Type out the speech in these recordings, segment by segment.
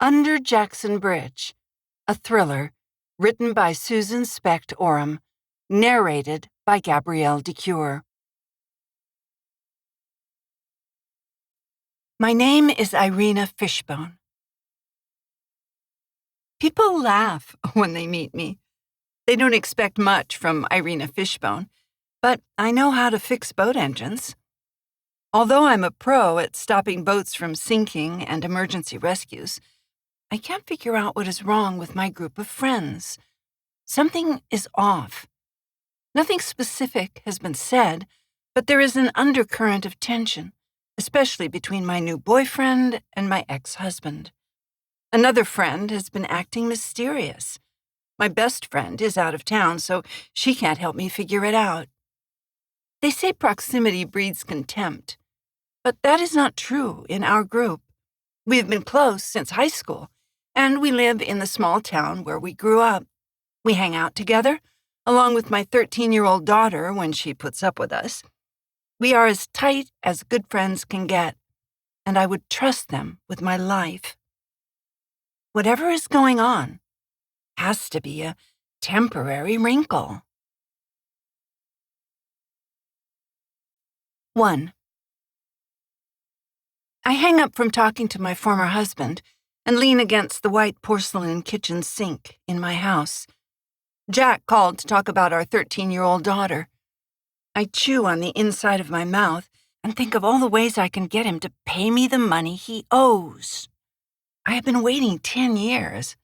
Under Jackson Bridge, a thriller written by Susan Specht Oram, narrated by Gabrielle DeCure. My name is Irina Fishbone. People laugh when they meet me. They don't expect much from Irina Fishbone, but I know how to fix boat engines. Although I'm a pro at stopping boats from sinking and emergency rescues, I can't figure out what is wrong with my group of friends. Something is off. Nothing specific has been said, but there is an undercurrent of tension, especially between my new boyfriend and my ex-husband. Another friend has been acting mysterious. My best friend is out of town, so she can't help me figure it out. They say proximity breeds contempt, but that is not true in our group. We have been close since high school, and we live in the small town where we grew up. We hang out together, along with my 13-year-old daughter when she puts up with us. We are as tight as good friends can get, and I would trust them with my life. Whatever is going on has to be a temporary wrinkle. 1. I hang up from talking to my former husband and lean against the white porcelain kitchen sink in my house. Jack called to talk about our 13-year-old daughter. I chew on the inside of my mouth and think of all the ways I can get him to pay me the money he owes. I have been waiting 10 years,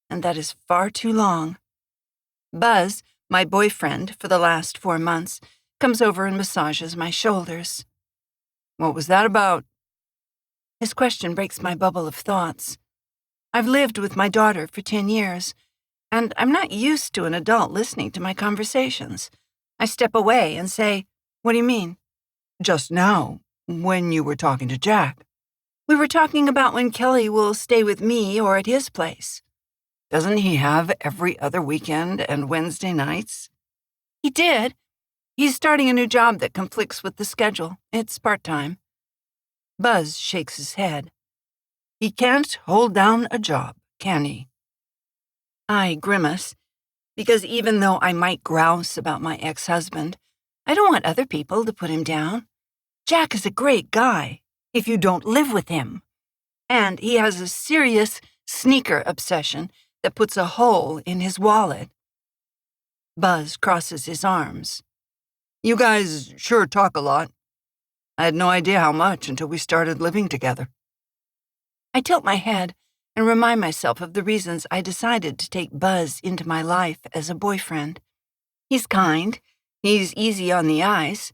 and that is far too long. Buzz, my boyfriend for the last 4 months, comes over and massages my shoulders. What was that about? His question breaks my bubble of thoughts. I've lived with my daughter for 10 years, and I'm not used to an adult listening to my conversations. I step away and say, "What do you mean?" "Just now, when you were talking to Jack." "We were talking about when Kelly will stay with me or at his place." "Doesn't he have every other weekend and Wednesday nights?" "He did. He's starting a new job that conflicts with the schedule. It's part-time." Buzz shakes his head. "He can't hold down a job, can he?" I grimace, because even though I might grouse about my ex-husband, I don't want other people to put him down. Jack is a great guy, if you don't live with him. And he has a serious sneaker obsession that puts a hole in his wallet. Buzz crosses his arms. "You guys sure talk a lot. I had no idea how much until we started living together." I tilt my head and remind myself of the reasons I decided to take Buzz into my life as a boyfriend. He's kind, he's easy on the eyes,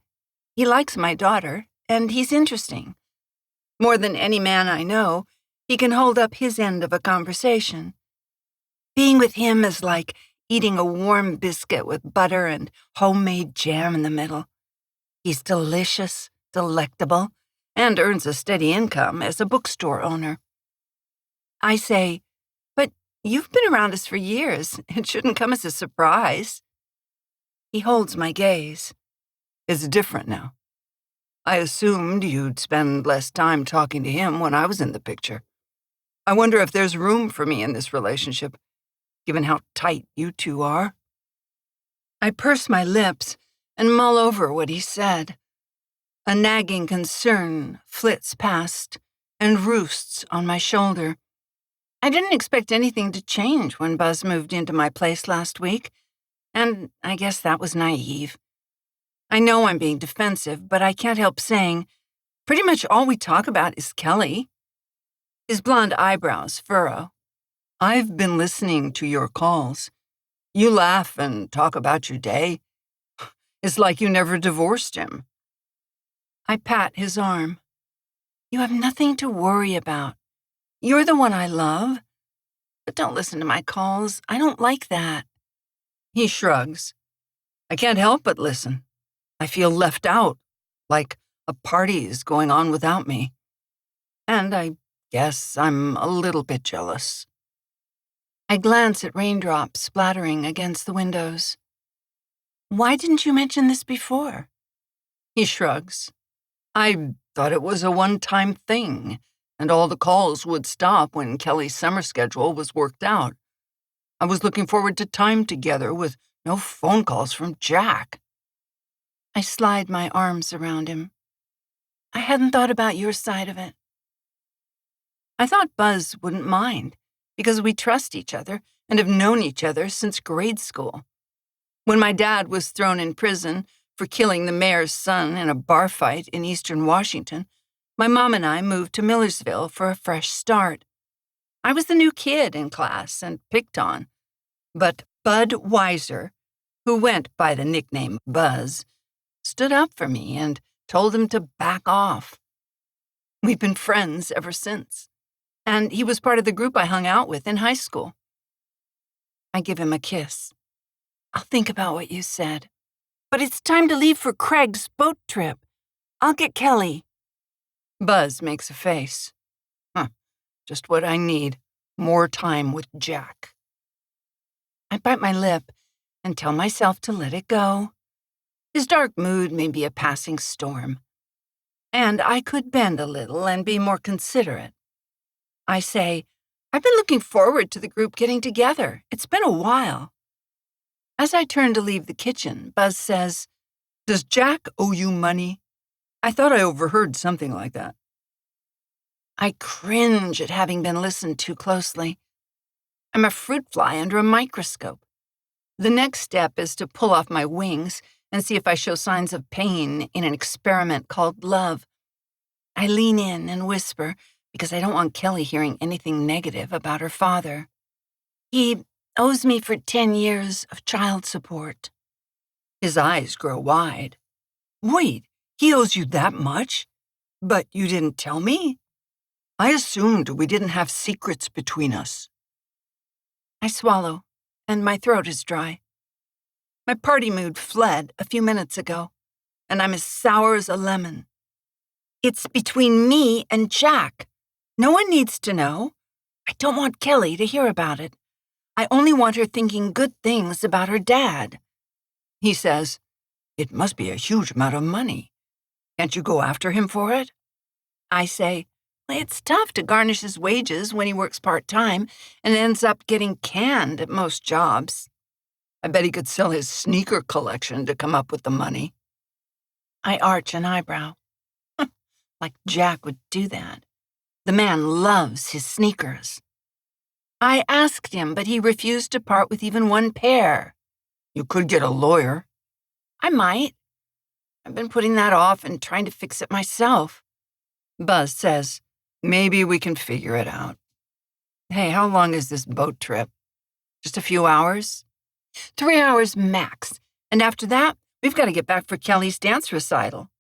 he likes my daughter, and he's interesting. More than any man I know, he can hold up his end of a conversation. Being with him is like eating a warm biscuit with butter and homemade jam in the middle. He's delicious, delectable, and earns a steady income as a bookstore owner. I say, "But you've been around us for years. It shouldn't come as a surprise." He holds my gaze. "It's different now. I assumed you'd spend less time talking to him when I was in the picture. I wonder if there's room for me in this relationship, given how tight you two are." I purse my lips and mull over what he said. A nagging concern flits past and roosts on my shoulder. I didn't expect anything to change when Buzz moved into my place last week, and I guess that was naive. I know I'm being defensive, but I can't help saying, pretty much all we talk about is Kelly. His blonde eyebrows furrow. "I've been listening to your calls. You laugh and talk about your day. It's like you never divorced him." I pat his arm. "You have nothing to worry about. You're the one I love. But don't listen to my calls. I don't like that." He shrugs. "I can't help but listen. I feel left out, like a party is going on without me. And I guess I'm a little bit jealous." I glance at raindrops splattering against the windows. "Why didn't you mention this before?" He shrugs. "I thought it was a one-time thing, and all the calls would stop when Kelly's summer schedule was worked out. I was looking forward to time together with no phone calls from Jack. I slide my arms around him. I hadn't thought about your side of it. I thought Buzz wouldn't mind, because we trust each other and have known each other since grade school. When my dad was thrown in prison for killing the mayor's son in a bar fight in eastern Washington, my mom and I moved to Millersville for a fresh start. I was the new kid in class and picked on, but Bud Weiser, who went by the nickname Buzz, stood up for me and told him to back off. We've been friends ever since, and he was part of the group I hung out with in high school. I give him a kiss. I'll think about what you said. But it's time to leave for Craig's boat trip. I'll get Kelly. Buzz makes a face. Just what I need. More time with Jack. I bite my lip and tell myself to let it go. His dark mood may be a passing storm. And I could bend a little and be more considerate. I say, I've been looking forward to the group getting together. It's been a while. As I turn to leave the kitchen, Buzz says, "Does Jack owe you money? I thought I overheard something like that." I cringe at having been listened to closely. I'm a fruit fly under a microscope. The next step is to pull off my wings and see if I show signs of pain in an experiment called love. I lean in and whisper because I don't want Kelly hearing anything negative about her father. He owes me for 10 years of child support. His eyes grow wide. Wait, he owes you that much? But you didn't tell me? I assumed we didn't have secrets between us. I swallow, and my throat is dry. My party mood fled a few minutes ago, and I'm as sour as a lemon. It's between me and Jack. No one needs to know. I don't want Kelly to hear about it. I only want her thinking good things about her dad. He says, "It must be a huge amount of money. Can't you go after him for it?" I say, "It's tough to garnish his wages when he works part-time and ends up getting canned at most jobs. I bet he could sell his sneaker collection to come up with the money." I arch an eyebrow. Like Jack would do that. The man loves his sneakers. I asked him, but he refused to part with even one pair. You could get a lawyer. I might. I've been putting that off and trying to fix it myself. Buzz says, "Maybe we can figure it out." Hey, how long is this boat trip? Just a few hours? 3 hours max. And after that, we've got to get back for Kelly's dance recital.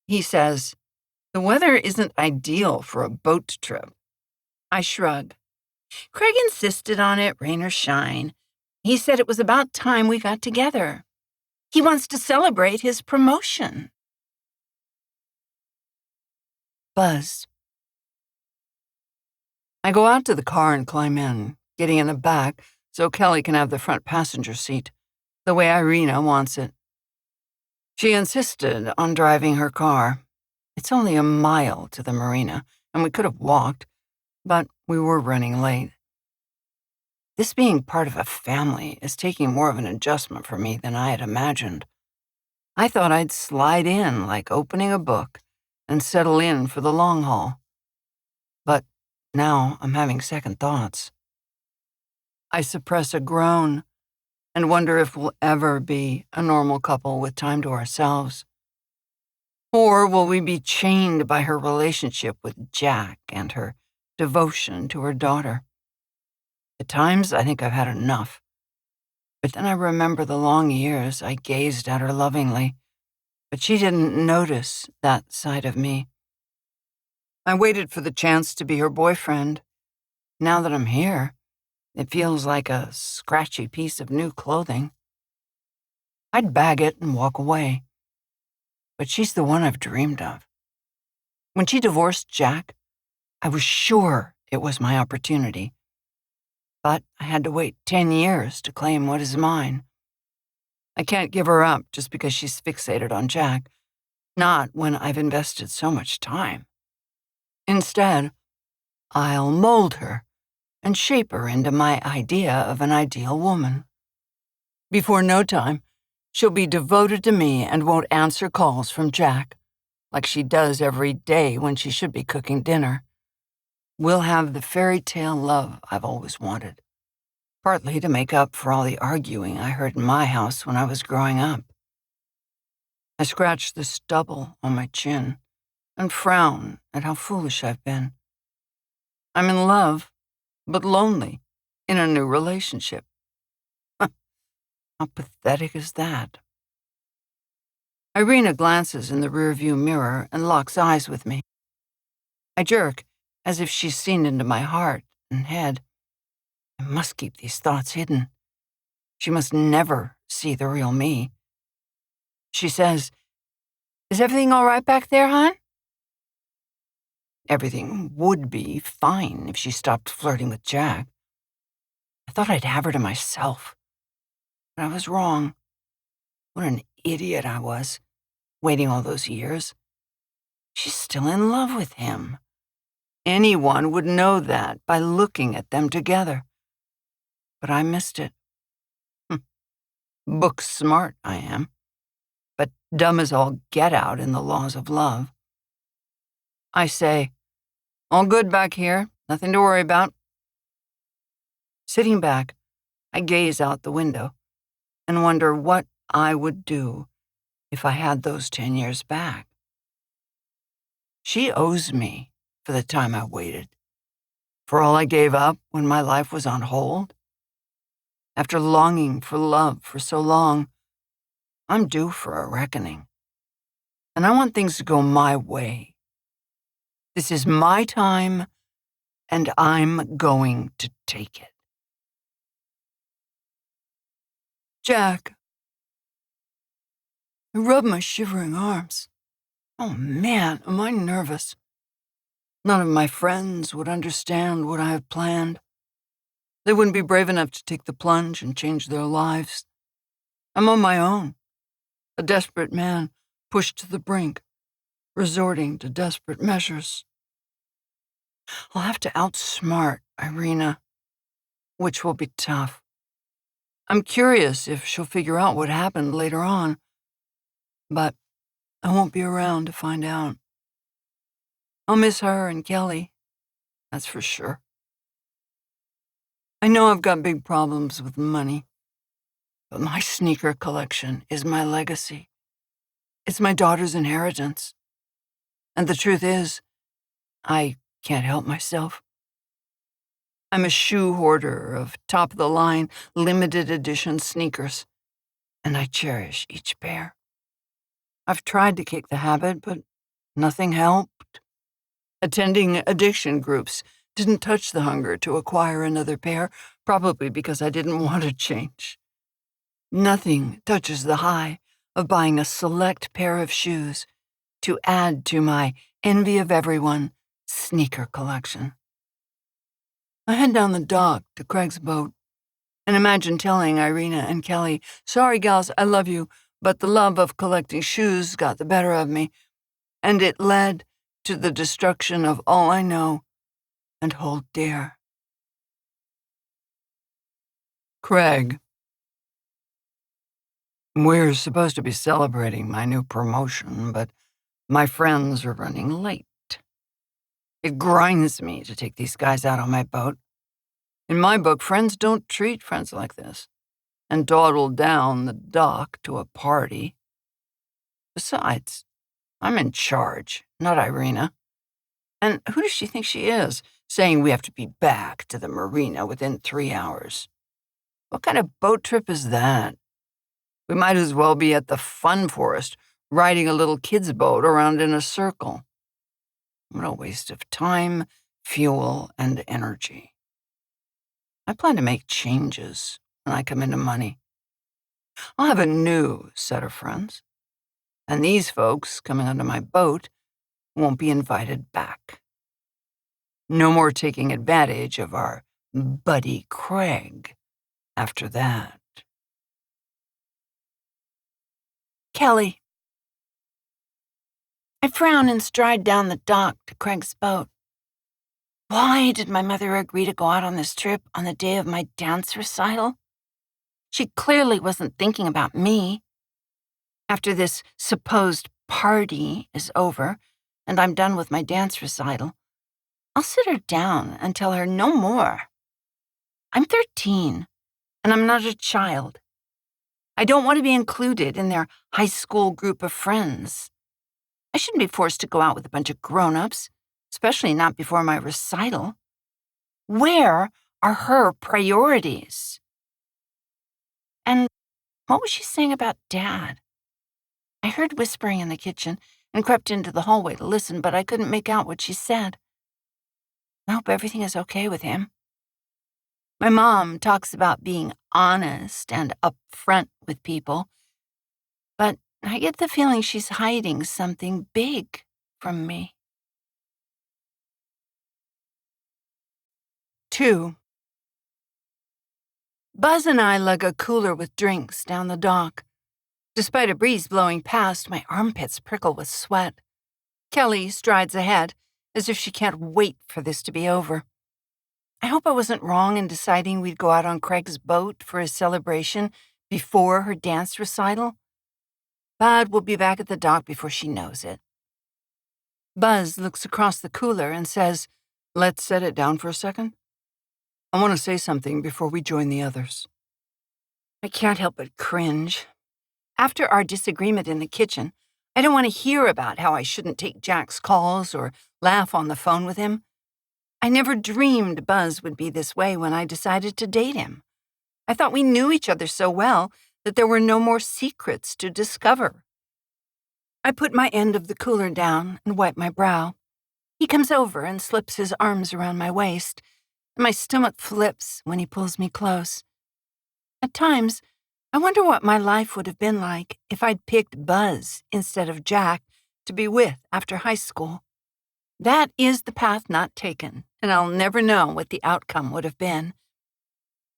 He says, "The weather isn't ideal for a boat trip." I shrug. Craig insisted on it, rain or shine. He said it was about time we got together. He wants to celebrate his promotion. Buzz. I go out to the car and climb in, getting in the back so Kelly can have the front passenger seat, the way Irina wants it. She insisted on driving her car. It's only a mile to the marina, and we could have walked, but we were running late. This being part of a family is taking more of an adjustment for me than I had imagined. I thought I'd slide in like opening a book and settle in for the long haul. But now I'm having second thoughts. I suppress a groan and wonder if we'll ever be a normal couple with time to ourselves. Or will we be chained by her relationship with Jack and her devotion to her daughter? At times, I think I've had enough. But then I remember the long years I gazed at her lovingly, but she didn't notice that side of me. I waited for the chance to be her boyfriend. Now that I'm here, it feels like a scratchy piece of new clothing. I'd bag it and walk away. But she's the one I've dreamed of. When she divorced Jack, I was sure it was my opportunity. But I had to wait 10 years to claim what is mine. I can't give her up just because she's fixated on Jack, not when I've invested so much time. Instead, I'll mold her and shape her into my idea of an ideal woman. Before no time, she'll be devoted to me and won't answer calls from Jack, like she does every day when she should be cooking dinner. We'll have the fairy tale love I've always wanted, partly to make up for all the arguing I heard in my house when I was growing up. I scratch the stubble on my chin and frown at how foolish I've been. I'm in love, but lonely, in a new relationship. How pathetic is that? Irina glances in the rearview mirror and locks eyes with me. I jerk, as if she's seen into my heart and head. I must keep these thoughts hidden. She must never see the real me. She says, "Is everything all right back there, hon?" Everything would be fine if she stopped flirting with Jack. I thought I'd have her to myself, but I was wrong. What an idiot I was, waiting all those years. She's still in love with him. Anyone would know that by looking at them together. But I missed it. Book smart I am, but dumb as all get out in the laws of love. I say, "All good back here, nothing to worry about." Sitting back, I gaze out the window and wonder what I would do if I had those 10 years back. She owes me for the time I waited, for all I gave up when my life was on hold. After longing for love for so long, I'm due for a reckoning. And I want things to go my way. This is my time, and I'm going to take it. Jack. I rub my shivering arms. Oh man, am I nervous. None of my friends would understand what I have planned. They wouldn't be brave enough to take the plunge and change their lives. I'm on my own, a desperate man pushed to the brink, resorting to desperate measures. I'll have to outsmart Irina, which will be tough. I'm curious if she'll figure out what happened later on, but I won't be around to find out. I'll miss her and Kelly, that's for sure. I know I've got big problems with money, but my sneaker collection is my legacy. It's my daughter's inheritance. And the truth is, I can't help myself. I'm a shoe hoarder of top-of-the-line, limited edition sneakers, and I cherish each pair. I've tried to kick the habit, but nothing helped. Attending addiction groups didn't touch the hunger to acquire another pair, probably because I didn't want to change. Nothing touches the high of buying a select pair of shoes to add to my envy of everyone sneaker collection. I head down the dock to Craig's boat and imagine telling Irina and Kelly, "Sorry, gals, I love you, but the love of collecting shoes got the better of me, and it led to the destruction of all I know and hold dear." Craig. We're supposed to be celebrating my new promotion, but my friends are running late. It grinds me to take these guys out on my boat. In my book, friends don't treat friends like this and dawdle down the dock to a party. Besides, I'm in charge, not Irina. And who does she think she is, saying we have to be back to the marina within 3 hours? What kind of boat trip is that? We might as well be at the fun forest, riding a little kid's boat around in a circle. What a waste of time, fuel, and energy. I plan to make changes when I come into money. I'll have a new set of friends, and these folks coming onto my boat won't be invited back. No more taking advantage of our buddy Craig after that. Kelly. I frown and stride down the dock to Craig's boat. Why did my mother agree to go out on this trip on the day of my dance recital? She clearly wasn't thinking about me. After this supposed party is over and I'm done with my dance recital, I'll sit her down and tell her no more. I'm 13, and I'm not a child. I don't want to be included in their high school group of friends. I shouldn't be forced to go out with a bunch of grown-ups, especially not before my recital. Where are her priorities? And what was she saying about Dad? I heard whispering in the kitchen and crept into the hallway to listen, but I couldn't make out what she said. I hope everything is okay with him. My mom talks about being honest and upfront with people, but I get the feeling she's hiding something big from me. 2. Buzz and I lug a cooler with drinks down the dock. Despite a breeze blowing past, my armpits prickle with sweat. Kelly strides ahead, as if she can't wait for this to be over. I hope I wasn't wrong in deciding we'd go out on Craig's boat for his celebration before her dance recital. But we'll be back at the dock before she knows it. Buzz looks across the cooler and says, "Let's set it down for a second. I want to say something before we join the others." I can't help but cringe. After our disagreement in the kitchen, I don't want to hear about how I shouldn't take Jack's calls or laugh on the phone with him. I never dreamed Buzz would be this way when I decided to date him. I thought we knew each other so well that there were no more secrets to discover. I put my end of the cooler down and wipe my brow. He comes over and slips his arms around my waist, and my stomach flips when he pulls me close. At times, I wonder what my life would have been like if I'd picked Buzz instead of Jack to be with after high school. That is the path not taken, and I'll never know what the outcome would have been.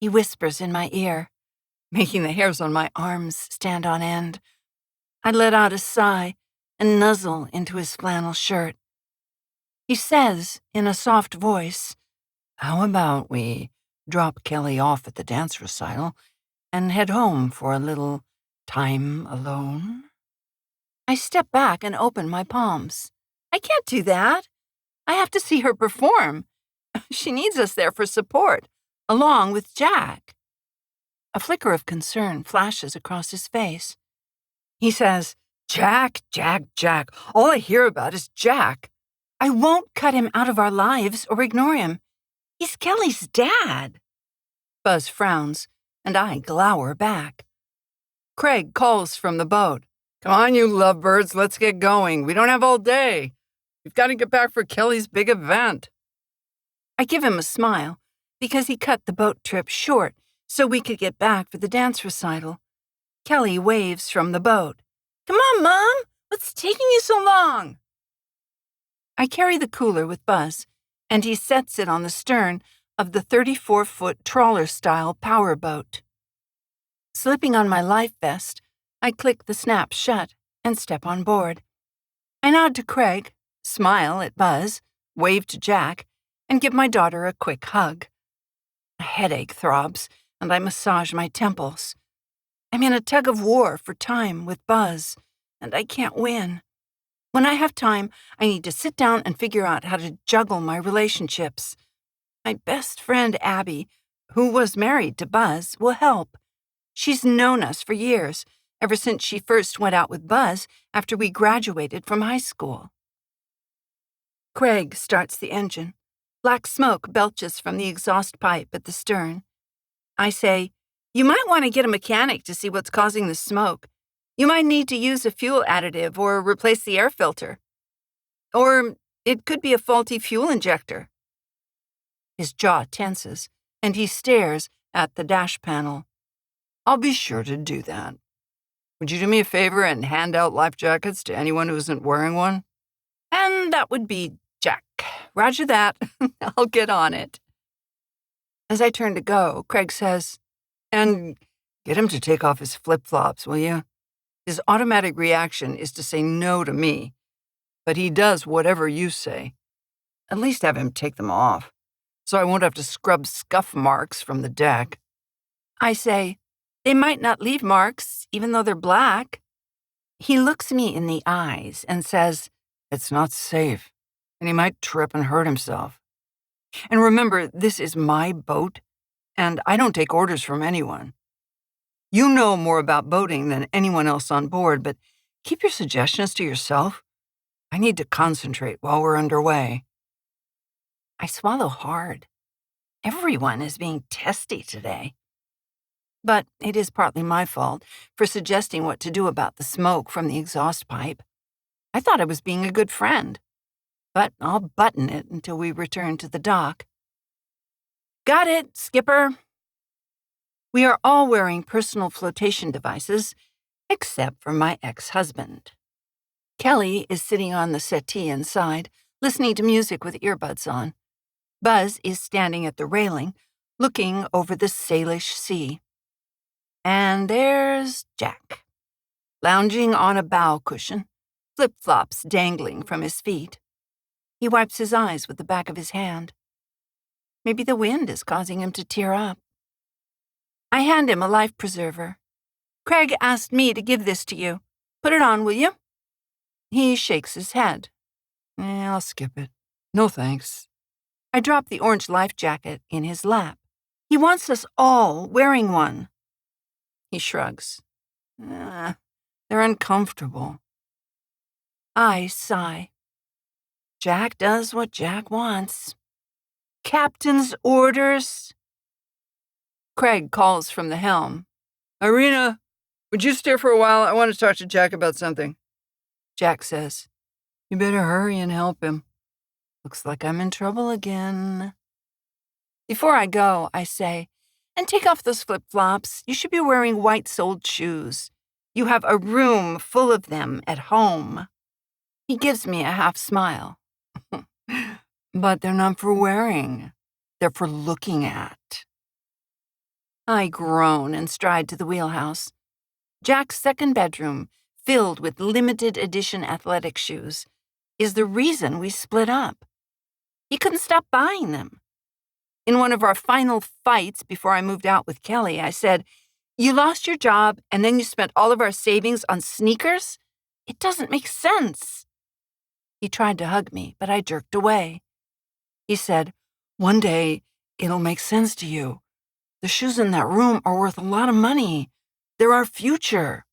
He whispers in my ear, making the hairs on my arms stand on end. I let out a sigh and nuzzle into his flannel shirt. He says in a soft voice, "How about we drop Kelly off at the dance recital and head home for a little time alone?" I step back and open my palms. I can't do that. I have to see her perform. She needs us there for support, along with Jack. A flicker of concern flashes across his face. He says, "Jack, Jack, Jack. All I hear about is Jack." I won't cut him out of our lives or ignore him. He's Kelly's dad. Buzz frowns, and I glower back. Craig calls from the boat. "Come on, you lovebirds, let's get going. We don't have all day. We've got to get back for Kelly's big event." I give him a smile, because he cut the boat trip short so we could get back for the dance recital. Kelly waves from the boat. "Come on, Mom! What's taking you so long?" I carry the cooler with Buzz, and he sets it on the stern of the 34-foot trawler-style power boat. Slipping on my life vest, I click the snap shut and step on board. I nod to Craig, smile at Buzz, wave to Jack, and give my daughter a quick hug. A headache throbs, and I massage my temples. I'm in a tug-of-war for time with Buzz, and I can't win. When I have time, I need to sit down and figure out how to juggle my relationships. My best friend, Abby, who was married to Buzz, will help. She's known us for years, ever since she first went out with Buzz after we graduated from high school. Craig starts the engine. Black smoke belches from the exhaust pipe at the stern. I say, "You might want to get a mechanic to see what's causing the smoke. You might need to use a fuel additive or replace the air filter. Or it could be a faulty fuel injector." His jaw tenses, and he stares at the dash panel. "I'll be sure to do that. Would you do me a favor and hand out life jackets to anyone who isn't wearing one?" And that would be Jack. "Roger that. I'll get on it." As I turn to go, Craig says, "And get him to take off his flip-flops, will you? His automatic reaction is to say no to me, but he does whatever you say." at least have him take them off, so I won't have to scrub scuff marks from the deck. I say, they might not leave marks, even though they're black. He looks me in the eyes and says, it's not safe, and he might trip and hurt himself. And remember, this is my boat, and I don't take orders from anyone. You know more about boating than anyone else on board, but keep your suggestions to yourself. I need to concentrate while we're underway. I swallow hard. Everyone is being testy today. But it is partly my fault for suggesting what to do about the smoke from the exhaust pipe. I thought I was being a good friend, but I'll button it until we return to the dock. Got it, Skipper. We are all wearing personal flotation devices, except for my ex-husband. Kelly is sitting on the settee inside, listening to music with earbuds on. Buzz is standing at the railing, looking over the Salish Sea. And there's Jack, lounging on a bow cushion, flip-flops dangling from his feet. He wipes his eyes with the back of his hand. Maybe the wind is causing him to tear up. I hand him a life preserver. Craig asked me to give this to you. Put it on, will you? He shakes his head. I'll skip it. No thanks. I drop the orange life jacket in his lap. He wants us all wearing one. He shrugs. They're uncomfortable. I sigh. Jack does what Jack wants. Captain's orders. Craig calls from the helm. Irina, would you steer for a while? I want to talk to Jack about something. Jack says, you better hurry and help him. Looks like I'm in trouble again. Before I go, I say, and take off those flip-flops. You should be wearing white-soled shoes. You have a room full of them at home. He gives me a half smile. But they're not for wearing. They're for looking at. I groan and stride to the wheelhouse. Jack's second bedroom, filled with limited edition athletic shoes, is the reason we split up. He couldn't stop buying them. In one of our final fights before I moved out with Kelly, I said, you lost your job and then you spent all of our savings on sneakers? It doesn't make sense. He tried to hug me, but I jerked away. He said, one day it'll make sense to you. The shoes in that room are worth a lot of money. They're our future.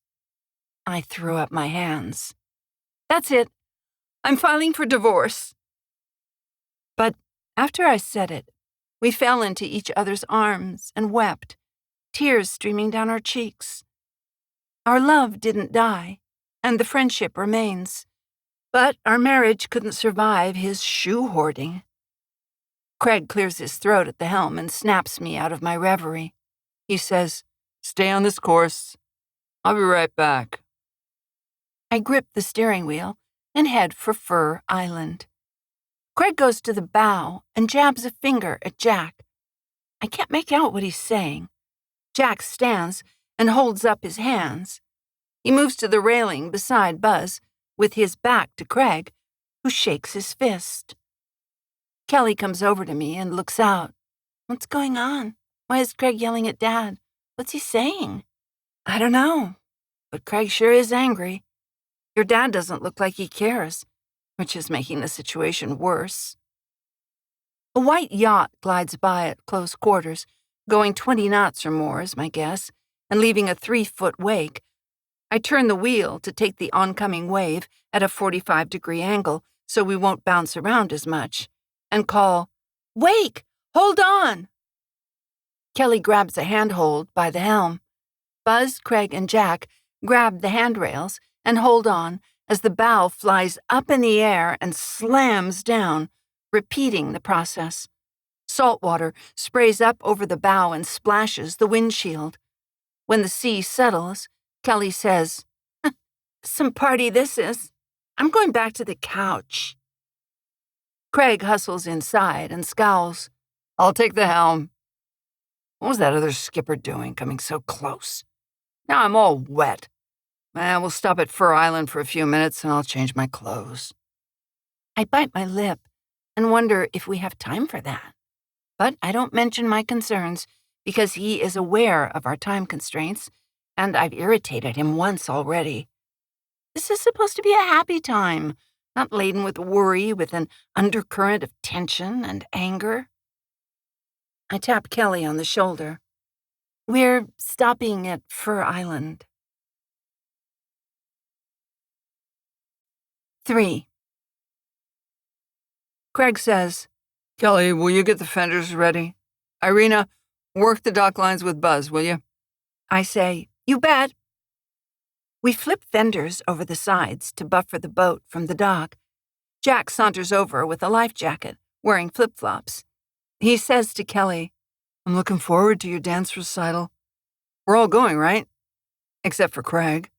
I threw up my hands. That's it. I'm filing for divorce. But after I said it, we fell into each other's arms and wept, tears streaming down our cheeks. Our love didn't die, and the friendship remains. But our marriage couldn't survive his shoe hoarding. Craig clears his throat at the helm and snaps me out of my reverie. He says, stay on this course. I'll be right back. I grip the steering wheel and head for Fur Island. Craig goes to the bow and jabs a finger at Jack. I can't make out what he's saying. Jack stands and holds up his hands. He moves to the railing beside Buzz, with his back to Craig, who shakes his fist. Kelly comes over to me and looks out. What's going on? Why is Craig yelling at Dad? What's he saying? I don't know, but Craig sure is angry. Your dad doesn't look like he cares, which is making the situation worse. A white yacht glides by at close quarters, going 20 knots or more is my guess, and leaving a 3-foot wake. I turn the wheel to take the oncoming wave at a 45-degree angle so we won't bounce around as much, and call, wake! Hold on! Kelly grabs a handhold by the helm. Buzz, Craig, and Jack grab the handrails and hold on as the bow flies up in the air and slams down, repeating the process. Salt water sprays up over the bow and splashes the windshield. When the sea settles, Kelly says, some party this is. I'm going back to the couch. Craig hustles inside and scowls. I'll take the helm. What was that other skipper doing, coming so close? Now I'm all wet. We'll stop at Fur Island for a few minutes and I'll change my clothes. I bite my lip and wonder if we have time for that. But I don't mention my concerns because he is aware of our time constraints, and I've irritated him once already. This is supposed to be a happy time, not laden with worry with an undercurrent of tension and anger. I tap Kelly on the shoulder. We're stopping at Fur Island. 3. Craig says, Kelly, will you get the fenders ready? Irina, work the dock lines with Buzz, will you? I say, you bet. We flip fenders over the sides to buffer the boat from the dock. Jack saunters over with a life jacket, wearing flip-flops. He says to Kelly, I'm looking forward to your dance recital. We're all going, right? Except for Craig.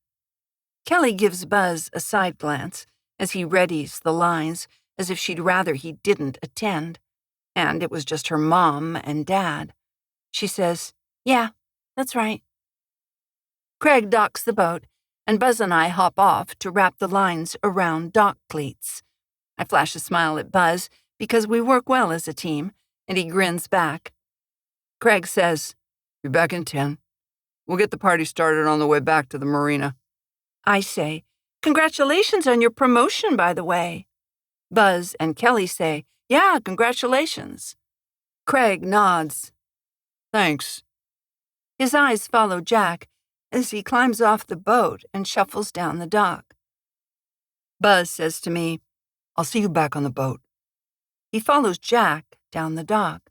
Kelly gives Buzz a side glance as he readies the lines as if she'd rather he didn't attend, and it was just her mom and dad. She says, yeah, that's right. Craig docks the boat, and Buzz and I hop off to wrap the lines around dock cleats. I flash a smile at Buzz because we work well as a team, and he grins back. Craig says, Be back in 10. We'll get the party started on the way back to the marina. I say, congratulations on your promotion, by the way. Buzz and Kelly say, yeah, congratulations. Craig nods. Thanks. His eyes follow Jack as he climbs off the boat and shuffles down the dock. Buzz says to me, I'll see you back on the boat. He follows Jack down the dock.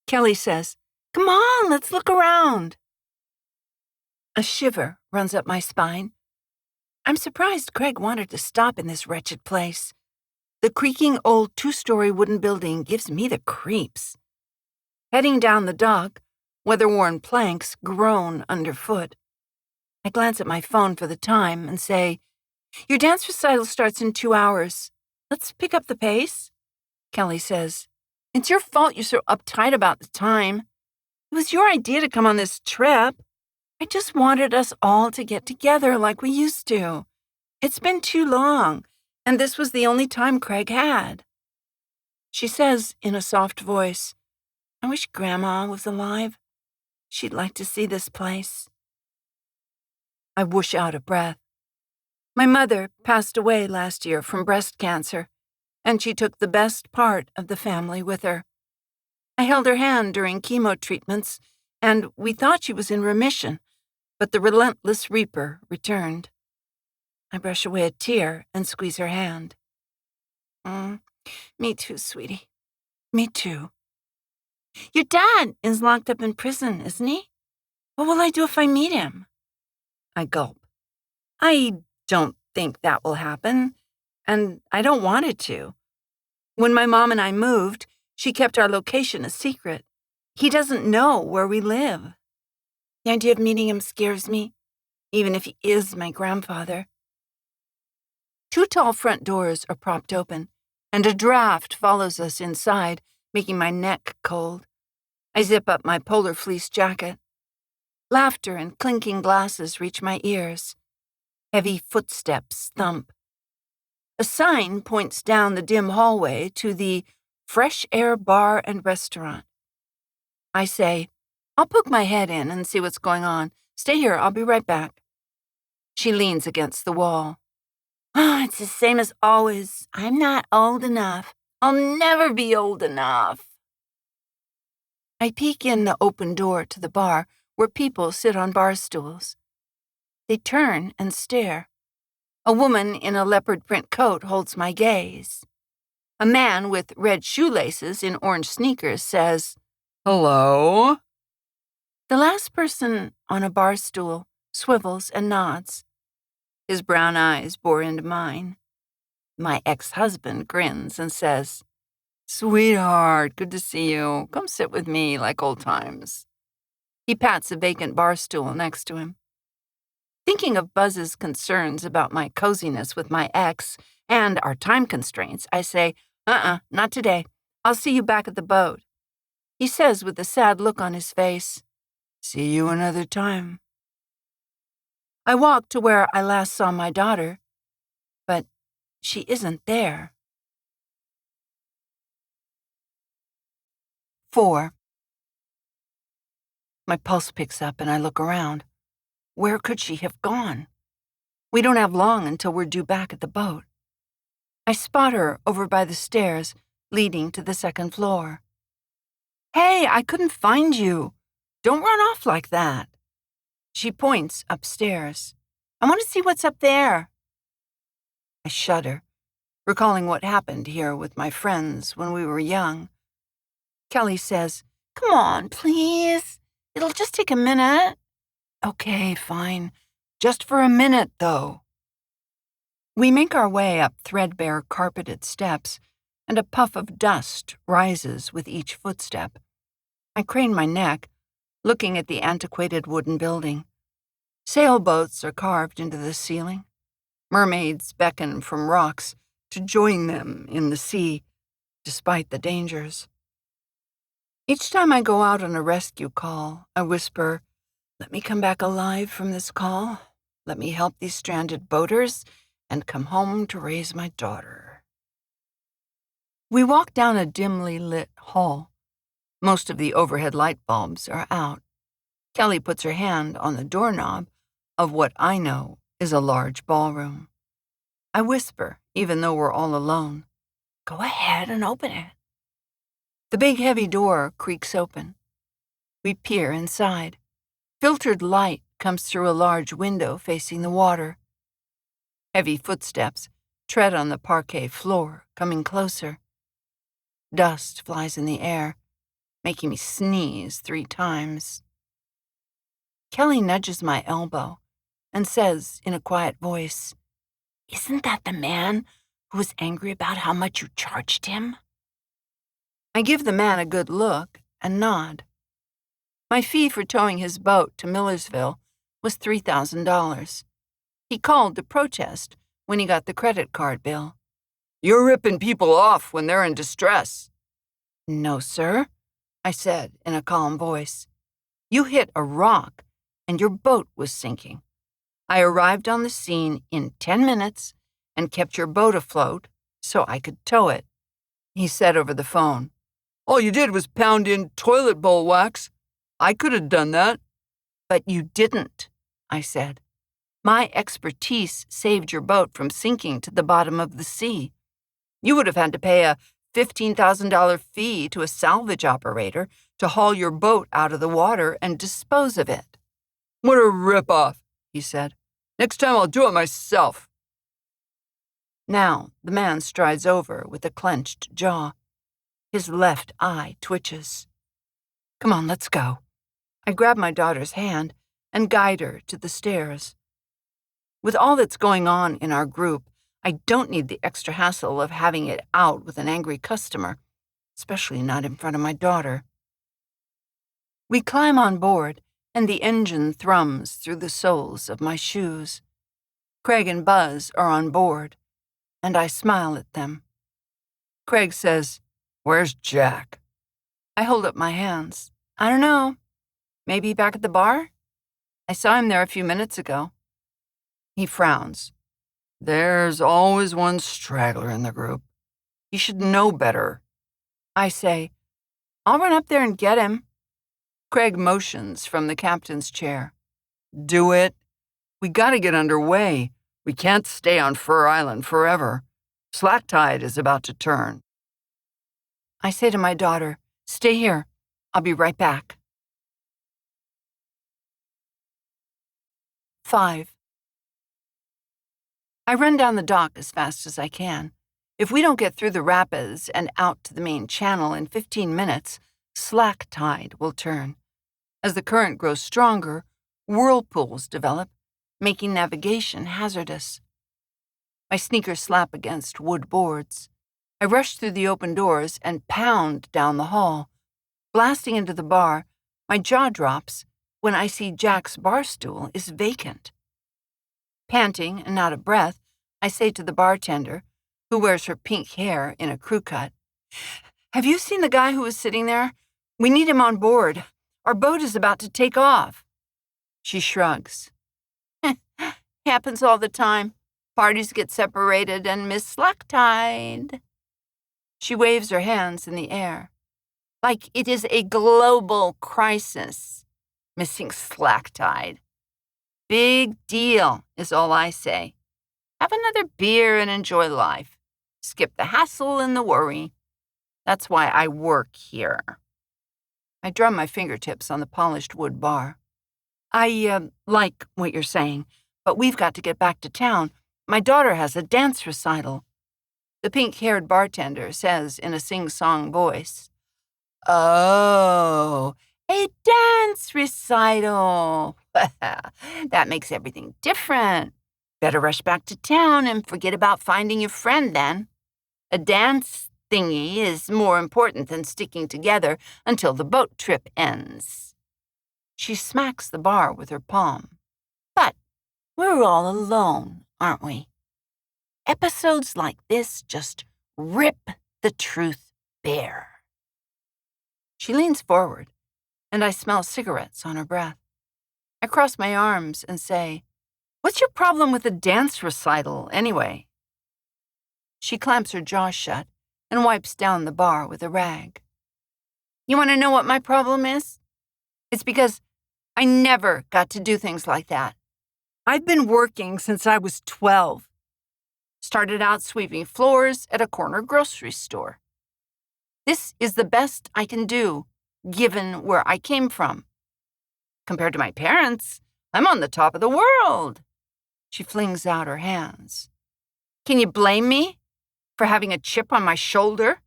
Kelly says, come on, let's look around. A shiver runs up my spine. I'm surprised Craig wanted to stop in this wretched place. The creaking old 2-story wooden building gives me the creeps. Heading down the dock, weather-worn planks groan underfoot. I glance at my phone for the time and say, your dance recital starts in 2 hours. Let's pick up the pace. Kelly says, it's your fault you're so uptight about the time. It was your idea to come on this trip. I just wanted us all to get together like we used to. It's been too long, and this was the only time Craig had. She says in a soft voice, I wish Grandma was alive. She'd like to see this place. I whoosh out a breath. My mother passed away last year from breast cancer, and she took the best part of the family with her. I held her hand during chemo treatments, and we thought she was in remission, but the relentless reaper returned. I brush away a tear and squeeze her hand. Me too, sweetie. Me too. Your dad is locked up in prison, isn't he? What will I do if I meet him? I gulp. I don't think that will happen, and I don't want it to. When my mom and I moved, she kept our location a secret. He doesn't know where we live. The idea of meeting him scares me, even if he is my grandfather. 2 tall front doors are propped open, and a draft follows us inside, making my neck cold. I zip up my polar fleece jacket. Laughter and clinking glasses reach my ears. Heavy footsteps thump. A sign points down the dim hallway to the Fresh Air Bar and Restaurant. I say, I'll poke my head in and see what's going on. Stay here, I'll be right back. She leans against the wall. It's the same as always. I'm not old enough. I'll never be old enough. I peek in the open door to the bar where people sit on bar stools. They turn and stare. A woman in a leopard print coat holds my gaze. A man with red shoelaces in orange sneakers says, Hello? The last person on a bar stool swivels and nods. His brown eyes bore into mine. My ex-husband grins and says, Sweetheart, good to see you. Come sit with me like old times. He pats a vacant bar stool next to him. Thinking of Buzz's concerns about my coziness with my ex and our time constraints, I say, not today. I'll see you back at the boat. He says with a sad look on his face, See you another time. I walk to where I last saw my daughter, but she isn't there. 4. My pulse picks up and I look around. Where could she have gone? We don't have long until we're due back at the boat. I spot her over by the stairs leading to the second floor. Hey, I couldn't find you. Don't run off like that. She points upstairs. I want to see what's up there. I shudder, recalling what happened here with my friends when we were young. Kelly says, Come on, please. It'll just take a minute. Okay, fine. Just for a minute, though. We make our way up threadbare carpeted steps, and a puff of dust rises with each footstep. I crane my neck, looking at the antiquated wooden building. Sailboats are carved into the ceiling. Mermaids beckon from rocks to join them in the sea, despite the dangers. Each time I go out on a rescue call, I whisper, Let me come back alive from this call. Let me help these stranded boaters and come home to raise my daughter. We walk down a dimly lit hall. Most of the overhead light bulbs are out. Kelly puts her hand on the doorknob of what I know is a large ballroom. I whisper, even though we're all alone, Go ahead and open it. The big heavy door creaks open. We peer inside. Filtered light comes through a large window facing the water. Heavy footsteps tread on the parquet floor, coming closer. Dust flies in the air, making me sneeze 3 times. Kelly nudges my elbow and says in a quiet voice, Isn't that the man who was angry about how much you charged him? I give the man a good look and nod. My fee for towing his boat to Millersville was $3,000. He called to protest when he got the credit card bill. You're ripping people off when they're in distress. No, sir, I said in a calm voice. You hit a rock and your boat was sinking. I arrived on the scene in 10 minutes and kept your boat afloat so I could tow it. He said over the phone, All you did was pound in toilet bowl wax. I could have done that. But you didn't, I said. My expertise saved your boat from sinking to the bottom of the sea. You would have had to pay a $15,000 fee to a salvage operator to haul your boat out of the water and dispose of it. What a rip-off, he said. Next time I'll do it myself. Now the man strides over with a clenched jaw. His left eye twitches. Come on, let's go. I grab my daughter's hand and guide her to the stairs. With all that's going on in our group, I don't need the extra hassle of having it out with an angry customer, especially not in front of my daughter. We climb on board, and the engine thrums through the soles of my shoes. Craig and Buzz are on board, and I smile at them. Craig says, Where's Jack? I hold up my hands. I don't know. Maybe back at the bar? I saw him there a few minutes ago. He frowns. There's always one straggler in the group. You should know better. I say, I'll run up there and get him. Craig motions from the captain's chair. Do it. We gotta get underway. We can't stay on Fur Island forever. Slack tide is about to turn. I say to my daughter, Stay here. I'll be right back. 5. I run down the dock as fast as I can. If we don't get through the rapids and out to the main channel in 15 minutes, slack tide will turn. As the current grows stronger, whirlpools develop, making navigation hazardous. My sneakers slap against wood boards. I rush through the open doors and pound down the hall. Blasting into the bar, my jaw drops when I see Jack's bar stool is vacant. Panting and out of breath, I say to the bartender, who wears her pink hair in a crew cut, Have you seen the guy who was sitting there? We need him on board. Our boat is about to take off. She shrugs. Happens all the time. Parties get separated and miss slack tide. She waves her hands in the air. Like it is a global crisis. Missing slack tide. Big deal is all I say. Have another beer and enjoy life. Skip the hassle and the worry. That's why I work here. I drum my fingertips on the polished wood bar. I like what you're saying, but we've got to get back to town. My daughter has a dance recital. The pink-haired bartender says in a sing-song voice, "Oh, a dance recital. That makes everything different. Better rush back to town and forget about finding your friend then. A dance thingy is more important than sticking together until the boat trip ends." She smacks the bar with her palm. But we're all alone, aren't we? Episodes like this just rip the truth bare. She leans forward, and I smell cigarettes on her breath. I cross my arms and say, "What's your problem with a dance recital, anyway?" She clamps her jaw shut and wipes down the bar with a rag. You want to know what my problem is? It's because I never got to do things like that. I've been working since I was 12. Started out sweeping floors at a corner grocery store. This is the best I can do, given where I came from. Compared to my parents, I'm on the top of the world. She flings out her hands. Can you blame me for having a chip on my shoulder?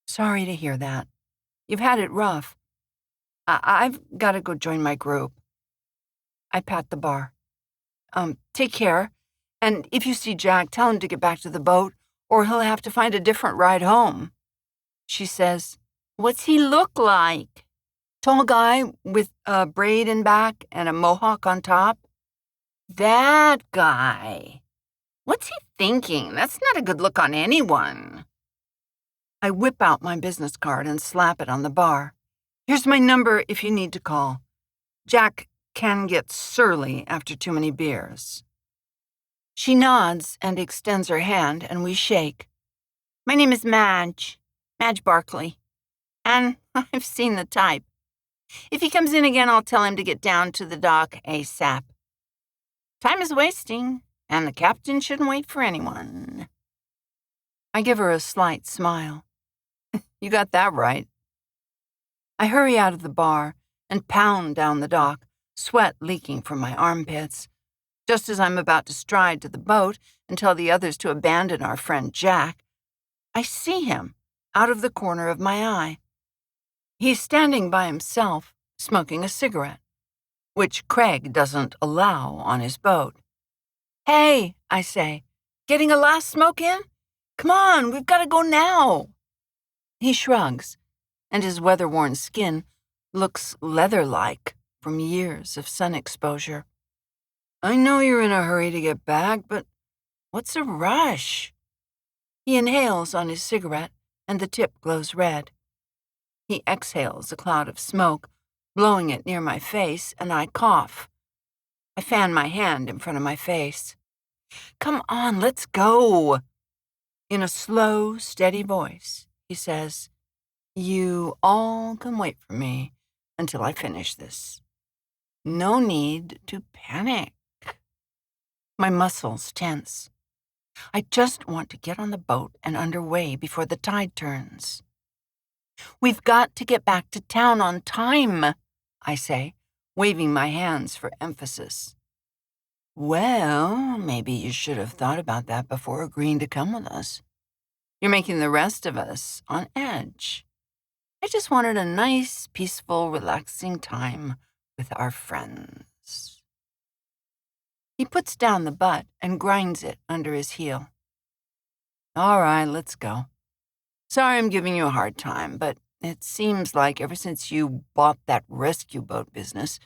Sorry to hear that. You've had it rough. I've got to go join my group. I pat the bar. Take care. And if you see Jack, tell him to get back to the boat, or he'll have to find a different ride home. She says, What's he look like? Tall guy with a braid in back and a mohawk on top? That guy. What's he thinking? That's not a good look on anyone. I whip out my business card and slap it on the bar. Here's my number if you need to call. Jack can get surly after too many beers. She nods and extends her hand, and we shake. My name is Madge Barkley, and I've seen the type. If he comes in again, I'll tell him to get down to the dock ASAP. Time is wasting, and the captain shouldn't wait for anyone. I give her a slight smile. You got that right. I hurry out of the bar and pound down the dock, sweat leaking from my armpits. Just as I'm about to stride to the boat and tell the others to abandon our friend Jack, I see him out of the corner of my eye. He's standing by himself, smoking a cigarette, which Craig doesn't allow on his boat. Hey, I say, getting a last smoke in? Come on, we've got to go now. He shrugs, and his weather-worn skin looks leather-like from years of sun exposure. I know you're in a hurry to get back, but what's a rush? He inhales on his cigarette, and the tip glows red. He exhales a cloud of smoke, blowing it near my face, and I cough. I fan my hand in front of my face. Come on, let's go. In a slow, steady voice, he says, You all can wait for me until I finish this. No need to panic. My muscles tense. I just want to get on the boat and underway before the tide turns. We've got to get back to town on time, I say, waving my hands for emphasis. Well, maybe you should have thought about that before agreeing to come with us. You're making the rest of us on edge. I just wanted a nice, peaceful, relaxing time with our friends. He puts down the butt and grinds it under his heel. All right, let's go. Sorry I'm giving you a hard time, but it seems like ever since you bought that rescue boat business,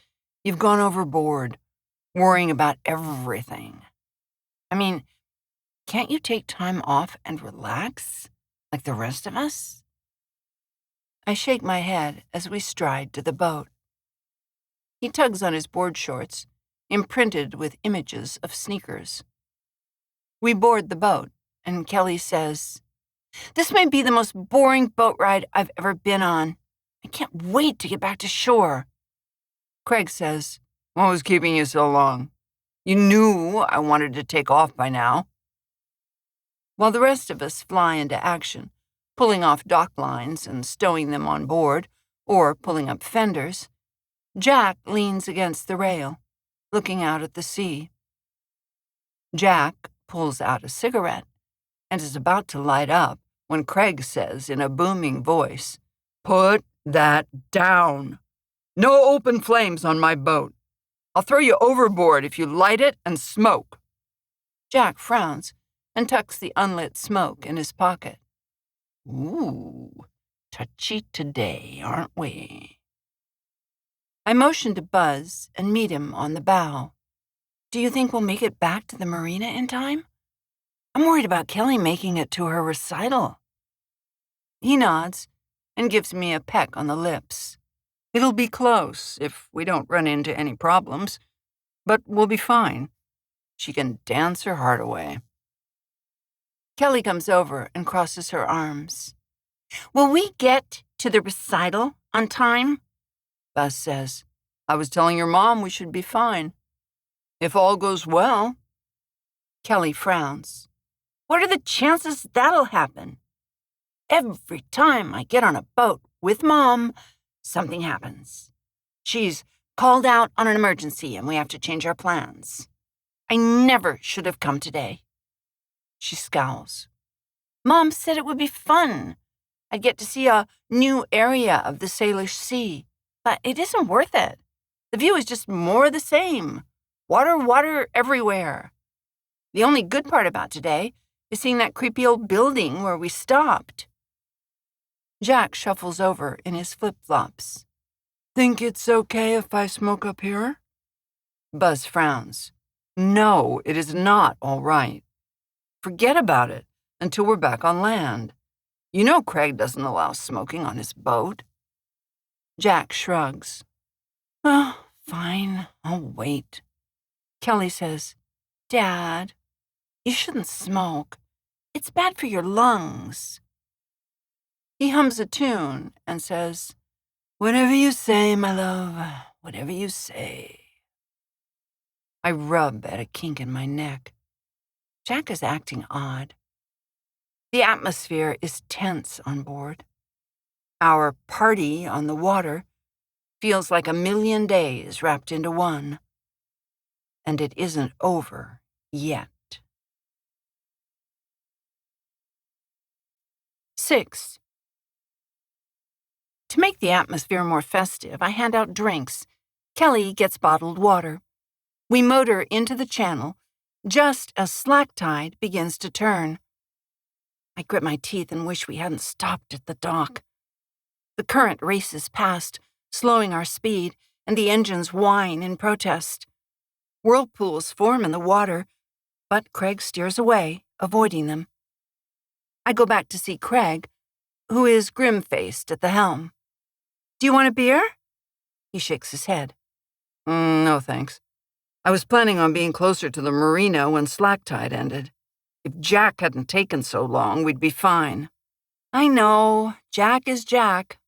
you've gone overboard, worrying about everything. I mean, can't you take time off and relax, like the rest of us? I shake my head as we stride to the boat. He tugs on his board shorts, imprinted with images of sneakers. We board the boat, and Kelly says, This may be the most boring boat ride I've ever been on. I can't wait to get back to shore. Craig says, "What was keeping you so long? You knew I wanted to take off by now." While the rest of us fly into action, pulling off dock lines and stowing them on board, or pulling up fenders, Jack leans against the rail, looking out at the sea. Jack pulls out a cigarette and is about to light up when Craig says in a booming voice, "Put that down. No open flames on my boat. I'll throw you overboard if you light it and smoke." Jack frowns and tucks the unlit smoke in his pocket. "Ooh, touchy today, aren't we?" I motion to Buzz and meet him on the bow. "Do you think we'll make it back to the marina in time? I'm worried about Kelly making it to her recital." He nods and gives me a peck on the lips. "It'll be close if we don't run into any problems, but we'll be fine. She can dance her heart away." Kelly comes over and crosses her arms. "Will we get to the recital on time?" Buzz says, "I was telling your mom we should be fine. If all goes well." Kelly frowns. "What are the chances that'll happen? Every time I get on a boat with Mom, something happens. She's called out on an emergency and we have to change our plans. I never should have come today." She scowls. "Mom said it would be fun. I'd get to see a new area of the Salish Sea, but it isn't worth it. The view is just more of the same. Water, water everywhere. The only good part about today is seeing that creepy old building where we stopped." Jack shuffles over in his flip-flops. "Think it's okay if I smoke up here?" Buzz frowns. "No, it is not all right. Forget about it until we're back on land. You know Craig doesn't allow smoking on his boat." Jack shrugs. "Oh, fine, I'll wait." Kelly says, "Dad, you shouldn't smoke. It's bad for your lungs." He hums a tune and says, "Whatever you say, my love, whatever you say." I rub at a kink in my neck. Jack is acting odd. The atmosphere is tense on board. Our party on the water feels like 1,000,000 days wrapped into one. And it isn't over yet. 6. To make the atmosphere more festive, I hand out drinks. Kelly gets bottled water. We motor into the channel just as slack tide begins to turn. I grit my teeth and wish we hadn't stopped at the dock. The current races past, slowing our speed, and the engines whine in protest. Whirlpools form in the water, but Craig steers away, avoiding them. I go back to see Craig, who is grim-faced at the helm. "Do you want a beer?" He shakes his head. No, thanks. I was planning on being closer to the marina when slack tide ended. If Jack hadn't taken so long, we'd be fine." "I know, Jack is Jack,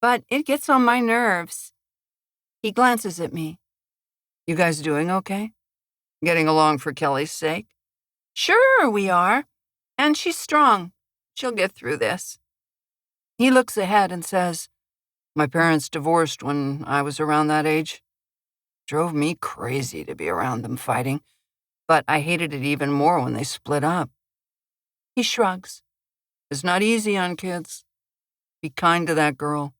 but it gets on my nerves." He glances at me. "You guys doing okay? Getting along for Kelly's sake?" "Sure we are. And she's strong. She'll get through this." He looks ahead and says, "My parents divorced when I was around that age. Drove me crazy to be around them fighting, but I hated it even more when they split up." He shrugs. "It's not easy on kids. Be kind to that girl.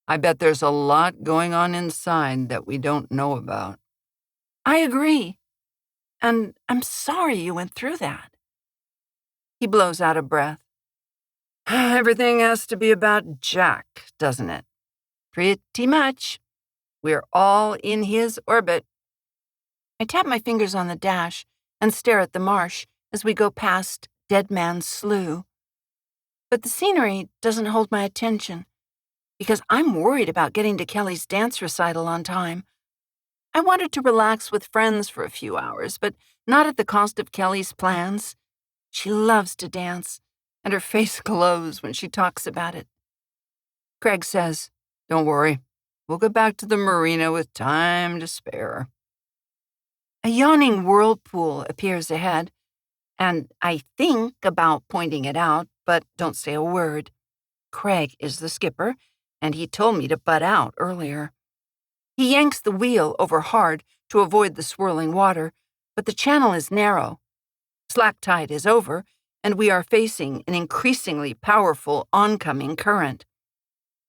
I bet there's a lot going on inside that we don't know about." "I agree. And I'm sorry you went through that." He blows out a breath. "Everything has to be about Jack, doesn't it?" "Pretty much. We're all in his orbit." I tap my fingers on the dash and stare at the marsh as we go past Dead Man's Slough. But the scenery doesn't hold my attention because I'm worried about getting to Kelly's dance recital on time. I wanted to relax with friends for a few hours, but not at the cost of Kelly's plans. She loves to dance, and her face glows when she talks about it. Craig says, "Don't worry. We'll get back to the marina with time to spare." A yawning whirlpool appears ahead, and I think about pointing it out, but don't say a word. Craig is the skipper, and he told me to butt out earlier. He yanks the wheel over hard to avoid the swirling water, but the channel is narrow. Slack tide is over, and we are facing an increasingly powerful oncoming current.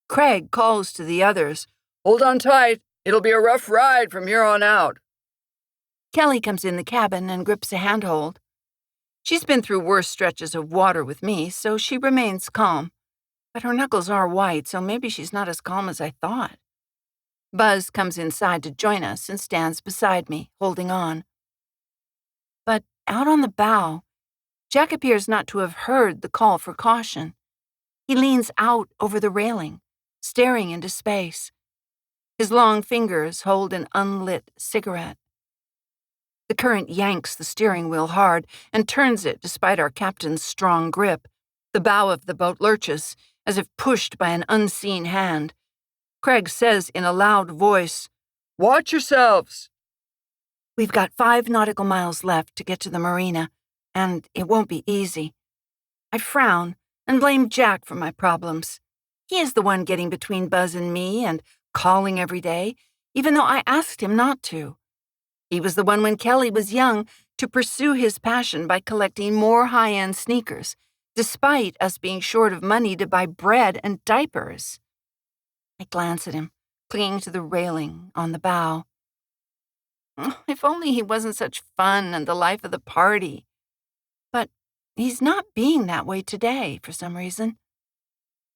Craig calls to the others, "Hold on tight. It'll be a rough ride from here on out." Kelly comes in the cabin and grips a handhold. She's been through worse stretches of water with me, so she remains calm. But her knuckles are white, so maybe she's not as calm as I thought. Buzz comes inside to join us and stands beside me, holding on. But out on the bow, Jack appears not to have heard the call for caution. He leans out over the railing, staring into space. His long fingers hold an unlit cigarette. The current yanks the steering wheel hard and turns it despite our captain's strong grip. The bow of the boat lurches, as if pushed by an unseen hand. Craig says in a loud voice, "Watch yourselves." We've got 5 nautical miles left to get to the marina, and it won't be easy. I frown and blame Jack for my problems. He is the one getting between Buzz and me and calling every day, even though I asked him not to. He was the one when Kelly was young to pursue his passion by collecting more high-end sneakers, despite us being short of money to buy bread and diapers. I glance at him, clinging to the railing on the bow. If only he wasn't such fun and the life of the party. But he's not being that way today, for some reason.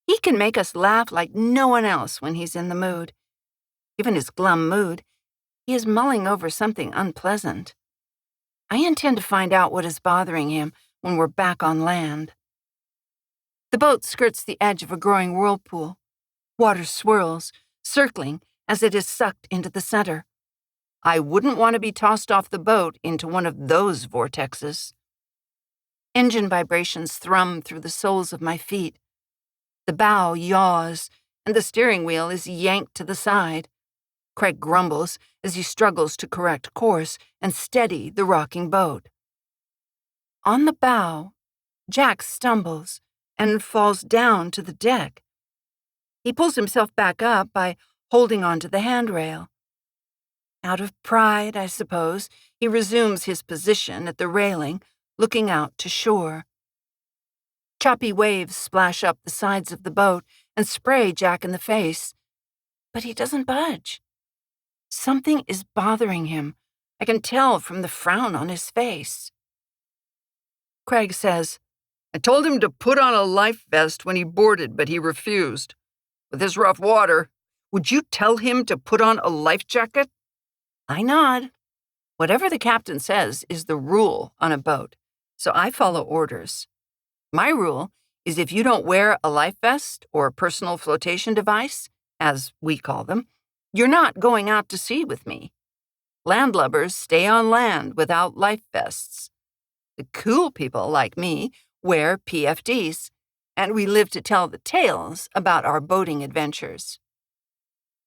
He can make us laugh like no one else when he's in the mood. Given his glum mood, he is mulling over something unpleasant. I intend to find out what is bothering him when we're back on land. The boat skirts the edge of a growing whirlpool. Water swirls, circling as it is sucked into the center. I wouldn't want to be tossed off the boat into one of those vortexes. Engine vibrations thrum through the soles of my feet. The bow yaws, and the steering wheel is yanked to the side. Craig grumbles as he struggles to correct course and steady the rocking boat. On the bow, Jack stumbles and falls down to the deck. He pulls himself back up by holding onto the handrail. Out of pride, I suppose, he resumes his position at the railing, looking out to shore. Choppy waves splash up the sides of the boat and spray Jack in the face, but he doesn't budge. Something is bothering him. I can tell from the frown on his face. Craig says, "I told him to put on a life vest when he boarded, but he refused. With this rough water, would you tell him to put on a life jacket?" I nod. Whatever the captain says is the rule on a boat, so I follow orders. My rule is if you don't wear a life vest or personal flotation device, as we call them, you're not going out to sea with me. Landlubbers stay on land without life vests. The cool people like me wear PFDs, and we live to tell the tales about our boating adventures.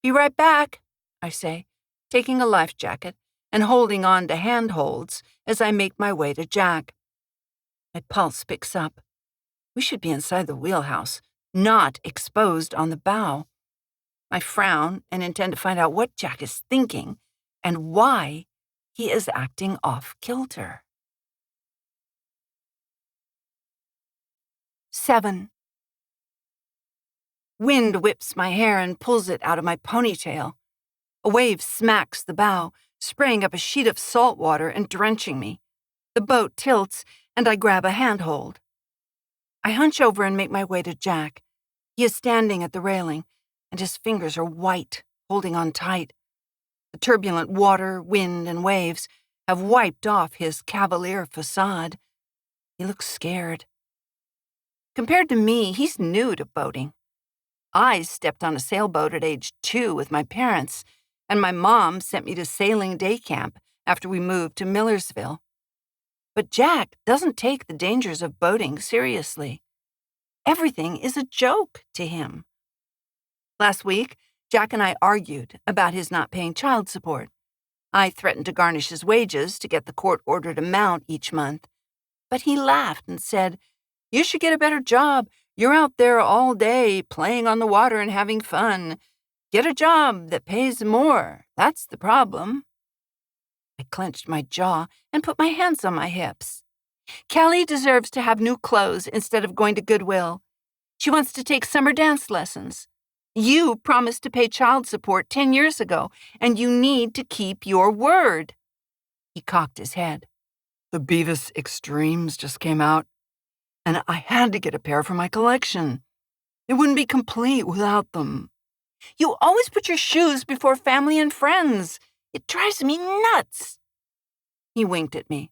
Be right back, I say, taking a life jacket and holding on to handholds as I make my way to Jack. My pulse picks up. We should be inside the wheelhouse, not exposed on the bow. I frown and intend to find out what Jack is thinking and why he is acting off-kilter. 7. Wind whips my hair and pulls it out of my ponytail. A wave smacks the bow, spraying up a sheet of salt water and drenching me. The boat tilts, and I grab a handhold. I hunch over and make my way to Jack. He is standing at the railing, and his fingers are white, holding on tight. The turbulent water, wind, and waves have wiped off his cavalier facade. He looks scared. Compared to me, he's new to boating. I stepped on a sailboat at age 2 with my parents, and my mom sent me to sailing day camp after we moved to Millersville. But Jack doesn't take the dangers of boating seriously. Everything is a joke to him. Last week, Jack and I argued about his not paying child support. I threatened to garnish his wages to get the court-ordered amount each month. But he laughed and said, "You should get a better job. You're out there all day playing on the water and having fun. Get a job that pays more. That's the problem." I clenched my jaw and put my hands on my hips. Kelly deserves to have new clothes instead of going to Goodwill. She wants to take summer dance lessons. You promised to pay child support 10 years ago, and you need to keep your word. He cocked his head. The Beavis Extremes just came out, and I had to get a pair for my collection. It wouldn't be complete without them. You always put your shoes before family and friends. It drives me nuts. He winked at me.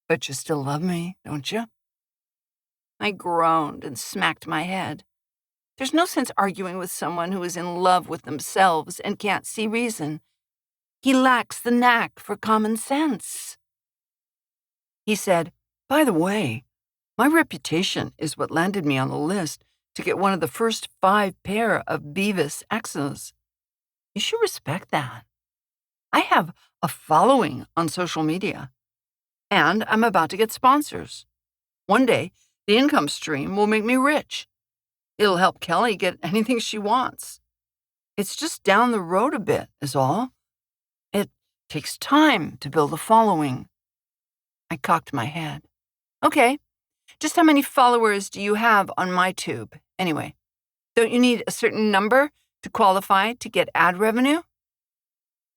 But you still love me, don't you? I groaned and smacked my head. There's no sense arguing with someone who is in love with themselves and can't see reason. He lacks the knack for common sense. He said, "By the way, my reputation is what landed me on the list to get one of the first 5 pair of Beavis X's. You should respect that. I have a following on social media, and I'm about to get sponsors. One day, the income stream will make me rich. It'll help Kelly get anything she wants. It's just down the road a bit, is all. It takes time to build a following." I cocked my head. Okay, just how many followers do you have on MyTube, anyway? Don't you need a certain number to qualify to get ad revenue?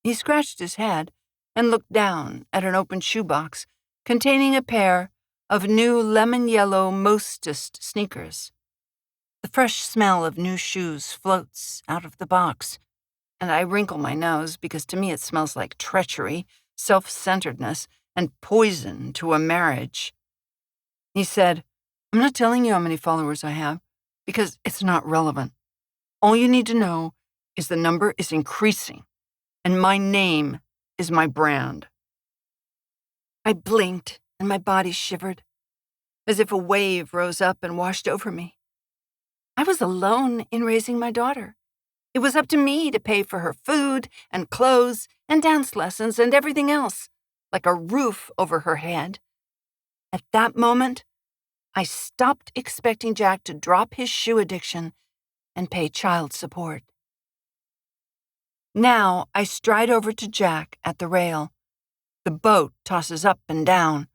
He scratched his head and looked down at an open shoebox containing a pair of new lemon-yellow Mostest sneakers. The fresh smell of new shoes floats out of the box, and I wrinkle my nose because to me it smells like treachery, self-centeredness, and poison to a marriage. He said, "I'm not telling you how many followers I have because it's not relevant. All you need to know is the number is increasing, and my name is my brand." I blinked and my body shivered, as if a wave rose up and washed over me. I was alone in raising my daughter. It was up to me to pay for her food and clothes and dance lessons and everything else, like a roof over her head. At that moment, I stopped expecting Jack to drop his shoe addiction and pay child support. Now I stride over to Jack at the rail. The boat tosses up and down.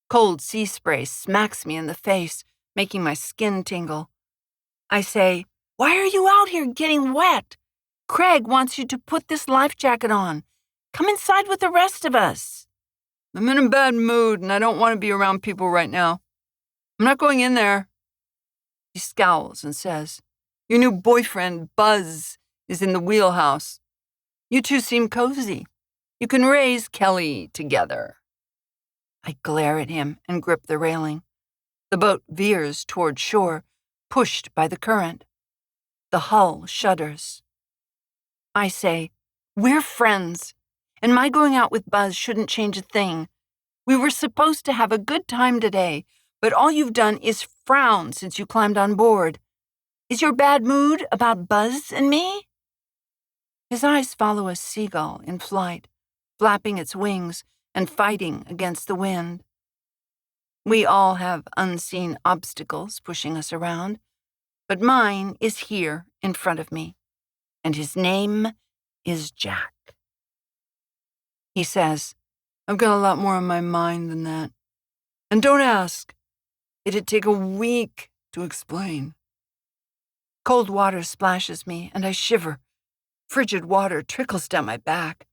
Cold sea spray smacks me in the face, making my skin tingle. I say, "Why are you out here getting wet? Craig wants you to put this life jacket on. Come inside with the rest of us." "I'm in a bad mood and I don't want to be around people right now. I'm not going in there." He scowls and says, "Your new boyfriend, Buzz, is in the wheelhouse. You two seem cozy. You can raise Kelly together." I glare at him and grip the railing. The boat veers toward shore, pushed by the current. The hull shudders. I say, "We're friends, and my going out with Buzz shouldn't change a thing. We were supposed to have a good time today, but all you've done is frown since you climbed on board. Is your bad mood about Buzz and me?" His eyes follow a seagull in flight, flapping its wings and fighting against the wind. We all have unseen obstacles pushing us around, but mine is here in front of me, and his name is Jack. He says, "I've got a lot more on my mind than that. And don't ask. It'd take a week to explain." Cold water splashes me, and I shiver. Frigid water trickles down my back.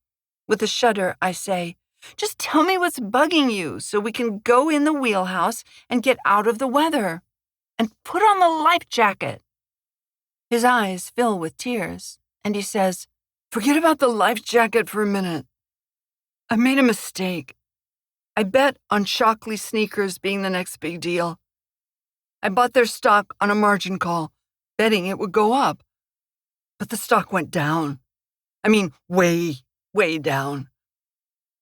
With a shudder, I say, "Just tell me what's bugging you so we can go in the wheelhouse and get out of the weather. And put on the life jacket." His eyes fill with tears, and he says, "Forget about the life jacket for a minute. I made a mistake. I bet on Shockley sneakers being the next big deal. I bought their stock on a margin call, betting it would go up. But the stock went down. I mean, way, way down.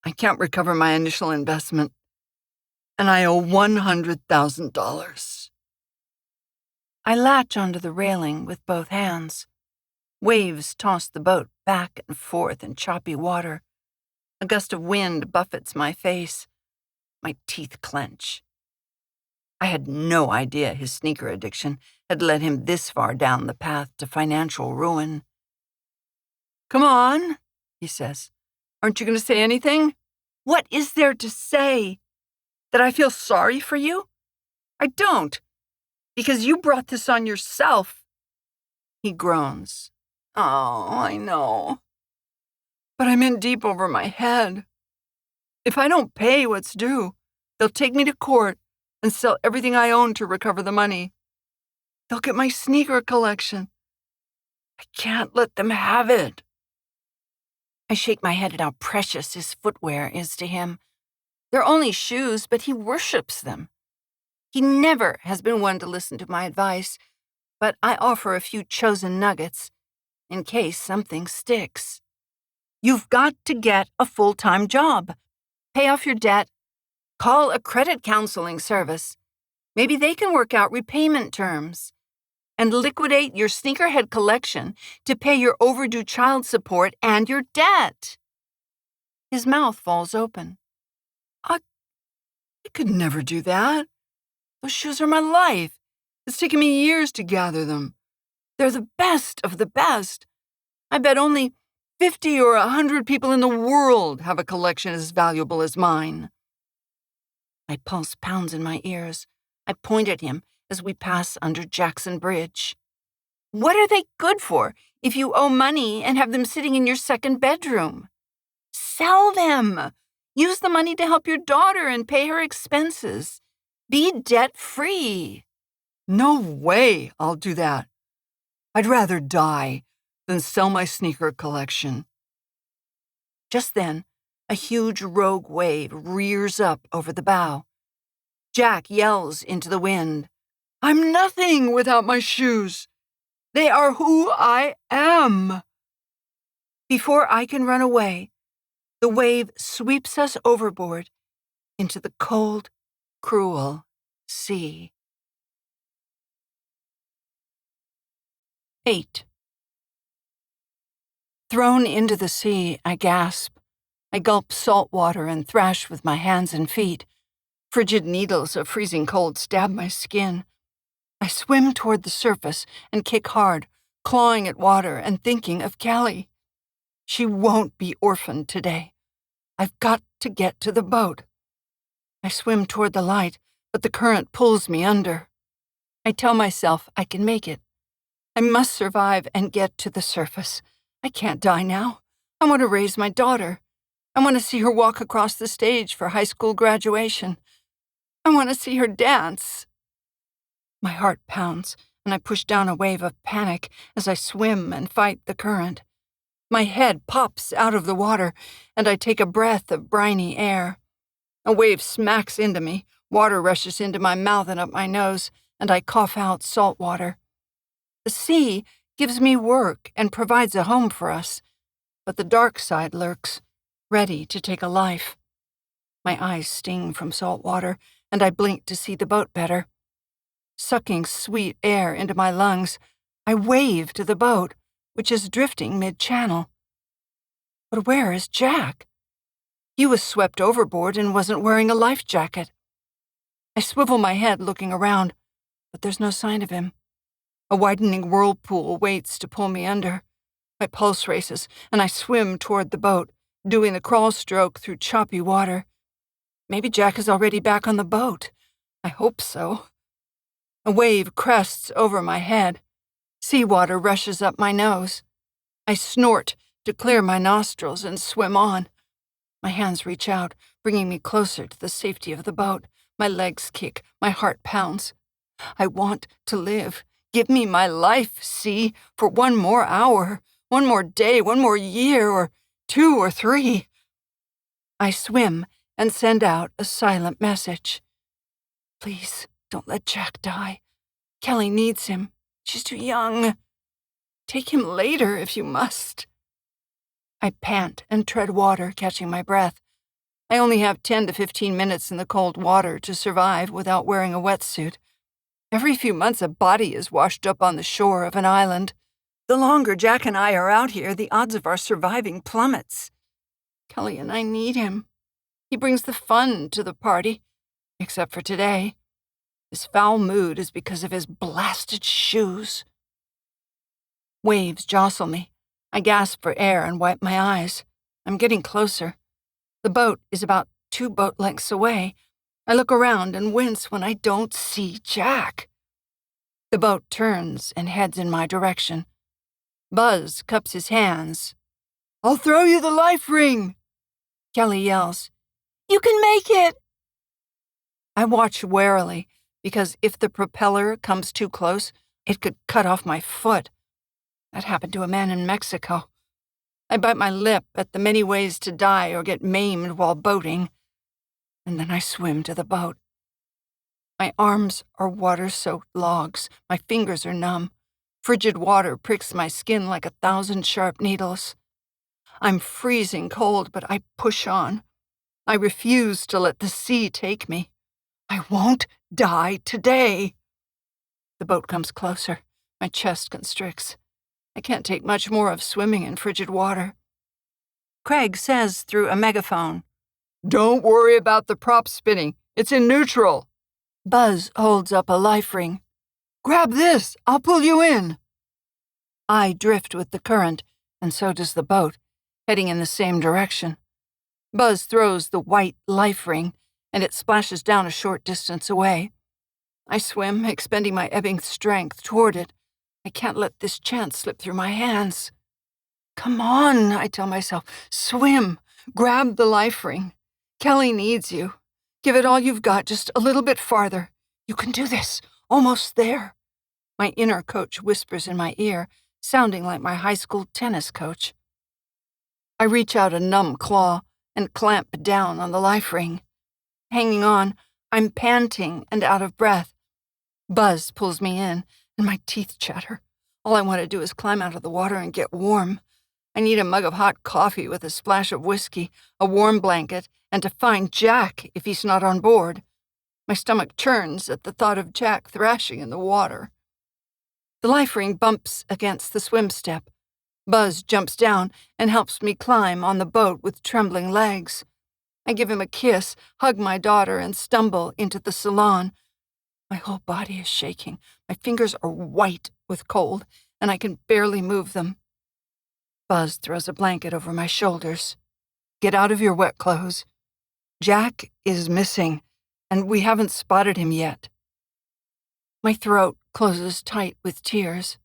I can't recover my initial investment, and I owe $100,000. I latch onto the railing with both hands. Waves toss the boat back and forth in choppy water. A gust of wind buffets my face. My teeth clench. I had no idea his sneaker addiction had led him this far down the path to financial ruin. "Come on," he says. "Aren't you going to say anything?" "What is there to say? That I feel sorry for you? I don't, because you brought this on yourself." He groans. "Oh, I know. But I'm in deep over my head. If I don't pay what's due, they'll take me to court and sell everything I own to recover the money. They'll get my sneaker collection. I can't let them have it." I shake my head at how precious his footwear is to him. They're only shoes, but he worships them. He never has been one to listen to my advice, but I offer a few chosen nuggets in case something sticks. You've got to get a full-time job. Pay off your debt. Call a credit counseling service. Maybe they can work out repayment terms. And liquidate your sneakerhead collection to pay your overdue child support and your debt. His mouth falls open. I could never do that. Those shoes are my life. It's taken me years to gather them. They're the best of the best. I bet only 50 or 100 people in the world have a collection as valuable as mine. My pulse pounds in my ears. I point at him as we pass under Jackson Bridge. What are they good for if you owe money and have them sitting in your second bedroom? Sell them. Use the money to help your daughter and pay her expenses. Be debt-free. No way I'll do that. I'd rather die than sell my sneaker collection. Just then, a huge rogue wave rears up over the bow. Jack yells into the wind, "I'm nothing without my shoes. They are who I am." Before I can run away, the wave sweeps us overboard into the cold, cruel sea. 8. Thrown into the sea, I gasp. I gulp salt water and thrash with my hands and feet. Frigid needles of freezing cold stab my skin. I swim toward the surface and kick hard, clawing at water and thinking of Callie. She won't be orphaned today. I've got to get to the boat. I swim toward the light, but the current pulls me under. I tell myself I can make it. I must survive and get to the surface. I can't die now. I want to raise my daughter. I want to see her walk across the stage for high school graduation. I want to see her dance. My heart pounds, and I push down a wave of panic as I swim and fight the current. My head pops out of the water, and I take a breath of briny air. A wave smacks into me, water rushes into my mouth and up my nose, and I cough out salt water. The sea gives me work and provides a home for us, but the dark side lurks, ready to take a life. My eyes sting from salt water, and I blink to see the boat better. Sucking sweet air into my lungs, I wave to the boat, which is drifting mid-channel. But where is Jack? He was swept overboard and wasn't wearing a life jacket. I swivel my head looking around, but there's no sign of him. A widening whirlpool waits to pull me under. My pulse races, and I swim toward the boat, doing the crawl stroke through choppy water. Maybe Jack is already back on the boat. I hope so. A wave crests over my head. Seawater rushes up my nose. I snort to clear my nostrils and swim on. My hands reach out, bringing me closer to the safety of the boat. My legs kick, my heart pounds. I want to live. Give me my life, sea, for one more hour, one more day, one more year, or 2 or 3. I swim and send out a silent message. Please, don't let Jack die. Kelly needs him. She's too young. Take him later if you must. I pant and tread water, catching my breath. I only have 10 to 15 minutes in the cold water to survive without wearing a wetsuit. Every few months, a body is washed up on the shore of an island. The longer Jack and I are out here, the odds of our surviving plummets. Kelly and I need him. He brings the fun to the party, except for today. His foul mood is because of his blasted shoes. Waves jostle me. I gasp for air and wipe my eyes. I'm getting closer. The boat is about 2 boat lengths away. I look around and wince when I don't see Jack. The boat turns and heads in my direction. Buzz cups his hands. "I'll throw you the life ring!" Kelly yells, "You can make it!" I watch warily, because if the propeller comes too close, it could cut off my foot. That happened to a man in Mexico. I bite my lip at the many ways to die or get maimed while boating, and then I swim to the boat. My arms are water-soaked logs. My fingers are numb. Frigid water pricks my skin like 1,000 sharp needles. I'm freezing cold, but I push on. I refuse to let the sea take me. I won't die today. The boat comes closer. My chest constricts. I can't take much more of swimming in frigid water. Craig says through a megaphone, "Don't worry about the prop spinning. It's in neutral." Buzz holds up a life ring. "Grab this. I'll pull you in." I drift with the current, and so does the boat, heading in the same direction. Buzz throws the white life ring, and it splashes down a short distance away. I swim, expending my ebbing strength toward it. I can't let this chance slip through my hands. "Come on," I tell myself. "Swim. Grab the life ring. Kelly needs you. Give it all you've got, just a little bit farther. You can do this. Almost there." My inner coach whispers in my ear, sounding like my high school tennis coach. I reach out a numb claw and clamp down on the life ring. Hanging on, I'm panting and out of breath. Buzz pulls me in, and my teeth chatter. All I want to do is climb out of the water and get warm. I need a mug of hot coffee with a splash of whiskey, a warm blanket, and to find Jack if he's not on board. My stomach churns at the thought of Jack thrashing in the water. The life ring bumps against the swim step. Buzz jumps down and helps me climb on the boat with trembling legs. I give him a kiss, hug my daughter, and stumble into the salon. My whole body is shaking. My fingers are white with cold, and I can barely move them. Buzz throws a blanket over my shoulders. "Get out of your wet clothes. Jack is missing, and we haven't spotted him yet." My throat closes tight with tears.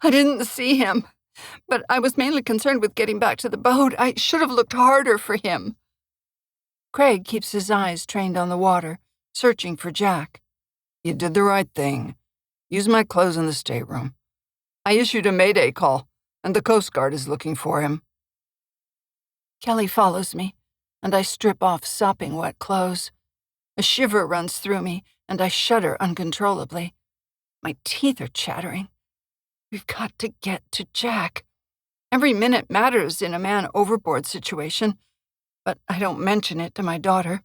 "I didn't see him, but I was mainly concerned with getting back to the boat. I should have looked harder for him." Craig keeps his eyes trained on the water, searching for Jack. "You did the right thing. Use my clothes in the stateroom. I issued a mayday call, and the Coast Guard is looking for him." Kelly follows me, and I strip off sopping wet clothes. A shiver runs through me, and I shudder uncontrollably. My teeth are chattering. We've got to get to Jack. Every minute matters in a man overboard situation, but I don't mention it to my daughter.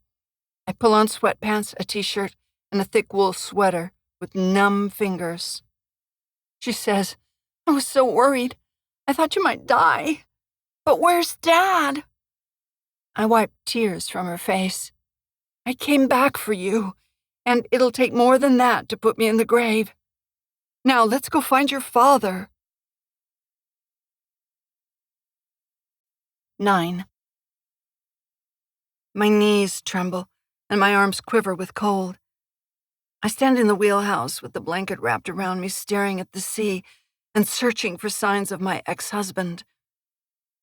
I pull on sweatpants, a t-shirt, and a thick wool sweater with numb fingers. She says, "I was so worried. I thought you might die. But where's Dad?" I wipe tears from her face. "I came back for you, and it'll take more than that to put me in the grave. Now let's go find your father." 9. My knees tremble, and my arms quiver with cold. I stand in the wheelhouse with the blanket wrapped around me, staring at the sea and searching for signs of my ex-husband.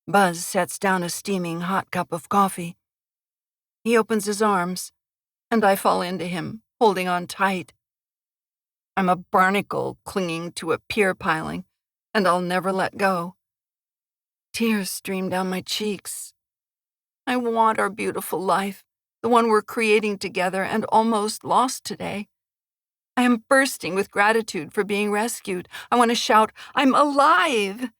Buzz sets down a steaming hot cup of coffee. He opens his arms, and I fall into him, holding on tight. I'm a barnacle clinging to a pier piling, and I'll never let go. Tears stream down my cheeks. I want our beautiful life, the one we're creating together and almost lost today. I am bursting with gratitude for being rescued. I want to shout, "I'm alive!"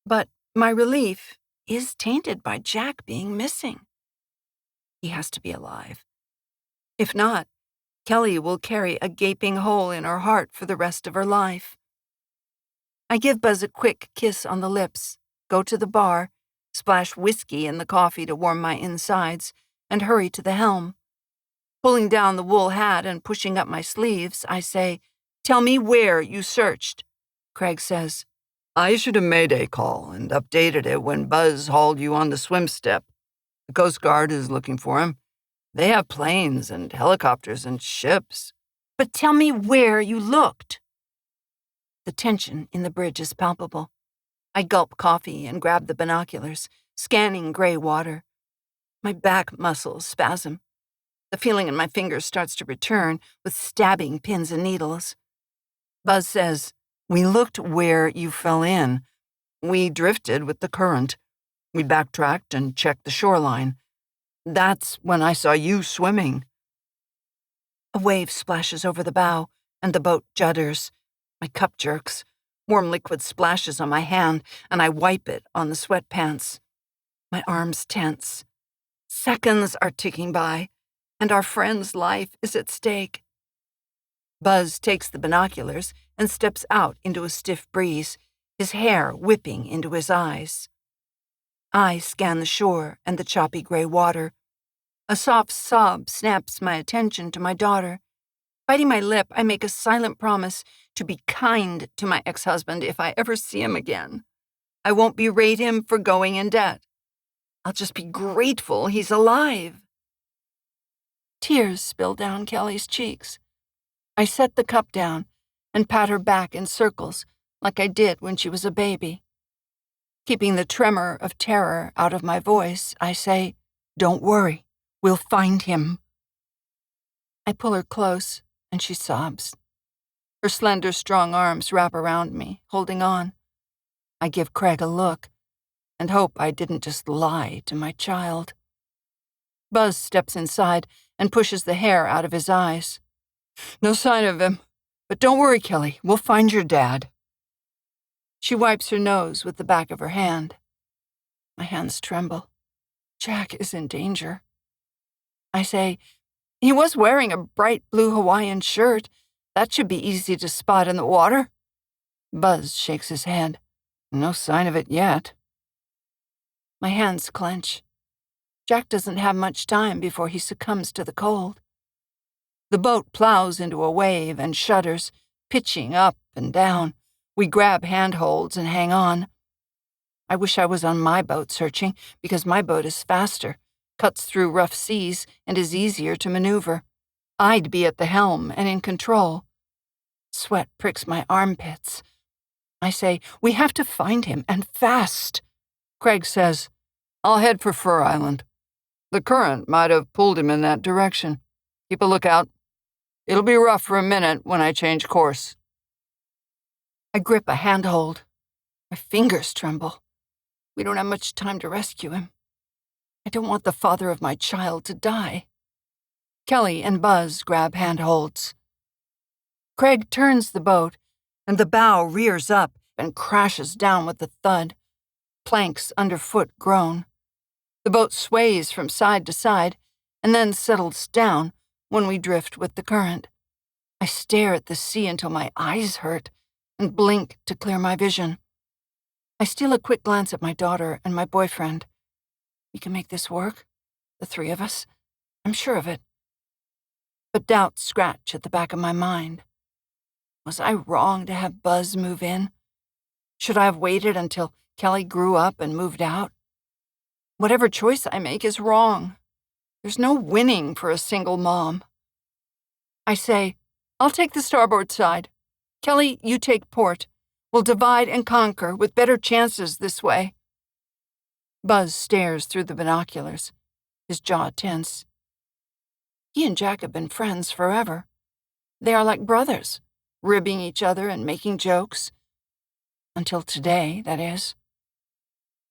But my relief is tainted by Jack being missing. He has to be alive. If not, Kelly will carry a gaping hole in her heart for the rest of her life. I give Buzz a quick kiss on the lips, go to the bar, splash whiskey in the coffee to warm my insides, and hurry to the helm. Pulling down the wool hat and pushing up my sleeves, I say, "Tell me where you searched." Craig says, "I issued a Mayday call and updated it when Buzz hauled you on the swim step. The Coast Guard is looking for him. They have planes and helicopters and ships." "But tell me where you looked." The tension in the bridge is palpable. I gulp coffee and grab the binoculars, scanning gray water. My back muscles spasm. The feeling in my fingers starts to return with stabbing pins and needles. Buzz says, "We looked where you fell in. We drifted with the current. We backtracked and checked the shoreline. That's when I saw you swimming." A wave splashes over the bow, and the boat judders. My cup jerks. Warm liquid splashes on my hand, and I wipe it on the sweatpants. My arms tense. Seconds are ticking by, and our friend's life is at stake. Buzz takes the binoculars and steps out into a stiff breeze, his hair whipping into his eyes. I scan the shore and the choppy gray water. A soft sob snaps my attention to my daughter. Biting my lip, I make a silent promise to be kind to my ex-husband if I ever see him again. I won't berate him for going in debt. I'll just be grateful he's alive. Tears spill down Kelly's cheeks. I set the cup down and pat her back in circles like I did when she was a baby. Keeping the tremor of terror out of my voice, I say, "Don't worry, we'll find him." I pull her close, and she sobs. Her slender, strong arms wrap around me, holding on. I give Craig a look and hope I didn't just lie to my child. Buzz steps inside and pushes the hair out of his eyes. "No sign of him. But don't worry, Kelly. We'll find your dad." She wipes her nose with the back of her hand. My hands tremble. Jack is in danger. I say, "He was wearing a bright blue Hawaiian shirt. That should be easy to spot in the water." Buzz shakes his head. "No sign of it yet." My hands clench. Jack doesn't have much time before he succumbs to the cold. The boat plows into a wave and shudders, pitching up and down. We grab handholds and hang on. I wish I was on my boat searching, because my boat is faster, cuts through rough seas, and is easier to maneuver. I'd be at the helm and in control. Sweat pricks my armpits. I say, "We have to find him, and fast." Craig says, "I'll head for Fur Island. The current might have pulled him in that direction. Keep a lookout. It'll be rough for a minute when I change course." I grip a handhold. My fingers tremble. We don't have much time to rescue him. I don't want the father of my child to die. Kelly and Buzz grab handholds. Craig turns the boat, and the bow rears up and crashes down with a thud. Planks underfoot groan. The boat sways from side to side and then settles down when we drift with the current. I stare at the sea until my eyes hurt and blink to clear my vision. I steal a quick glance at my daughter and my boyfriend. We can make this work, the three of us. I'm sure of it. But doubts scratch at the back of my mind. Was I wrong to have Buzz move in? Should I have waited until Kelly grew up and moved out? Whatever choice I make is wrong. There's no winning for a single mom. I say, "I'll take the starboard side. Kelly, you take port. We'll divide and conquer with better chances this way." Buzz stares through the binoculars, his jaw tense. He and Jack have been friends forever. They are like brothers, ribbing each other and making jokes. Until today, that is.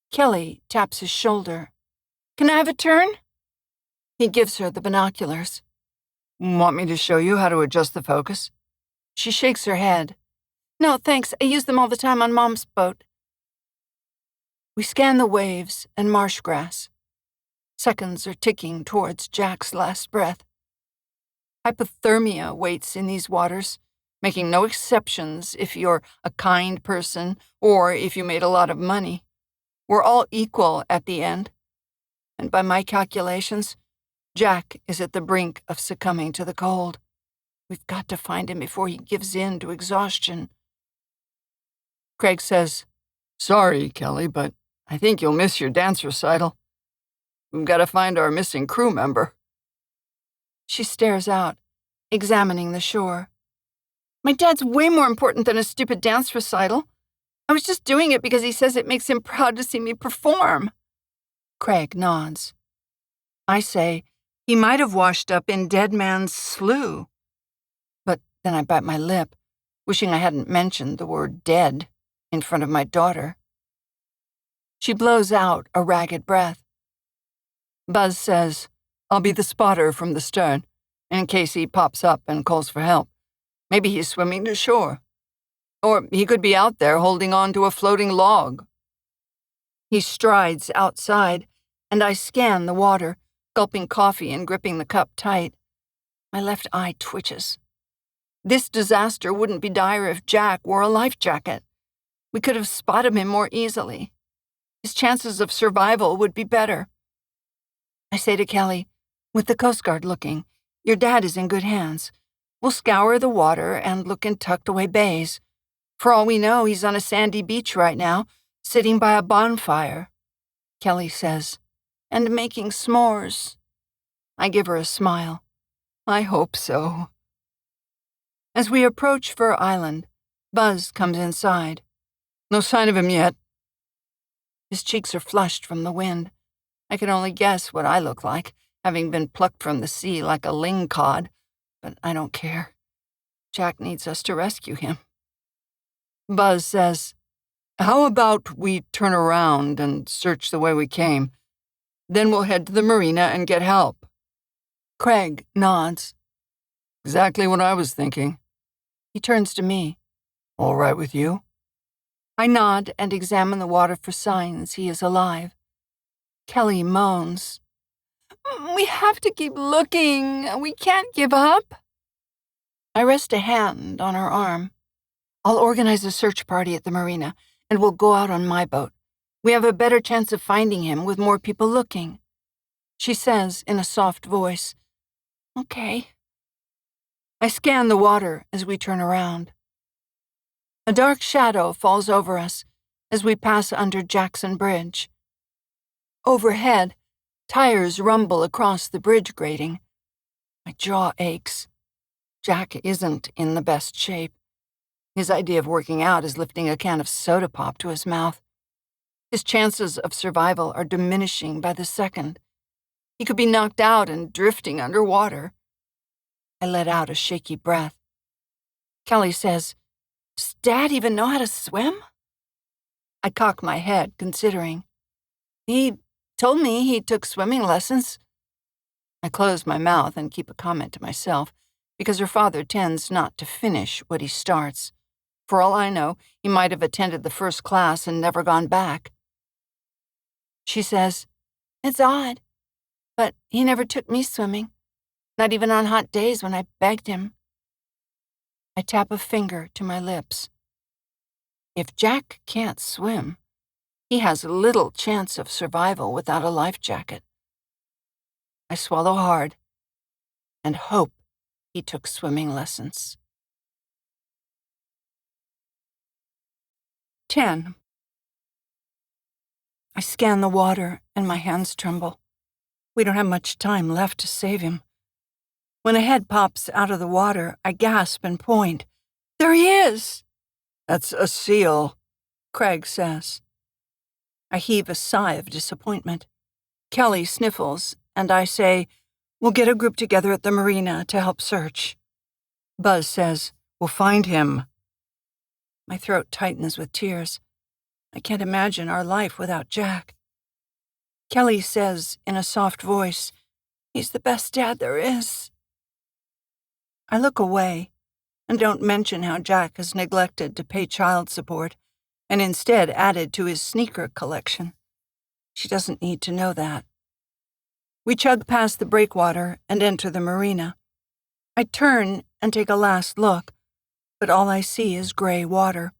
Kelly taps his shoulder. "Can I have a turn?" He gives her the binoculars. "Want me to show you how to adjust the focus?" She shakes her head. "No, thanks. I use them all the time on Mom's boat." We scan the waves and marsh grass. Seconds are ticking towards Jack's last breath. Hypothermia waits in these waters, making no exceptions if you're a kind person or if you made a lot of money. We're all equal at the end. And by my calculations, Jack is at the brink of succumbing to the cold. We've got to find him before he gives in to exhaustion. Craig says, "Sorry, Kelly, but I think you'll miss your dance recital. We've got to find our missing crew member." She stares out, examining the shore. "My dad's way more important than a stupid dance recital. I was just doing it because he says it makes him proud to see me perform." Craig nods. I say, he might have washed up in Dead Man's Slough. But then I bite my lip, wishing I hadn't mentioned the word dead in front of my daughter. She blows out a ragged breath. Buzz says, "I'll be the spotter from the stern, in case he pops up and calls for help. Maybe he's swimming to shore. Or he could be out there holding on to a floating log." He strides outside, and I scan the water, gulping coffee and gripping the cup tight. My left eye twitches. This disaster wouldn't be dire if Jack wore a life jacket. We could have spotted him more easily. His chances of survival would be better. I say to Kelly, "With the Coast Guard looking, your dad is in good hands. We'll scour the water and look in tucked-away bays. For all we know, he's on a sandy beach right now, sitting by a bonfire." Kelly says, "And making s'mores." I give her a smile. I hope so. As we approach Fur Island, Buzz comes inside. "No sign of him yet." His cheeks are flushed from the wind. I can only guess what I look like, having been plucked from the sea like a lingcod, but I don't care. Jack needs us to rescue him. Buzz says, "How about we turn around and search the way we came? Then we'll head to the marina and get help." Craig nods. "Exactly what I was thinking." He turns to me. "All right with you?" I nod and examine the water for signs he is alive. Kelly moans, "We have to keep looking. We can't give up." I rest a hand on her arm. "I'll organize a search party at the marina, and we'll go out on my boat. We have a better chance of finding him with more people looking." She says in a soft voice, "Okay." I scan the water as we turn around. A dark shadow falls over us as we pass under Jackson Bridge. Overhead, tires rumble across the bridge grating. My jaw aches. Jack isn't in the best shape. His idea of working out is lifting a can of soda pop to his mouth. His chances of survival are diminishing by the second. He could be knocked out and drifting underwater. I let out a shaky breath. Kelly says, "Does Dad even know how to swim?" I cock my head, considering. "He told me he took swimming lessons." I close my mouth and keep a comment to myself, because her father tends not to finish what he starts. For all I know, he might have attended the first class and never gone back. She says, "It's odd, but he never took me swimming, not even on hot days when I begged him." I tap a finger to my lips. If Jack can't swim, he has little chance of survival without a life jacket. I swallow hard and hope he took swimming lessons. 10. I scan the water and my hands tremble. We don't have much time left to save him. When a head pops out of the water, I gasp and point. "There he is!" "That's a seal," Craig says. I heave a sigh of disappointment. Kelly sniffles, and I say, "We'll get a group together at the marina to help search." Buzz says, "We'll find him." My throat tightens with tears. I can't imagine our life without Jack. Kelly says in a soft voice, "He's the best dad there is." I look away and don't mention how Jack has neglected to pay child support and instead added to his sneaker collection. She doesn't need to know that. We chug past the breakwater and enter the marina. I turn and take a last look, but all I see is gray water.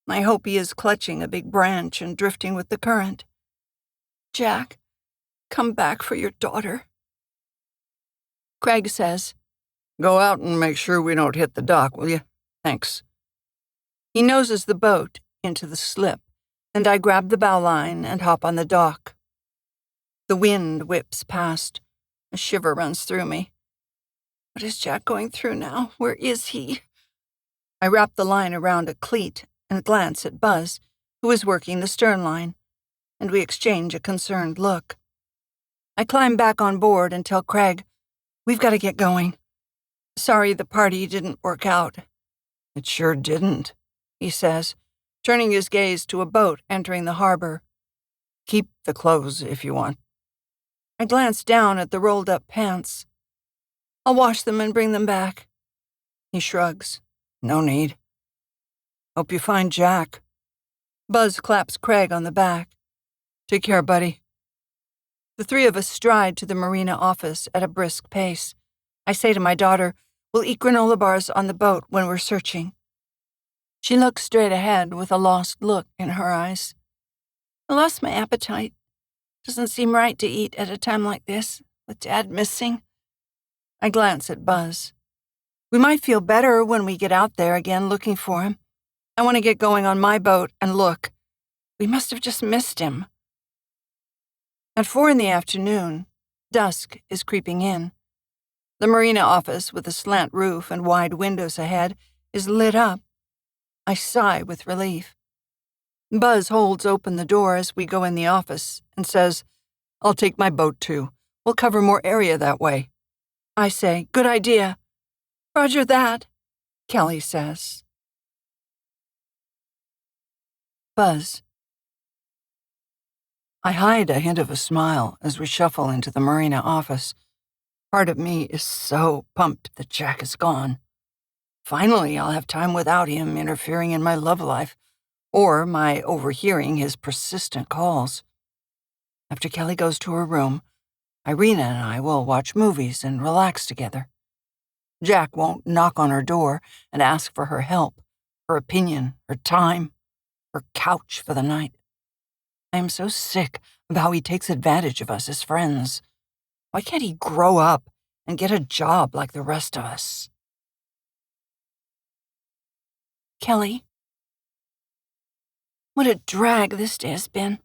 I hope he is clutching a big branch and drifting with the current. Jack, come back for your daughter. Craig says, Go out and make sure we don't hit the dock, will you? Thanks. He noses the boat into the slip, and I grab the bow line and hop on the dock. The wind whips past. A shiver runs through me. What is Jack going through now? Where is he? I wrap the line around a cleat and glance at Buzz, who is working the stern line, and we exchange a concerned look. I climb back on board and tell Craig, we've got to get going. Sorry the party didn't work out. It sure didn't, he says, turning his gaze to a boat entering the harbor. Keep the clothes if you want. I glance down at the rolled-up pants. I'll wash them and bring them back. He shrugs. No need. Hope you find Jack. Buzz claps Craig on the back. Take care, buddy. The three of us stride to the marina office at a brisk pace. I say to my daughter, we'll eat granola bars on the boat when we're searching. She looks straight ahead with a lost look in her eyes. I lost my appetite. Doesn't seem right to eat at a time like this, with Dad missing. I glance at Buzz. We might feel better when we get out there again looking for him. I want to get going on my boat and look. We must have just missed him. At 4 p.m, dusk is creeping in. The marina office, with a slant roof and wide windows ahead, is lit up. I sigh with relief. Buzz holds open the door as we go in the office and says, I'll take my boat too. We'll cover more area that way. I say, good idea. Roger that, Kelly says. Buzz. I hide a hint of a smile as we shuffle into the marina office. Part of me is so pumped that Jack is gone. Finally, I'll have time without him interfering in my love life, or my overhearing his persistent calls. After Kelly goes to her room, Irina and I will watch movies and relax together. Jack won't knock on her door and ask for her help, her opinion, her time, her couch for the night. I am so sick of how he takes advantage of us as friends. Why can't he grow up and get a job like the rest of us? Kelly. What a drag this day has been.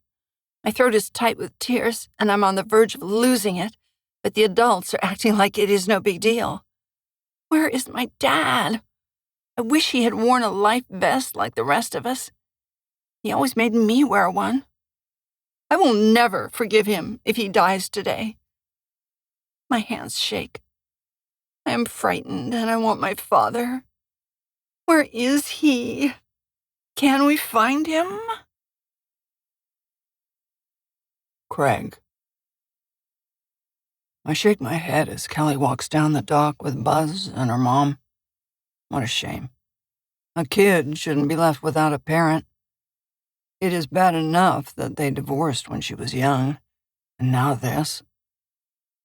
My throat is tight with tears, and I'm on the verge of losing it, but the adults are acting like it is no big deal. Where is my dad? I wish he had worn a life vest like the rest of us. He always made me wear one. I will never forgive him if he dies today. My hands shake. I am frightened and I want my father. Where is he? Can we find him? Craig. I shake my head as Kelly walks down the dock with Buzz and her mom. What a shame. A kid shouldn't be left without a parent. It is bad enough that they divorced when she was young, and now this.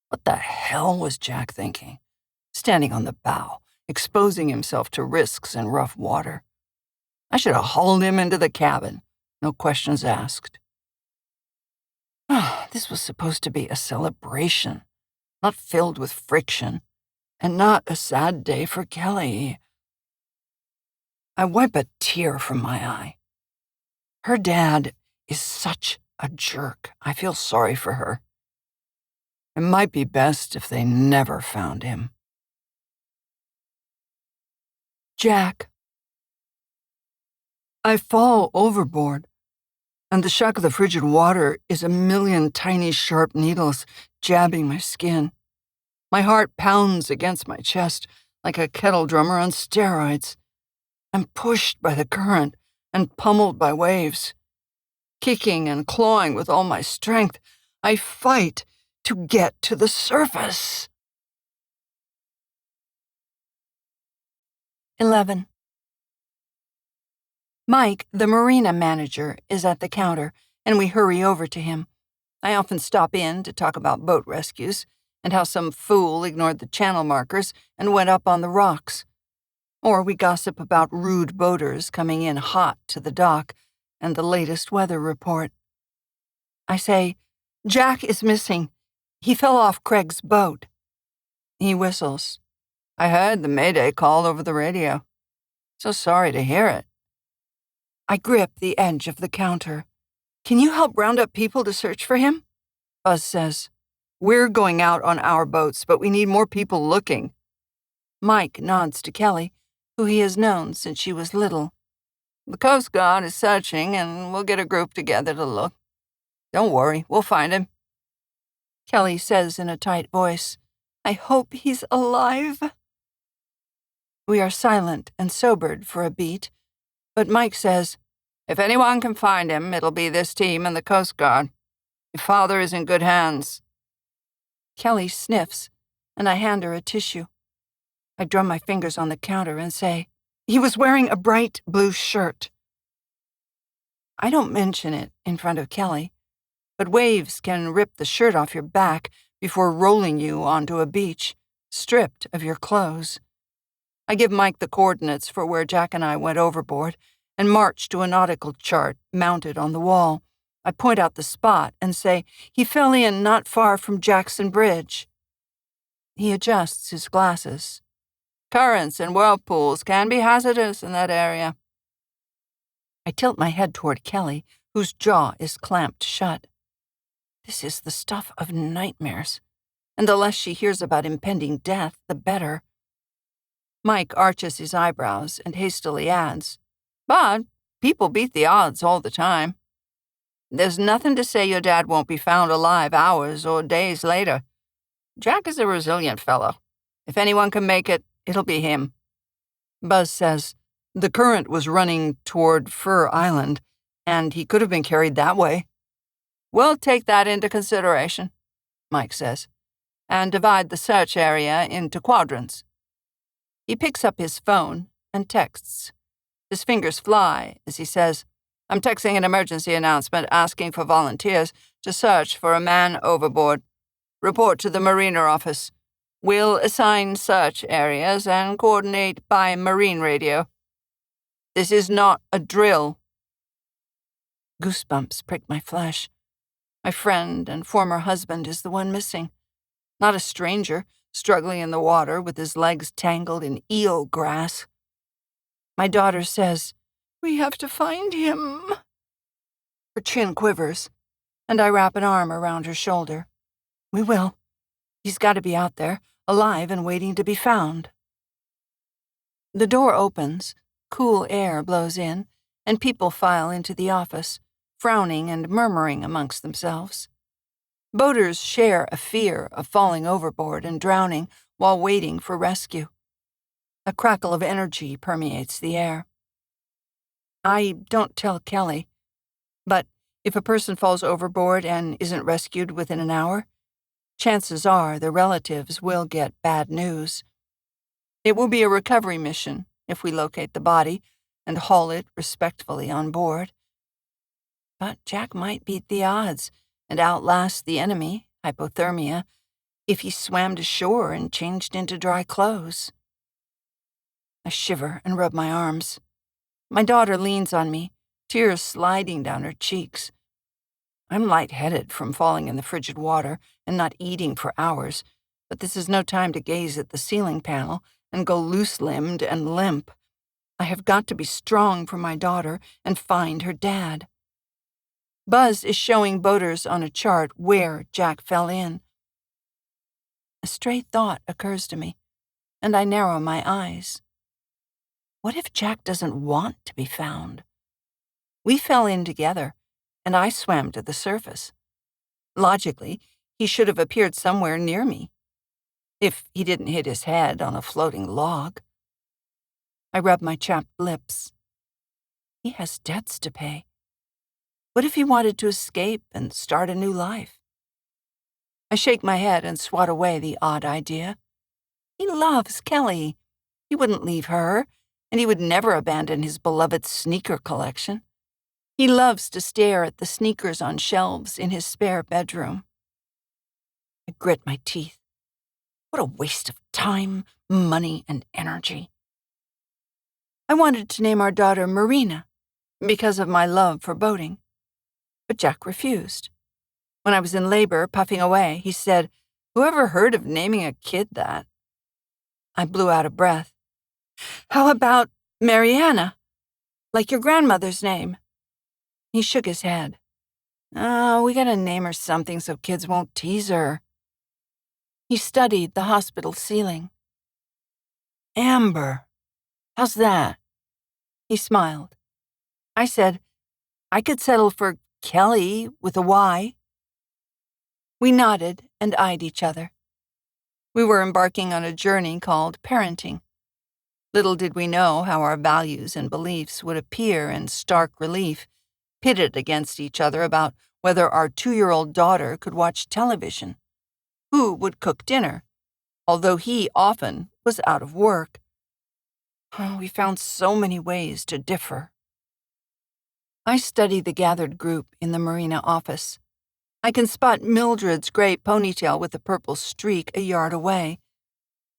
What the hell was Jack thinking? Standing on the bow, exposing himself to risks in rough water. I should have hauled him into the cabin, no questions asked. This was supposed to be a celebration, not filled with friction, and not a sad day for Kelly. I wipe a tear from my eye. Her dad is such a jerk. I feel sorry for her. It might be best if they never found him. Jack. I fall overboard, and the shock of the frigid water is a million tiny sharp needles jabbing my skin. My heart pounds against my chest like a kettle drummer on steroids. I'm pushed by the current and pummeled by waves. Kicking and clawing with all my strength, I fight to get to the surface. 11. Mike, the marina manager, is at the counter, and we hurry over to him. I often stop in to talk about boat rescues. and how some fool ignored the channel markers and went up on the rocks. Or we gossip about rude boaters coming in hot to the dock and the latest weather report. I say, Jack is missing. He fell off Craig's boat. He whistles. I heard the Mayday call over the radio. So sorry to hear it. I grip the edge of the counter. Can you help round up people to search for him? Buzz says. We're going out on our boats, but we need more people looking. Mike nods to Kelly, who he has known since she was little. The Coast Guard is searching, and we'll get a group together to look. Don't worry, we'll find him. Kelly says in a tight voice, I hope he's alive. We are silent and sobered for a beat, but Mike says, if anyone can find him, it'll be this team and the Coast Guard. Your father is in good hands. Kelly sniffs, and I hand her a tissue. I drum my fingers on the counter and say, he was wearing a bright blue shirt. I don't mention it in front of Kelly, but waves can rip the shirt off your back before rolling you onto a beach, stripped of your clothes. I give Mike the coordinates for where Jack and I went overboard and march to a nautical chart mounted on the wall. I point out the spot and say, he fell in not far from Jackson Bridge. He adjusts his glasses. Currents and whirlpools can be hazardous in that area. I tilt my head toward Kelly, whose jaw is clamped shut. This is the stuff of nightmares, and the less she hears about impending death, the better. Mike arches his eyebrows and hastily adds, but people beat the odds all the time. There's nothing to say your dad won't be found alive hours or days later. Jack is a resilient fellow. If anyone can make it, it'll be him. Buzz says, the current was running toward Fur Island, and he could have been carried that way. We'll take that into consideration, Mike says, and divide the search area into quadrants. He picks up his phone and texts. His fingers fly as he says, I'm texting an emergency announcement asking for volunteers to search for a man overboard. Report to the Marina office. We'll assign search areas and coordinate by marine radio. This is not a drill. Goosebumps prick my flesh. My friend and former husband is the one missing. Not a stranger, struggling in the water with his legs tangled in eel grass. My daughter says, we have to find him. Her chin quivers, and I wrap an arm around her shoulder. We will. He's got to be out there, alive and waiting to be found. The door opens, cool air blows in, and people file into the office, frowning and murmuring amongst themselves. Boaters share a fear of falling overboard and drowning while waiting for rescue. A crackle of energy permeates the air. I don't tell Kelly, but if a person falls overboard and isn't rescued within an hour, chances are their relatives will get bad news. It will be a recovery mission if we locate the body and haul it respectfully on board. But Jack might beat the odds and outlast the enemy, hypothermia, if he swam to shore and changed into dry clothes. I shiver and rub my arms. My daughter leans on me, tears sliding down her cheeks. I'm lightheaded from falling in the frigid water and not eating for hours, but this is no time to gaze at the ceiling panel and go loose-limbed and limp. I have got to be strong for my daughter and find her dad. Buzz is showing boaters on a chart where Jack fell in. A stray thought occurs to me, and I narrow my eyes. What if Jack doesn't want to be found? We fell in together, and I swam to the surface. Logically, he should have appeared somewhere near me, if he didn't hit his head on a floating log. I rub my chapped lips. He has debts to pay. What if he wanted to escape and start a new life? I shake my head and swat away the odd idea. He loves Kelly. He wouldn't leave her, and he would never abandon his beloved sneaker collection. He loves to stare at the sneakers on shelves in his spare bedroom. I grit my teeth What a waste of time, money, and energy. I wanted to name our daughter Marina because of my love for boating, but Jack refused. When I was in labor, puffing away, he said, "Whoever heard of naming a kid that?" I blew out of breath. "How about Mariana, like your grandmother's name?" He shook his head. "Oh, we gotta name her something so kids won't tease her." He studied the hospital ceiling. "Amber. How's that?" He smiled. I said, "I could settle for Kelly with a Y." We nodded and eyed each other. We were embarking on a journey called parenting. Little did we know how our values and beliefs would appear in stark relief, pitted against each other about whether our 2-year-old daughter could watch television, who would cook dinner, although he often was out of work. Oh, we found so many ways to differ. I study the gathered group in the marina office. I can spot Mildred's gray ponytail with a purple streak a yard away.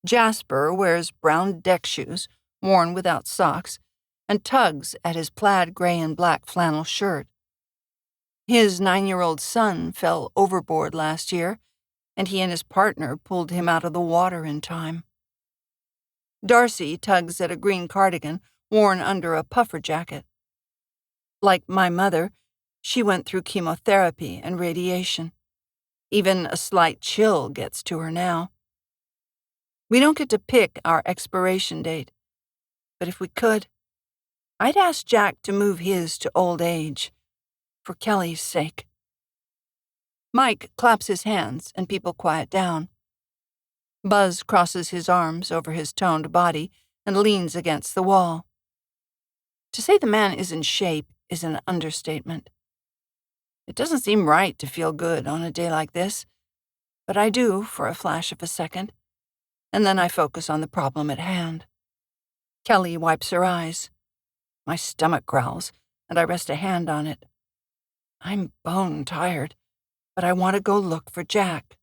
Jasper wears brown deck shoes, worn without socks, and tugs at his plaid gray and black flannel shirt. His 9-year-old son fell overboard last year, and he and his partner pulled him out of the water in time. Darcy tugs at a green cardigan worn under a puffer jacket. Like my mother, she went through chemotherapy and radiation. Even a slight chill gets to her now. We don't get to pick our expiration date, but if we could, I'd ask Jack to move his to old age, for Kelly's sake. Mike claps his hands and people quiet down. Buzz crosses his arms over his toned body and leans against the wall. To say the man is in shape is an understatement. It doesn't seem right to feel good on a day like this, but I do for a flash of a second, and then I focus on the problem at hand. Kelly wipes her eyes. My stomach growls, and I rest a hand on it. I'm bone tired, but I want to go look for Jack.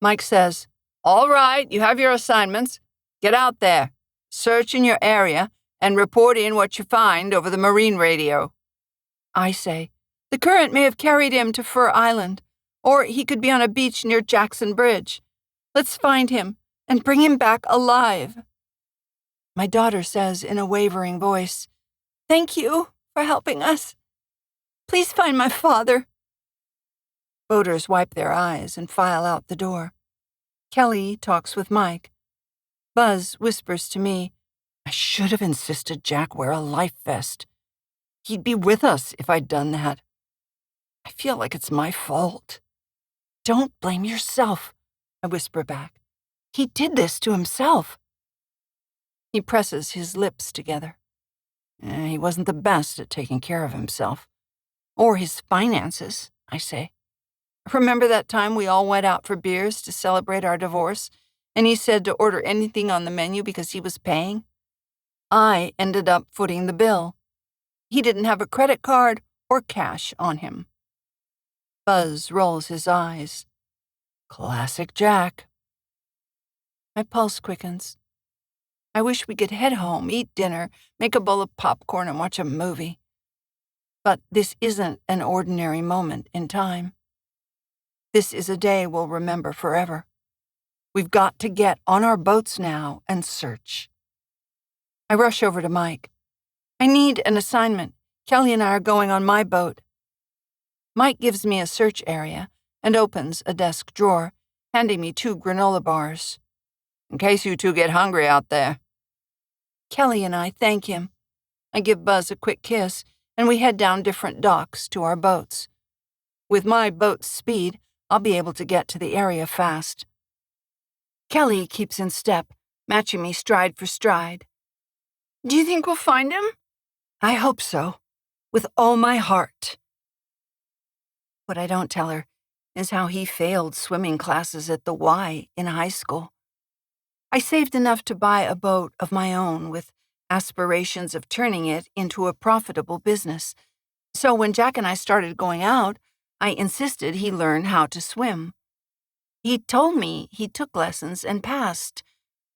Mike says, "All right, you have your assignments. Get out there, search in your area, and report in what you find over the marine radio." I say, "The current may have carried him to Fur Island, or he could be on a beach near Jackson Bridge. Let's find him and bring him back alive." My daughter says in a wavering voice, "Thank you for helping us. Please find my father." Boaters wipe their eyes and file out the door. Kelly talks with Mike. Buzz whispers to me, "I should have insisted Jack wear a life vest. He'd be with us if I'd done that. I feel like it's my fault." "Don't blame yourself," I whisper back. "He did this to himself." He presses his lips together. He wasn't the best at taking care of himself. Or his finances, I say. "Remember that time we all went out for beers to celebrate our divorce, and he said to order anything on the menu because he was paying? I ended up footing the bill. He didn't have a credit card or cash on him." Buzz rolls his eyes. Classic Jack. My pulse quickens. I wish we could head home, eat dinner, make a bowl of popcorn, and watch a movie. But this isn't an ordinary moment in time. This is a day we'll remember forever. We've got to get on our boats now and search. I rush over to Mike. "I need an assignment. Kelly and I are going on my boat." Mike gives me a search area and opens a desk drawer, handing me 2 granola bars. "In case you two get hungry out there." Kelly and I thank him. I give Buzz a quick kiss, and we head down different docks to our boats. With my boat's speed, I'll be able to get to the area fast. Kelly keeps in step, matching me stride for stride. "Do you think we'll find him?" "I hope so, with all my heart." What I don't tell her is how he failed swimming classes at the Y in high school. I saved enough to buy a boat of my own with aspirations of turning it into a profitable business. So when Jack and I started going out, I insisted he learn how to swim. He told me he took lessons and passed,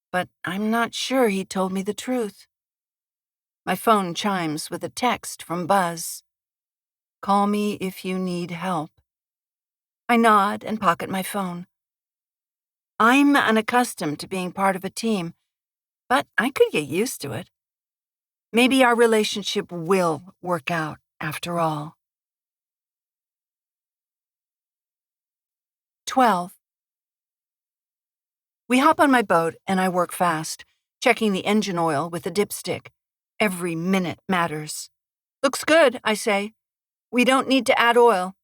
but I'm not sure he told me the truth. My phone chimes with a text from Buzz. Call me if you need help. I nod and pocket my phone. I'm unaccustomed to being part of a team, but I could get used to it. Maybe our relationship will work out after all. 12. We hop on my boat and I work fast, checking the engine oil with a dipstick. Every minute matters. Looks good, I say. We don't need to add oil.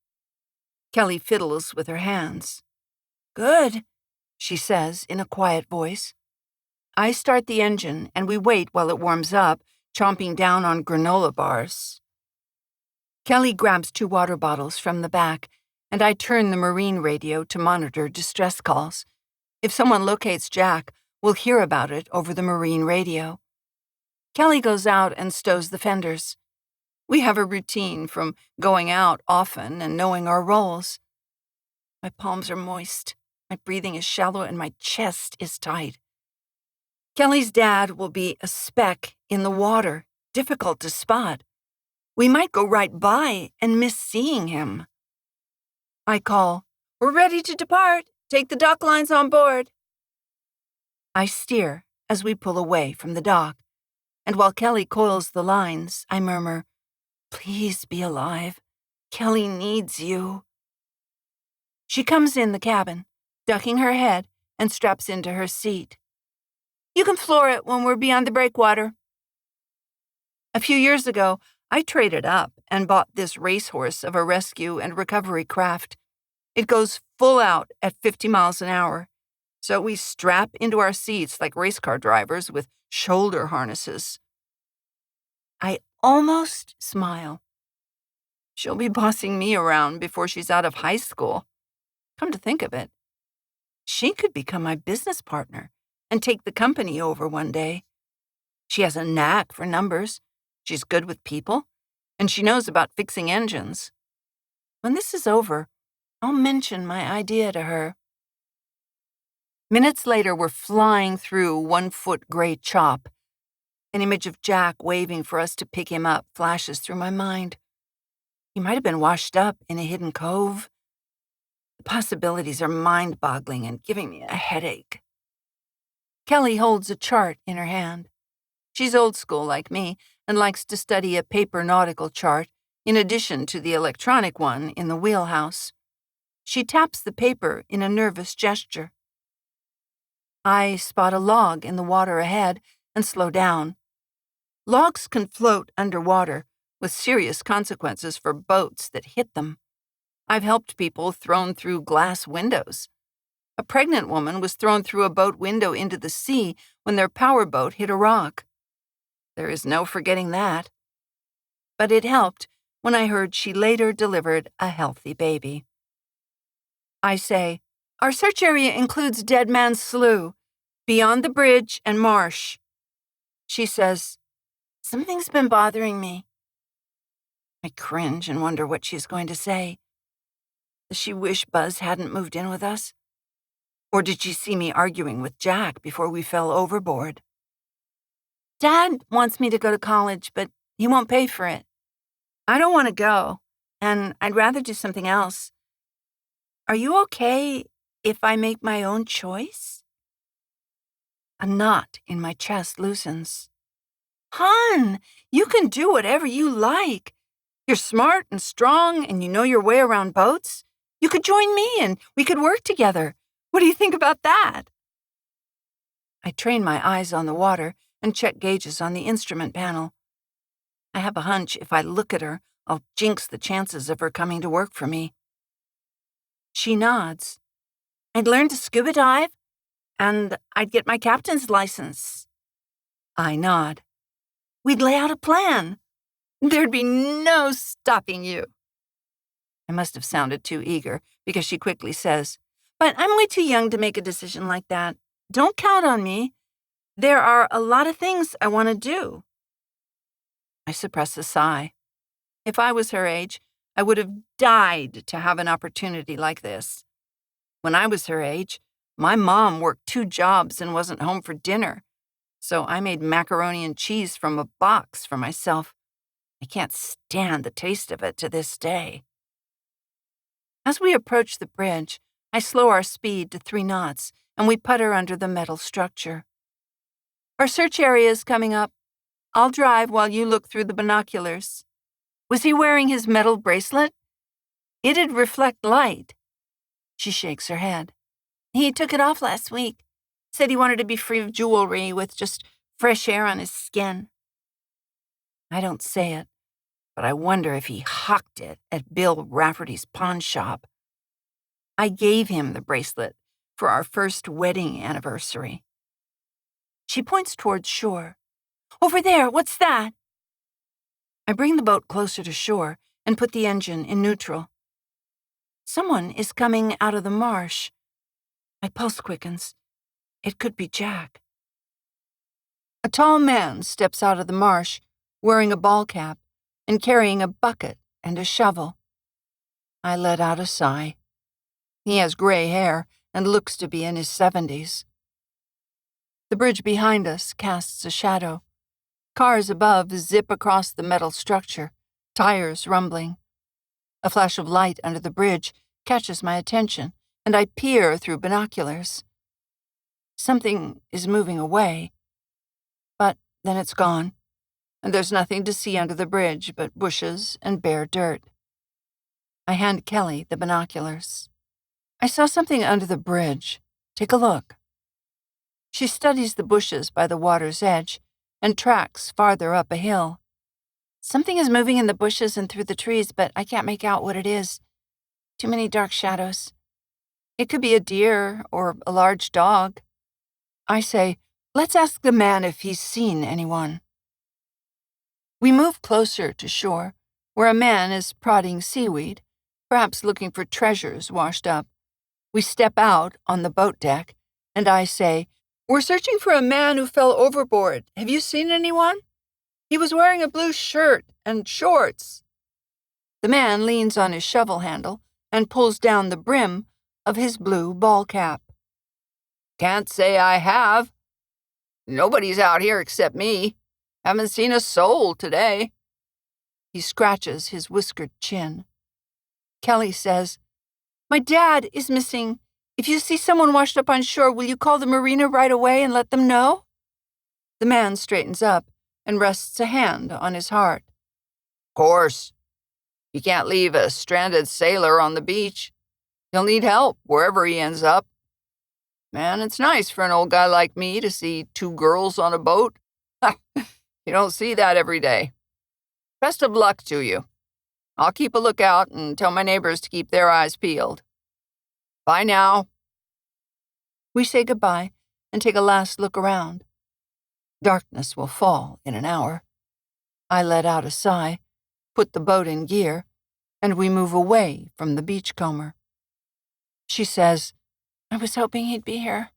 Kelly fiddles with her hands. Good, she says in a quiet voice. I start the engine and we wait while it warms up, chomping down on granola bars. Kelly grabs 2 water bottles from the back, and I turn the marine radio to monitor distress calls. If someone locates Jack, we'll hear about it over the marine radio. Kelly goes out and stows the fenders. We have a routine from going out often and knowing our roles. My palms are moist, my breathing is shallow, and my chest is tight. Kelly's dad will be a speck in the water, difficult to spot. We might go right by and miss seeing him. I call, "We're ready to depart. Take the dock lines on board." I steer as we pull away from the dock, and while Kelly coils the lines, I murmur, "Please be alive. Kelly needs you." She comes in the cabin, ducking her head, and straps into her seat. "You can floor it when we're beyond the breakwater." A few years ago, I traded up and bought this racehorse of a rescue and recovery craft. It goes full out at 50 miles an hour, so we strap into our seats like race car drivers with shoulder harnesses. I almost smile. She'll be bossing me around before she's out of high school. Come to think of it, she could become my business partner and take the company over one day. She has a knack for numbers, she's good with people, and she knows about fixing engines. When this is over, I'll mention my idea to her. Minutes later, we're flying through 1-foot gray chop. An image of Jack waving for us to pick him up flashes through my mind. He might have been washed up in a hidden cove. The possibilities are mind-boggling and giving me a headache. Kelly holds a chart in her hand. She's old school like me and likes to study a paper nautical chart in addition to the electronic one in the wheelhouse. She taps the paper in a nervous gesture. I spot a log in the water ahead and slow down. Logs can float underwater, with serious consequences for boats that hit them. I've helped people thrown through glass windows. A pregnant woman was thrown through a boat window into the sea when their power boat hit a rock. There is no forgetting that. But it helped when I heard she later delivered a healthy baby. I say, "Our search area includes Dead Man's Slough, beyond the bridge and marsh." She says, "Something's been bothering me." I cringe and wonder what she's going to say. Does she wish Buzz hadn't moved in with us? Or did she see me arguing with Jack before we fell overboard? "Dad wants me to go to college, but he won't pay for it. I don't want to go, and I'd rather do something else. Are you okay if I make my own choice?" A knot in my chest loosens. "Hon, you can do whatever you like. You're smart and strong, and you know your way around boats. You could join me, and we could work together. What do you think about that?" I train my eyes on the water and check gauges on the instrument panel. I have a hunch if I look at her, I'll jinx the chances of her coming to work for me. She nods. "I'd learn to scuba dive, and I'd get my captain's license." I nod. "We'd lay out a plan. There'd be no stopping you." I must have sounded too eager because she quickly says, "But I'm way too young to make a decision like that. Don't count on me. There are a lot of things I want to do." I suppress a sigh. If I was her age, I would have died to have an opportunity like this. When I was her age, my mom worked 2 jobs and wasn't home for dinner, so I made macaroni and cheese from a box for myself. I can't stand the taste of it to this day. As we approach the bridge, I slow our speed to 3 knots, and we putter under the metal structure. Our search area is coming up. I'll drive while you look through the binoculars. Was he wearing his metal bracelet? It'd reflect light. She shakes her head. He took it off last week. Said he wanted to be free of jewelry with just fresh air on his skin. I don't say it, but I wonder if he hawked it at Bill Rafferty's pawn shop. I gave him the bracelet for our first wedding anniversary. She points towards shore. Over there, what's that? I bring the boat closer to shore and put the engine in neutral. Someone is coming out of the marsh. My pulse quickens. It could be Jack. A tall man steps out of the marsh, wearing a ball cap and carrying a bucket and a shovel. I let out a sigh. He has gray hair and looks to be in his 70s. The bridge behind us casts a shadow. Cars above zip across the metal structure, tires rumbling. A flash of light under the bridge catches my attention, and I peer through binoculars. Something is moving away, but then it's gone, and there's nothing to see under the bridge but bushes and bare dirt. I hand Kelly the binoculars. I saw something under the bridge. Take a look. She studies the bushes by the water's edge and tracks farther up a hill. Something is moving in the bushes and through the trees, but I can't make out what it is. Too many dark shadows. It could be a deer or a large dog. I say, let's ask the man if he's seen anyone. We move closer to shore, where a man is prodding seaweed, perhaps looking for treasures washed up. We step out on the boat deck, and I say, we're searching for a man who fell overboard. Have you seen anyone? He was wearing a blue shirt and shorts. The man leans on his shovel handle and pulls down the brim of his blue ball cap. Can't say I have. Nobody's out here except me. Haven't seen a soul today. He scratches his whiskered chin. Kelly says, my dad is missing. If you see someone washed up on shore, will you call the marina right away and let them know? The man straightens up and rests a hand on his heart. Of course. You can't leave a stranded sailor on the beach. He'll need help wherever he ends up. Man, it's nice for an old guy like me to see 2 girls on a boat. You don't see that every day. Best of luck to you. I'll keep a lookout and tell my neighbors to keep their eyes peeled. Bye now. We say goodbye and take a last look around. Darkness will fall in an hour. I let out a sigh, put the boat in gear, and we move away from the beachcomber. She says, I was hoping he'd be here.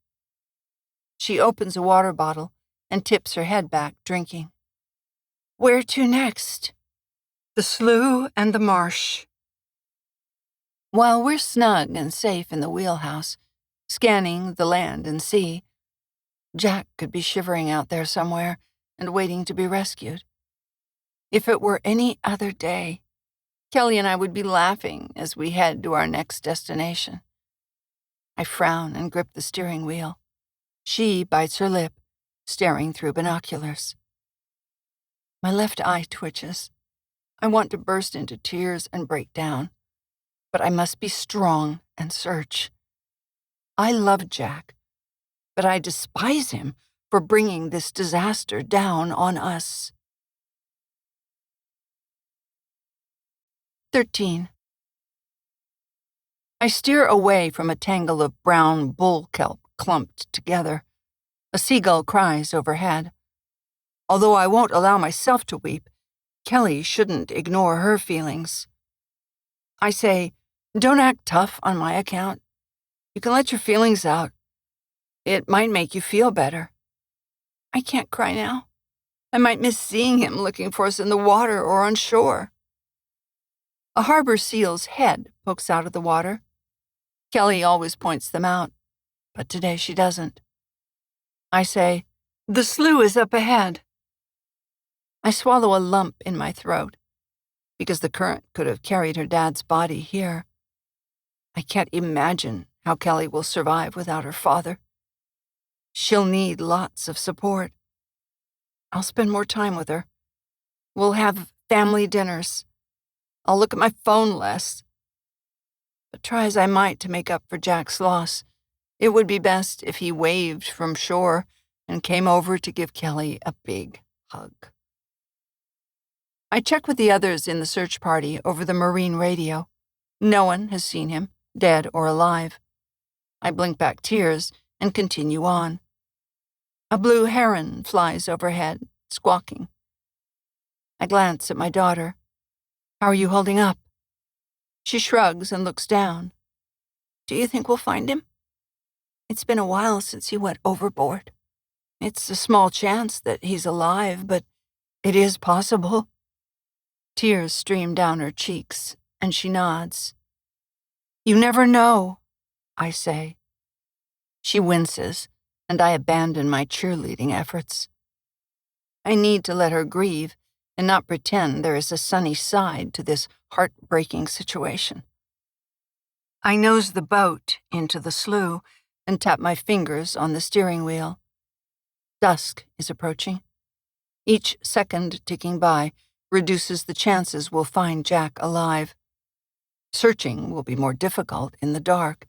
She opens a water bottle and tips her head back, drinking. Where to next? The slough and the marsh. While we're snug and safe in the wheelhouse, scanning the land and sea, Jack could be shivering out there somewhere and waiting to be rescued. If it were any other day, Kelly and I would be laughing as we head to our next destination. I frown and grip the steering wheel. She bites her lip, staring through binoculars. My left eye twitches. I want to burst into tears and break down, but I must be strong and search. I love Jack, but I despise him for bringing this disaster down on us. 13. I steer away from a tangle of brown bull kelp clumped together. A seagull cries overhead. Although I won't allow myself to weep, Kelly shouldn't ignore her feelings. I say, don't act tough on my account. You can let your feelings out. It might make you feel better. I can't cry now. I might miss seeing him looking for us in the water or on shore. A harbor seal's head pokes out of the water. Kelly always points them out, but today she doesn't. I say, "The slough is up ahead." I swallow a lump in my throat, because the current could have carried her dad's body here. I can't imagine how Kelly will survive without her father. She'll need lots of support. I'll spend more time with her. We'll have family dinners. I'll look at my phone less. But try as I might to make up for Jack's loss, it would be best if he waved from shore and came over to give Kelly a big hug. I check with the others in the search party over the marine radio. No one has seen him, dead or alive. I blink back tears and continue on. A blue heron flies overhead, squawking. I glance at my daughter. "How are you holding up?" She shrugs and looks down. "Do you think we'll find him? It's been a while since he went overboard. It's a small chance that he's alive, but it is possible." Tears stream down her cheeks, and she nods. "You never know," I say. She winces, and I abandon my cheerleading efforts. I need to let her grieve and not pretend there is a sunny side to this heartbreaking situation. I nose the boat into the slough and tap my fingers on the steering wheel. Dusk is approaching. Each second ticking by reduces the chances we'll find Jack alive. Searching will be more difficult in the dark.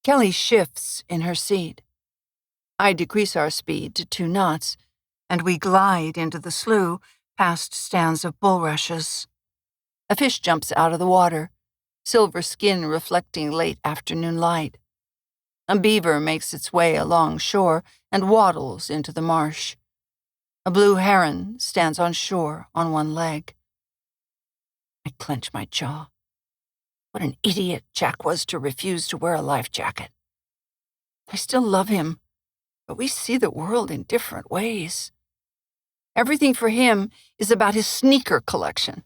Kelly shifts in her seat. I decrease our speed to 2 knots, and we glide into the slough past stands of bulrushes. A fish jumps out of the water, silver skin reflecting late afternoon light. A beaver makes its way along shore and waddles into the marsh. A blue heron stands on shore on one leg. I clench my jaw. What an idiot Jack was to refuse to wear a life jacket. I still love him, but we see the world in different ways. Everything for him is about his sneaker collection,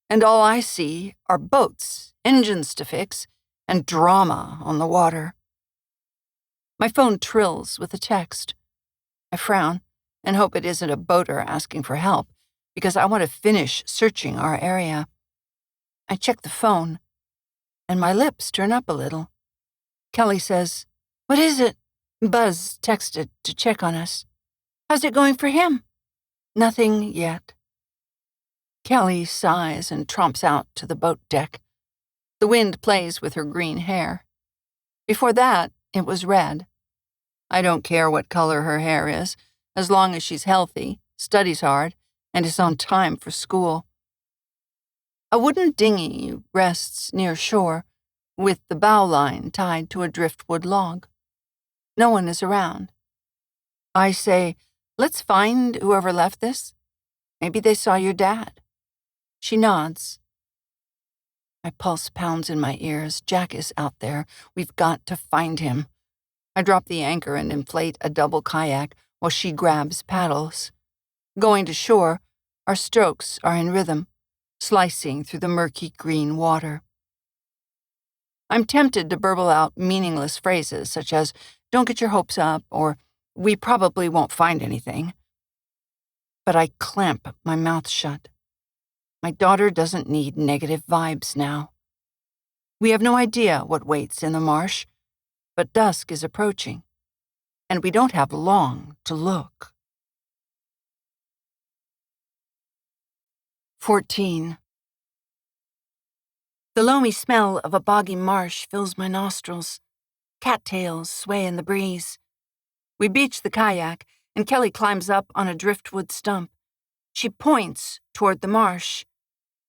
and all I see are boats, engines to fix, and drama on the water. My phone trills with a text. I frown and hope it isn't a boater asking for help, because I want to finish searching our area. I check the phone, and my lips turn up a little. Kelly says, "What is it?" Buzz texted to check on us. "How's it going for him?" "Nothing yet." Kelly sighs and tromps out to the boat deck. The wind plays with her green hair. Before that, it was red. I don't care what color her hair is, as long as she's healthy, studies hard, and is on time for school. A wooden dinghy rests near shore, with the bow line tied to a driftwood log. No one is around. I say, "Let's find whoever left this. Maybe they saw your dad." She nods. My pulse pounds in my ears. Jack is out there. We've got to find him. I drop the anchor and inflate a double kayak while she grabs paddles. Going to shore, our strokes are in rhythm, slicing through the murky green water. I'm tempted to burble out meaningless phrases such as, "Don't get your hopes up," or "We probably won't find anything." But I clamp my mouth shut. My daughter doesn't need negative vibes now. We have no idea what waits in the marsh, but dusk is approaching, and we don't have long to look. 14. The loamy smell of a boggy marsh fills my nostrils. Cattails sway in the breeze. We beach the kayak, and Kelly climbs up on a driftwood stump. She points toward the marsh.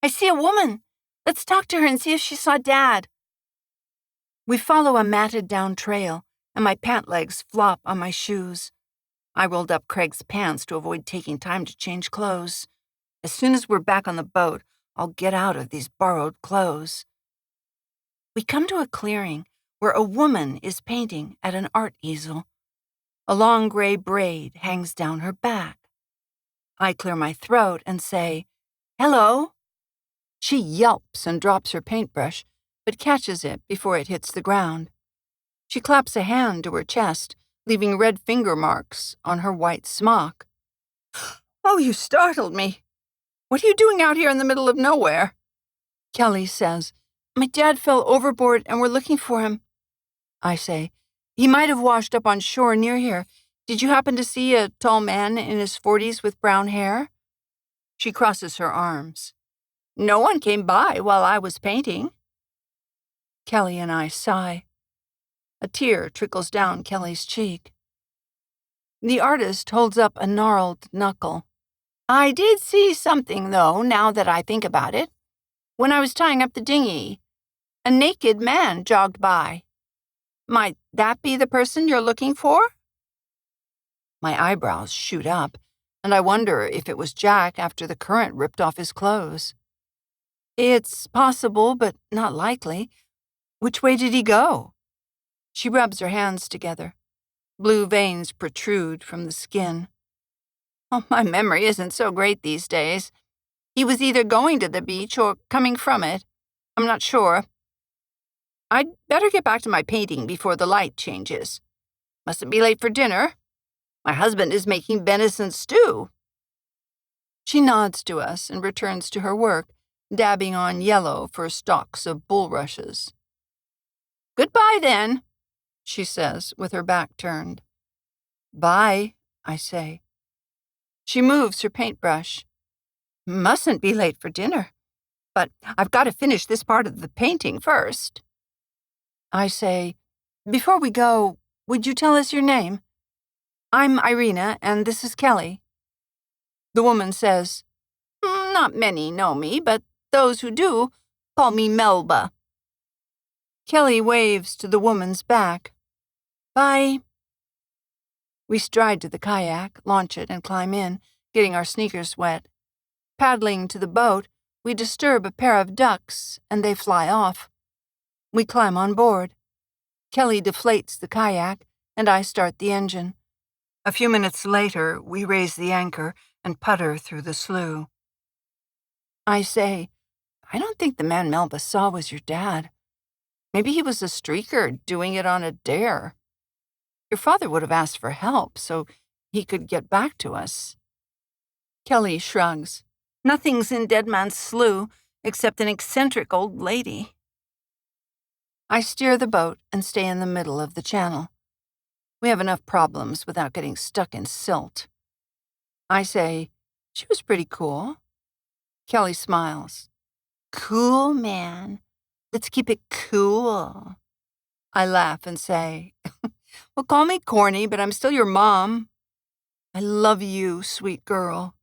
"I see a woman. Let's talk to her and see if she saw Dad." We follow a matted-down trail, and my pant legs flop on my shoes. I rolled up Craig's pants to avoid taking time to change clothes. As soon as we're back on the boat, I'll get out of these borrowed clothes. We come to a clearing where a woman is painting at an art easel. A long gray braid hangs down her back. I clear my throat and say, "Hello." She yelps and drops her paintbrush, but catches it before it hits the ground. She claps a hand to her chest, leaving red finger marks on her white smock. "Oh, you startled me. What are you doing out here in the middle of nowhere?" Kelly says, "My dad fell overboard and we're looking for him." I say, "He might have washed up on shore near here. Did you happen to see a tall man in his 40s with brown hair?" She crosses her arms. "No one came by while I was painting." Kelly and I sigh. A tear trickles down Kelly's cheek. The artist holds up a gnarled knuckle. "I did see something, though, now that I think about it. When I was tying up the dinghy, a naked man jogged by. Might that be the person you're looking for?" My eyebrows shoot up, and I wonder if it was Jack after the current ripped off his clothes. "It's possible, but not likely. Which way did he go?" She rubs her hands together. Blue veins protrude from the skin. "Oh, my memory isn't so great these days. He was either going to the beach or coming from it. I'm not sure. I'd better get back to my painting before the light changes. Mustn't be late for dinner. My husband is making venison stew." She nods to us and returns to her work, dabbing on yellow for stalks of bulrushes. "Goodbye, then," she says, with her back turned. "Bye," I say. She moves her paintbrush. "Mustn't be late for dinner, but I've got to finish this part of the painting first." I say, "Before we go, would you tell us your name?" "I'm Irina, and this is Kelly." The woman says, "Not many know me, but those who do call me Melba." Kelly waves to the woman's back. "Bye." We stride to the kayak, launch it, and climb in, getting our sneakers wet. Paddling to the boat, we disturb a pair of ducks, and they fly off. We climb on board. Kelly deflates the kayak, and I start the engine. A few minutes later, we raise the anchor and putter through the slough. I say, "I don't think the man Melba saw was your dad. Maybe he was a streaker doing it on a dare. Your father would have asked for help so he could get back to us." Kelly shrugs. "Nothing's in Dead Man's Slough except an eccentric old lady." I steer the boat and stay in the middle of the channel. We have enough problems without getting stuck in silt. I say, "She was pretty cool." Kelly smiles. "Cool, man. Let's keep it cool." I laugh and say, "Well, call me corny, but I'm still your mom. I love you, sweet girl."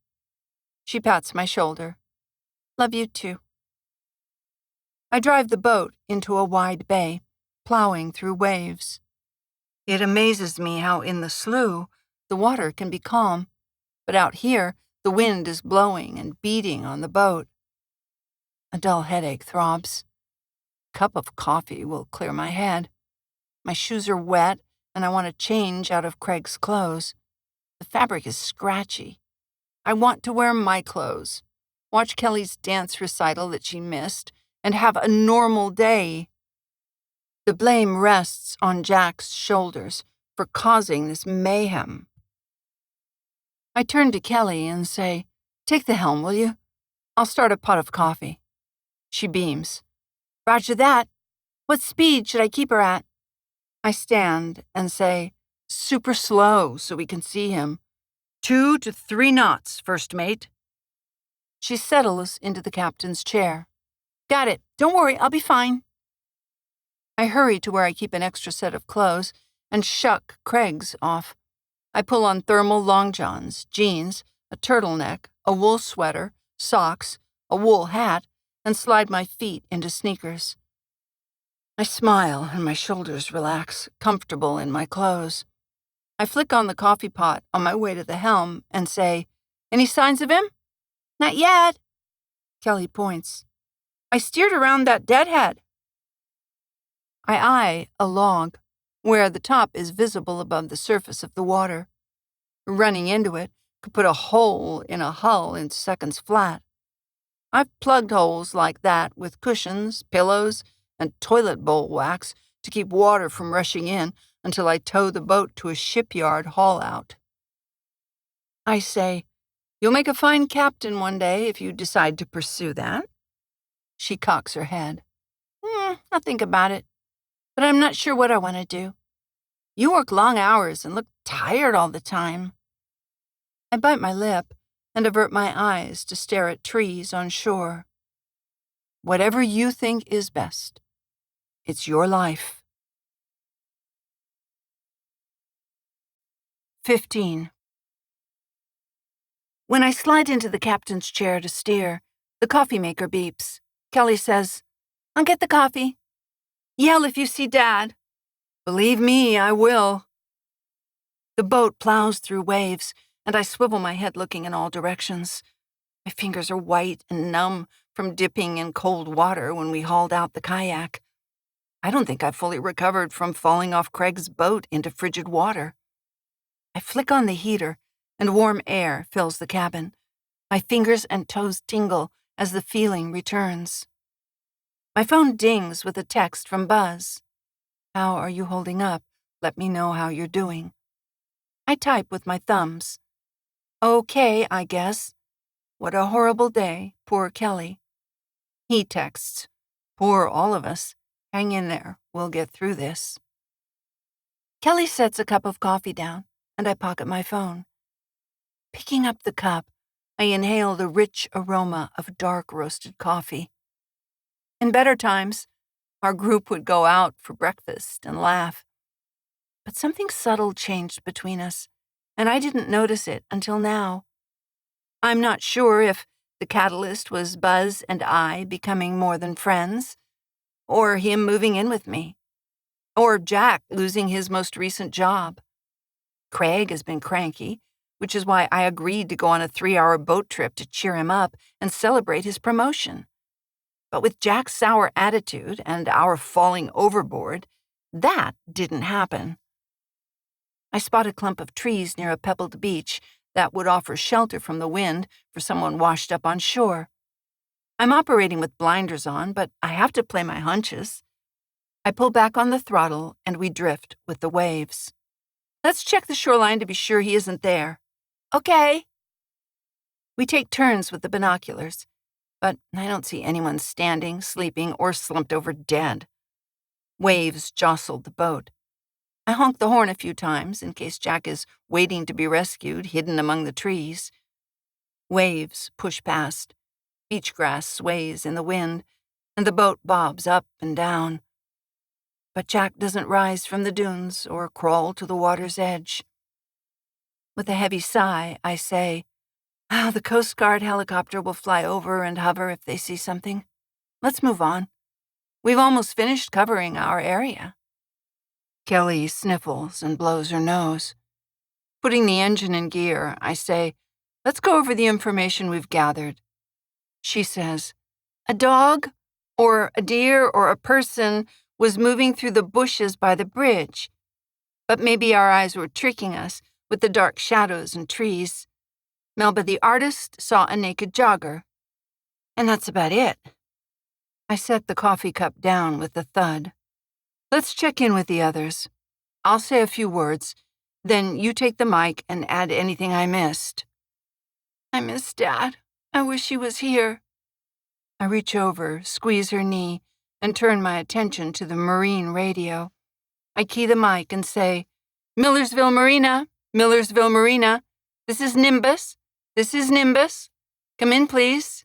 She pats my shoulder. "Love you too." I drive the boat into a wide bay, plowing through waves. It amazes me how in the slough the water can be calm, but out here the wind is blowing and beating on the boat. A dull headache throbs. A cup of coffee will clear my head. My shoes are wet, and I want to change out of Craig's clothes. The fabric is scratchy. I want to wear my clothes, watch Kelly's dance recital that she missed, and have a normal day. The blame rests on Jack's shoulders for causing this mayhem. I turn to Kelly and say, "Take the helm, will you? I'll start a pot of coffee." She beams. "Roger that. What speed should I keep her at?" I stand and say, "Super slow so we can see him. 2 to 3 knots, first mate." She settles into the captain's chair. "Got it. Don't worry, I'll be fine." I hurry to where I keep an extra set of clothes and shuck Craig's off. I pull on thermal long johns, jeans, a turtleneck, a wool sweater, socks, a wool hat, and slide my feet into sneakers. I smile and my shoulders relax, comfortable in my clothes. I flick on the coffee pot on my way to the helm and say, "Any signs of him?" "Not yet." Kelly points. "I steered around that deadhead." I eye a log, where the top is visible above the surface of the water. Running into it could put a hole in a hull in seconds flat. I've plugged holes like that with cushions, pillows, and toilet bowl wax to keep water from rushing in until I tow the boat to a shipyard haul-out. I say, "You'll make a fine captain one day if you decide to pursue that." She cocks her head. "I'll think about it, but I'm not sure what I want to do. You work long hours and look tired all the time." I bite my lip and avert my eyes to stare at trees on shore. Whatever you think is best. It's your life. 15. When I slide into the captain's chair to steer, the coffee maker beeps. Kelly says, "I'll get the coffee. Yell if you see Dad." Believe me, I will. The boat plows through waves, and I swivel my head looking in all directions. My fingers are white and numb from dipping in cold water when we hauled out the kayak. I don't think I've fully recovered from falling off Craig's boat into frigid water. I flick on the heater, and warm air fills the cabin. My fingers and toes tingle as the feeling returns. My phone dings with a text from Buzz. "How are you holding up? Let me know how you're doing." I type with my thumbs. "Okay, I guess. What a horrible day, poor Kelly." He texts, "Poor all of us. Hang in there, we'll get through this." Kelly sets a cup of coffee down, and I pocket my phone. Picking up the cup, I inhale the rich aroma of dark roasted coffee. In better times, our group would go out for breakfast and laugh. But something subtle changed between us, and I didn't notice it until now. I'm not sure if the catalyst was Buzz and I becoming more than friends, or him moving in with me, or Jack losing his most recent job. Craig has been cranky, which is why I agreed to go on a 3-hour boat trip to cheer him up and celebrate his promotion. But with Jack's sour attitude and our falling overboard, that didn't happen. I spot a clump of trees near a pebbled beach that would offer shelter from the wind for someone washed up on shore. I'm operating with blinders on, but I have to play my hunches. I pull back on the throttle and we drift with the waves. "Let's check the shoreline to be sure he isn't there." "Okay." We take turns with the binoculars, but I don't see anyone standing, sleeping, or slumped over dead. Waves jostled the boat. I honk the horn a few times in case Jack is waiting to be rescued, hidden among the trees. Waves push past. Beach grass sways in the wind, and the boat bobs up and down. But Jack doesn't rise from the dunes or crawl to the water's edge. With a heavy sigh, I say, "The Coast Guard helicopter will fly over and hover if they see something. Let's move on. We've almost finished covering our area." Kelly sniffles and blows her nose. Putting the engine in gear, I say, "Let's go over the information we've gathered." She says, "A dog, or a deer, or a person was moving through the bushes by the bridge. But maybe our eyes were tricking us with the dark shadows and trees. Melba the artist saw a naked jogger. And that's about it." I set the coffee cup down with a thud. "Let's check in with the others. I'll say a few words, then you take the mic and add anything I missed." "I miss Dad. I wish he was here." I reach over, squeeze her knee, and turn my attention to the marine radio. I key the mic and say, "Millersville Marina, Millersville Marina. This is Nimbus. This is Nimbus. Come in, please."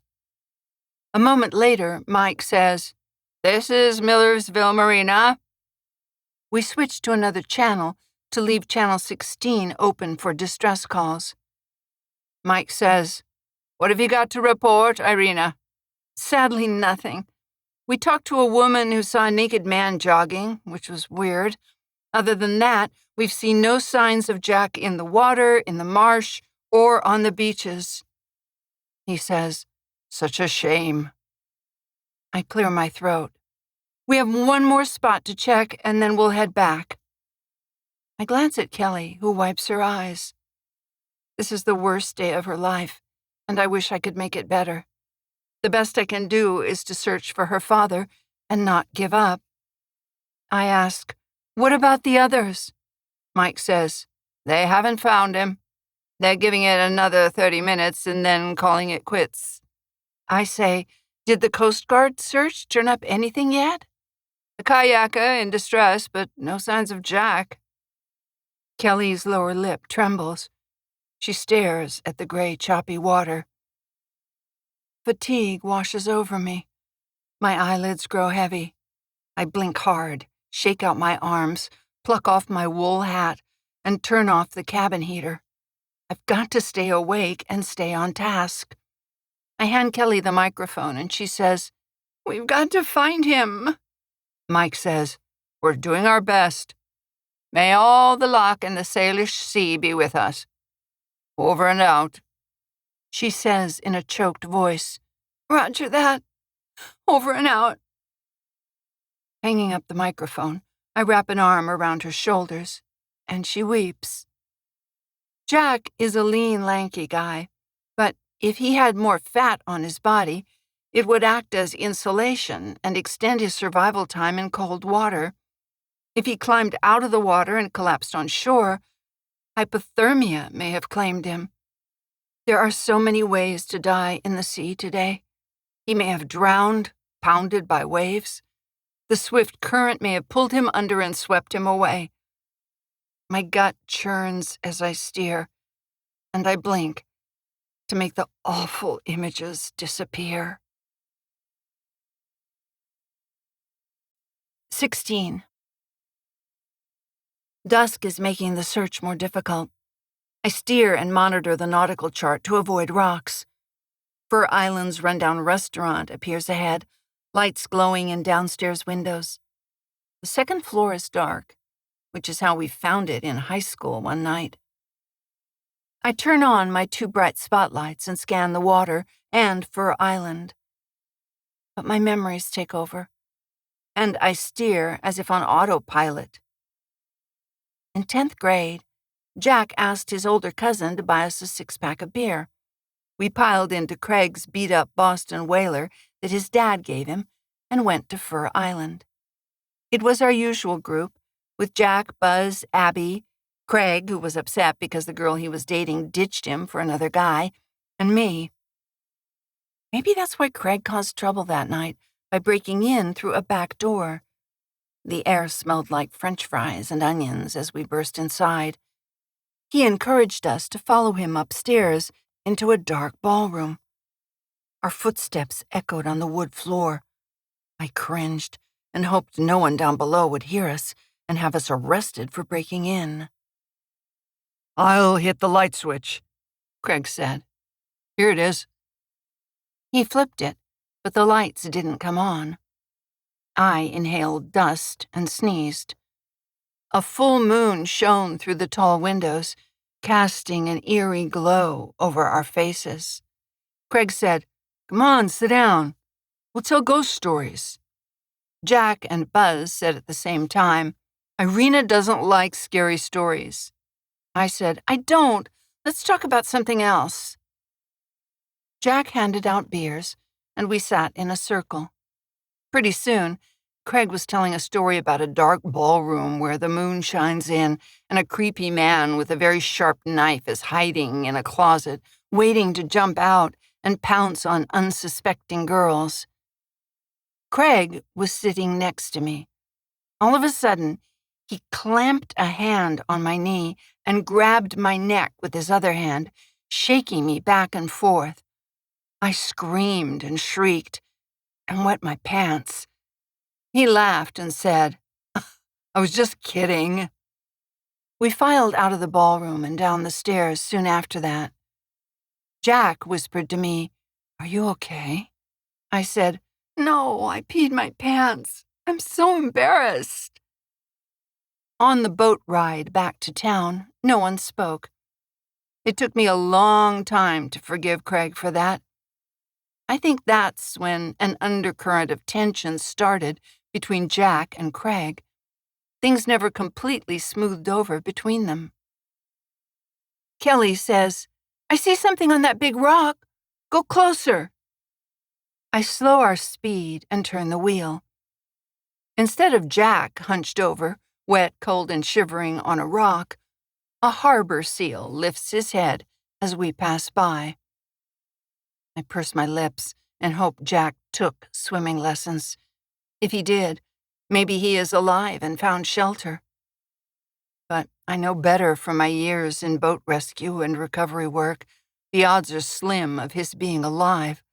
A moment later, Mike says, "This is Millersville Marina." We switch to another channel to leave channel 16 open for distress calls. Mike says, "What have you got to report, Irina?" "Sadly, nothing. We talked to a woman who saw a naked man jogging, which was weird. Other than that, we've seen no signs of Jack in the water, in the marsh, or on the beaches." He says, "Such a shame." I clear my throat. "We have one more spot to check, and then we'll head back." I glance at Kelly, who wipes her eyes. This is the worst day of her life, and I wish I could make it better. The best I can do is to search for her father and not give up. I ask, "What about the others?" Mike says, "They haven't found him. They're giving it another 30 minutes and then calling it quits." I say, "Did the Coast Guard search turn up anything yet?" The kayaker in distress, but no signs of Jack. Kelly's lower lip trembles. She stares at the gray, choppy water. Fatigue washes over me. My eyelids grow heavy. I blink hard, shake out my arms, pluck off my wool hat, and turn off the cabin heater. I've got to stay awake and stay on task. I hand Kelly the microphone and she says, "We've got to find him." Mike says, "We're doing our best. May all the luck in the Salish Sea be with us. Over and out." She says in a choked voice, "Roger that. Over and out." Hanging up the microphone, I wrap an arm around her shoulders, and she weeps. Jack is a lean, lanky guy, but if he had more fat on his body, it would act as insulation and extend his survival time in cold water. If he climbed out of the water and collapsed on shore, hypothermia may have claimed him. There are so many ways to die in the sea today. He may have drowned, pounded by waves. The swift current may have pulled him under and swept him away. My gut churns as I steer, and I blink to make the awful images disappear. 16. Dusk is making the search more difficult. I steer and monitor the nautical chart to avoid rocks. Fur Island's rundown restaurant appears ahead, lights glowing in downstairs windows. The second floor is dark, which is how we found it in high school one night. I turn on my 2 bright spotlights and scan the water and Fur Island. But my memories take over, and I steer as if on autopilot. In 10th grade, Jack asked his older cousin to buy us a 6-pack of beer. We piled into Craig's beat-up Boston Whaler that his dad gave him and went to Fur Island. It was our usual group, with Jack, Buzz, Abby, Craig, who was upset because the girl he was dating ditched him for another guy, and me. Maybe that's why Craig caused trouble that night by breaking in through a back door. The air smelled like French fries and onions as we burst inside. He encouraged us to follow him upstairs into a dark ballroom. Our footsteps echoed on the wood floor. I cringed and hoped no one down below would hear us and have us arrested for breaking in. "I'll hit the light switch," Craig said. "Here it is." He flipped it, but the lights didn't come on. I inhaled dust and sneezed. A full moon shone through the tall windows, casting an eerie glow over our faces. Craig said, "Come on, sit down. We'll tell ghost stories." Jack and Buzz said at the same time, "Irina doesn't like scary stories." I said, "I don't. Let's talk about something else." Jack handed out beers, and we sat in a circle. Pretty soon, Craig was telling a story about a dark ballroom where the moon shines in and a creepy man with a very sharp knife is hiding in a closet, waiting to jump out and pounce on unsuspecting girls. Craig was sitting next to me. All of a sudden, he clamped a hand on my knee and grabbed my neck with his other hand, shaking me back and forth. I screamed and shrieked and wet my pants. He laughed and said, "I was just kidding." We filed out of the ballroom and down the stairs soon after that. Jack whispered to me, "Are you okay?" I said, "No, I peed my pants. I'm so embarrassed." On the boat ride back to town, no one spoke. It took me a long time to forgive Craig for that. I think that's when an undercurrent of tension started between Jack and Craig. Things never completely smoothed over between them. Kelly says, "I see something on that big rock. Go closer." I slow our speed and turn the wheel. Instead of Jack hunched over, wet, cold, and shivering on a rock, a harbor seal lifts his head as we pass by. I purse my lips and hope Jack took swimming lessons. If he did, maybe he is alive and found shelter. But I know better from my years in boat rescue and recovery work. The odds are slim of his being alive.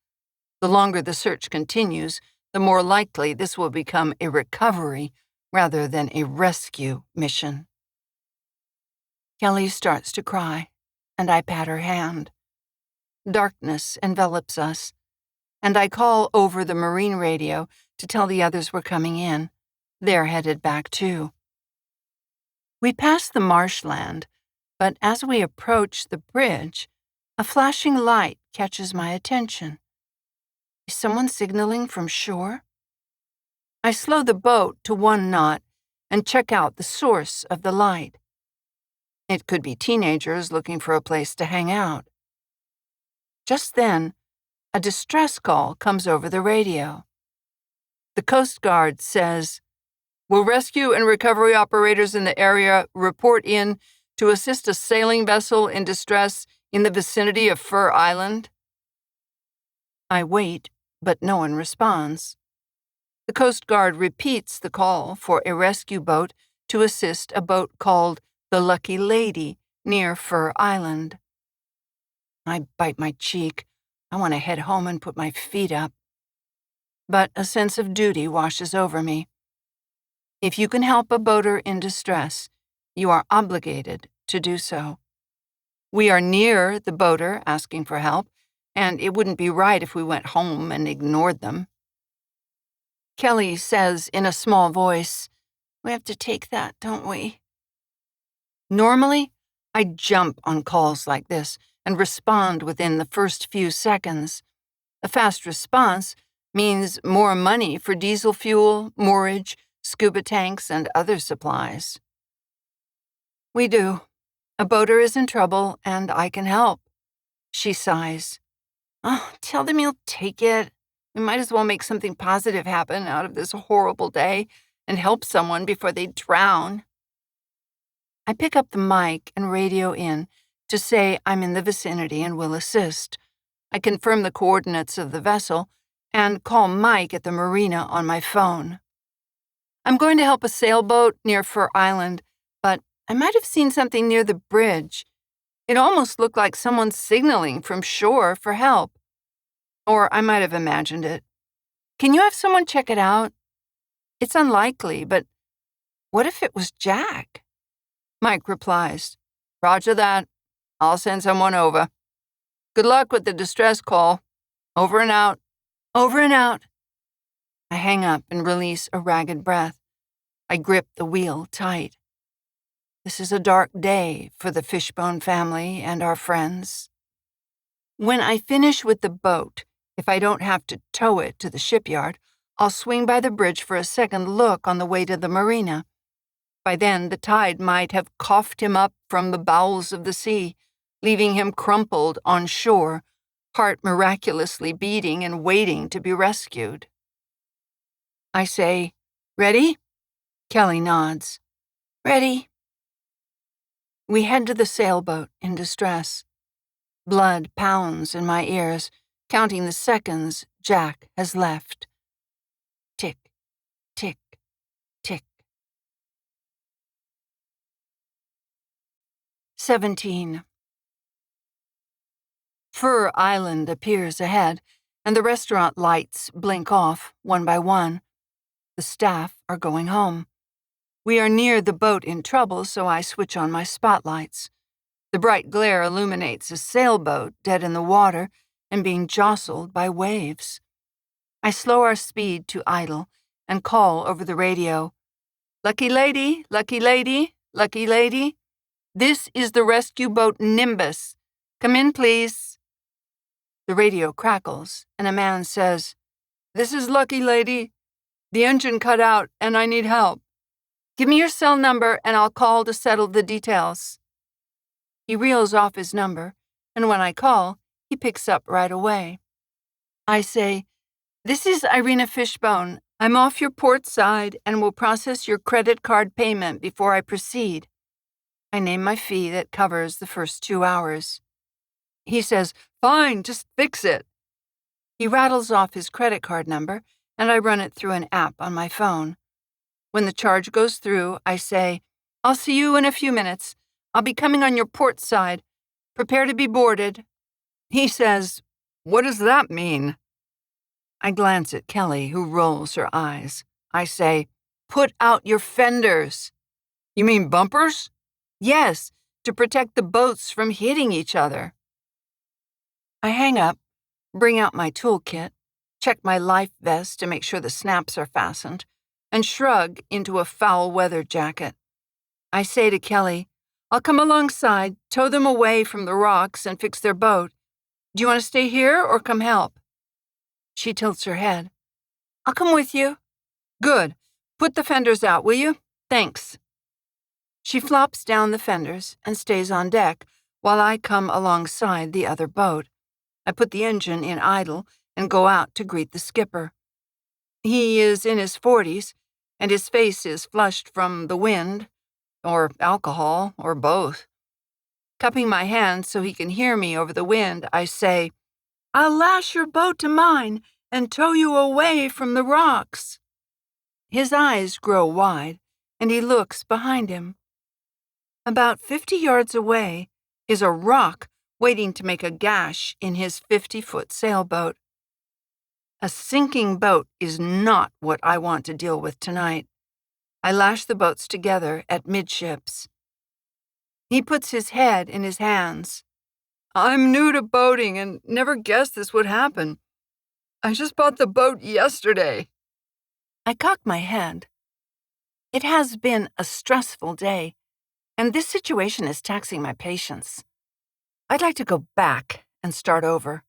The longer the search continues, the more likely this will become a recovery rather than a rescue mission. Kelly starts to cry, and I pat her hand. Darkness envelops us, and I call over the marine radio to tell the others we're coming in. They're headed back too. We pass the marshland, but as we approach the bridge, a flashing light catches my attention. Is someone signaling from shore? I slow the boat to 1 knot and check out the source of the light. It could be teenagers looking for a place to hang out. Just then, a distress call comes over the radio. The Coast Guard says, "Will rescue and recovery operators in the area report in to assist a sailing vessel in distress in the vicinity of Fur Island?" I wait, but no one responds. The Coast Guard repeats the call for a rescue boat to assist a boat called the Lucky Lady near Fur Island. I bite my cheek. I want to head home and put my feet up. But a sense of duty washes over me. If you can help a boater in distress, you are obligated to do so. We are near the boater asking for help, and it wouldn't be right if we went home and ignored them. Kelly says in a small voice, "We have to take that, don't we?" Normally, I jump on calls like this and respond within the first few seconds. A fast response means more money for diesel fuel, moorage, scuba tanks, and other supplies. We do. A boater is in trouble, and I can help. She sighs. "Oh, tell them you'll take it. We might as well make something positive happen out of this horrible day and help someone before they drown." I pick up the mic and radio in to say I'm in the vicinity and will assist. I confirm the coordinates of the vessel and call Mike at the marina on my phone. I'm going to help a sailboat near Fur Island, but I might have seen something near the bridge. It almost looked like someone signaling from shore for help. Or I might have imagined it. Can you have someone check it out? It's unlikely, but what if it was Jack? Mike replies, "Roger that. I'll send someone over. Good luck with the distress call. Over and out." Over and out. I hang up and release a ragged breath. I grip the wheel tight. This is a dark day for the Fishbone family and our friends. When I finish with the boat, if I don't have to tow it to the shipyard, I'll swing by the bridge for a second look on the way to the marina. By then, the tide might have coughed him up from the bowels of the sea, leaving him crumpled on shore, heart miraculously beating and waiting to be rescued. I say, "Ready?" Kelly nods. "Ready." We head to the sailboat in distress. Blood pounds in my ears, counting the seconds Jack has left. Tick, tick, tick. 17. Fur Island appears ahead, and the restaurant lights blink off one by one. The staff are going home. We are near the boat in trouble, so I switch on my spotlights. The bright glare illuminates a sailboat dead in the water and being jostled by waves. I slow our speed to idle and call over the radio, "Lucky lady, lucky lady, lucky lady. This is the rescue boat Nimbus. Come in, please." The radio crackles, and a man says, "This is Lucky Lady. The engine cut out, and I need help. Give me your cell number, and I'll call to settle the details." He reels off his number, and when I call, he picks up right away. I say, "This is Irina Fishbone. I'm off your port side and will process your credit card payment before I proceed. I name my fee that covers the first 2 hours. He says, "Fine, just fix it." He rattles off his credit card number, and I run it through an app on my phone. When the charge goes through, I say, "I'll see you in a few minutes. I'll be coming on your port side. Prepare to be boarded." He says, "What does that mean?" I glance at Kelly, who rolls her eyes. I say, "Put out your fenders." You mean bumpers? Yes, to protect the boats from hitting each other. I hang up, bring out my toolkit, check my life vest to make sure the snaps are fastened, and shrug into a foul weather jacket. I say to Kelly, "I'll come alongside, tow them away from the rocks, and fix their boat. Do you want to stay here or come help?" She tilts her head. "I'll come with you." "Good. Put the fenders out, will you? Thanks." She flops down the fenders and stays on deck while I come alongside the other boat. I put the engine in idle and go out to greet the skipper. He is in his 40s, and his face is flushed from the wind, or alcohol, or both. Cupping my hand so he can hear me over the wind, I say, "I'll lash your boat to mine and tow you away from the rocks." His eyes grow wide, and he looks behind him. About 50 yards away is a rock waiting to make a gash in his 50-foot sailboat. A sinking boat is not what I want to deal with tonight. I lash the boats together at midships. He puts his head in his hands. I'm new to boating and never guessed this would happen. I just bought the boat yesterday. I cock my head. It has been a stressful day, and this situation is taxing my patience. I'd like to go back and start over.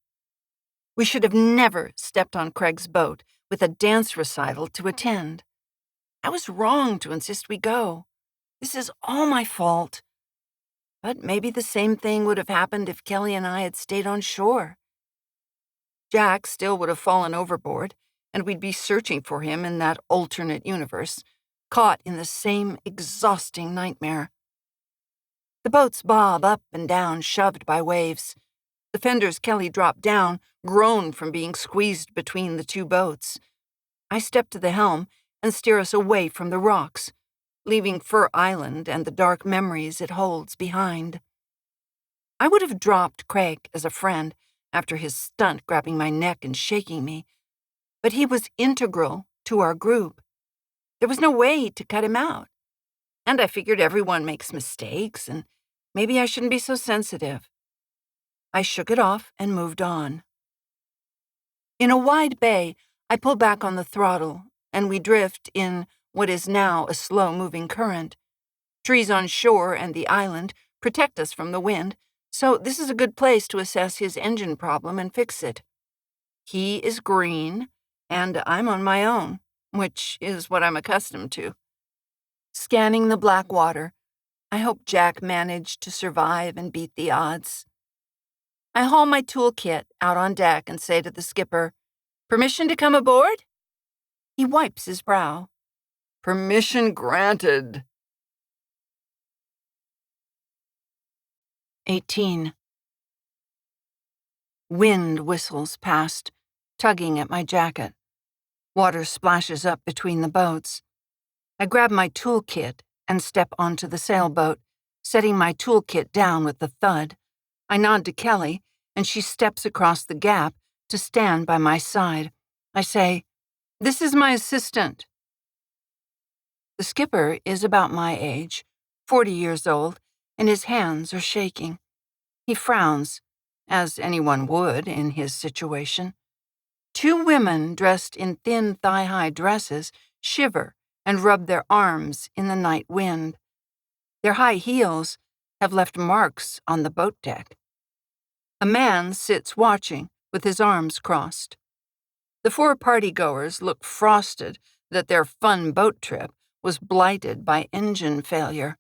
We should have never stepped on Craig's boat with a dance recital to attend. I was wrong to insist we go. This is all my fault. But maybe the same thing would have happened if Kelly and I had stayed on shore. Jack still would have fallen overboard, and we'd be searching for him in that alternate universe, caught in the same exhausting nightmare. The boats bob up and down, shoved by waves. The fenders Kelly dropped down groan from being squeezed between the two boats. I step to the helm and steer us away from the rocks, leaving Fur Island and the dark memories it holds behind. I would have dropped Craig as a friend after his stunt grabbing my neck and shaking me, but he was integral to our group. There was no way to cut him out. And I figured everyone makes mistakes, and maybe I shouldn't be so sensitive. I shook it off and moved on. In a wide bay, I pull back on the throttle, and we drift in what is now a slow-moving current. Trees on shore and the island protect us from the wind, so this is a good place to assess his engine problem and fix it. He is green, and I'm on my own, which is what I'm accustomed to. Scanning the black water, I hope Jack managed to survive and beat the odds. I haul my toolkit out on deck and say to the skipper, "Permission to come aboard?" He wipes his brow. Permission granted. 18. Wind whistles past, tugging at my jacket. Water splashes up between the boats. I grab my toolkit and step onto the sailboat, setting my toolkit down with a thud. I nod to Kelly, and she steps across the gap to stand by my side. I say, "This is my assistant." The skipper is about my age, 40 years old, and his hands are shaking. He frowns, as anyone would in his situation. Two women dressed in thin thigh-high dresses shiver and rub their arms in the night wind. Their high heels have left marks on the boat deck. A man sits watching with his arms crossed. The four partygoers look frosted that their fun boat trip was blighted by engine failure.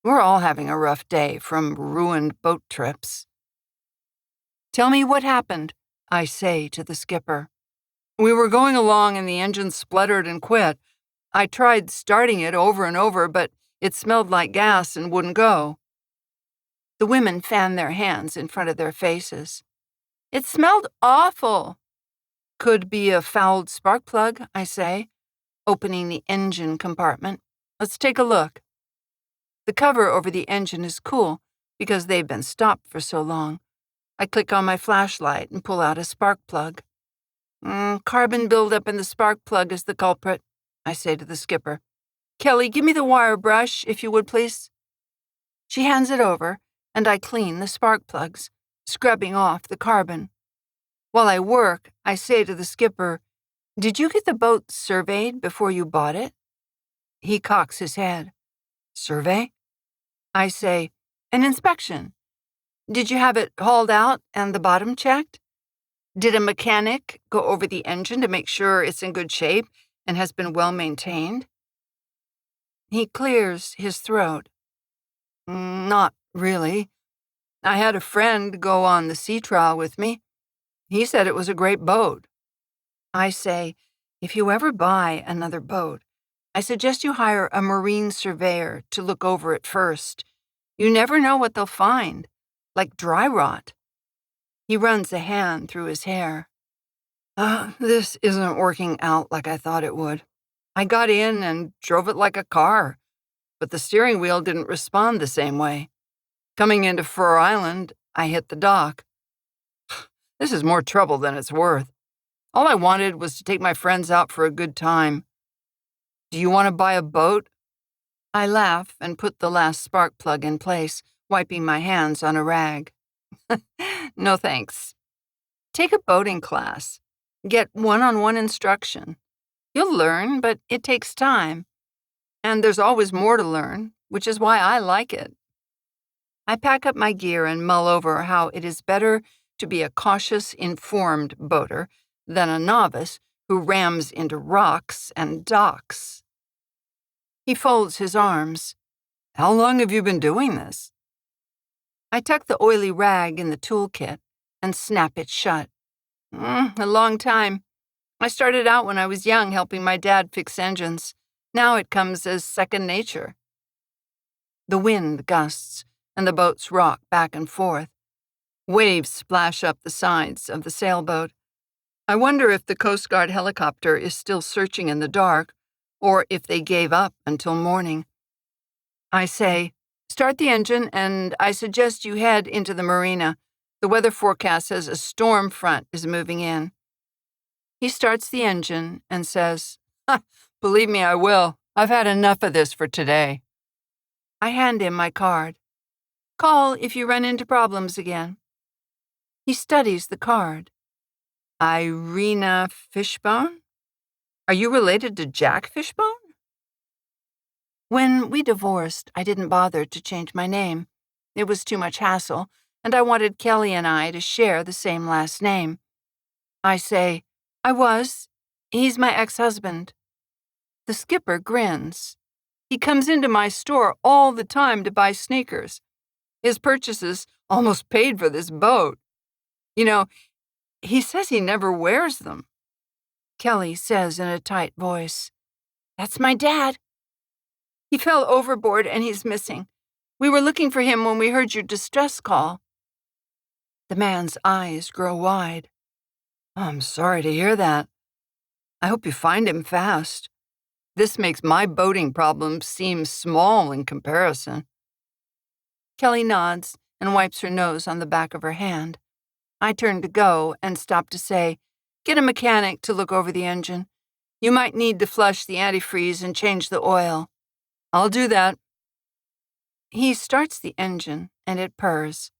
We're all having a rough day from ruined boat trips. "Tell me what happened," I say to the skipper. We were going along and the engine spluttered and quit. I tried starting it over and over, but it smelled like gas and wouldn't go. The women fanned their hands in front of their faces. It smelled awful. Could be a fouled spark plug, I say, opening the engine compartment. Let's take a look. The cover over the engine is cool because they've been stopped for so long. I click on my flashlight and pull out a spark plug. Carbon buildup in the spark plug is the culprit, I say to the skipper. Kelly, give me the wire brush, if you would, please. She hands it over, and I clean the spark plugs, scrubbing off the carbon. While I work, I say to the skipper, Did you get the boat surveyed before you bought it? He cocks his head. Survey? I say, An inspection. Did you have it hauled out and the bottom checked? Did a mechanic go over the engine to make sure it's in good shape and has been well maintained? He clears his throat. Not really. I had a friend go on the sea trial with me. He said it was a great boat. I say, if you ever buy another boat, I suggest you hire a marine surveyor to look over it first. You never know what they'll find, like dry rot. He runs a hand through his hair. This isn't working out like I thought it would. I got in and drove it like a car, but the steering wheel didn't respond the same way. Coming into Fur Island, I hit the dock. This is more trouble than it's worth. All I wanted was to take my friends out for a good time. Do you want to buy a boat? I laugh and put the last spark plug in place, wiping my hands on a rag. No thanks. Take a boating class. Get one-on-one instruction. You'll learn, but it takes time. And there's always more to learn, which is why I like it. I pack up my gear and mull over how it is better to be a cautious, informed boater than a novice who rams into rocks and docks. He folds his arms. How long have you been doing this? I tuck the oily rag in the toolkit and snap it shut. A long time. I started out when I was young helping my dad fix engines. Now it comes as second nature. The wind gusts and the boats rock back and forth. Waves splash up the sides of the sailboat. I wonder if the Coast Guard helicopter is still searching in the dark or if they gave up until morning. I say, Start the engine, and I suggest you head into the marina. The weather forecast says a storm front is moving in. He starts the engine and says, Believe me, I will. I've had enough of this for today. I hand him my card. Call if you run into problems again. He studies the card. Irina Fishbone? Are you related to Jack Fishbone? When we divorced, I didn't bother to change my name. It was too much hassle, and I wanted Kelly and I to share the same last name. I say, I was. He's my ex-husband. The skipper grins. He comes into my store all the time to buy sneakers. His purchases almost paid for this boat. You know, he says he never wears them. Kelly says in a tight voice, That's my dad. He fell overboard and he's missing. We were looking for him when we heard your distress call. The man's eyes grow wide. I'm sorry to hear that. I hope you find him fast. This makes my boating problems seem small in comparison. Kelly nods and wipes her nose on the back of her hand. I turn to go and stop to say, Get a mechanic to look over the engine. You might need to flush the antifreeze and change the oil. I'll do that. He starts the engine, and it purrs.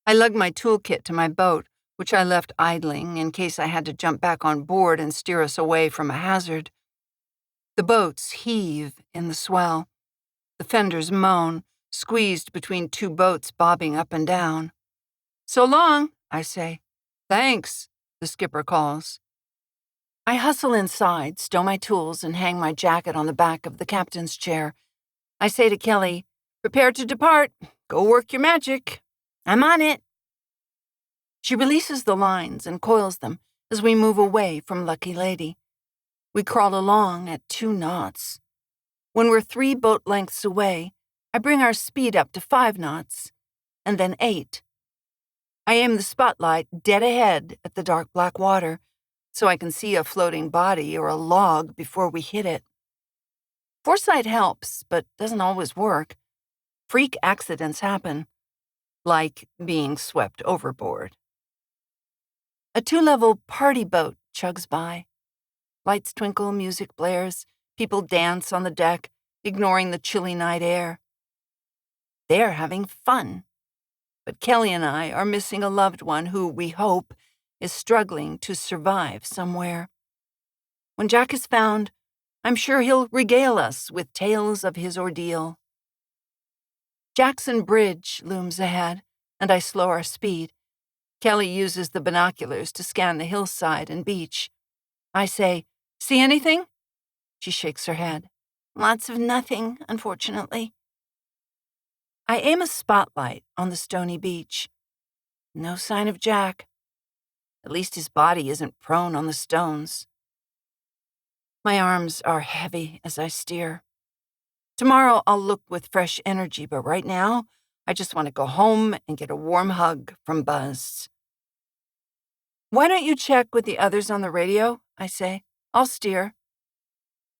I lug my toolkit to my boat, which I left idling in case I had to jump back on board and steer us away from a hazard. The boats heave in the swell. The fenders moan, squeezed between two boats bobbing up and down. So long, I say. Thanks, the skipper calls. I hustle inside, stow my tools, and hang my jacket on the back of the captain's chair. I say to Kelly, Prepare to depart. Go work your magic. I'm on it. She releases the lines and coils them, as we move away from Lucky Lady. We crawl along at 2 knots. When we're 3 boat lengths away, I bring our speed up to 5 knots, and then 8. I aim the spotlight dead ahead at the dark black water so I can see a floating body or a log before we hit it. Foresight helps, but doesn't always work. Freak accidents happen, like being swept overboard. A 2-level party boat chugs by. Lights twinkle, music blares, people dance on the deck, ignoring the chilly night air. They're having fun. But Kelly and I are missing a loved one who, we hope, is struggling to survive somewhere. When Jack is found, I'm sure he'll regale us with tales of his ordeal. Jackson Bridge looms ahead, and I slow our speed. Kelly uses the binoculars to scan the hillside and beach. I say, "See anything?" She shakes her head. "Lots of nothing, unfortunately." I aim a spotlight on the stony beach. No sign of Jack. At least his body isn't prone on the stones. My arms are heavy as I steer. Tomorrow I'll look with fresh energy, but right now, I just want to go home and get a warm hug from Buzz. "Why don't you check with the others on the radio?" I say. "I'll steer."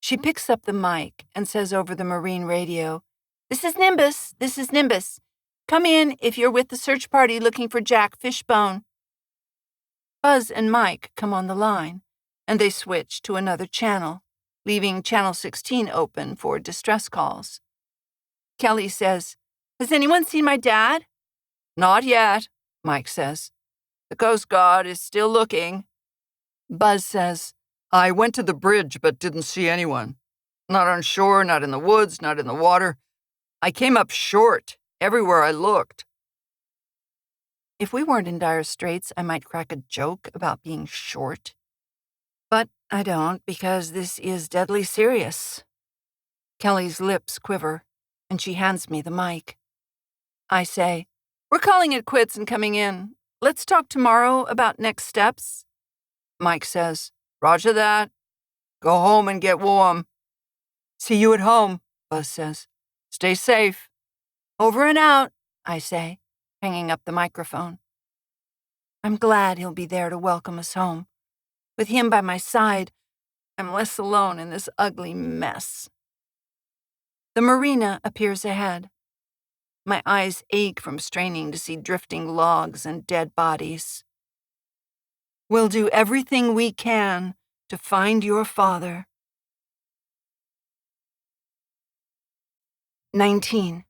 She picks up the mic and says over the marine radio, "This is Nimbus. This is Nimbus. Come in if you're with the search party looking for Jack Fishbone." Buzz and Mike come on the line, and they switch to another channel, leaving channel 16 open for distress calls. Kelly says, "Has anyone seen my dad?" "Not yet," Mike says. "The Coast Guard is still looking." Buzz says, "I went to the bridge but didn't see anyone. Not on shore, not in the woods, not in the water. I came up short everywhere I looked." If we weren't in dire straits, I might crack a joke about being short. But I don't, because this is deadly serious. Kelly's lips quiver, and she hands me the mic. I say, "We're calling it quits and coming in. Let's talk tomorrow about next steps." Mike says, "Roger that. Go home and get warm." "See you at home," Buzz says. "Stay safe." "Over and out," I say, hanging up the microphone. I'm glad he'll be there to welcome us home. With him by my side, I'm less alone in this ugly mess. The marina appears ahead. My eyes ache from straining to see drifting logs and dead bodies. "We'll do everything we can to find your father." 19.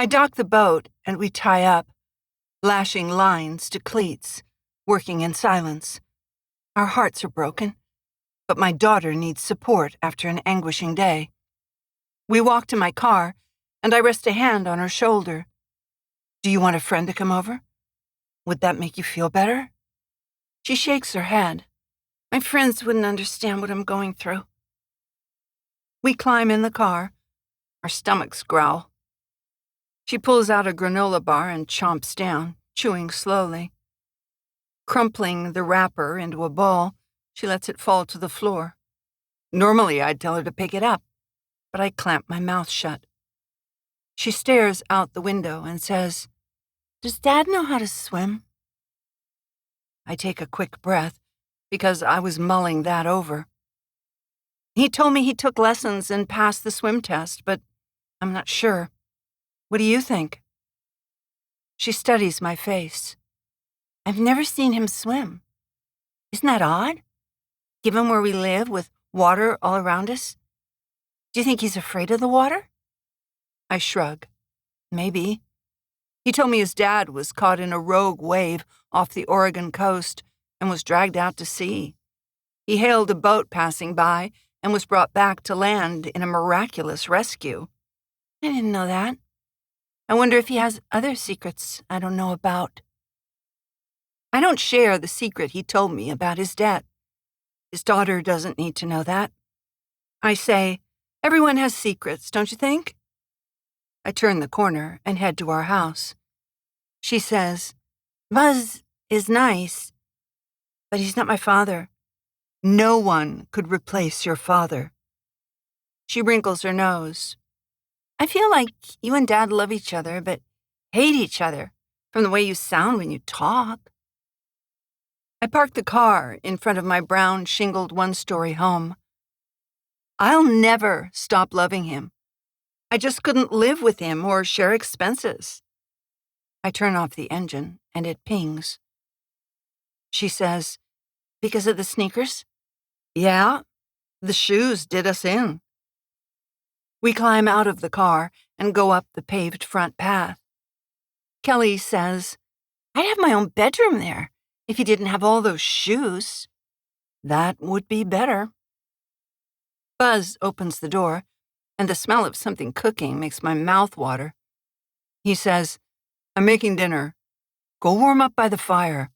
I dock the boat and we tie up, lashing lines to cleats, working in silence. Our hearts are broken, but my daughter needs support after an anguishing day. We walk to my car, and I rest a hand on her shoulder. "Do you want a friend to come over? Would that make you feel better?" She shakes her head. "My friends wouldn't understand what I'm going through." We climb in the car. Our stomachs growl. She pulls out a granola bar and chomps down, chewing slowly. Crumpling the wrapper into a ball, she lets it fall to the floor. Normally, I'd tell her to pick it up, but I clamp my mouth shut. She stares out the window and says, "Does Dad know how to swim?" I take a quick breath because I was mulling that over. He told me he took lessons and passed the swim test, but I'm not sure. What do you think? She studies my face. I've never seen him swim. Isn't that odd? Given where we live with water all around us? Do you think he's afraid of the water? I shrug. Maybe. He told me his dad was caught in a rogue wave off the Oregon coast and was dragged out to sea. He hailed a boat passing by and was brought back to land in a miraculous rescue. I didn't know that. I wonder if he has other secrets I don't know about. I don't share the secret he told me about his debt. His daughter doesn't need to know that. I say, everyone has secrets, don't you think? I turn the corner and head to our house. She says, "Buzz is nice. But he's not my father. No one could replace your father. She wrinkles her nose. I feel like you and Dad love each other, but hate each other from the way you sound when you talk. I park the car in front of my brown shingled one-story home. I'll never stop loving him. I just couldn't live with him or share expenses. I turn off the engine and it pings. She says, because of the sneakers? Yeah, the shoes did us in. We climb out of the car and go up the paved front path. Kelly says, I'd have my own bedroom there if you didn't have all those shoes. That would be better. Buzz opens the door, and the smell of something cooking makes my mouth water. He says, I'm making dinner. Go warm up by the fire.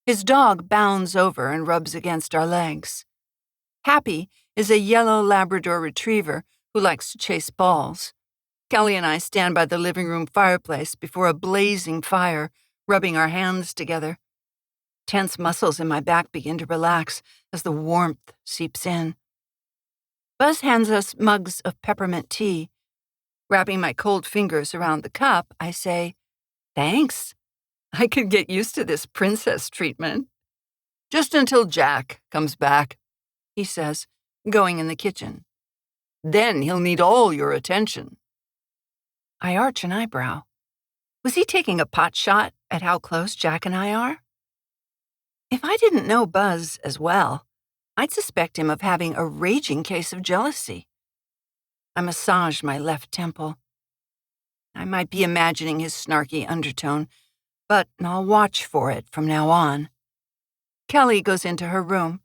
His dog bounds over and rubs against our legs. Happy is a yellow Labrador retriever who likes to chase balls. Kelly and I stand by the living room fireplace before a blazing fire, rubbing our hands together. Tense muscles in my back begin to relax as the warmth seeps in. Buzz hands us mugs of peppermint tea. Wrapping my cold fingers around the cup, I say, Thanks. I could get used to this princess treatment. Just until Jack comes back, he says, going in the kitchen. Then he'll need all your attention. I arch an eyebrow. Was he taking a pot shot at how close Jack and I are? If I didn't know Buzz as well, I'd suspect him of having a raging case of jealousy. I massage my left temple. I might be imagining his snarky undertone, but I'll watch for it from now on. Kelly goes into her room.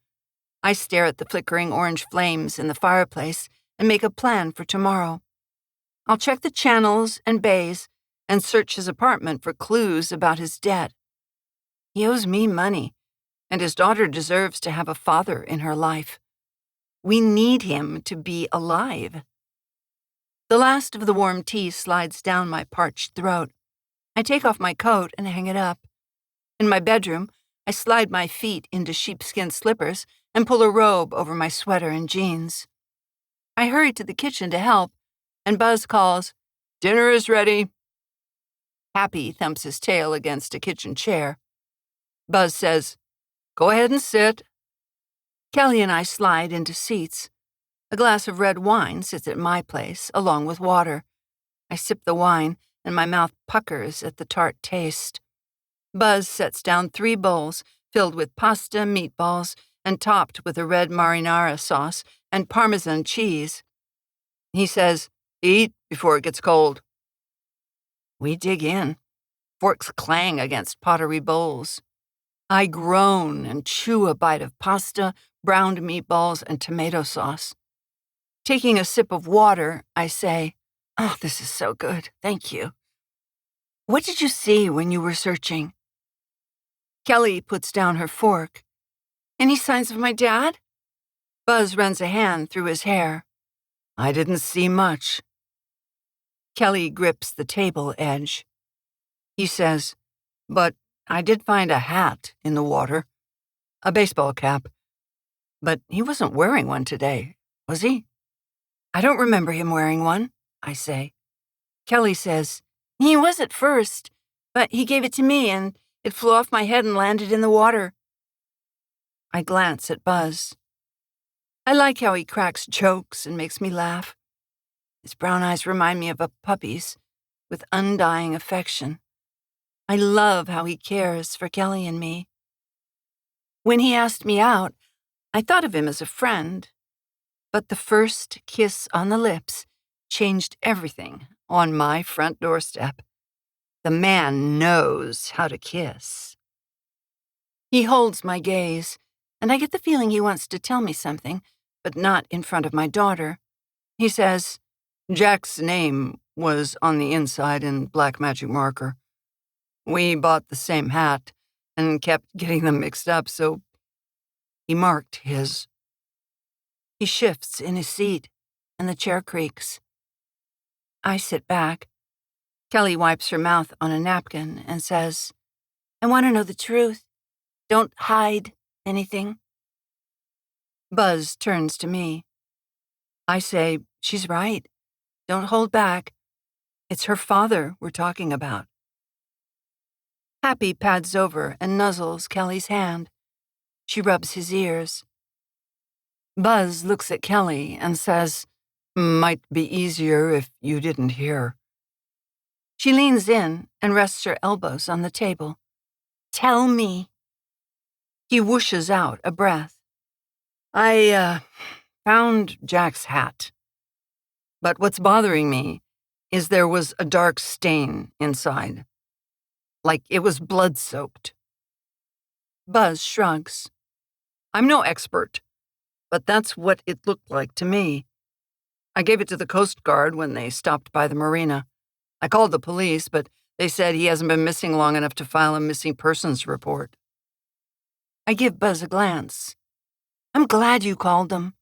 I stare at the flickering orange flames in the fireplace and make a plan for tomorrow. I'll check the channels and bays and search his apartment for clues about his debt. He owes me money, and his daughter deserves to have a father in her life. We need him to be alive. The last of the warm tea slides down my parched throat. I take off my coat and hang it up. In my bedroom, I slide my feet into sheepskin slippers and pull a robe over my sweater and jeans. I hurry to the kitchen to help, and Buzz calls, Dinner is ready. Happy thumps his tail against a kitchen chair. Buzz says, Go ahead and sit. Kelly and I slide into seats. A glass of red wine sits at my place, along with water. I sip the wine, and my mouth puckers at the tart taste. Buzz sets down 3 bowls filled with pasta, meatballs, and topped with a red marinara sauce and Parmesan cheese. He says, Eat before it gets cold. We dig in. Forks clang against pottery bowls. I groan and chew a bite of pasta, browned meatballs, and tomato sauce. Taking a sip of water, I say, Oh, this is so good. Thank you. What did you see when you were searching? Kelly puts down her fork. Any signs of my dad? Buzz runs a hand through his hair. I didn't see much. Kelly grips the table edge. He says, But I did find a hat in the water. A baseball cap. But he wasn't wearing one today, was he? I don't remember him wearing one, I say. Kelly says, He was at first, but he gave it to me and it flew off my head and landed in the water. I glance at Buzz. I like how he cracks jokes and makes me laugh. His brown eyes remind me of a puppy's, with undying affection. I love how he cares for Kelly and me. When he asked me out, I thought of him as a friend, but the first kiss on the lips changed everything on my front doorstep. The man knows how to kiss. He holds my gaze, and I get the feeling he wants to tell me something, but not in front of my daughter. He says, Jack's name was on the inside in black magic marker. We bought the same hat and kept getting them mixed up, so he marked his. He shifts in his seat, and the chair creaks. I sit back. Kelly wipes her mouth on a napkin and says, I want to know the truth. Don't hide anything. Buzz turns to me. I say, she's right. Don't hold back. It's her father we're talking about. Happy pads over and nuzzles Kelly's hand. She rubs his ears. Buzz looks at Kelly and says, "Might be easier if you didn't hear." She leans in and rests her elbows on the table. Tell me. He whooshes out a breath. I found Jack's hat. But what's bothering me is there was a dark stain inside. Like it was blood-soaked. Buzz shrugs. I'm no expert, but that's what it looked like to me. I gave it to the Coast Guard when they stopped by the marina. I called the police, but they said he hasn't been missing long enough to file a missing persons report. I give Buzz a glance. I'm glad you called them.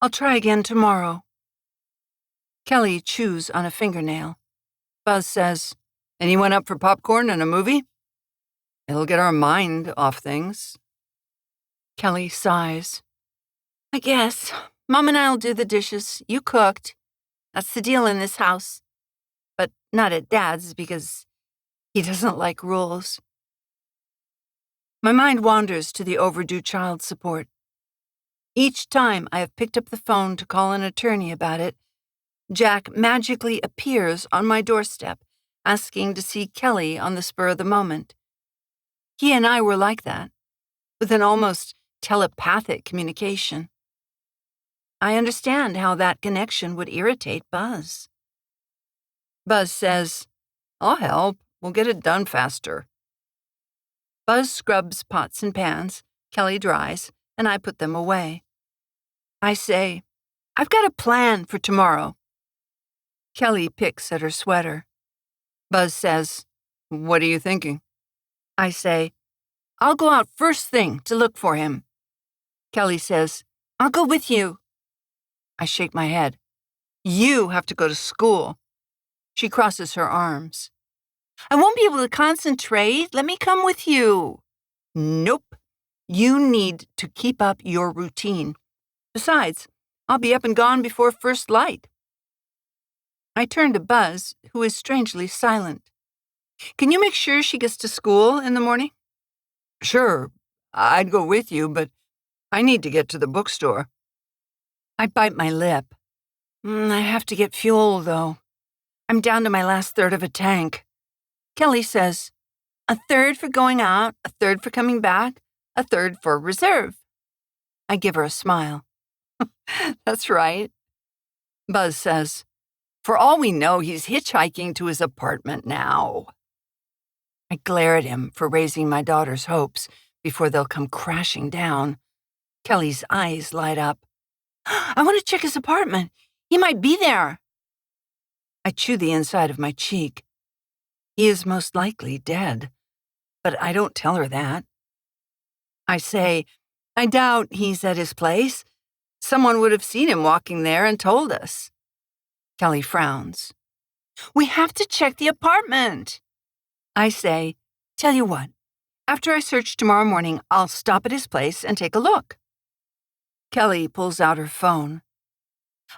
I'll try again tomorrow. Kelly chews on a fingernail. Buzz says, "Anyone up for popcorn and a movie? It'll get our mind off things." Kelly sighs. I guess. Mom and I'll do the dishes. You cooked. That's the deal in this house. But not at Dad's because he doesn't like rules. My mind wanders to the overdue child support. Each time I have picked up the phone to call an attorney about it, Jack magically appears on my doorstep, asking to see Kelly on the spur of the moment. He and I were like that, with an almost telepathic communication. I understand how that connection would irritate Buzz. Buzz says, "I'll help. We'll get it done faster." Buzz scrubs pots and pans, Kelly dries, and I put them away. I say, "I've got a plan for tomorrow." Kelly picks at her sweater. Buzz says, "What are you thinking?" I say, "I'll go out first thing to look for him." Kelly says, "I'll go with you." I shake my head. "You have to go to school." She crosses her arms. I won't be able to concentrate. Let me come with you. Nope. You need to keep up your routine. Besides, I'll be up and gone before first light. I turn to Buzz, who is strangely silent. "Can you make sure she gets to school in the morning?" "Sure. I'd go with you, but I need to get to the bookstore." I bite my lip. I have to get fuel, though. I'm down to my last third of a tank. Kelly says, A third for going out, a third for coming back, a third for reserve. I give her a smile. "That's right." Buzz says, "For all we know, he's hitchhiking to his apartment now." I glare at him for raising my daughter's hopes before they'll come crashing down. Kelly's eyes light up. I want to check his apartment. He might be there. I chew the inside of my cheek. He is most likely dead, but I don't tell her that. I say, "I doubt he's at his place. Someone would have seen him walking there and told us." Kelly frowns. We have to check the apartment. I say, "Tell you what, after I search tomorrow morning, I'll stop at his place and take a look." Kelly pulls out her phone.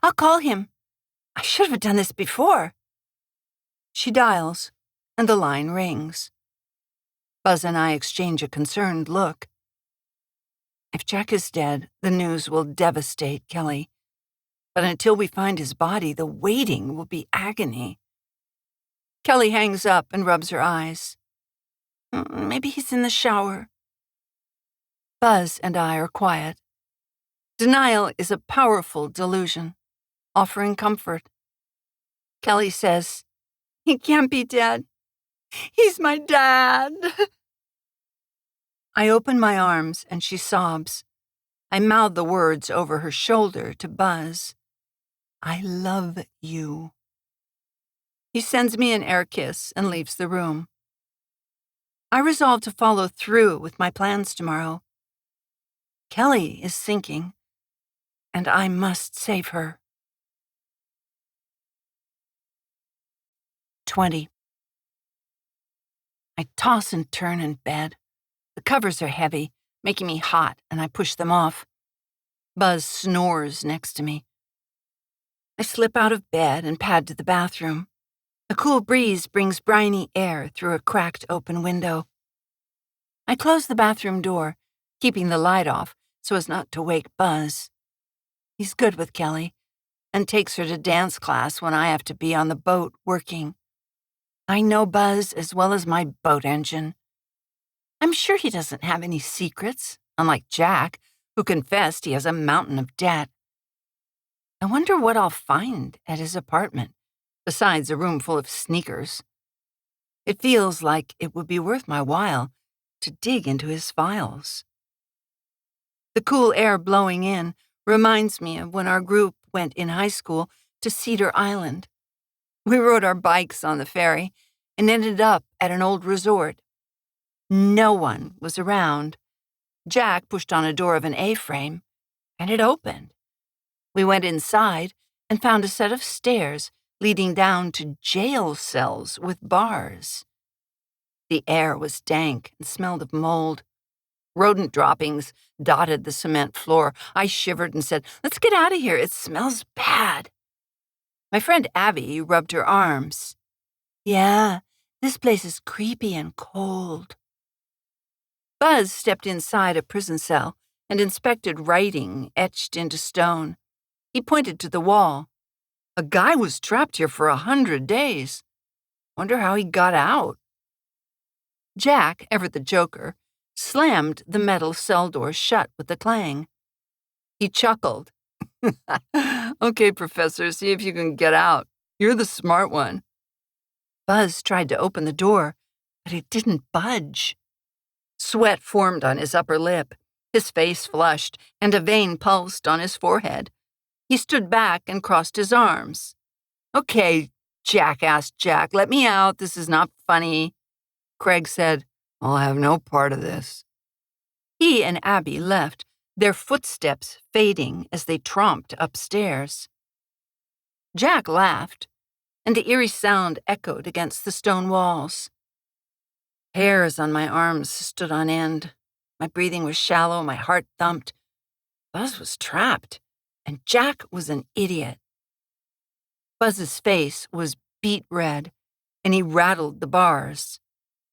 I'll call him. I should have done this before. She dials, and the line rings. Buzz and I exchange a concerned look. If Jack is dead, the news will devastate Kelly. But until we find his body, the waiting will be agony. Kelly hangs up and rubs her eyes. Maybe he's in the shower. Buzz and I are quiet. Denial is a powerful delusion, offering comfort. Kelly says, He can't be dead. He's my dad. I open my arms and she sobs. I mouth the words over her shoulder to Buzz. "I love you." He sends me an air kiss and leaves the room. I resolve to follow through with my plans tomorrow. Kelly is sinking, and I must save her. 20. I toss and turn in bed. The covers are heavy, making me hot, and I push them off. Buzz snores next to me. I slip out of bed and pad to the bathroom. A cool breeze brings briny air through a cracked open window. I close the bathroom door, keeping the light off so as not to wake Buzz. He's good with Kelly and takes her to dance class when I have to be on the boat working. I know Buzz as well as my boat engine. I'm sure he doesn't have any secrets, unlike Jack, who confessed he has a mountain of debt. I wonder what I'll find at his apartment, besides a room full of sneakers. It feels like it would be worth my while to dig into his files. The cool air blowing in reminds me of when our group went in high school to Cedar Island. We rode our bikes on the ferry and ended up at an old resort. No one was around. Jack pushed on a door of an A-frame, and it opened. We went inside and found a set of stairs leading down to jail cells with bars. The air was dank and smelled of mold. Rodent droppings dotted the cement floor. I shivered and said, "Let's get out of here. It smells bad." My friend Abby rubbed her arms. "Yeah, this place is creepy and cold." Buzz stepped inside a prison cell and inspected writing etched into stone. He pointed to the wall. "A guy was trapped here for 100 days. Wonder how he got out." Jack, ever the joker, slammed the metal cell door shut with a clang. He chuckled. "Okay, Professor, see if you can get out. You're the smart one." Buzz tried to open the door, but it didn't budge. Sweat formed on his upper lip, his face flushed, and a vein pulsed on his forehead. He stood back and crossed his arms. "Okay, jackass Jack, let me out. This is not funny." Craig said, "I'll have no part of this." He and Abby left, their footsteps fading as they tromped upstairs. Jack laughed, and the eerie sound echoed against the stone walls. Hairs on my arms stood on end. My breathing was shallow, my heart thumped. Buzz was trapped, and Jack was an idiot. Buzz's face was beet red, and he rattled the bars.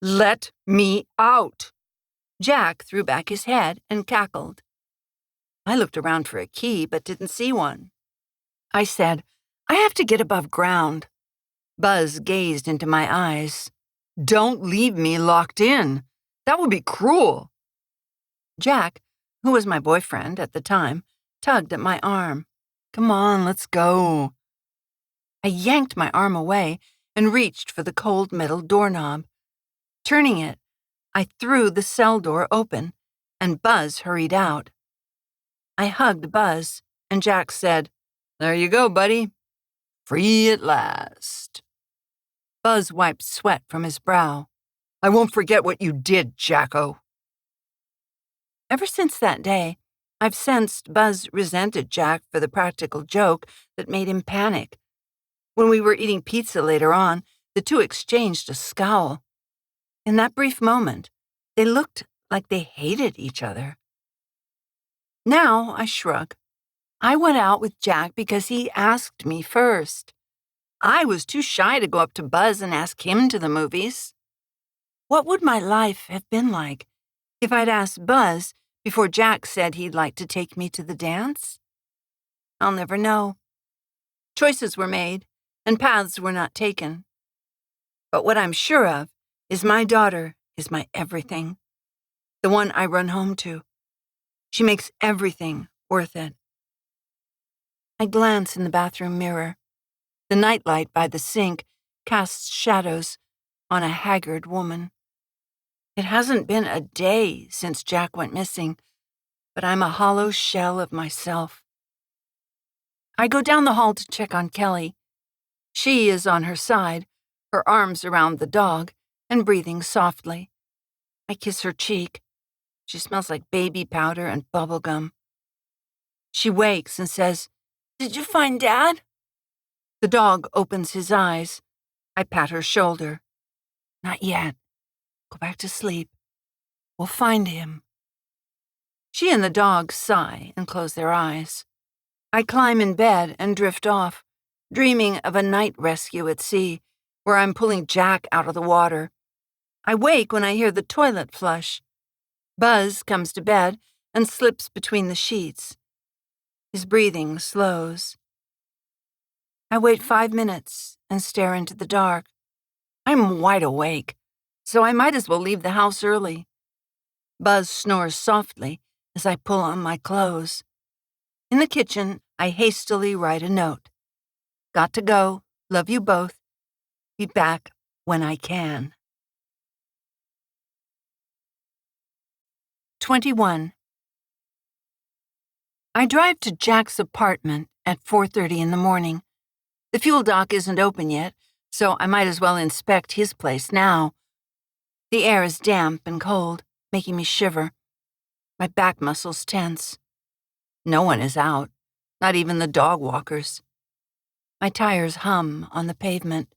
"Let me out!" Jack threw back his head and cackled. I looked around for a key, but didn't see one. I said, "I have to get above ground." Buzz gazed into my eyes. "Don't leave me locked in. That would be cruel." Jack, who was my boyfriend at the time, tugged at my arm. "Come on, let's go." I yanked my arm away and reached for the cold metal doorknob. Turning it, I threw the cell door open, and Buzz hurried out. I hugged Buzz, and Jack said, "There you go, buddy. Free at last." Buzz wiped sweat from his brow. "I won't forget what you did, Jacko." Ever since that day, I've sensed Buzz resented Jack for the practical joke that made him panic. When we were eating pizza later on, the two exchanged a scowl. In that brief moment, they looked like they hated each other. Now I shrug. I went out with Jack because he asked me first. I was too shy to go up to Buzz and ask him to the movies. What would my life have been like if I'd asked Buzz before Jack said he'd like to take me to the dance? I'll never know. Choices were made, and paths were not taken. But what I'm sure of is my daughter is my everything, the one I run home to. She makes everything worth it. I glance in the bathroom mirror. The nightlight by the sink casts shadows on a haggard woman. It hasn't been a day since Jack went missing, but I'm a hollow shell of myself. I go down the hall to check on Kelly. She is on her side, her arms around the dog, and breathing softly. I kiss her cheek. She smells like baby powder and bubble gum. She wakes and says, "Did you find Dad?" The dog opens his eyes. I pat her shoulder. "Not yet. Go back to sleep." will find him. She and the dog sigh and close their eyes. I climb in bed and drift off, dreaming of a night rescue at sea, where I'm pulling Jack out of the water. I wake when I hear the toilet flush. Buzz comes to bed and slips between the sheets. His breathing slows. I wait 5 minutes and stare into the dark. I'm wide awake, so I might as well leave the house early. Buzz snores softly as I pull on my clothes. In the kitchen, I hastily write a note. Got to go. Love you both. Be back when I can. 21. I drive to Jack's apartment at 4:30 in the morning. The fuel dock isn't open yet, so I might as well inspect his place now. The air is damp and cold, making me shiver. My back muscles tense. No one is out, not even the dog walkers. My tires hum on the pavement.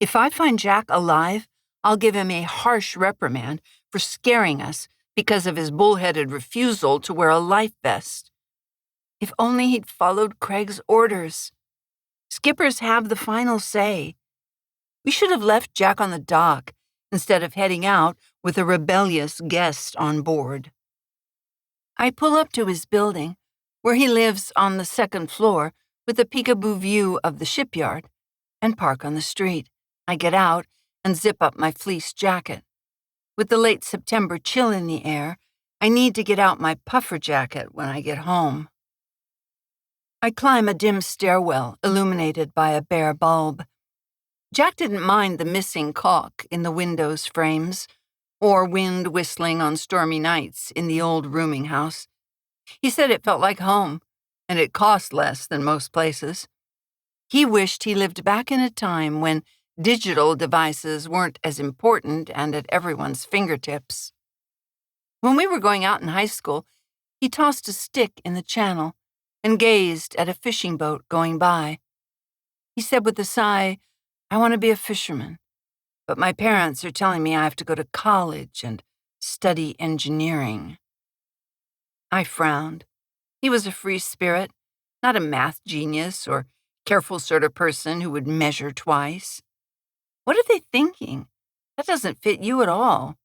If I find Jack alive, I'll give him a harsh reprimand for scaring us because of his bullheaded refusal to wear a life vest. If only he'd followed Craig's orders. Skippers have the final say. We should have left Jack on the dock instead of heading out with a rebellious guest on board. I pull up to his building, where he lives on the 2nd floor with a peekaboo view of the shipyard, and park on the street. I get out and zip up my fleece jacket. With the late September chill in the air, I need to get out my puffer jacket when I get home. I climb a dim stairwell illuminated by a bare bulb. Jack didn't mind the missing caulk in the window's frames, or wind whistling on stormy nights in the old rooming house. He said it felt like home, and it cost less than most places. He wished he lived back in a time when digital devices weren't as important and at everyone's fingertips. When we were going out in high school, he tossed a stick in the channel and gazed at a fishing boat going by. He said with a sigh, "I want to be a fisherman, but my parents are telling me I have to go to college and study engineering." I frowned. He was a free spirit, not a math genius or careful sort of person who would measure twice. What are they thinking? That doesn't fit you at all.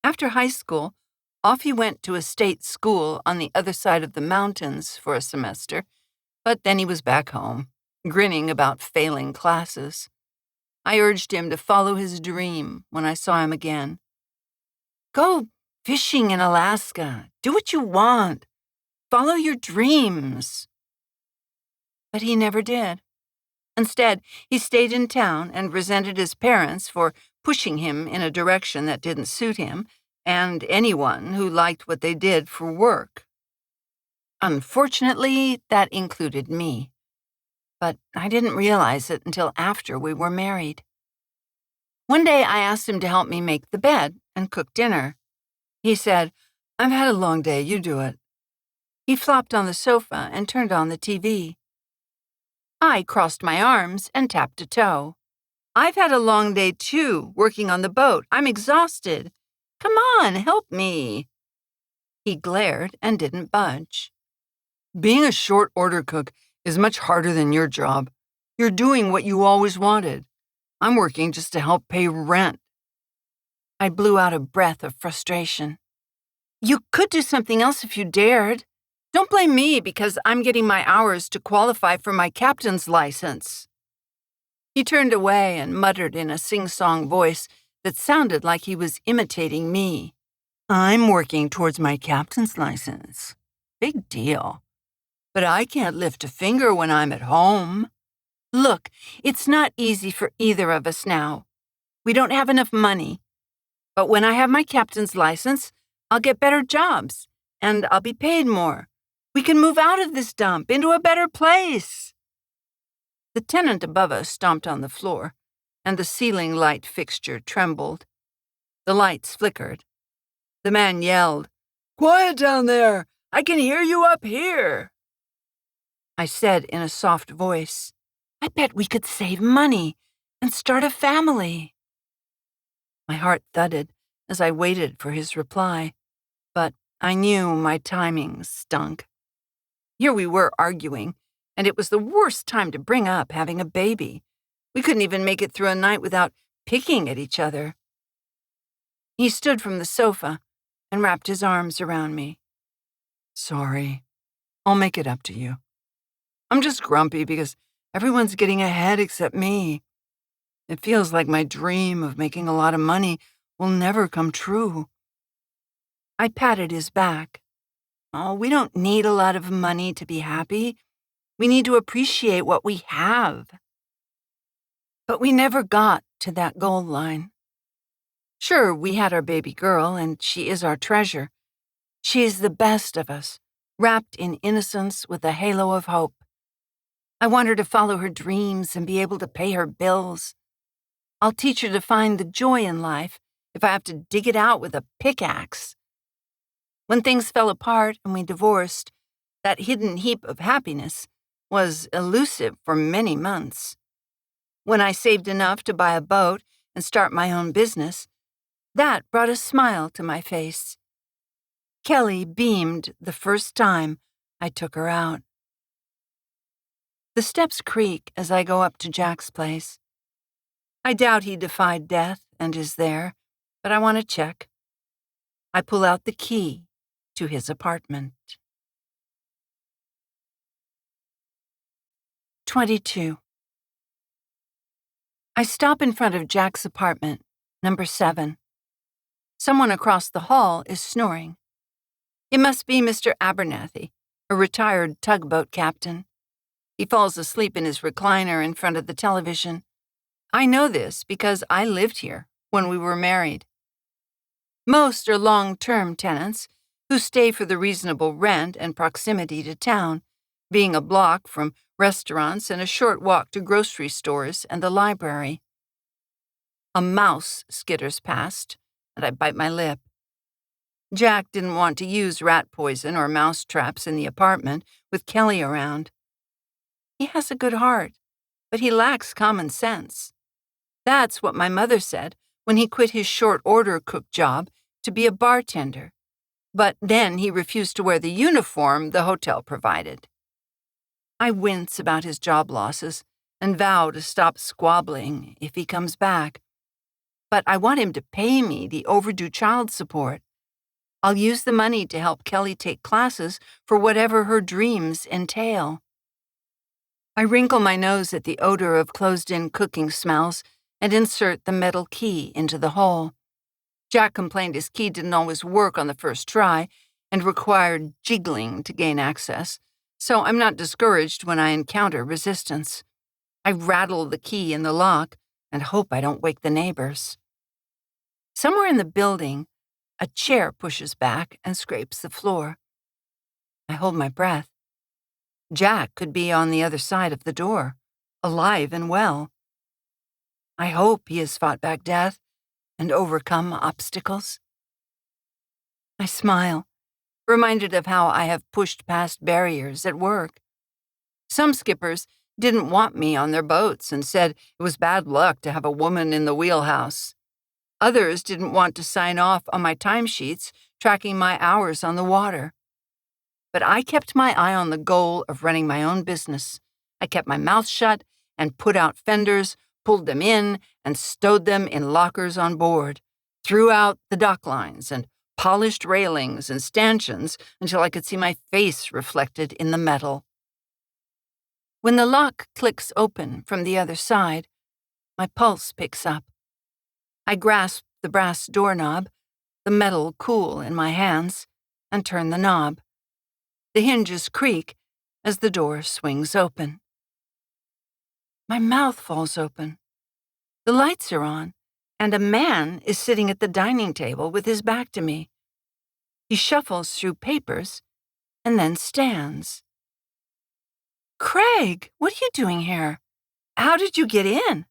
After high school, off he went to a state school on the other side of the mountains for a semester, but then he was back home, grinning about failing classes. I urged him to follow his dream when I saw him again. Go fishing in Alaska. Do what you want. Follow your dreams. But he never did. Instead, he stayed in town and resented his parents for pushing him in a direction that didn't suit him and anyone who liked what they did for work. Unfortunately, that included me. But I didn't realize it until after we were married. One day I asked him to help me make the bed and cook dinner. He said, "I've had a long day, you do it." He flopped on the sofa and turned on the TV. I crossed my arms and tapped a toe. "I've had a long day too, working on the boat. I'm exhausted. Come on, help me." He glared and didn't budge. "Being a short order cook is much harder than your job. You're doing what you always wanted. I'm working just to help pay rent." I blew out a breath of frustration. "You could do something else if you dared. Don't blame me because I'm getting my hours to qualify for my captain's license." He turned away and muttered in a sing-song voice that sounded like he was imitating me. "I'm working towards my captain's license. Big deal. But I can't lift a finger when I'm at home. Look, it's not easy for either of us now. We don't have enough money. But when I have my captain's license, I'll get better jobs, and I'll be paid more. We can move out of this dump into a better place." The tenant above us stomped on the floor, and the ceiling light fixture trembled. The lights flickered. The man yelled, "Quiet down there! I can hear you up here!" I said in a soft voice, "I bet we could save money and start a family." My heart thudded as I waited for his reply, but I knew my timing stunk. Here we were arguing, and it was the worst time to bring up having a baby. We couldn't even make it through a night without picking at each other. He stood from the sofa and wrapped his arms around me. "Sorry, I'll make it up to you. I'm just grumpy because everyone's getting ahead except me. It feels like my dream of making a lot of money will never come true." I patted his back. "Oh, we don't need a lot of money to be happy. We need to appreciate what we have." But we never got to that goal line. Sure, we had our baby girl, and she is our treasure. She is the best of us, wrapped in innocence with a halo of hope. I want her to follow her dreams and be able to pay her bills. I'll teach her to find the joy in life if I have to dig it out with a pickaxe. When things fell apart and we divorced, that hidden heap of happiness was elusive for many months. When I saved enough to buy a boat and start my own business, that brought a smile to my face. Kelly beamed the first time I took her out. The steps creak as I go up to Jack's place. I doubt he defied death and is there, but I want to check. I pull out the key to his apartment. 22. I stop in front of Jack's apartment, number 7. Someone across the hall is snoring. It must be Mr. Abernathy, a retired tugboat captain. He falls asleep in his recliner in front of the television. I know this because I lived here when we were married. Most are long-term tenants who stay for the reasonable rent and proximity to town, being a block from restaurants and a short walk to grocery stores and the library. A mouse skitters past, and I bite my lip. Jack didn't want to use rat poison or mouse traps in the apartment with Kelly around. He has a good heart, but he lacks common sense. That's what my mother said when he quit his short-order cook job to be a bartender. But then he refused to wear the uniform the hotel provided. I wince about his job losses and vow to stop squabbling if he comes back. But I want him to pay me the overdue child support. I'll use the money to help Kelly take classes for whatever her dreams entail. I wrinkle my nose at the odor of closed-in cooking smells and insert the metal key into the hole. Jack complained his key didn't always work on the first try and required jiggling to gain access, so I'm not discouraged when I encounter resistance. I rattle the key in the lock and hope I don't wake the neighbors. Somewhere in the building, a chair pushes back and scrapes the floor. I hold my breath. Jack could be on the other side of the door, alive and well. I hope he has fought back death and overcome obstacles. I smile, reminded of how I have pushed past barriers at work. Some skippers didn't want me on their boats and said it was bad luck to have a woman in the wheelhouse. Others didn't want to sign off on my timesheets tracking my hours on the water. But I kept my eye on the goal of running my own business. I kept my mouth shut and put out fenders, pulled them in, and stowed them in lockers on board, threw out the dock lines and polished railings and stanchions until I could see my face reflected in the metal. When the lock clicks open from the other side, my pulse picks up. I grasp the brass doorknob, the metal cool in my hands, and turn the knob. The hinges creak as the door swings open. My mouth falls open. The lights are on, and a man is sitting at the dining table with his back to me. He shuffles through papers and then stands. "Craig, what are you doing here? How did you get in?"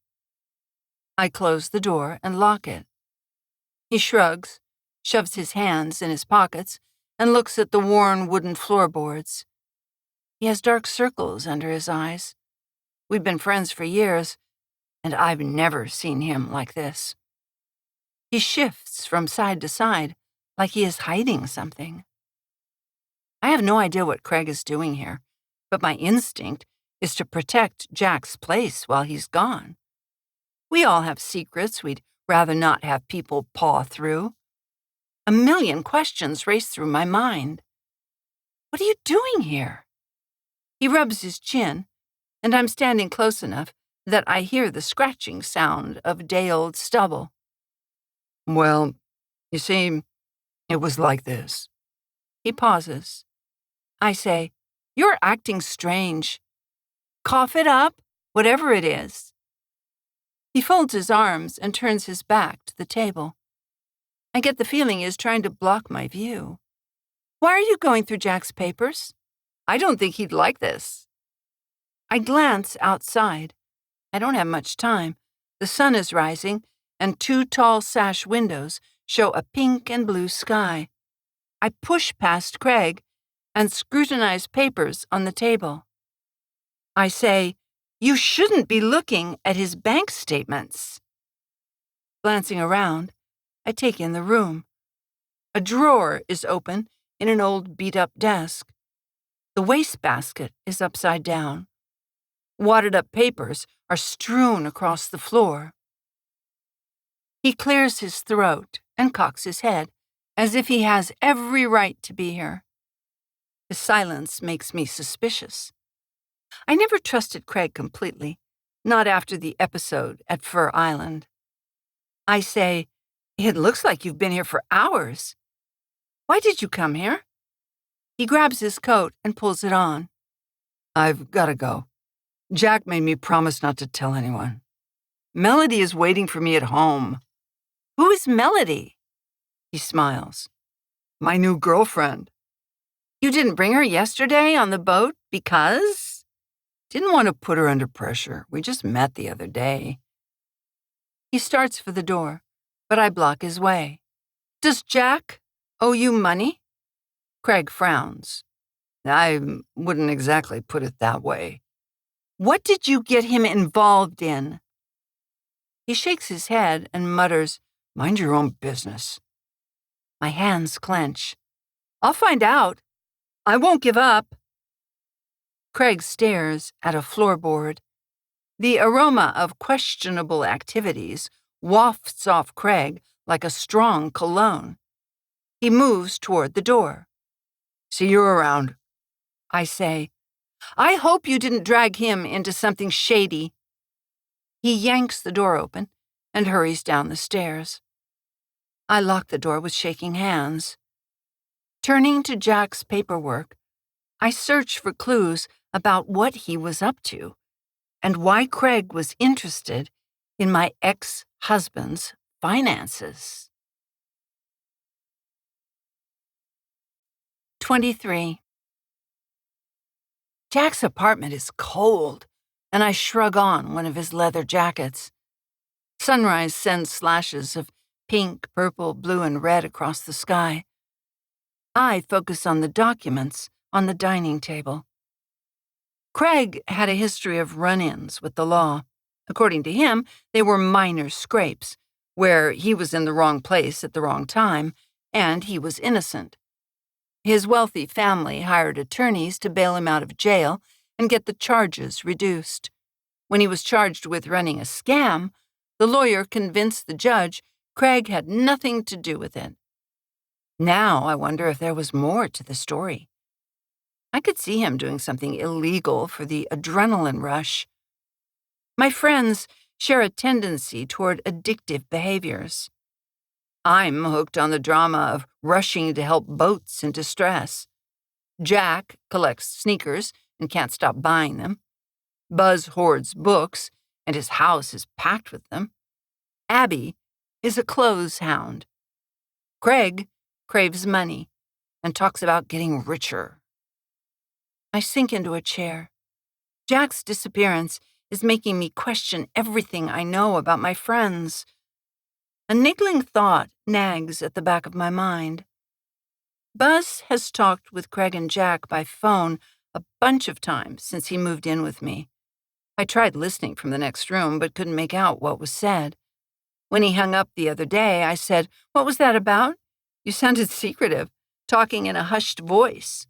I close the door and lock it. He shrugs, shoves his hands in his pockets, and looks at the worn wooden floorboards. He has dark circles under his eyes. We've been friends for years, and I've never seen him like this. He shifts from side to side, like he is hiding something. I have no idea what Craig is doing here, but my instinct is to protect Jack's place while he's gone. We all have secrets we'd rather not have people paw through. A million questions race through my mind. What are you doing here? He rubs his chin, and I'm standing close enough that I hear the scratching sound of day-old stubble. Well, you see, it was like this. He pauses. I say, "You're acting strange. Cough it up, whatever it is." He folds his arms and turns his back to the table. I get the feeling he is trying to block my view. "Why are you going through Jack's papers? I don't think he'd like this." I glance outside. I don't have much time. The sun is rising, and 2 tall sash windows show a pink and blue sky. I push past Craig and scrutinize papers on the table. I say, "You shouldn't be looking at his bank statements." Glancing around, I take in the room. A drawer is open in an old beat-up desk. The wastebasket is upside down. Wadded-up papers are strewn across the floor. He clears his throat and cocks his head, as if he has every right to be here. His silence makes me suspicious. I never trusted Craig completely, not after the episode at Fur Island. I say, "It looks like you've been here for hours. Why did you come here?" He grabs his coat and pulls it on. "I've got to go. Jack made me promise not to tell anyone. Melody is waiting for me at home." "Who is Melody?" He smiles. "My new girlfriend." "You didn't bring her yesterday on the boat because?" "Didn't want to put her under pressure. We just met the other day." He starts for the door, but I block his way. "Does Jack owe you money?" Craig frowns. "I wouldn't exactly put it that way." "What did you get him involved in?" He shakes his head and mutters, "Mind your own business." My hands clench. "I'll find out. I won't give up." Craig stares at a floorboard. The aroma of questionable activities wafts off Craig like a strong cologne. He moves toward the door. "See you around." I say, "I hope you didn't drag him into something shady." He yanks the door open and hurries down the stairs. I lock the door with shaking hands. Turning to Jack's paperwork, I search for clues about what he was up to and why Craig was interested in my ex-husband's finances. 23. Jack's apartment is cold, and I shrug on one of his leather jackets. Sunrise sends slashes of pink, purple, blue, and red across the sky. I focus on the documents on the dining table. Craig had a history of run-ins with the law. According to him, they were minor scrapes, where he was in the wrong place at the wrong time, and he was innocent. His wealthy family hired attorneys to bail him out of jail and get the charges reduced. When he was charged with running a scam, the lawyer convinced the judge Craig had nothing to do with it. Now I wonder if there was more to the story. I could see him doing something illegal for the adrenaline rush. My friends share a tendency toward addictive behaviors. I'm hooked on the drama of rushing to help boats in distress. Jack collects sneakers and can't stop buying them. Buzz hoards books, and his house is packed with them. Abby is a clothes hound. Craig craves money and talks about getting richer. I sink into a chair. Jack's disappearance is making me question everything I know about my friends. A niggling thought nags at the back of my mind. Buzz has talked with Craig and Jack by phone a bunch of times since he moved in with me. I tried listening from the next room but couldn't make out what was said. When he hung up the other day, I said, "What was that about? You sounded secretive, talking in a hushed voice."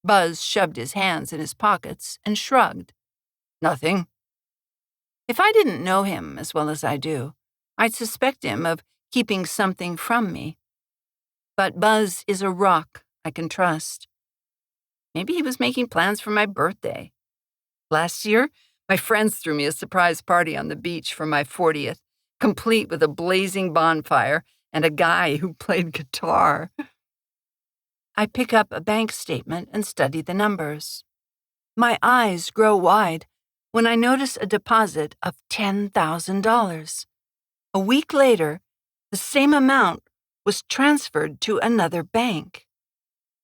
Buzz shoved his hands in his pockets and shrugged. Nothing. If I didn't know him as well as I do, I'd suspect him of keeping something from me. But Buzz is a rock I can trust. Maybe he was making plans for my birthday. Last year, my friends threw me a surprise party on the beach for my 40th, complete with a blazing bonfire and a guy who played guitar. I pick up a bank statement and study the numbers. My eyes grow wide when I notice a deposit of $10,000. A week later, the same amount was transferred to another bank.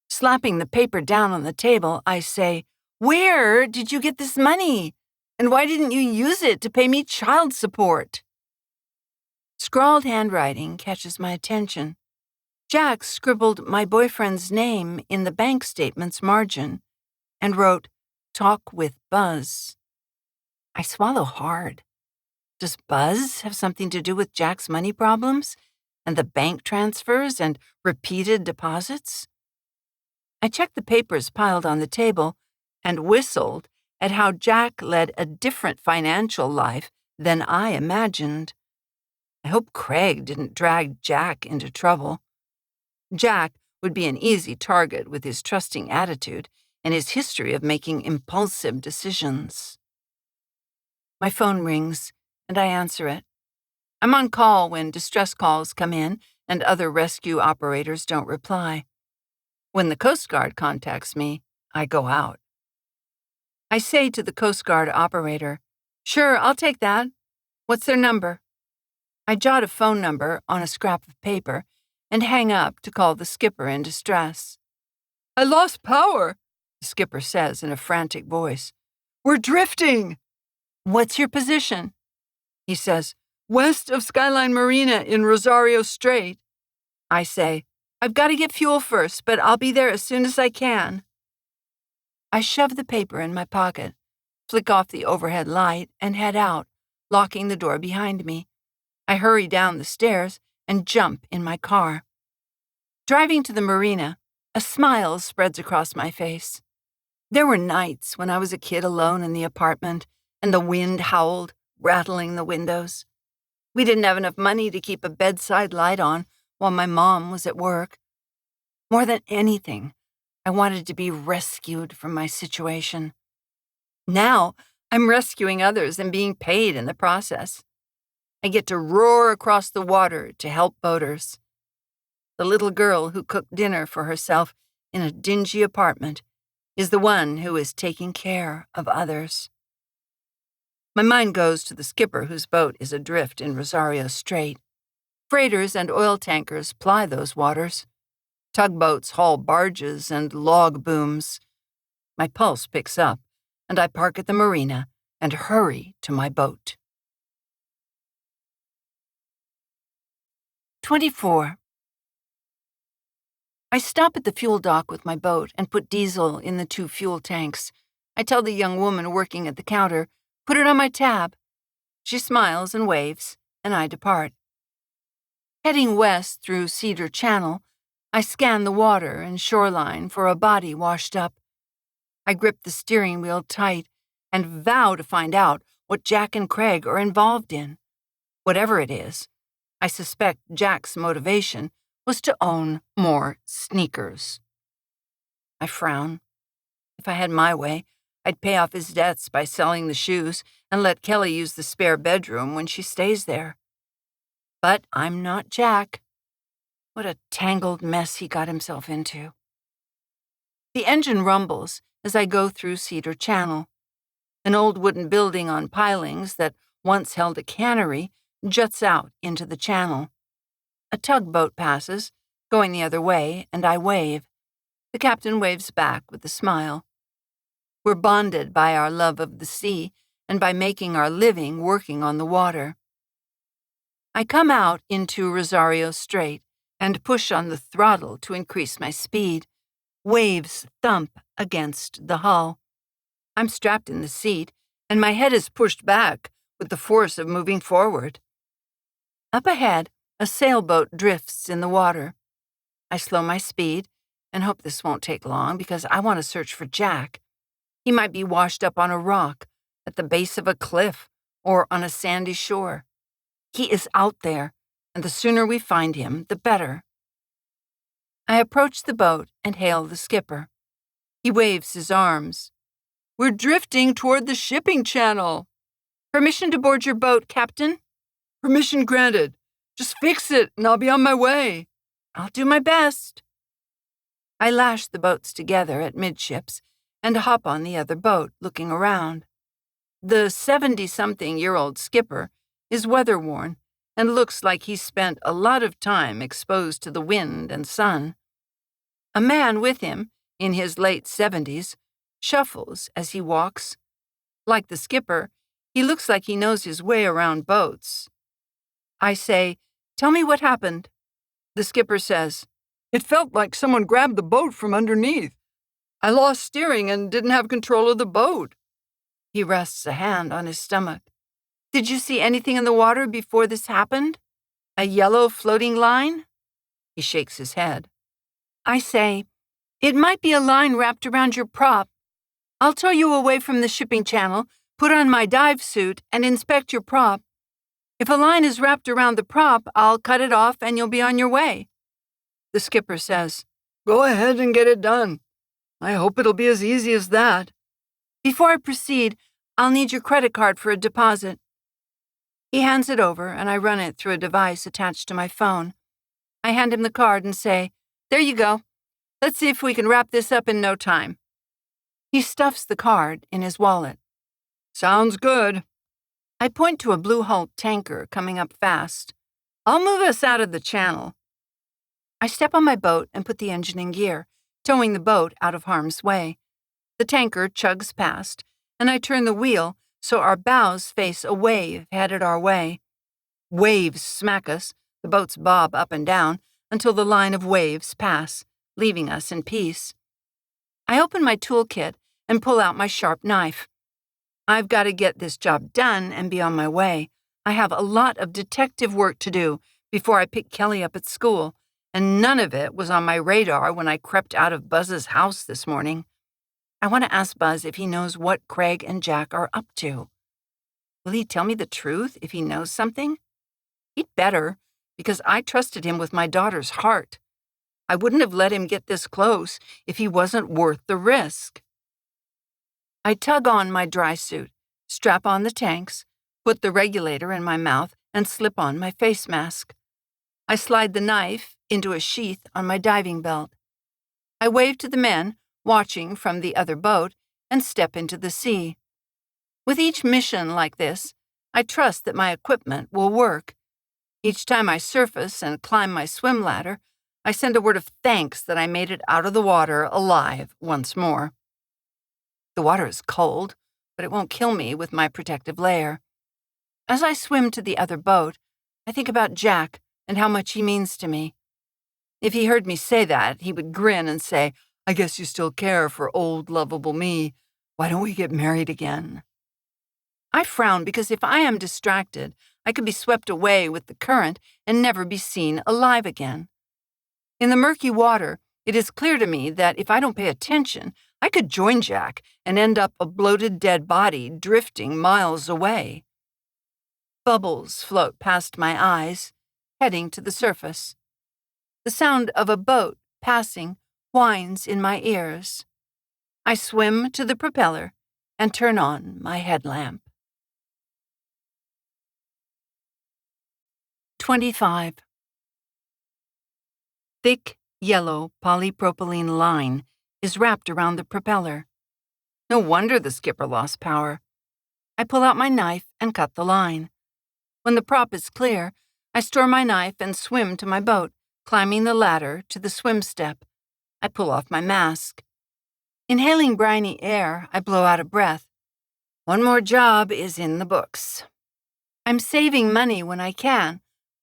Slapping the paper down on the table, I say, "Where did you get this money? And why didn't you use it to pay me child support?" Scrawled handwriting catches my attention. Jack scribbled my boyfriend's name in the bank statement's margin and wrote, "Talk with Buzz." I swallow hard. Does Buzz have something to do with Jack's money problems and the bank transfers and repeated deposits? I checked the papers piled on the table and whistled at how Jack led a different financial life than I imagined. I hope Craig didn't drag Jack into trouble. Jack would be an easy target with his trusting attitude and his history of making impulsive decisions. My phone rings, and I answer it. I'm on call when distress calls come in and other rescue operators don't reply. When the Coast Guard contacts me, I go out. I say to the Coast Guard operator, "Sure, I'll take that. What's their number?" I jot a phone number on a scrap of paper and hang up to call the skipper in distress. "I lost power," the skipper says in a frantic voice. "We're drifting." "What's your position?" He says, "West of Skyline Marina in Rosario Strait." I say, "I've got to get fuel first, but I'll be there as soon as I can." I shove the paper in my pocket, flick off the overhead light, and head out, locking the door behind me. I hurry down the stairs and jump in my car. Driving to the marina, a smile spreads across my face. There were nights when I was a kid alone in the apartment, and the wind howled, rattling the windows. We didn't have enough money to keep a bedside light on while my mom was at work. More than anything, I wanted to be rescued from my situation. Now, I'm rescuing others and being paid in the process. I get to roar across the water to help boaters. The little girl who cooked dinner for herself in a dingy apartment is the one who is taking care of others. My mind goes to the skipper whose boat is adrift in Rosario Strait. Freighters and oil tankers ply those waters. Tugboats haul barges and log booms. My pulse picks up, and I park at the marina and hurry to my boat. 24. I stop at the fuel dock with my boat and put diesel in the 2 fuel tanks. I tell the young woman working at the counter, "Put it on my tab." She smiles and waves, and I depart. Heading west through Cedar Channel, I scan the water and shoreline for a body washed up. I grip the steering wheel tight and vow to find out what Jack and Craig are involved in. Whatever it is, I suspect Jack's motivation was to own more sneakers. I frown. If I had my way, I'd pay off his debts by selling the shoes and let Kelly use the spare bedroom when she stays there. But I'm not Jack. What a tangled mess he got himself into. The engine rumbles as I go through Cedar Channel. An old wooden building on pilings that once held a cannery juts out into the channel. A tugboat passes, going the other way, and I wave. The captain waves back with a smile. We're bonded by our love of the sea and by making our living working on the water. I come out into Rosario Strait and push on the throttle to increase my speed. Waves thump against the hull. I'm strapped in the seat, and my head is pushed back with the force of moving forward. Up ahead, a sailboat drifts in the water. I slow my speed and hope this won't take long because I want to search for Jack. He might be washed up on a rock, at the base of a cliff, or on a sandy shore. He is out there, and the sooner we find him, the better. I approach the boat and hail the skipper. He waves his arms. "We're drifting toward the shipping channel." "Permission to board your boat, Captain?" "Permission granted. Just fix it, and I'll be on my way." "I'll do my best." I lash the boats together at midships and hop on the other boat, looking around. The 70-something-year-old skipper is weather-worn and looks like he's spent a lot of time exposed to the wind and sun. A man with him, in his late 70s, shuffles as he walks. Like the skipper, he looks like he knows his way around boats. I say, "Tell me what happened." The skipper says, "It felt like someone grabbed the boat from underneath. I lost steering and didn't have control of the boat." He rests a hand on his stomach. "Did you see anything in the water before this happened? A yellow floating line?" He shakes his head. I say, "It might be a line wrapped around your prop. I'll tow you away from the shipping channel, put on my dive suit, and inspect your prop. If a line is wrapped around the prop, I'll cut it off and you'll be on your way." The skipper says, "Go ahead and get it done. I hope it'll be as easy as that." "Before I proceed, I'll need your credit card for a deposit." He hands it over and I run it through a device attached to my phone. I hand him the card and say, "There you go. Let's see if we can wrap this up in no time." He stuffs the card in his wallet. "Sounds good." I point to a blue-hulled tanker coming up fast. "I'll move us out of the channel." I step on my boat and put the engine in gear, towing the boat out of harm's way. The tanker chugs past, and I turn the wheel so our bows face a wave headed our way. Waves smack us, the boats bob up and down until the line of waves pass, leaving us in peace. I open my toolkit and pull out my sharp knife. I've got to get this job done and be on my way. I have a lot of detective work to do before I pick Kelly up at school, and none of it was on my radar when I crept out of Buzz's house this morning. I want to ask Buzz if he knows what Craig and Jack are up to. Will he tell me the truth if he knows something? He'd better, because I trusted him with my daughter's heart. I wouldn't have let him get this close if he wasn't worth the risk. I tug on my dry suit, strap on the tanks, put the regulator in my mouth, and slip on my face mask. I slide the knife into a sheath on my diving belt. I wave to the men, watching from the other boat, and step into the sea. With each mission like this, I trust that my equipment will work. Each time I surface and climb my swim ladder, I send a word of thanks that I made it out of the water alive once more. The water is cold, but it won't kill me with my protective layer. As I swim to the other boat, I think about Jack and how much he means to me. If he heard me say that, he would grin and say, "I guess you still care for old, lovable me. Why don't we get married again?" I frown because if I am distracted, I could be swept away with the current and never be seen alive again. In the murky water, it is clear to me that if I don't pay attention, I could join Jack and end up a bloated dead body drifting miles away. Bubbles float past my eyes, heading to the surface. The sound of a boat passing whines in my ears. I swim to the propeller and turn on my headlamp. 25. Thick, yellow polypropylene line is wrapped around the propeller. No wonder the skipper lost power. I pull out my knife and cut the line. When the prop is clear, I store my knife and swim to my boat, climbing the ladder to the swim step. I pull off my mask. Inhaling briny air, I blow out a breath. One more job is in the books. I'm saving money when I can,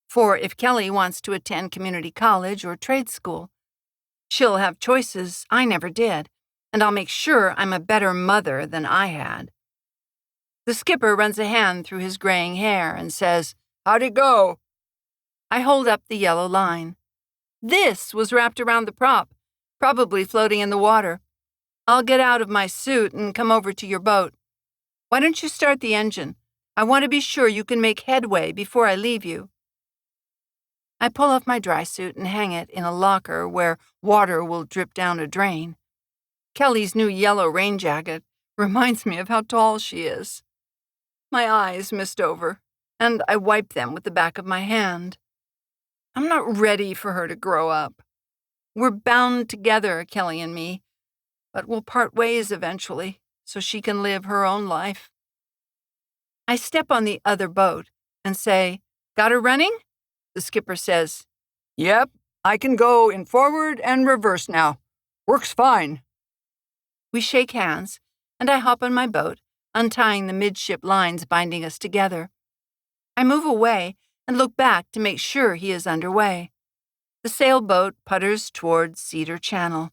for if Kelly wants to attend community college or trade school, she'll have choices I never did, and I'll make sure I'm a better mother than I had. The skipper runs a hand through his graying hair and says, "How'd it go?" I hold up the yellow line. This was wrapped around the prop, probably floating in the water. I'll get out of my suit and come over to your boat. Why don't you start the engine? I want to be sure you can make headway before I leave you. I pull off my dry suit and hang it in a locker where water will drip down a drain. Kelly's new yellow rain jacket reminds me of how tall she is. My eyes mist over, and I wipe them with the back of my hand. I'm not ready for her to grow up. We're bound together, Kelly and me, but we'll part ways eventually so she can live her own life. I step on the other boat and say, "Got her running?" The skipper says, "Yep, I can go in forward and reverse now. Works fine." We shake hands, and I hop on my boat, untying the midship lines binding us together. I move away and look back to make sure he is underway. The sailboat putters toward Cedar Channel.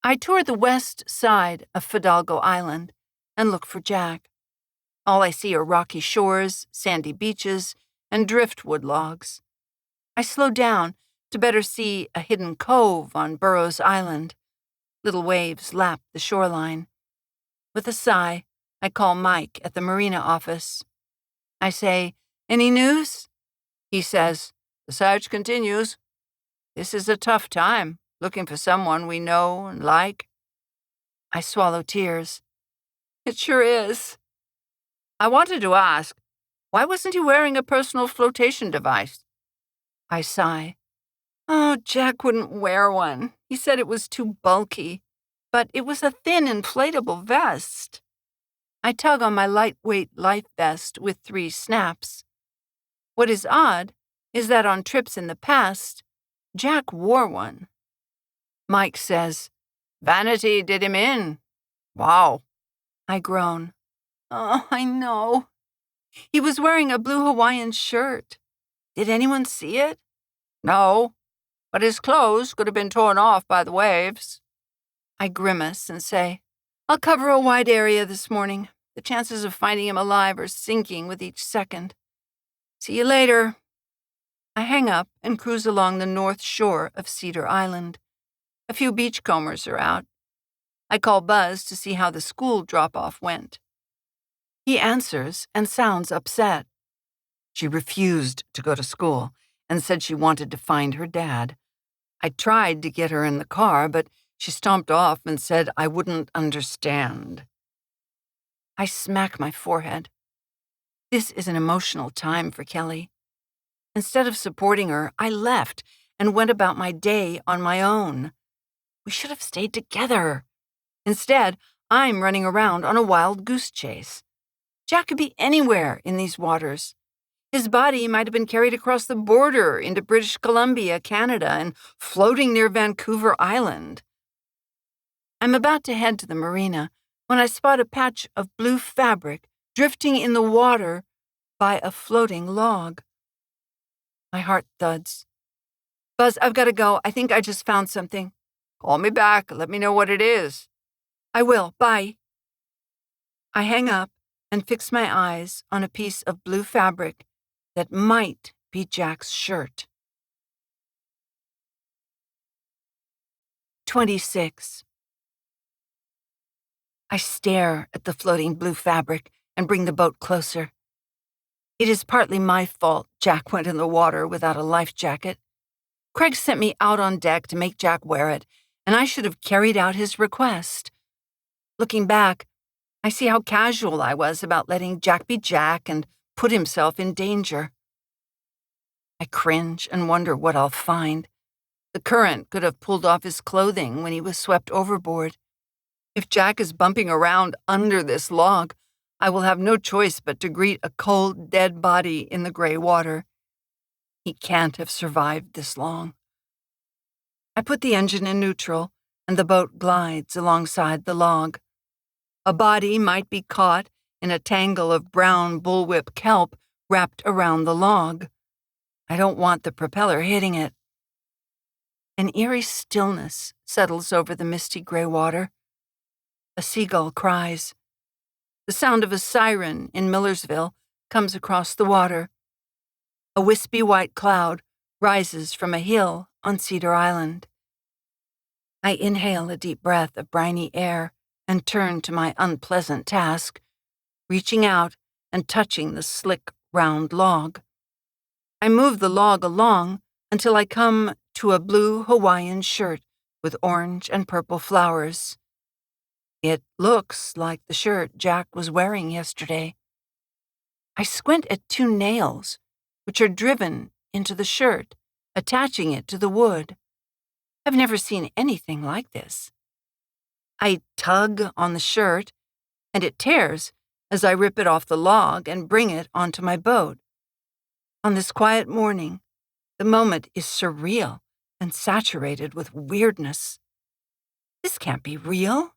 I tour the west side of Fidalgo Island and look for Jack. All I see are rocky shores, sandy beaches, and driftwood logs. I slow down to better see a hidden cove on Burroughs Island. Little waves lap the shoreline. With a sigh, I call Mike at the marina office. I say, "Any news?" He says, "The search continues. This is a tough time, looking for someone we know and like." I swallow tears. It sure is. I wanted to ask, why wasn't he wearing a personal flotation device? I sigh. Oh, Jack wouldn't wear one. He said it was too bulky, but it was a thin inflatable vest. I tug on my lightweight life vest with 3 snaps. What is odd is that on trips in the past, Jack wore one. Mike says, "Vanity did him in." Wow. I groan. Oh, I know. He was wearing a blue Hawaiian shirt. Did anyone see it? No, but his clothes could have been torn off by the waves. I grimace and say, "I'll cover a wide area this morning. The chances of finding him alive are sinking with each second. See you later." I hang up and cruise along the north shore of Cedar Island. A few beachcombers are out. I call Buzz to see how the school drop-off went. He answers and sounds upset. She refused to go to school and said she wanted to find her dad. I tried to get her in the car, but she stomped off and said I wouldn't understand. I smack my forehead. This is an emotional time for Kelly. Instead of supporting her, I left and went about my day on my own. We should have stayed together. Instead, I'm running around on a wild goose chase. Jack could be anywhere in these waters. His body might have been carried across the border into British Columbia, Canada, and floating near Vancouver Island. I'm about to head to the marina when I spot a patch of blue fabric drifting in the water by a floating log. My heart thuds. "Buzz, I've got to go. I think I just found something." "Call me back. Let me know what it is." "I will. Bye." I hang up and fix my eyes on a piece of blue fabric that might be Jack's shirt. 26. I stare at the floating blue fabric and bring the boat closer. It is partly my fault Jack went in the water without a life jacket. Craig sent me out on deck to make Jack wear it, and I should have carried out his request. Looking back, I see how casual I was about letting Jack be Jack and put himself in danger. I cringe and wonder what I'll find. The current could have pulled off his clothing when he was swept overboard. If Jack is bumping around under this log, I will have no choice but to greet a cold, dead body in the gray water. He can't have survived this long. I put the engine in neutral, and the boat glides alongside the log. A body might be caught in a tangle of brown bullwhip kelp wrapped around the log. I don't want the propeller hitting it. An eerie stillness settles over the misty gray water. A seagull cries. The sound of a siren in Millersville comes across the water. A wispy white cloud rises from a hill on Cedar Island. I inhale a deep breath of briny air and turn to my unpleasant task, reaching out and touching the slick, round log. I move the log along until I come to a blue Hawaiian shirt with orange and purple flowers. It looks like the shirt Jack was wearing yesterday. I squint at two nails, which are driven into the shirt, attaching it to the wood. I've never seen anything like this. I tug on the shirt, and it tears as I rip it off the log and bring it onto my boat. On this quiet morning, the moment is surreal and saturated with weirdness. This can't be real.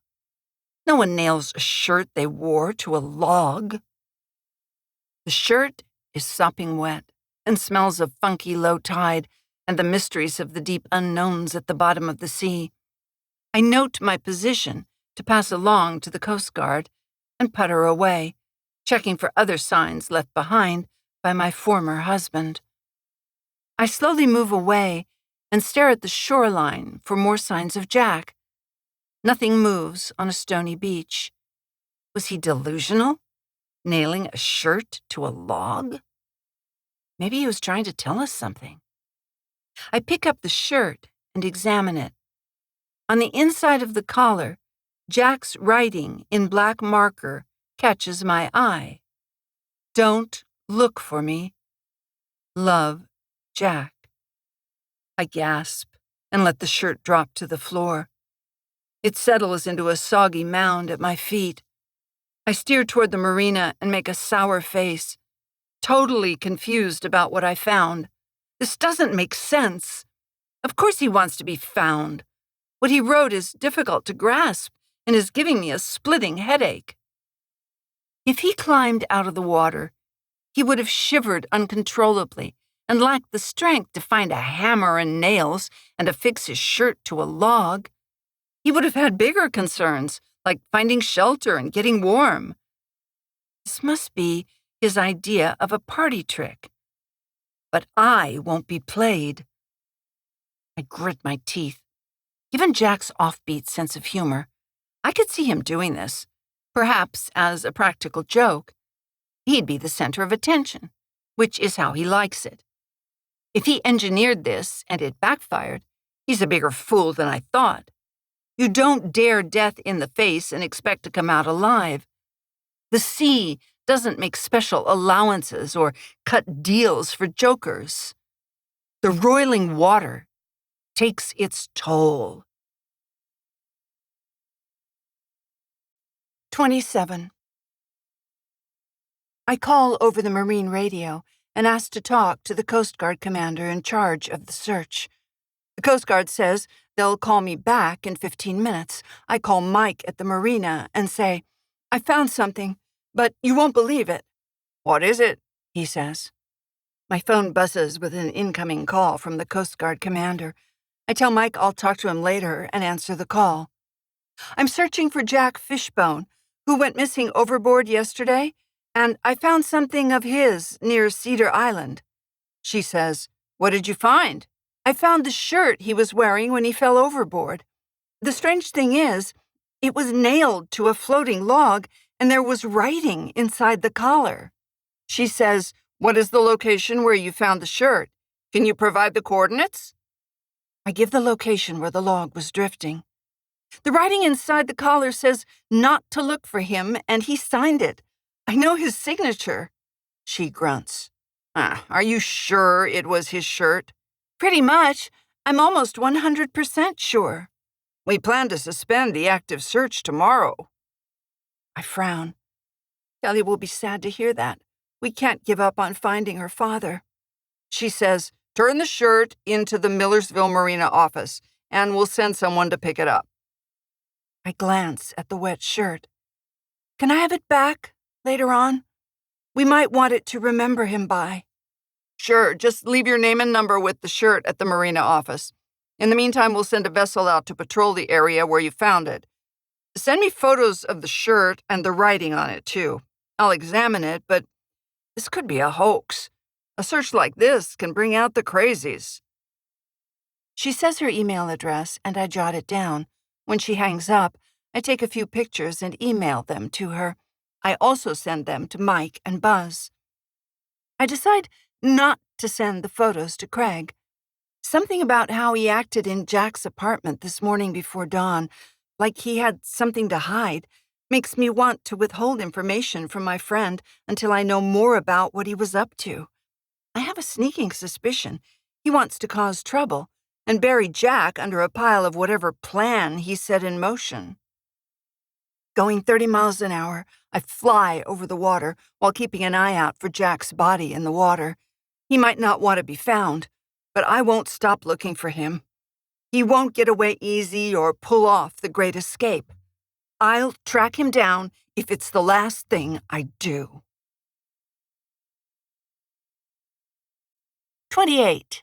No one nails a shirt they wore to a log. The shirt is sopping wet and smells of funky low tide and the mysteries of the deep unknowns at the bottom of the sea. I note my position to pass along to the Coast Guard and putter away, checking for other signs left behind by my former husband. I slowly move away and stare at the shoreline for more signs of Jack. Nothing moves on a stony beach. Was he delusional? Nailing a shirt to a log? Maybe he was trying to tell us something. I pick up the shirt and examine it. On the inside of the collar, Jack's writing in black marker catches my eye. Don't look for me. Love, Jack. I gasp and let the shirt drop to the floor. It settles into a soggy mound at my feet. I steer toward the marina and make a sour face, totally confused about what I found. This doesn't make sense. Of course he wants to be found. What he wrote is difficult to grasp and is giving me a splitting headache. If he climbed out of the water, he would have shivered uncontrollably and lacked the strength to find a hammer and nails and affix his shirt to a log. He would have had bigger concerns, like finding shelter and getting warm. This must be his idea of a party trick. But I won't be played. I grit my teeth. Given Jack's offbeat sense of humor, I could see him doing this, perhaps as a practical joke. He'd be the center of attention, which is how he likes it. If he engineered this and it backfired, he's a bigger fool than I thought. You don't dare death in the face and expect to come out alive. The sea doesn't make special allowances or cut deals for jokers. The roiling water takes its toll. 27. I call over the Marine radio and ask to talk to the Coast Guard commander in charge of the search. The Coast Guard says they'll call me back in 15 minutes. I call Mike at the marina and say, I found something, but you won't believe it. What is it? He says. My phone buzzes with an incoming call from the Coast Guard commander. I tell Mike I'll talk to him later and answer the call. I'm searching for Jack Fishbone, who went missing overboard yesterday, and I found something of his near Cedar Island. She says, What did you find? I found the shirt he was wearing when he fell overboard. The strange thing is, it was nailed to a floating log, and there was writing inside the collar. She says, What is the location where you found the shirt? Can you provide the coordinates? I give the location where the log was drifting. The writing inside the collar says not to look for him, and he signed it. I know his signature. She grunts. Are you sure it was his shirt? Pretty much. I'm almost 100% sure. We plan to suspend the active search tomorrow. I frown. Kelly will be sad to hear that. We can't give up on finding her father. She says, Turn the shirt into the Millersville Marina office, and we'll send someone to pick it up. I glance at the wet shirt. Can I have it back later on? We might want it to remember him by. Sure, just leave your name and number with the shirt at the marina office. In the meantime, we'll send a vessel out to patrol the area where you found it. Send me photos of the shirt and the writing on it, too. I'll examine it, but this could be a hoax. A search like this can bring out the crazies. She says her email address, and I jot it down. When she hangs up, I take a few pictures and email them to her. I also send them to Mike and Buzz. I decide not to send the photos to Craig. Something about how he acted in Jack's apartment this morning before dawn, like he had something to hide, makes me want to withhold information from my friend until I know more about what he was up to. I have a sneaking suspicion he wants to cause trouble and bury Jack under a pile of whatever plan he set in motion. Going 30 miles an hour, I fly over the water while keeping an eye out for Jack's body in the water. He might not want to be found, but I won't stop looking for him. He won't get away easy or pull off the great escape. I'll track him down if it's the last thing I do. 28.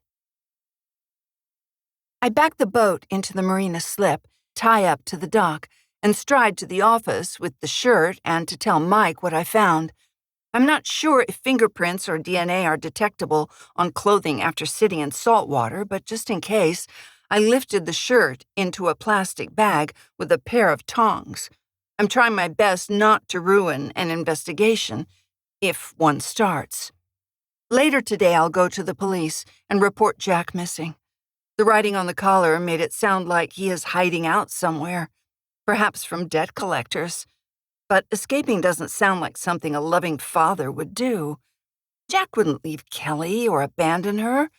I back the boat into the marina slip, tie up to the dock, and stride to the office with the shirt and to tell Mike what I found. I'm not sure if fingerprints or DNA are detectable on clothing after sitting in salt water, but just in case, I lifted the shirt into a plastic bag with a pair of tongs. I'm trying my best not to ruin an investigation, if one starts. Later today, I'll go to the police and report Jack missing. The writing on the collar made it sound like he is hiding out somewhere, perhaps from debt collectors. But escaping doesn't sound like something a loving father would do. Jack wouldn't leave Kelly or abandon her.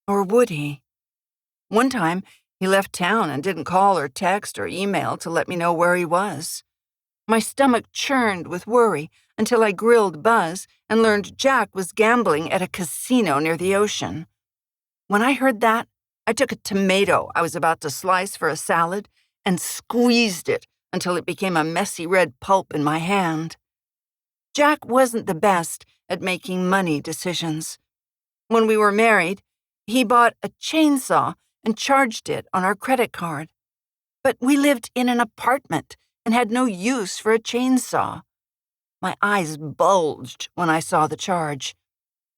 Or would he? One time, he left town and didn't call or text or email to let me know where he was. My stomach churned with worry until I grilled Buzz and learned Jack was gambling at a casino near the ocean. When I heard that, I took a tomato I was about to slice for a salad and squeezed it until it became a messy red pulp in my hand. Jack wasn't the best at making money decisions. When we were married, he bought a chainsaw and charged it on our credit card. But we lived in an apartment and had no use for a chainsaw. My eyes bulged when I saw the charge.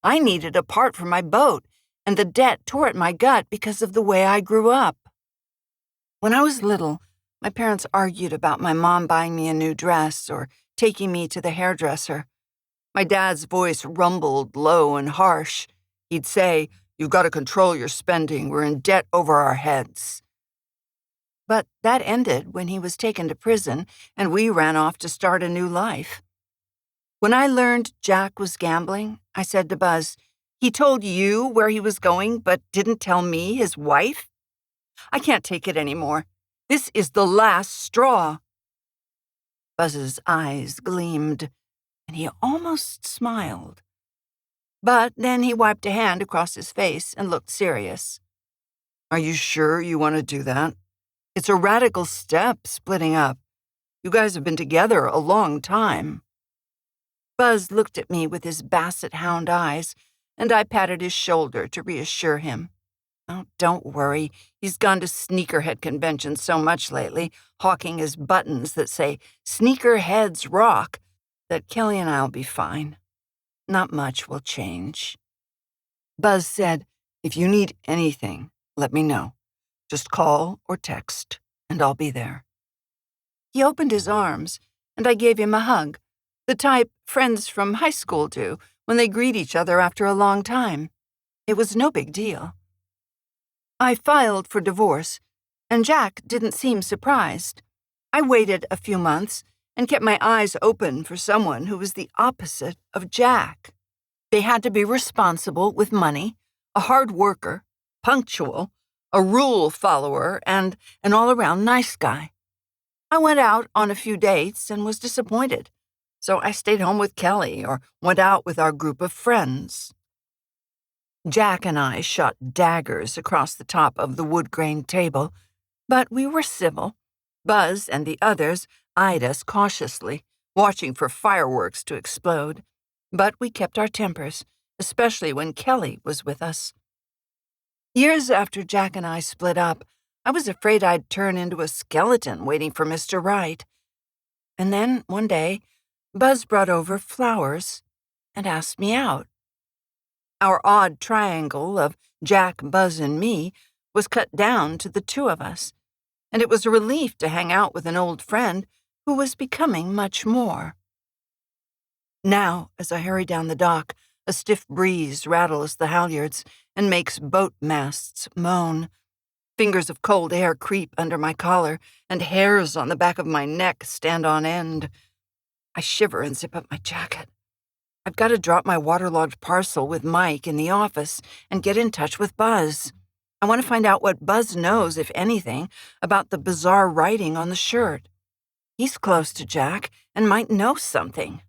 I needed a part for my boat, and the debt tore at my gut because of the way I grew up. When I was little, my parents argued about my mom buying me a new dress or taking me to the hairdresser. My dad's voice rumbled low and harsh. He'd say, "You've got to control your spending. We're in debt over our heads." But that ended when he was taken to prison and we ran off to start a new life. When I learned Jack was gambling, I said to Buzz, "He told you where he was going but didn't tell me, his wife? I can't take it anymore. This is the last straw." Buzz's eyes gleamed, and he almost smiled. But then he wiped a hand across his face and looked serious. "Are you sure you want to do that? It's a radical step, splitting up. You guys have been together a long time." Buzz looked at me with his basset hound eyes, and I patted his shoulder to reassure him. "Oh, don't worry. He's gone to sneakerhead conventions so much lately, hawking his buttons that say, 'Sneakerheads rock,' that Kelly and I'll be fine. Not much will change." Buzz said, "If you need anything, let me know. Just call or text, and I'll be there." He opened his arms, and I gave him a hug, the type friends from high school do when they greet each other after a long time. It was no big deal. I filed for divorce, and Jack didn't seem surprised. I waited a few months and kept my eyes open for someone who was the opposite of Jack. They had to be responsible with money, a hard worker, punctual, a rule follower, and an all-around nice guy. I went out on a few dates and was disappointed, so I stayed home with Kelly or went out with our group of friends. Jack and I shot daggers across the top of the wood-grain table, but we were civil. Buzz and the others eyed us cautiously, watching for fireworks to explode. But we kept our tempers, especially when Kelly was with us. Years after Jack and I split up, I was afraid I'd turn into a skeleton waiting for Mr. Right. And then, one day, Buzz brought over flowers and asked me out. Our odd triangle of Jack, Buzz, and me was cut down to the two of us, and it was a relief to hang out with an old friend who was becoming much more. Now, as I hurry down the dock, a stiff breeze rattles the halyards and makes boat masts moan. Fingers of cold air creep under my collar, and hairs on the back of my neck stand on end. I shiver and zip up my jacket. I've got to drop my waterlogged parcel with Mike in the office and get in touch with Buzz. I want to find out what Buzz knows, if anything, about the bizarre writing on the shirt. He's close to Jack and might know something.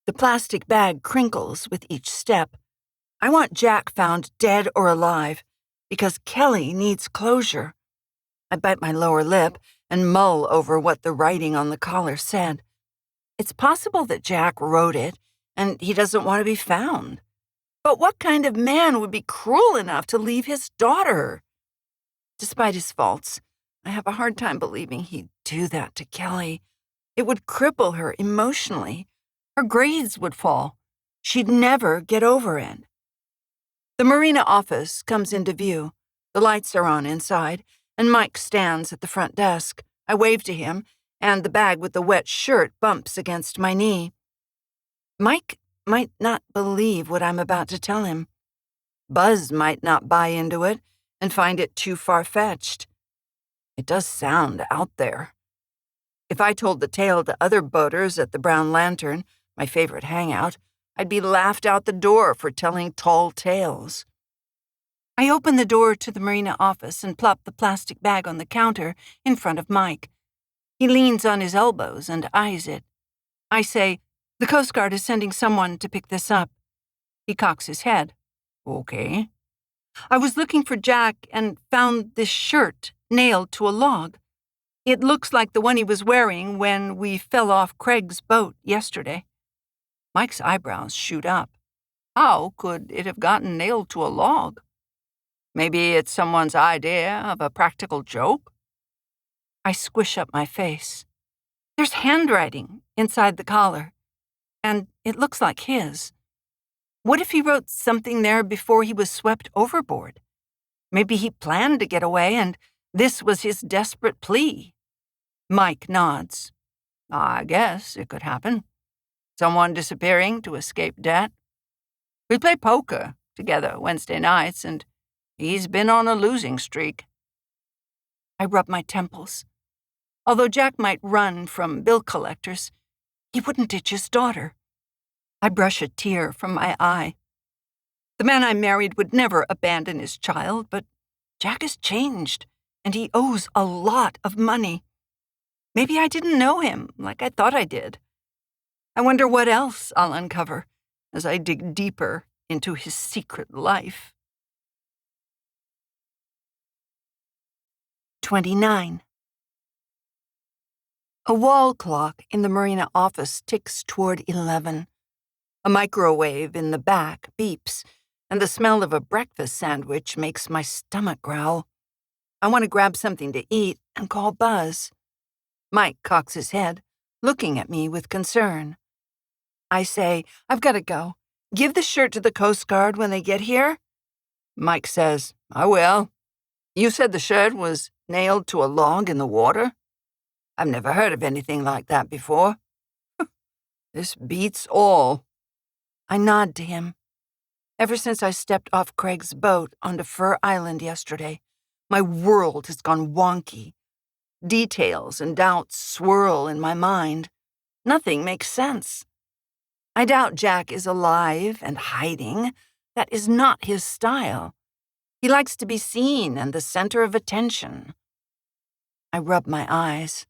The plastic bag crinkles with each step. I want Jack found dead or alive, because Kelly needs closure. I bite my lower lip and mull over what the writing on the collar said. It's possible that Jack wrote it, and he doesn't want to be found. But what kind of man would be cruel enough to leave his daughter? Despite his faults, I have a hard time believing he'd do that to Kelly. It would cripple her emotionally. Her grades would fall. She'd never get over it. The marina office comes into view. The lights are on inside, and Mike stands at the front desk. I wave to him, and the bag with the wet shirt bumps against my knee. Mike might not believe what I'm about to tell him. Buzz might not buy into it and find it too far-fetched. It does sound out there. If I told the tale to other boaters at the Brown Lantern, my favorite hangout, I'd be laughed out the door for telling tall tales. I open the door to the marina office and plop the plastic bag on the counter in front of Mike. He leans on his elbows and eyes it. I say, "The Coast Guard is sending someone to pick this up." He cocks his head. "Okay." "I was looking for Jack and found this shirt nailed to a log. It looks like the one he was wearing when we fell off Craig's boat yesterday." Mike's eyebrows shoot up. How could it have gotten nailed to a log? Maybe it's someone's idea of a practical joke? I squish up my face. There's handwriting inside the collar, and it looks like his. What if he wrote something there before he was swept overboard? Maybe he planned to get away, and this was his desperate plea. Mike nods. I guess it could happen. Someone disappearing to escape debt. We play poker together Wednesday nights, and he's been on a losing streak. I rub my temples. Although Jack might run from bill collectors, he wouldn't ditch his daughter. I brush a tear from my eye. The man I married would never abandon his child, but Jack has changed, and he owes a lot of money. Maybe I didn't know him like I thought I did. I wonder what else I'll uncover as I dig deeper into his secret life. 29. A wall clock in the marina office ticks toward 11. A microwave in the back beeps, and the smell of a breakfast sandwich makes my stomach growl. I want to grab something to eat and call Buzz. Mike cocks his head, looking at me with concern. I say, I've got to go. Give the shirt to the Coast Guard when they get here? Mike says, I will. You said the shirt was nailed to a log in the water? I've never heard of anything like that before. This beats all. I nod to him. Ever since I stepped off Craig's boat onto Fur Island yesterday, my world has gone wonky. Details and doubts swirl in my mind. Nothing makes sense. I doubt Jack is alive and hiding. That is not his style. He likes to be seen and the center of attention. I rub my eyes.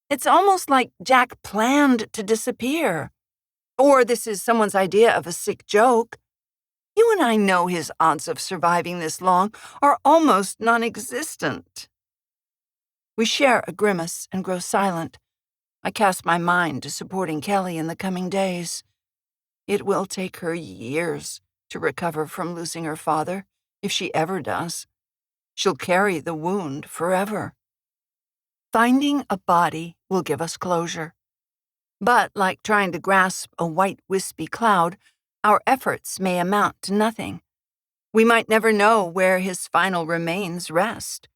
It's almost like Jack planned to disappear. Or this is someone's idea of a sick joke. You and I know his odds of surviving this long are almost non-existent. We share a grimace and grow silent. I cast my mind to supporting Kelly in the coming days. It will take her years to recover from losing her father, if she ever does. She'll carry the wound forever. Finding a body will give us closure. But like trying to grasp a white wispy cloud, Our efforts may amount to nothing. We might never know where his final remains rest.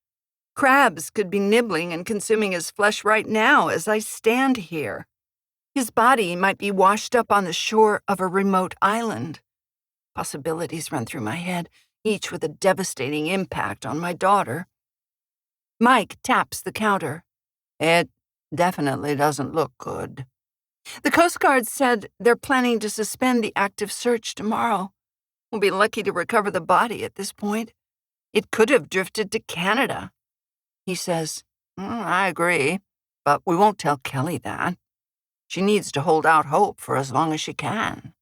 Crabs could be nibbling and consuming his flesh right now as I stand here. His body might be washed up on the shore of a remote island. Possibilities run through my head, each with a devastating impact on my daughter. Mike taps the counter. It definitely doesn't look good. The Coast Guard said they're planning to suspend the active search tomorrow. We'll be lucky to recover the body at this point. It could have drifted to Canada. He says, I agree, but we won't tell Kelly that. She needs to hold out hope for as long as she can.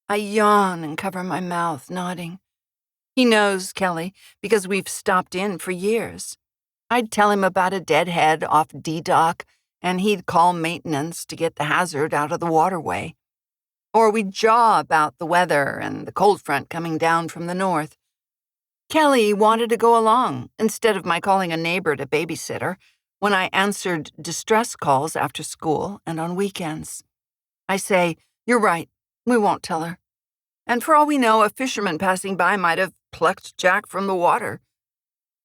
I yawn and cover my mouth, nodding. He knows Kelly because we've stopped in for years. I'd tell him about a deadhead off D-Dock, and he'd call maintenance to get the hazard out of the waterway. Or we'd jaw about the weather and the cold front coming down from the north. Kelly wanted to go along instead of my calling a neighbor to babysitter when I answered distress calls after school and on weekends. I say, "You're right, we won't tell her." And for all we know, a fisherman passing by might have plucked Jack from the water.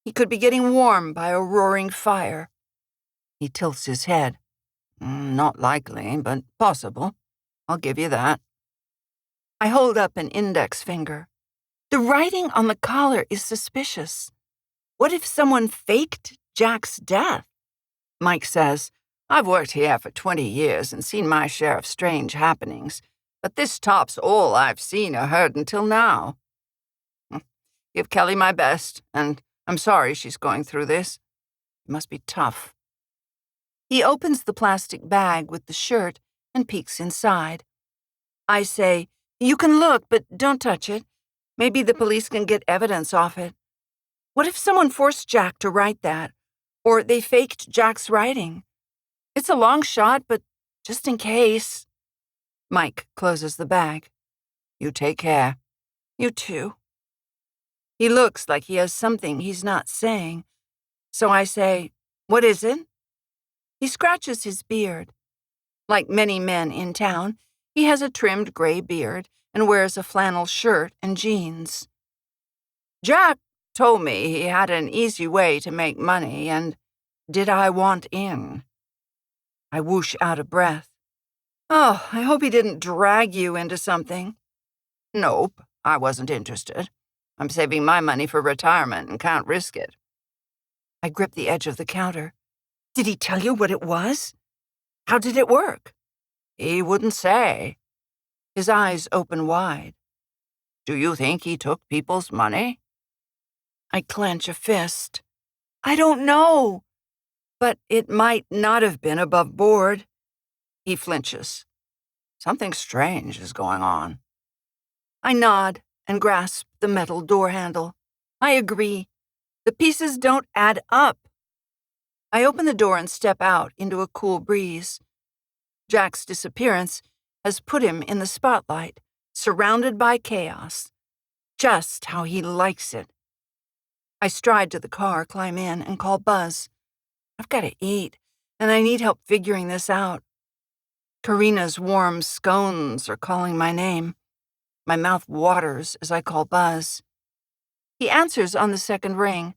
He could be getting warm by a roaring fire. He tilts his head. Not likely, but possible. I'll give you that. I hold up an index finger. The writing on the collar is suspicious. What if someone faked Jack's death? Mike says, I've worked here for 20 years and seen my share of strange happenings, but this tops all I've seen or heard until now. Give Kelly my best, and I'm sorry she's going through this. It must be tough. He opens the plastic bag with the shirt and peeks inside. I say, "You can look, but don't touch it. Maybe the police can get evidence off it. What if someone forced Jack to write that? Or they faked Jack's writing? It's a long shot, but just in case." Mike closes the bag. You take care. You too. He looks like he has something he's not saying. So I say, "What is it?" He scratches his beard. Like many men in town, he has a trimmed gray beard and wears a flannel shirt and jeans. Jack told me he had an easy way to make money, and did I want in? I whoosh out of breath. Oh, I hope he didn't drag you into something. Nope, I wasn't interested. I'm saving my money for retirement and can't risk it. I grip the edge of the counter. Did he tell you what it was? How did it work? He wouldn't say. His eyes open wide. Do you think he took people's money? I clench a fist. I don't know. But it might not have been above board. He flinches. Something strange is going on. I nod and grasp the metal door handle. I agree. The pieces don't add up. I open the door and step out into a cool breeze. Jack's disappearance has put him in the spotlight, surrounded by chaos. Just how he likes it. I stride to the car, climb in, and call Buzz. I've got to eat, and I need help figuring this out. Karina's warm scones are calling my name. My mouth waters as I call Buzz. He answers on the second ring.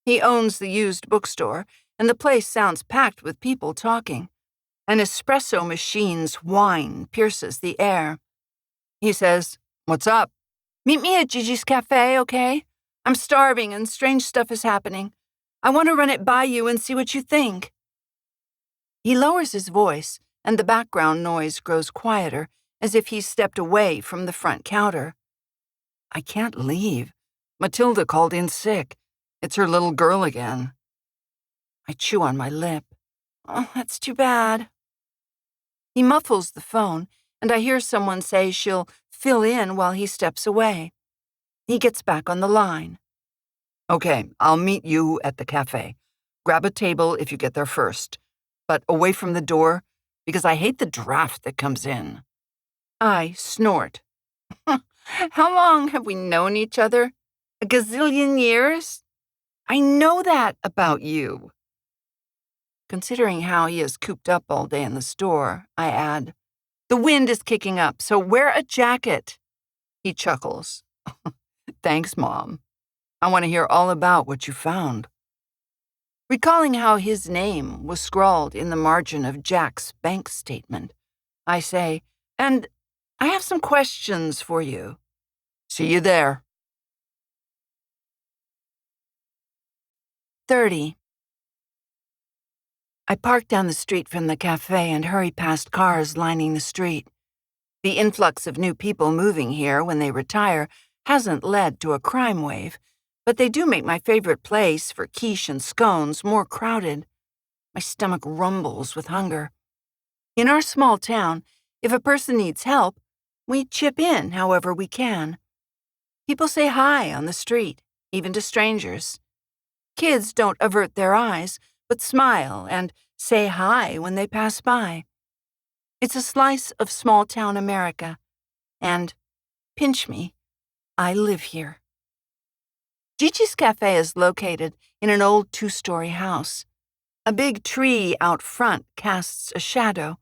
He owns the used bookstore, and the place sounds packed with people talking. An espresso machine's whine pierces the air. He says, "What's up?" "Meet me at Gigi's Cafe, okay? I'm starving and strange stuff is happening. I want to run it by you and see what you think." He lowers his voice, and the background noise grows quieter, as if he's stepped away from the front counter. I can't leave. Matilda called in sick. It's her little girl again. I chew on my lip. Oh, that's too bad. He muffles the phone, and I hear someone say she'll fill in while he steps away. He gets back on the line. Okay, I'll meet you at the cafe. Grab a table if you get there first, but away from the door, because I hate the draft that comes in. I snort. How long have we known each other? A gazillion years? I know that about you. Considering how he is cooped up all day in the store, I add, The wind is kicking up, so wear a jacket. He chuckles. Thanks, Mom. I want to hear all about what you found. Recalling how his name was scrawled in the margin of Jack's bank statement, I say, and I have some questions for you. See you there. 30. I park down the street from the cafe and hurry past cars lining the street. The influx of new people moving here when they retire hasn't led to a crime wave, but they do make my favorite place for quiche and scones more crowded. My stomach rumbles with hunger. In our small town, if a person needs help, we chip in however we can. People say hi on the street, even to strangers. Kids don't avert their eyes, but smile and say hi when they pass by. It's a slice of small-town America, and, pinch me, I live here. Gigi's Cafe is located in an old 2-story house. A big tree out front casts a shadow,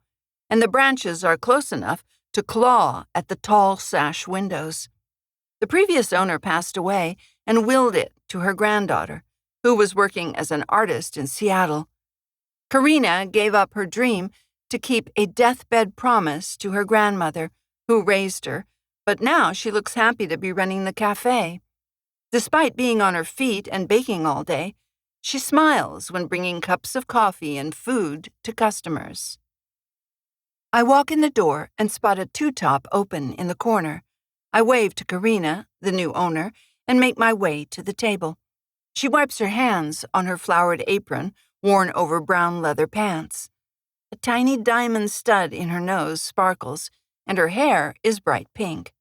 and the branches are close enough to claw at the tall sash windows. The previous owner passed away and willed it to her granddaughter, who was working as an artist in Seattle. Karina gave up her dream to keep a deathbed promise to her grandmother, who raised her, but now she looks happy to be running the cafe. Despite being on her feet and baking all day, she smiles when bringing cups of coffee and food to customers. I walk in the door and spot a 2-top open in the corner. I wave to Karina, the new owner, and make my way to the table. She wipes her hands on her flowered apron, worn over brown leather pants. A tiny diamond stud in her nose sparkles, and her hair is bright pink.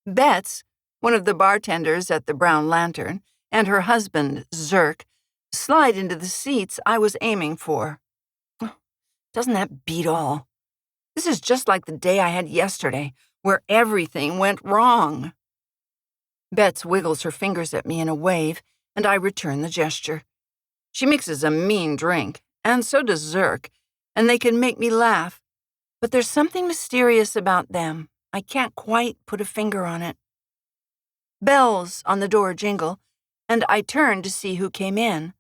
Betts, one of the bartenders at the Brown Lantern, and her husband, Zirk, slide into the seats I was aiming for. Doesn't that beat all? This is just like the day I had yesterday, where everything went wrong. Betts wiggles her fingers at me in a wave, and I return the gesture. She mixes a mean drink, and so does Zirk, and they can make me laugh. But there's something mysterious about them. I can't quite put a finger on it. Bells on the door jingle, and I turn to see who came in.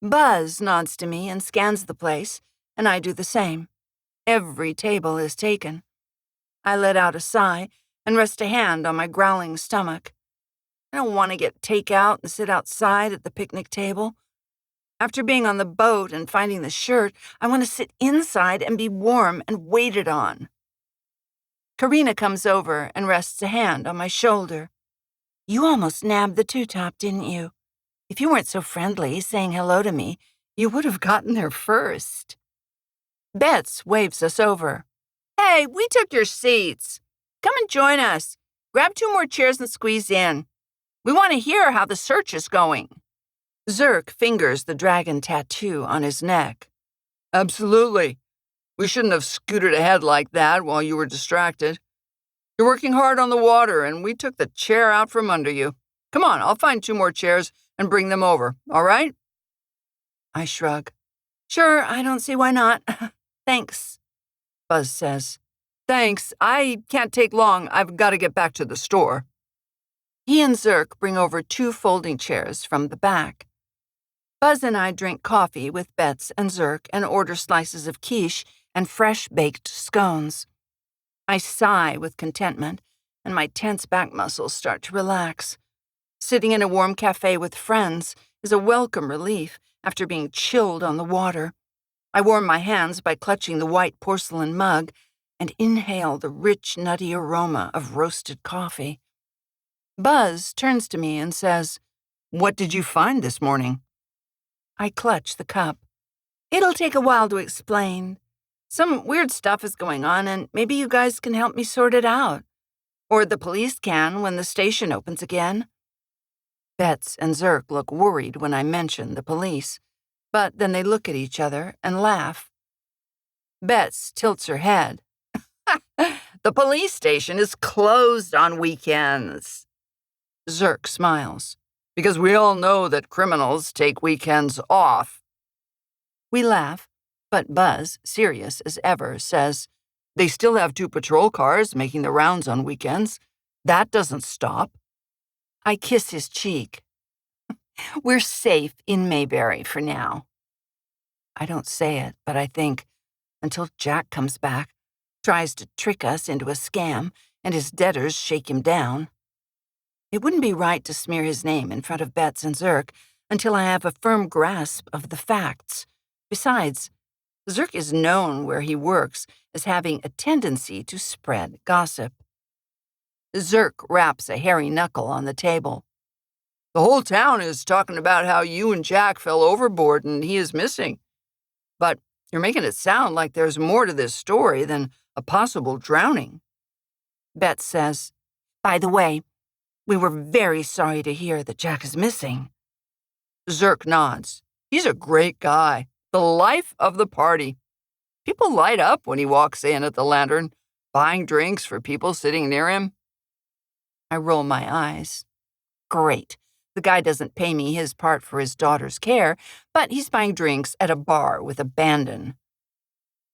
Buzz nods to me and scans the place, and I do the same. Every table is taken. I let out a sigh and rest a hand on my growling stomach. I don't want to get takeout and sit outside at the picnic table. After being on the boat and finding the shirt, I want to sit inside and be warm and waited on. Karina comes over and rests a hand on my shoulder. You almost nabbed the 2-top, didn't you? If you weren't so friendly saying hello to me, you would have gotten there first. Betts waves us over. Hey, we took your seats. Come and join us. Grab 2 more chairs and squeeze in. We want to hear how the search is going. Zirk fingers the dragon tattoo on his neck. Absolutely. We shouldn't have scooted ahead like that while you were distracted. You're working hard on the water, and we took the chair out from under you. Come on, I'll find 2 more chairs and bring them over, all right? I shrug. Sure, I don't see why not. Thanks, Buzz says. Thanks, I can't take long. I've got to get back to the store. He and Zirk bring over 2 folding chairs from the back. Buzz and I drink coffee with Betts and Zirk and order slices of quiche and fresh-baked scones. I sigh with contentment, and my tense back muscles start to relax. Sitting in a warm cafe with friends is a welcome relief after being chilled on the water. I warm my hands by clutching the white porcelain mug and inhale the rich, nutty aroma of roasted coffee. Buzz turns to me and says, What did you find this morning? I clutch the cup. It'll take a while to explain. Some weird stuff is going on, and maybe you guys can help me sort it out. Or the police can when the station opens again. Betts and Zirk look worried when I mention the police, but then they look at each other and laugh. Betts tilts her head. The police station is closed on weekends. Zirk smiles, because we all know that criminals take weekends off. We laugh, but Buzz, serious as ever, says, They still have 2 patrol cars making the rounds on weekends. That doesn't stop. I kiss his cheek. We're safe in Mayberry for now. I don't say it, but I think, until Jack comes back, tries to trick us into a scam, and his debtors shake him down. It wouldn't be right to smear his name in front of Betts and Zirk until I have a firm grasp of the facts. Besides, Zirk is known where he works as having a tendency to spread gossip. Zirk raps a hairy knuckle on the table. The whole town is talking about how you and Jack fell overboard and he is missing. But you're making it sound like there's more to this story than a possible drowning. Betts says, "By the way, we were very sorry to hear that Jack is missing." Zirk nods. He's a great guy, the life of the party. People light up when he walks in at the Lantern, buying drinks for people sitting near him. I roll my eyes. Great. The guy doesn't pay me his part for his daughter's care, but he's buying drinks at a bar with abandon.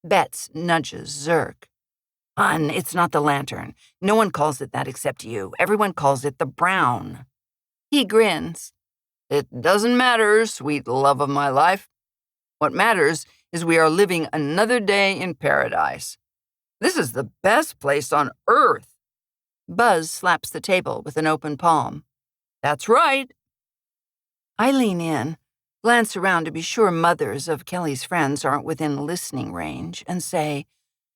Betts nudges Zirk. "Hon, it's not the Lantern. No one calls it that except you. Everyone calls it the Brown." He grins. It doesn't matter, sweet love of my life. What matters is we are living another day in paradise. This is the best place on earth. Buzz slaps the table with an open palm. That's right. I lean in, glance around to be sure mothers of Kelly's friends aren't within listening range, and say,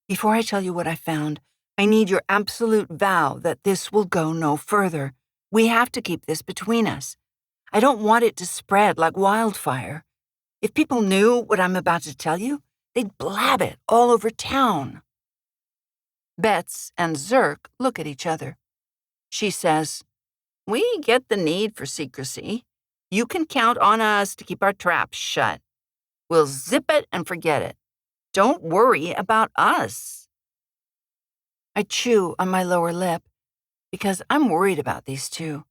"Before I tell you what I found, I need your absolute vow that this will go no further. We have to keep this between us. I don't want it to spread like wildfire. If people knew what I'm about to tell you, they'd blab it all over town." Betts and Zirk look at each other. She says, "We get the need for secrecy. You can count on us to keep our traps shut. We'll zip it and forget it. Don't worry about us." I chew on my lower lip because I'm worried about these two.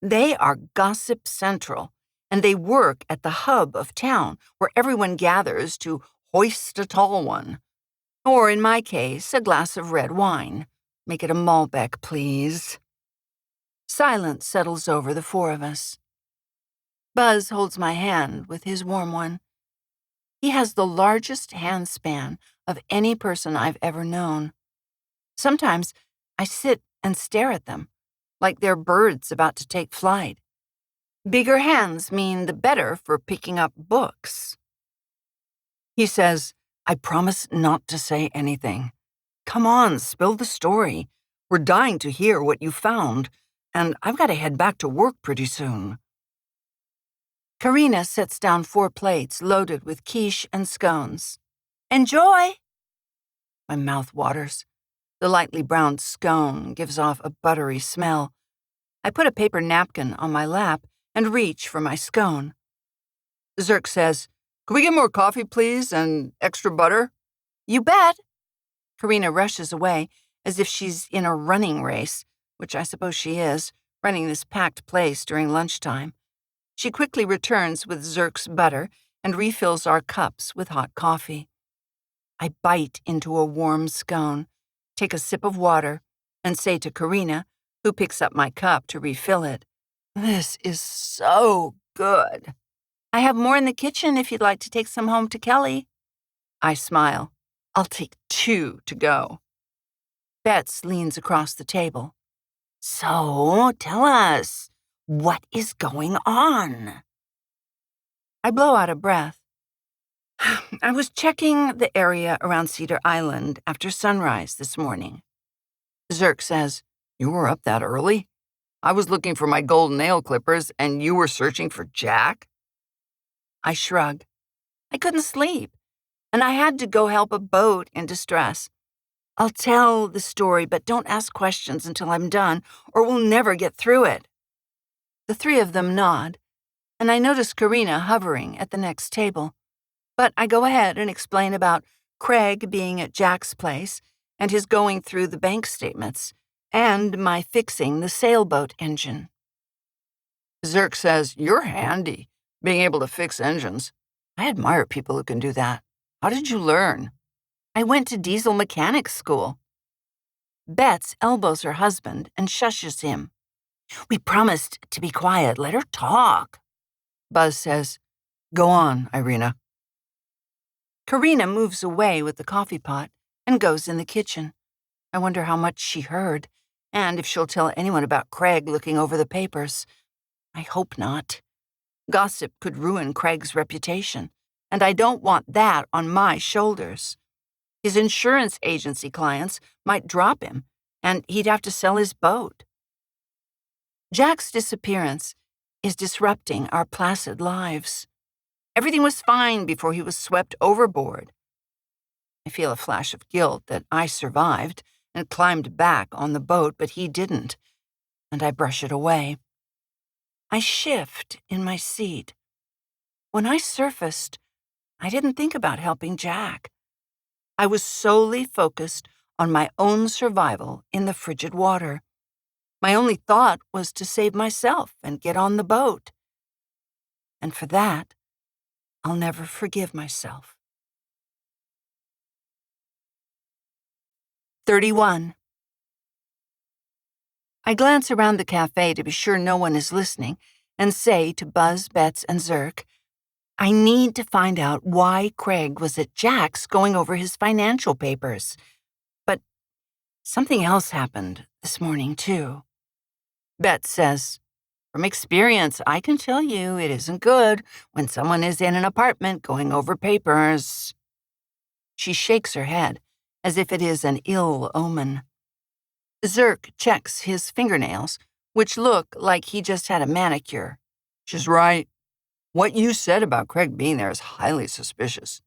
They are gossip central, and they work at the hub of town where everyone gathers to hoist a tall one. Or, in my case, a glass of red wine. Make it a Malbec, please. Silence settles over the four of us. Buzz holds my hand with his warm one. He has the largest hand span of any person I've ever known. Sometimes I sit and stare at them, like they're birds about to take flight. Bigger hands mean the better for picking up books. He says, "I promise not to say anything. Come on, spill the story. We're dying to hear what you found, and I've got to head back to work pretty soon." Karina sets down 4 plates loaded with quiche and scones. "Enjoy!" My mouth waters. The lightly browned scone gives off a buttery smell. I put a paper napkin on my lap and reach for my scone. Zirk says, "Can we get more coffee, please, and extra butter?" "You bet." Karina rushes away as if she's in a running race, which I suppose she is, running this packed place during lunchtime. She quickly returns with Zirk's butter and refills our cups with hot coffee. I bite into a warm scone, take a sip of water, and say to Karina, who picks up my cup to refill it, "This is so good. I have more in the kitchen if you'd like to take some home to Kelly." I smile. "I'll take 2 to go." Betts leans across the table. "So, tell us, what is going on?" I blow out a breath. "I was checking the area around Cedar Island after sunrise this morning." Zirk says, "You were up that early? I was looking for my gold nail clippers, and you were searching for Jack?" I shrug. I couldn't sleep, and I had to go help a boat in distress. I'll tell the story, but don't ask questions until I'm done, or we'll never get through it. The 3 of them nod, and I notice Karina hovering at the next table. But I go ahead and explain about Craig being at Jack's place and his going through the bank statements, and my fixing the sailboat engine. Zirk says, "You're handy, being able to fix engines. I admire people who can do that. How did you learn?" I went to diesel mechanics school. Bets elbows her husband and shushes him. We promised to be quiet. Let her talk. Buzz says, "Go on, Irina." Karina moves away with the coffee pot and goes in the kitchen. I wonder how much she heard, and if she'll tell anyone about Craig looking over the papers. I hope not. Gossip could ruin Craig's reputation, and I don't want that on my shoulders. His insurance agency clients might drop him, and he'd have to sell his boat. Jack's disappearance is disrupting our placid lives. Everything was fine before he was swept overboard. I feel a flash of guilt that I survived and climbed back on the boat, but he didn't, and I brush it away. I shift in my seat. When I surfaced, I didn't think about helping Jack. I was solely focused on my own survival in the frigid water. My only thought was to save myself and get on the boat. And for that, I'll never forgive myself. 31. I glance around the cafe to be sure no one is listening and say to Buzz, Betts, and Zirk, I need to find out why Craig was at Jack's going over his financial papers. But something else happened this morning, too. Betts says, from experience, I can tell you it isn't good when someone is in an apartment going over papers. She shakes her head as if it is an ill omen. Zirk checks his fingernails, which look like he just had a manicure. She's right. What you said about Craig being there is highly suspicious.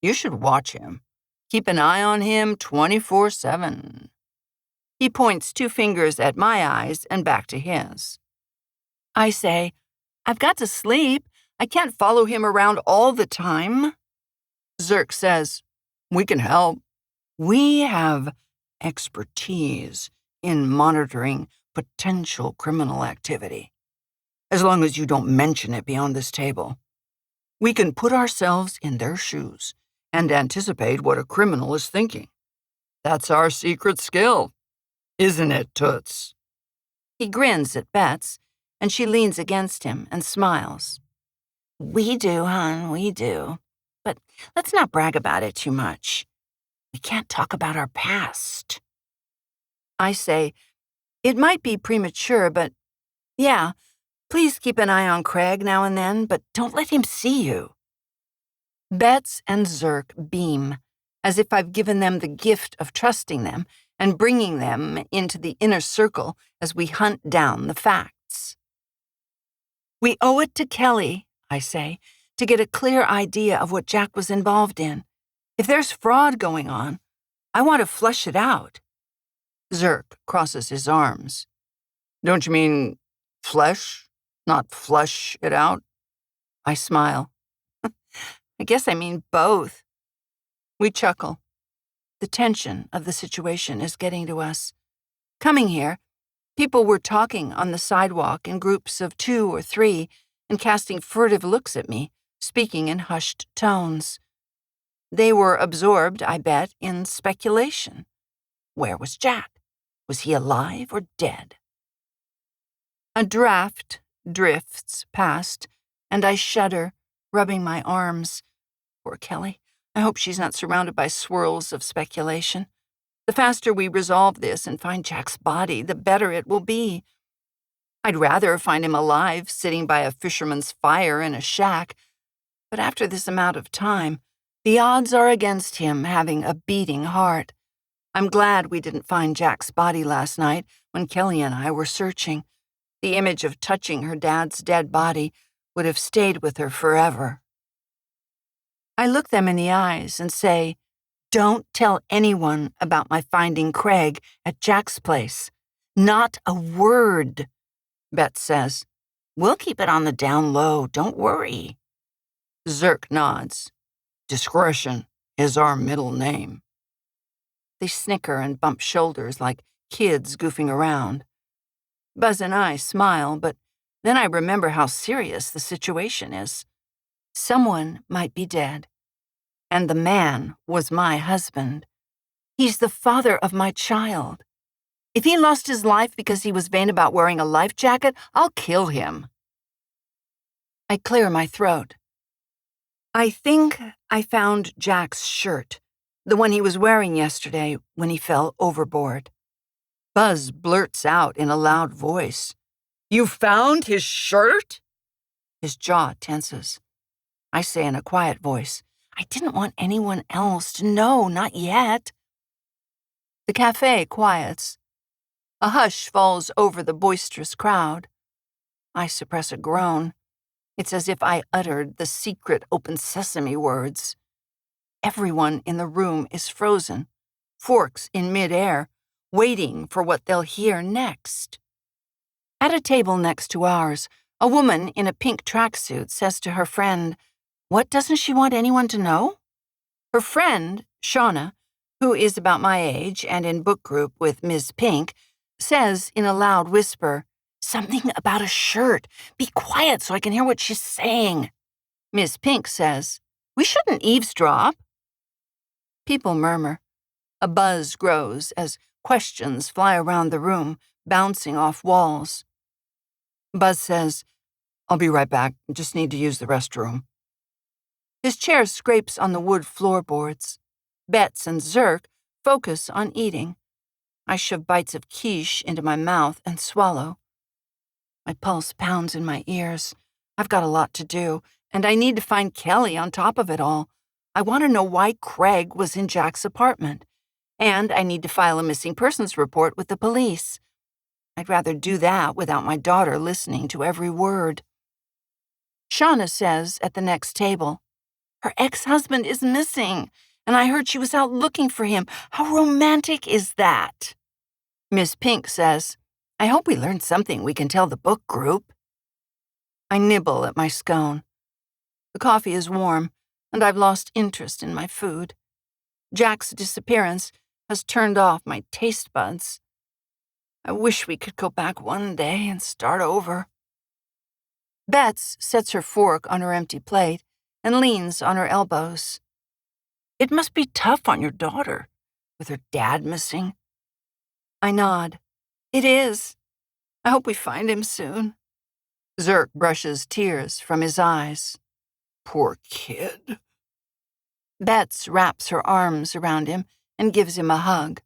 You should watch him. Keep an eye on him 24/7. He points 2 fingers at my eyes and back to his. I say, I've got to sleep. I can't follow him around all the time. Zirk says, we can help. We have expertise in monitoring potential criminal activity. As long as you don't mention it beyond this table. We can put ourselves in their shoes and anticipate what a criminal is thinking. That's our secret skill, isn't it, Toots? He grins at Betts, and she leans against him and smiles. We do, hon, we do. But let's not brag about it too much. We can't talk about our past. I say, it might be premature, but yeah, please keep an eye on Craig now and then, but don't let him see you. Betts and Zirk beam, as if I've given them the gift of trusting them and bringing them into the inner circle as we hunt down the facts. We owe it to Kelly, I say, to get a clear idea of what Jack was involved in. If there's fraud going on, I want to flush it out. Zirk crosses his arms. Don't you mean flesh, not flush it out? I smile. I guess I mean both. We chuckle. The tension of the situation is getting to us. Coming here, people were talking on the sidewalk in groups of 2 or 3 and casting furtive looks at me, speaking in hushed tones. They were absorbed, I bet, in speculation. Where was Jack? Was he alive or dead? A draft drifts past, and I shudder, rubbing my arms. Poor Kelly. I hope she's not surrounded by swirls of speculation. The faster we resolve this and find Jack's body, the better it will be. I'd rather find him alive, sitting by a fisherman's fire in a shack, but after this amount of time, the odds are against him having a beating heart. I'm glad we didn't find Jack's body last night when Kelly and I were searching. The image of touching her dad's dead body would have stayed with her forever. I look them in the eyes and say, don't tell anyone about my finding Craig at Jack's place. Not a word, Betts says. We'll keep it on the down low, don't worry. Zirk nods. Discretion is our middle name. They snicker and bump shoulders like kids goofing around. Buzz and I smile, but then I remember how serious the situation is. Someone might be dead. And the man was my husband. He's the father of my child. If he lost his life because he was vain about wearing a life jacket, I'll kill him. I clear my throat. I think I found Jack's shirt, the one he was wearing yesterday when he fell overboard. Buzz blurts out in a loud voice, "You found his shirt?" His jaw tenses. I say in a quiet voice, "I didn't want anyone else to know, not yet." The cafe quiets. A hush falls over the boisterous crowd. I suppress a groan. It's as if I uttered the secret open sesame words. Everyone in the room is frozen, forks in midair, waiting for what they'll hear next. At a table next to ours, a woman in a pink tracksuit says to her friend, "What doesn't she want anyone to know?" Her friend, Shauna, who is about my age and in book group with Ms. Pink, says in a loud whisper, "Something about a shirt. Be quiet so I can hear what she's saying." Miss Pink says, "We shouldn't eavesdrop." People murmur. A buzz grows as questions fly around the room, bouncing off walls. Buzz says, "I'll be right back. Just need to use the restroom." His chair scrapes on the wood floorboards. Betts and Zirk focus on eating. I shove bites of quiche into my mouth and swallow. My pulse pounds in my ears. I've got a lot to do, and I need to find Kelly on top of it all. I want to know why Craig was in Jack's apartment, and I need to file a missing persons report with the police. I'd rather do that without my daughter listening to every word. Shauna says at the next table, "Her ex-husband is missing, and I heard she was out looking for him. How romantic is that?" Miss Pink says, "I hope we learned something we can tell the book group." I nibble at my scone. The coffee is warm, and I've lost interest in my food. Jack's disappearance has turned off my taste buds. I wish we could go back one day and start over. Betts sets her fork on her empty plate and leans on her elbows. "It must be tough on your daughter, with her dad missing." I nod. "It is. I hope we find him soon." Zirk brushes tears from his eyes. "Poor kid." Betts wraps her arms around him and gives him a hug.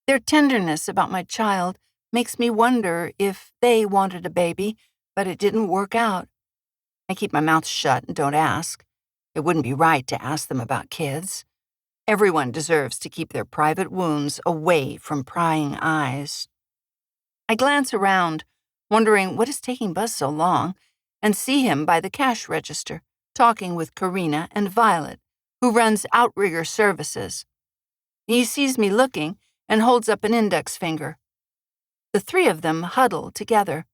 Their tenderness about my child makes me wonder if they wanted a baby, but it didn't work out. I keep my mouth shut and don't ask. It wouldn't be right to ask them about kids. Everyone deserves to keep their private wounds away from prying eyes. I glance around, wondering what is taking Buzz so long, and see him by the cash register, talking with Karina and Violet, who runs outrigger services. He sees me looking and holds up an index finger. The three of them huddle together.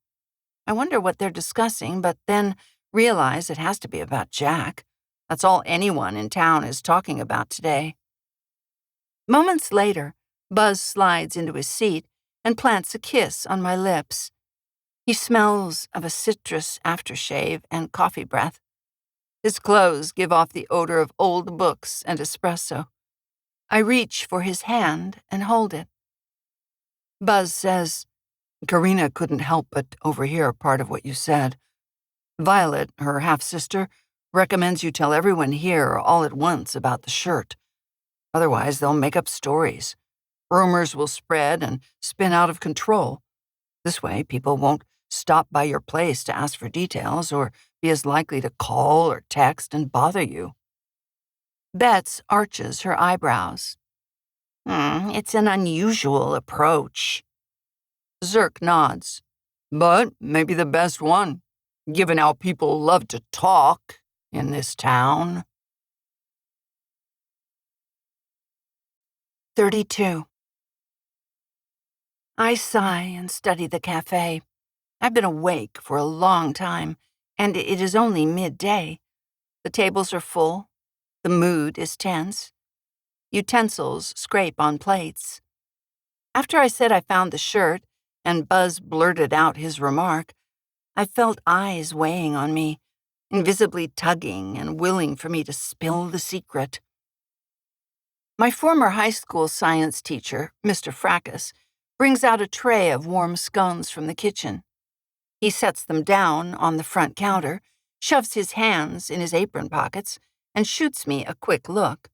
I wonder what they're discussing, but then realize it has to be about Jack. That's all anyone in town is talking about today. Moments later, Buzz slides into his seat and plants a kiss on my lips. He smells of a citrus aftershave and coffee breath. His clothes give off the odor of old books and espresso. I reach for his hand and hold it. Buzz says, "Karina couldn't help but overhear part of what you said. Violet, her half-sister, recommends you tell everyone here all at once about the shirt. Otherwise, they'll make up stories. Rumors will spread and spin out of control. This way, people won't stop by your place to ask for details or be as likely to call or text and bother you." Betts arches her eyebrows. It's an unusual approach." Zirk nods. "But maybe the best one, given how people love to talk in this town." 32. I sigh and study the cafe. I've been awake for a long time, and it is only midday. The tables are full. The mood is tense. Utensils scrape on plates. After I said I found the shirt, and Buzz blurted out his remark, I felt eyes weighing on me, invisibly tugging and willing for me to spill the secret. My former high school science teacher, Mr. Fracas, brings out a tray of warm scones from the kitchen. He sets them down on the front counter, shoves his hands in his apron pockets, and shoots me a quick look.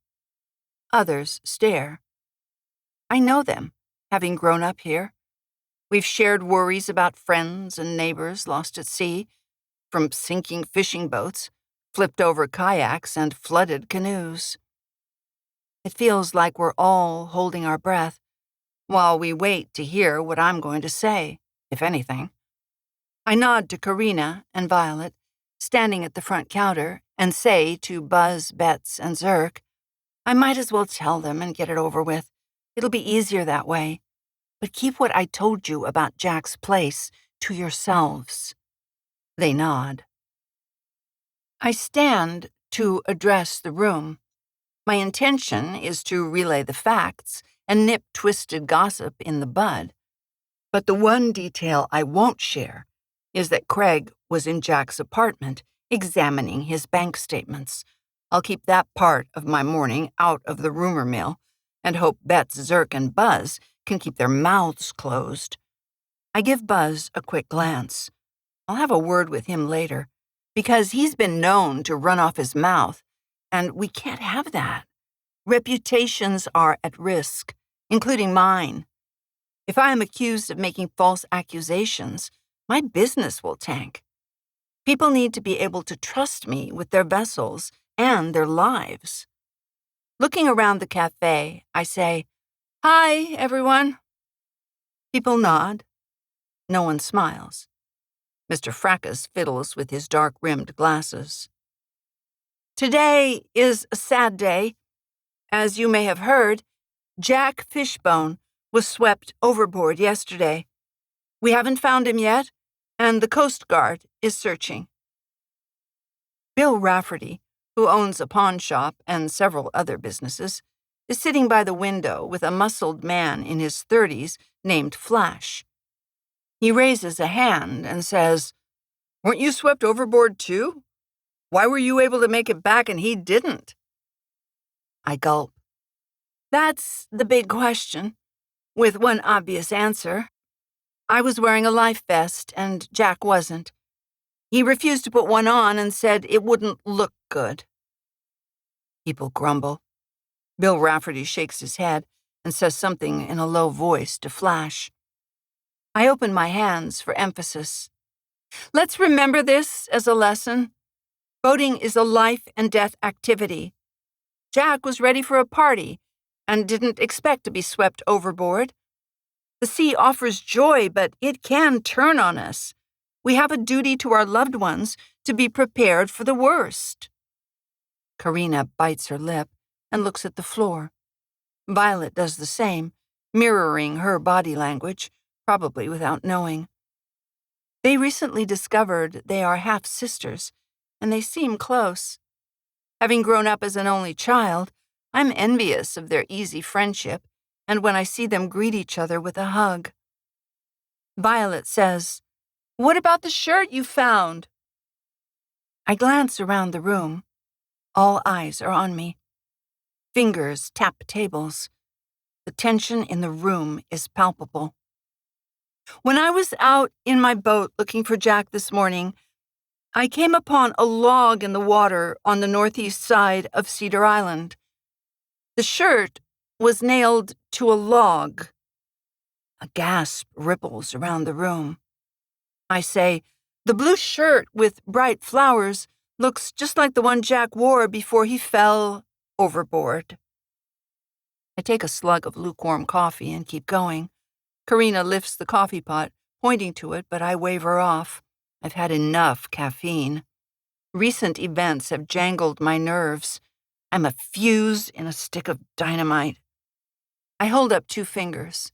Others stare. I know them, having grown up here. We've shared worries about friends and neighbors lost at sea, from sinking fishing boats, flipped over kayaks, and flooded canoes. It feels like we're all holding our breath while we wait to hear what I'm going to say, if anything. I nod to Karina and Violet, standing at the front counter, and say to Buzz, Betts, and Zirk, I might as well tell them and get it over with. It'll be easier that way. But keep what I told you about Jack's place to yourselves. They nod. I stand to address the room. My intention is to relay the facts and nip twisted gossip in the bud. But the one detail I won't share is that Craig was in Jack's apartment examining his bank statements. I'll keep that part of my morning out of the rumor mill and hope Betts, Zirk, and Buzz can keep their mouths closed. I give Buzz a quick glance. I'll have a word with him later, because he's been known to run off his mouth, and we can't have that. Reputations are at risk, including mine. If I am accused of making false accusations, my business will tank. People need to be able to trust me with their vessels and their lives. Looking around the cafe, I say, Hi, everyone. People nod. No one smiles. Mr. Fracas fiddles with his dark-rimmed glasses. Today is a sad day. As you may have heard, Jack Fishbone was swept overboard yesterday. We haven't found him yet, and the Coast Guard is searching. Bill Rafferty, who owns a pawn shop and several other businesses, is sitting by the window with a muscled man in his 30s named Flash. He raises a hand and says, Weren't you swept overboard too? Why were you able to make it back and he didn't? I gulp. That's the big question, with one obvious answer. I was wearing a life vest and Jack wasn't. He refused to put one on and said it wouldn't look good. People grumble. Bill Rafferty shakes his head and says something in a low voice to Flash. I open my hands for emphasis. Let's remember this as a lesson. Boating is a life and death activity. Jack was ready for a party and didn't expect to be swept overboard. The sea offers joy, but it can turn on us. We have a duty to our loved ones to be prepared for the worst. Karina bites her lip and looks at the floor. Violet does the same, mirroring her body language, probably without knowing. They recently discovered they are half-sisters, and they seem close. Having grown up as an only child, I'm envious of their easy friendship, and when I see them greet each other with a hug. Violet says, What about the shirt you found? I glance around the room. All eyes are on me. Fingers tap tables. The tension in the room is palpable. When I was out in my boat looking for Jack this morning, I came upon a log in the water on the northeast side of Cedar Island. The shirt was nailed to a log. A gasp ripples around the room. I say, the blue shirt with bright flowers looks just like the one Jack wore before he fell overboard. I take a slug of lukewarm coffee and keep going. Karina lifts the coffee pot, pointing to it, but I wave her off. I've had enough caffeine. Recent events have jangled my nerves. I'm a fuse in a stick of dynamite. I hold up 2 fingers.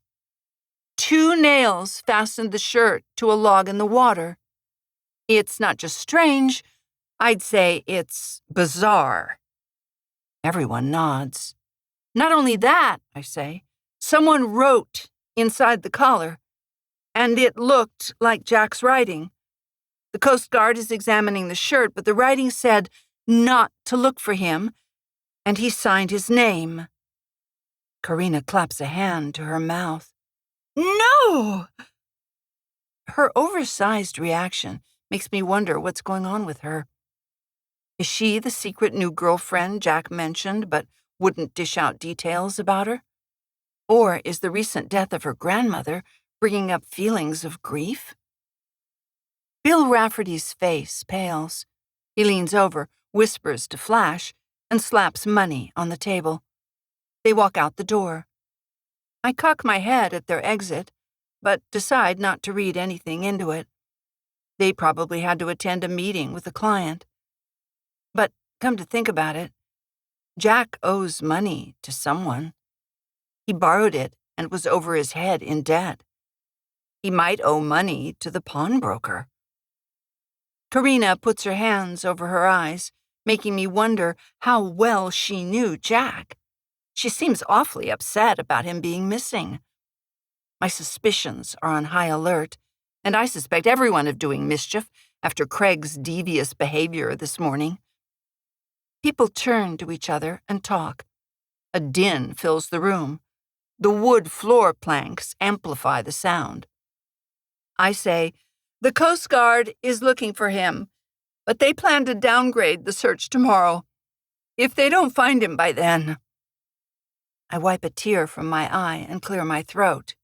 2 nails fastened the shirt to a log in the water. It's not just strange, I'd say it's bizarre. Everyone nods. Not only that, I say, someone wrote inside the collar, and it looked like Jack's writing. The Coast Guard is examining the shirt, but the writing said not to look for him, and he signed his name. Karina claps a hand to her mouth. No! Her oversized reaction makes me wonder what's going on with her. Is she the secret new girlfriend Jack mentioned but wouldn't dish out details about her? Or is the recent death of her grandmother bringing up feelings of grief? Bill Rafferty's face pales. He leans over, whispers to Flash, and slaps money on the table. They walk out the door. I cock my head at their exit, but decide not to read anything into it. They probably had to attend a meeting with a client. But come to think about it, Jack owes money to someone. He borrowed it and was over his head in debt. He might owe money to the pawnbroker. Karina puts her hands over her eyes, making me wonder how well she knew Jack. She seems awfully upset about him being missing. My suspicions are on high alert, and I suspect everyone of doing mischief after Craig's devious behavior this morning. People turn to each other and talk. A din fills the room. The wood floor planks amplify the sound. I say, the Coast Guard is looking for him, but they plan to downgrade the search tomorrow. If they don't find him by then. I wipe a tear from my eye and clear my throat.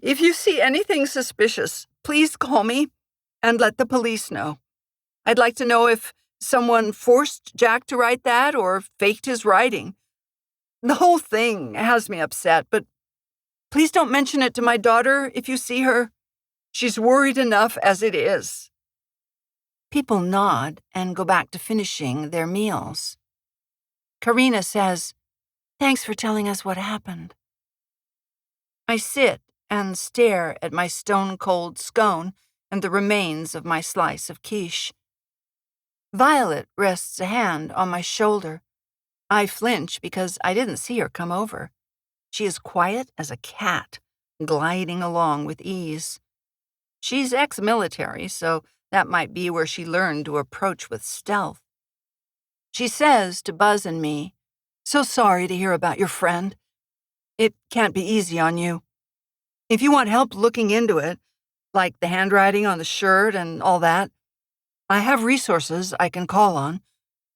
If you see anything suspicious, please call me and let the police know. I'd like to know if someone forced Jack to write that or faked his writing. The whole thing has me upset, but please don't mention it to my daughter if you see her. She's worried enough as it is. People nod and go back to finishing their meals. Karina says, "Thanks for telling us what happened." I sit and stare at my stone-cold scone and the remains of my slice of quiche. Violet rests a hand on my shoulder. I flinch because I didn't see her come over. She is quiet as a cat, gliding along with ease. She's ex-military, so that might be where she learned to approach with stealth. She says to Buzz and me, "So sorry to hear about your friend. It can't be easy on you. If you want help looking into it, like the handwriting on the shirt and all that, I have resources I can call on.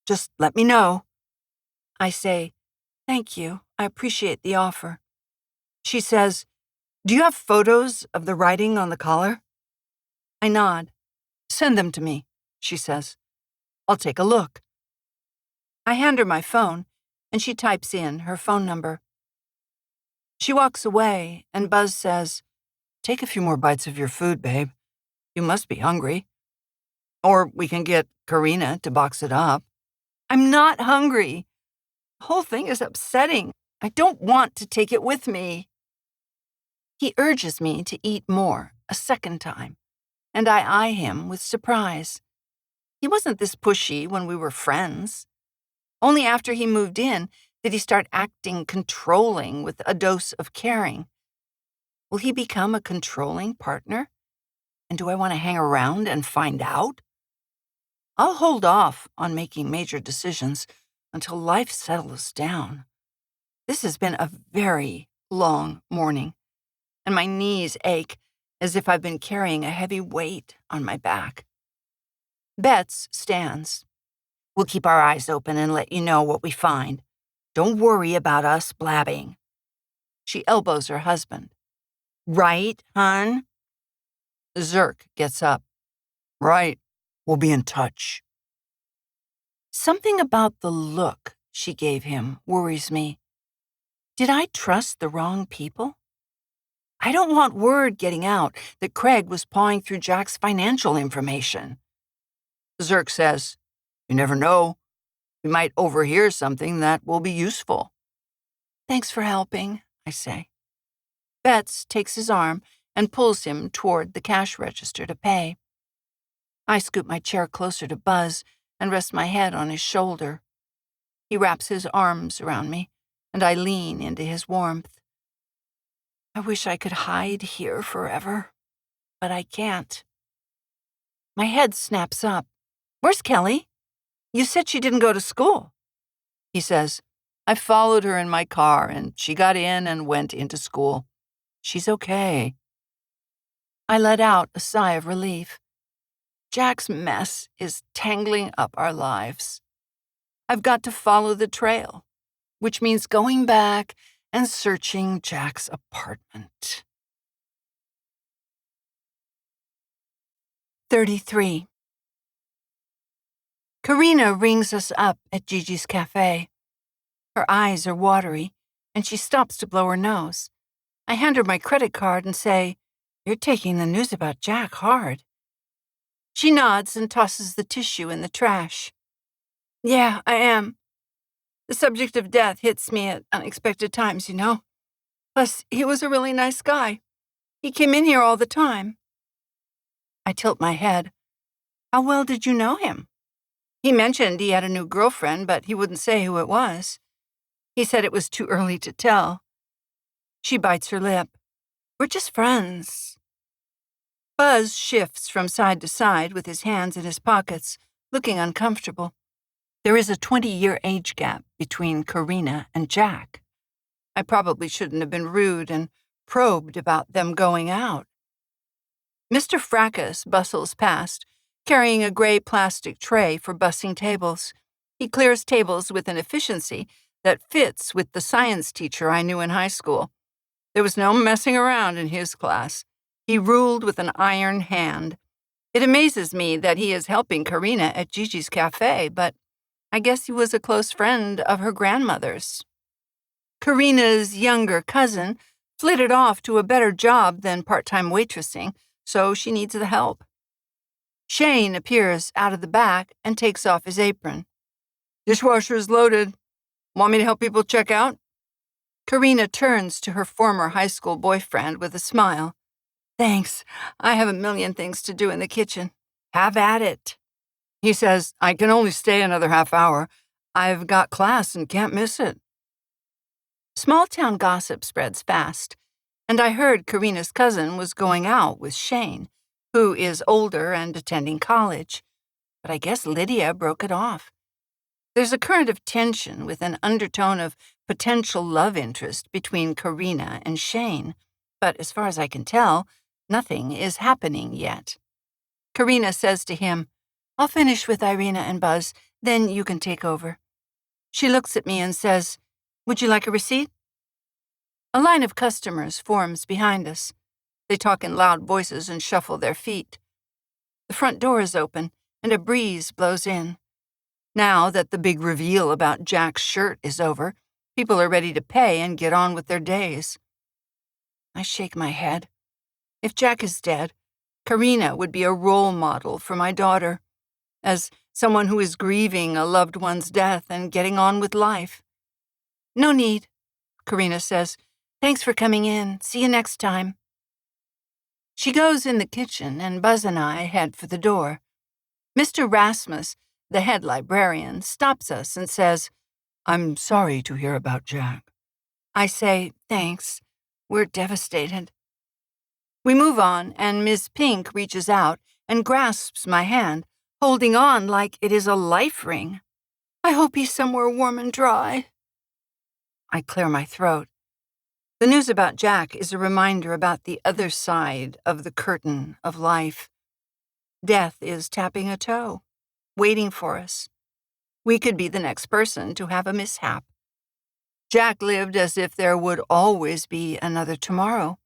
Just let me know." I say, "Thank you. I appreciate the offer." She says, "Do you have photos of the writing on the collar?" I nod. "Send them to me," she says. "I'll take a look." I hand her my phone, and she types in her phone number. She walks away, and Buzz says, "Take a few more bites of your food, babe. You must be hungry. Or we can get Karina to box it up." I'm not hungry. The whole thing is upsetting. I don't want to take it with me. He urges me to eat more a second time, and I eye him with surprise. He wasn't this pushy when we were friends. Only after he moved in did he start acting controlling with a dose of caring. Will he become a controlling partner? And do I want to hang around and find out? I'll hold off on making major decisions until life settles down. This has been a very long morning, and my knees ache as if I've been carrying a heavy weight on my back. Betts stands. "We'll keep our eyes open and let you know what we find. Don't worry about us blabbing." She elbows her husband. "Right, hon?" Zirk gets up. "Right. We'll be in touch." Something about the look she gave him worries me. Did I trust the wrong people? I don't want word getting out that Craig was pawing through Jack's financial information. Zirk says, "You never know. We might overhear something that will be useful." "Thanks for helping," I say. Betts takes his arm and pulls him toward the cash register to pay. I scoot my chair closer to Buzz and rest my head on his shoulder. He wraps his arms around me, and I lean into his warmth. I wish I could hide here forever, but I can't. My head snaps up. Where's Kelly? You said she didn't go to school. He says, I followed her in my car and she got in and went into school. She's okay. I let out a sigh of relief. Jack's mess is tangling up our lives. I've got to follow the trail, which means going back and searching Jack's apartment. 33. Karina rings us up at Gigi's cafe. Her eyes are watery, and she stops to blow her nose. I hand her my credit card and say, "You're taking the news about Jack hard." She nods and tosses the tissue in the trash. "Yeah, I am. The subject of death hits me at unexpected times, you know. Plus, he was a really nice guy. He came in here all the time." I tilt my head. "How well did you know him?" "He mentioned he had a new girlfriend, but he wouldn't say who it was. He said it was too early to tell." She bites her lip. "We're just friends." Buzz shifts from side to side with his hands in his pockets, looking uncomfortable. There is a 20-year age gap between Karina and Jack. I probably shouldn't have been rude and probed about them going out. Mr. Fracas bustles past, carrying a gray plastic tray for bussing tables. He clears tables with an efficiency that fits with the science teacher I knew in high school. There was no messing around in his class. He ruled with an iron hand. It amazes me that he is helping Karina at Gigi's cafe, but I guess he was a close friend of her grandmother's. Karina's younger cousin flitted off to a better job than part-time waitressing, so she needs the help. Shane appears out of the back and takes off his apron. "Dishwasher's loaded. Want me to help people check out?" Karina turns to her former high school boyfriend with a smile. "Thanks. I have a million things to do in the kitchen." "Have at it." He says, "I can only stay another half hour. I've got class and can't miss it." Small-town gossip spreads fast, and I heard Karina's cousin was going out with Shane, who is older and attending college. But I guess Lydia broke it off. There's a current of tension with an undertone of potential love interest between Karina and Shane, but as far as I can tell, nothing is happening yet. Karina says to him, "I'll finish with Irina and Buzz, then you can take over." She looks at me and says, "Would you like a receipt?" A line of customers forms behind us. They talk in loud voices and shuffle their feet. The front door is open, and a breeze blows in. Now that the big reveal about Jack's shirt is over, people are ready to pay and get on with their days. I shake my head. If Jack is dead, Karina would be a role model for my daughter, as someone who is grieving a loved one's death and getting on with life. "No need," Karina says. "Thanks for coming in. See you next time." She goes in the kitchen, and Buzz and I head for the door. Mr. Rasmus, the head librarian, stops us and says, "I'm sorry to hear about Jack." I say, "Thanks. We're devastated." We move on, and Ms. Pink reaches out and grasps my hand, holding on like it is a life ring. "I hope he's somewhere warm and dry." I clear my throat. The news about Jack is a reminder about the other side of the curtain of life. Death is tapping a toe, waiting for us. We could be the next person to have a mishap. Jack lived as if there would always be another tomorrow.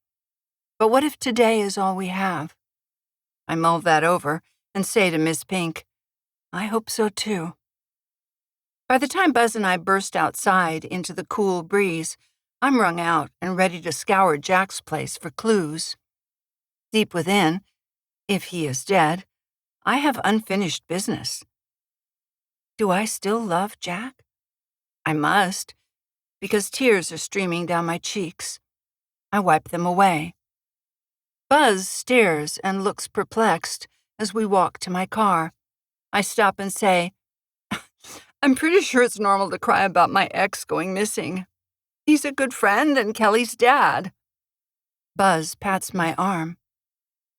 But what if today is all we have? I mull that over and say to Miss Pink, "I hope so too." By the time Buzz and I burst outside into the cool breeze, I'm wrung out and ready to scour Jack's place for clues. Deep within, if he is dead, I have unfinished business. Do I still love Jack? I must, because tears are streaming down my cheeks. I wipe them away. Buzz stares and looks perplexed as we walk to my car. I stop and say, "I'm pretty sure it's normal to cry about my ex going missing. He's a good friend and Kelly's dad." Buzz pats my arm.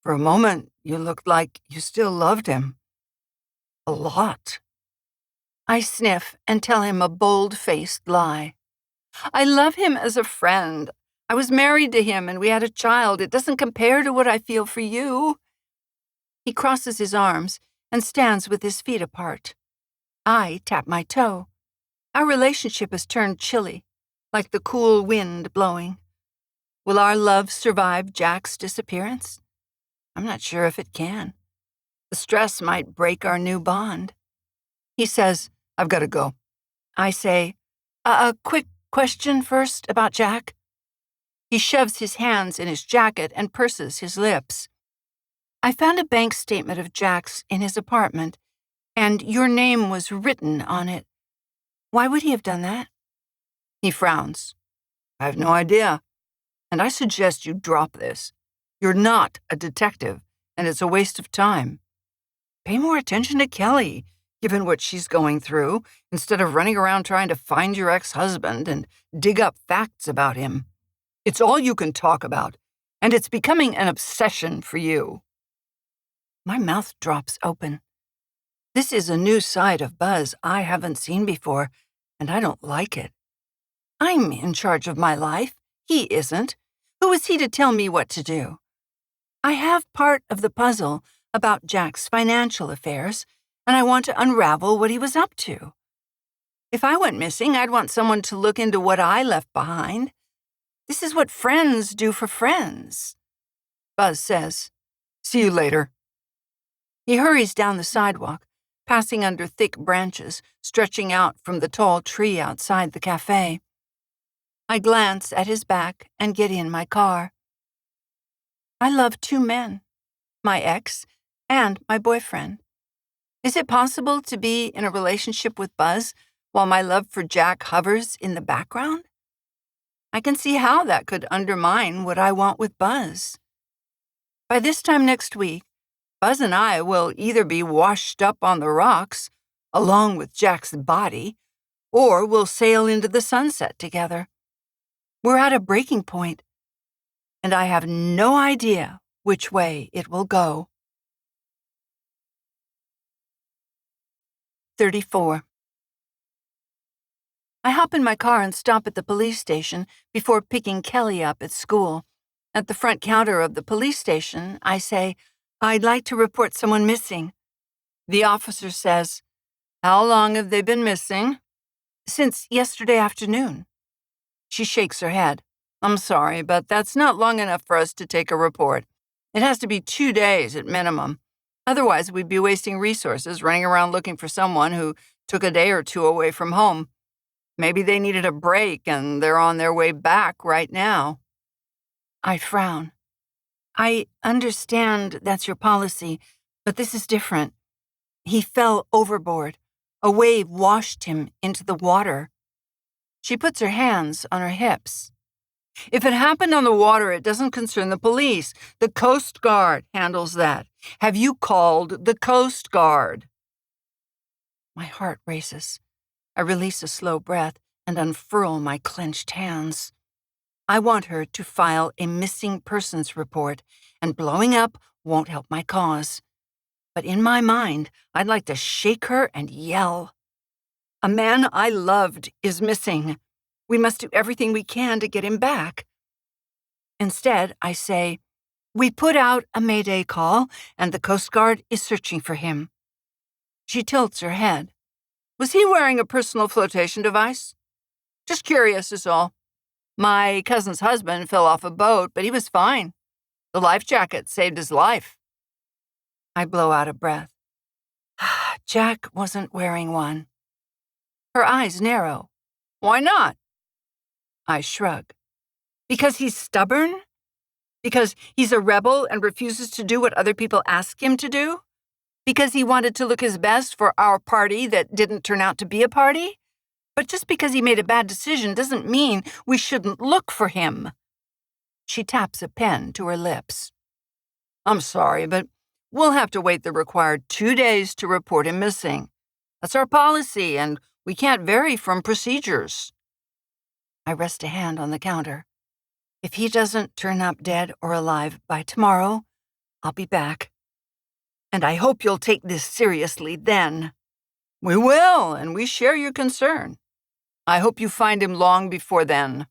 "For a moment, You looked like you still loved him. A lot. I sniff and tell him a bold-faced lie. I love him as a friend. I was married to him and we had a child. It doesn't compare to what I feel for you. He crosses his arms and stands with his feet apart. I tap my toe. Our relationship has turned chilly, like the cool wind blowing. Will our love survive Jack's disappearance? I'm not sure if it can. The stress might break our new bond. He says, I've got to go. I say, a quick question first about Jack. He shoves his hands in his jacket and purses his lips. I found a bank statement of Jack's in his apartment, and your name was written on it. Why would he have done that? He frowns. I have no idea. And I suggest you drop this. You're not a detective, and it's a waste of time. Pay more attention to Kelly, given what she's going through, instead of running around trying to find your ex-husband and dig up facts about him. It's all you can talk about, and it's becoming an obsession for you. My mouth drops open. This is a new side of Buzz I haven't seen before, and I don't like it. I'm in charge of my life. He isn't. Who is he to tell me what to do? I have part of the puzzle about Jack's financial affairs, and I want to unravel what he was up to. If I went missing, I'd want someone to look into what I left behind. This is what friends do for friends. Buzz says, See you later. He hurries down the sidewalk, passing under thick branches stretching out from the tall tree outside the cafe. I glance at his back and get in my car. I love two men, my ex and my boyfriend. Is it possible to be in a relationship with Buzz while my love for Jack hovers in the background? I can see how that could undermine what I want with Buzz. By this time next week, Buzz and I will either be washed up on the rocks, along with Jack's body, or we'll sail into the sunset together. We're at a breaking point, and I have no idea which way it will go. 34. I hop in my car and stop at the police station before picking Kelly up at school. At the front counter of the police station, I say, I'd like to report someone missing. The officer says, How long have they been missing? Since yesterday afternoon. She shakes her head. I'm sorry, but that's not long enough for us to take a report. It has to be 2 days at minimum. Otherwise, we'd be wasting resources running around looking for someone who took a day or two away from home. Maybe they needed a break and they're on their way back right now. I frown. I understand that's your policy, but this is different. He fell overboard. A wave washed him into the water. She puts her hands on her hips. If it happened on the water, it doesn't concern the police. The Coast Guard handles that. Have you called the Coast Guard? My heart races. I release a slow breath and unfurl my clenched hands. I want her to file a missing persons report, and blowing up won't help my cause. But in my mind, I'd like to shake her and yell. A man I loved is missing. We must do everything we can to get him back. Instead, I say, we put out a Mayday call, and the Coast Guard is searching for him. She tilts her head. Was he wearing a personal flotation device? Just curious is all. My cousin's husband fell off a boat, but he was fine. The life jacket saved his life. I blow out a breath. Jack wasn't wearing one. Her eyes narrow. Why not? I shrug. Because he's stubborn? Because he's a rebel and refuses to do what other people ask him to do? Because he wanted to look his best for our party that didn't turn out to be a party? But just because he made a bad decision doesn't mean we shouldn't look for him. She taps a pen to her lips. I'm sorry, but we'll have to wait the required 2 days to report him missing. That's our policy, and we can't vary from procedures. I rest a hand on the counter. If he doesn't turn up dead or alive by tomorrow, I'll be back. And I hope you'll take this seriously then. We will, and we share your concern. I hope you find him long before then.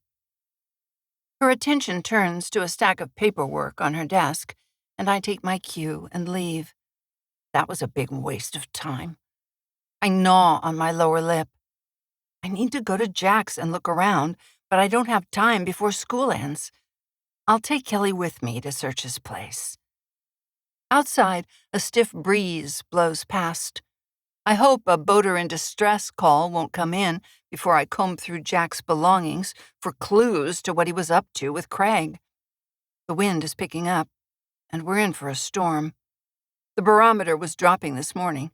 Her attention turns to a stack of paperwork on her desk, and I take my cue and leave. That was a big waste of time. I gnaw on my lower lip. I need to go to Jack's and look around, but I don't have time before school ends. I'll take Kelly with me to search his place. Outside, a stiff breeze blows past. I hope a boater in distress call won't come in before I comb through Jack's belongings for clues to what he was up to with Craig. The wind is picking up, and we're in for a storm. The barometer was dropping this morning.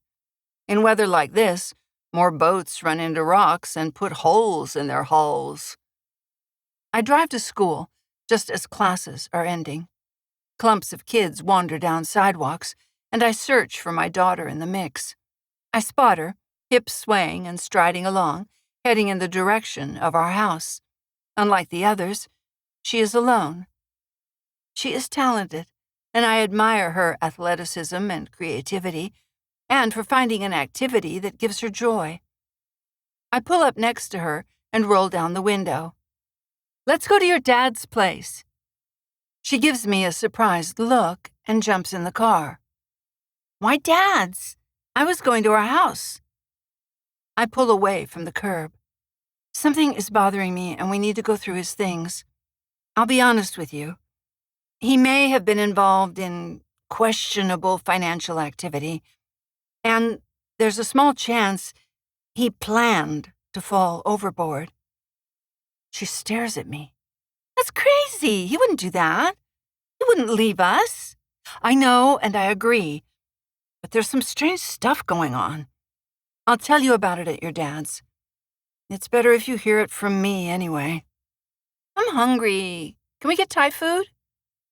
In weather like this, more boats run into rocks and put holes in their hulls. I drive to school just as classes are ending. Clumps of kids wander down sidewalks, and I search for my daughter in the mix. I spot her, hips swaying and striding along, heading in the direction of our house. Unlike the others, she is alone. She is talented, and I admire her athleticism and creativity, and for finding an activity that gives her joy. I pull up next to her and roll down the window. Let's go to your dad's place. She gives me a surprised look and jumps in the car. Why Dad's? I was going to our house. I pull away from the curb. Something is bothering me and we need to go through his things. I'll be honest with you. He may have been involved in questionable financial activity, and there's a small chance he planned to fall overboard. She stares at me. That's crazy. He wouldn't do that. He wouldn't leave us. I know, and I agree. But there's some strange stuff going on. I'll tell you about it at your dad's. It's better if you hear it from me anyway. I'm hungry. Can we get Thai food?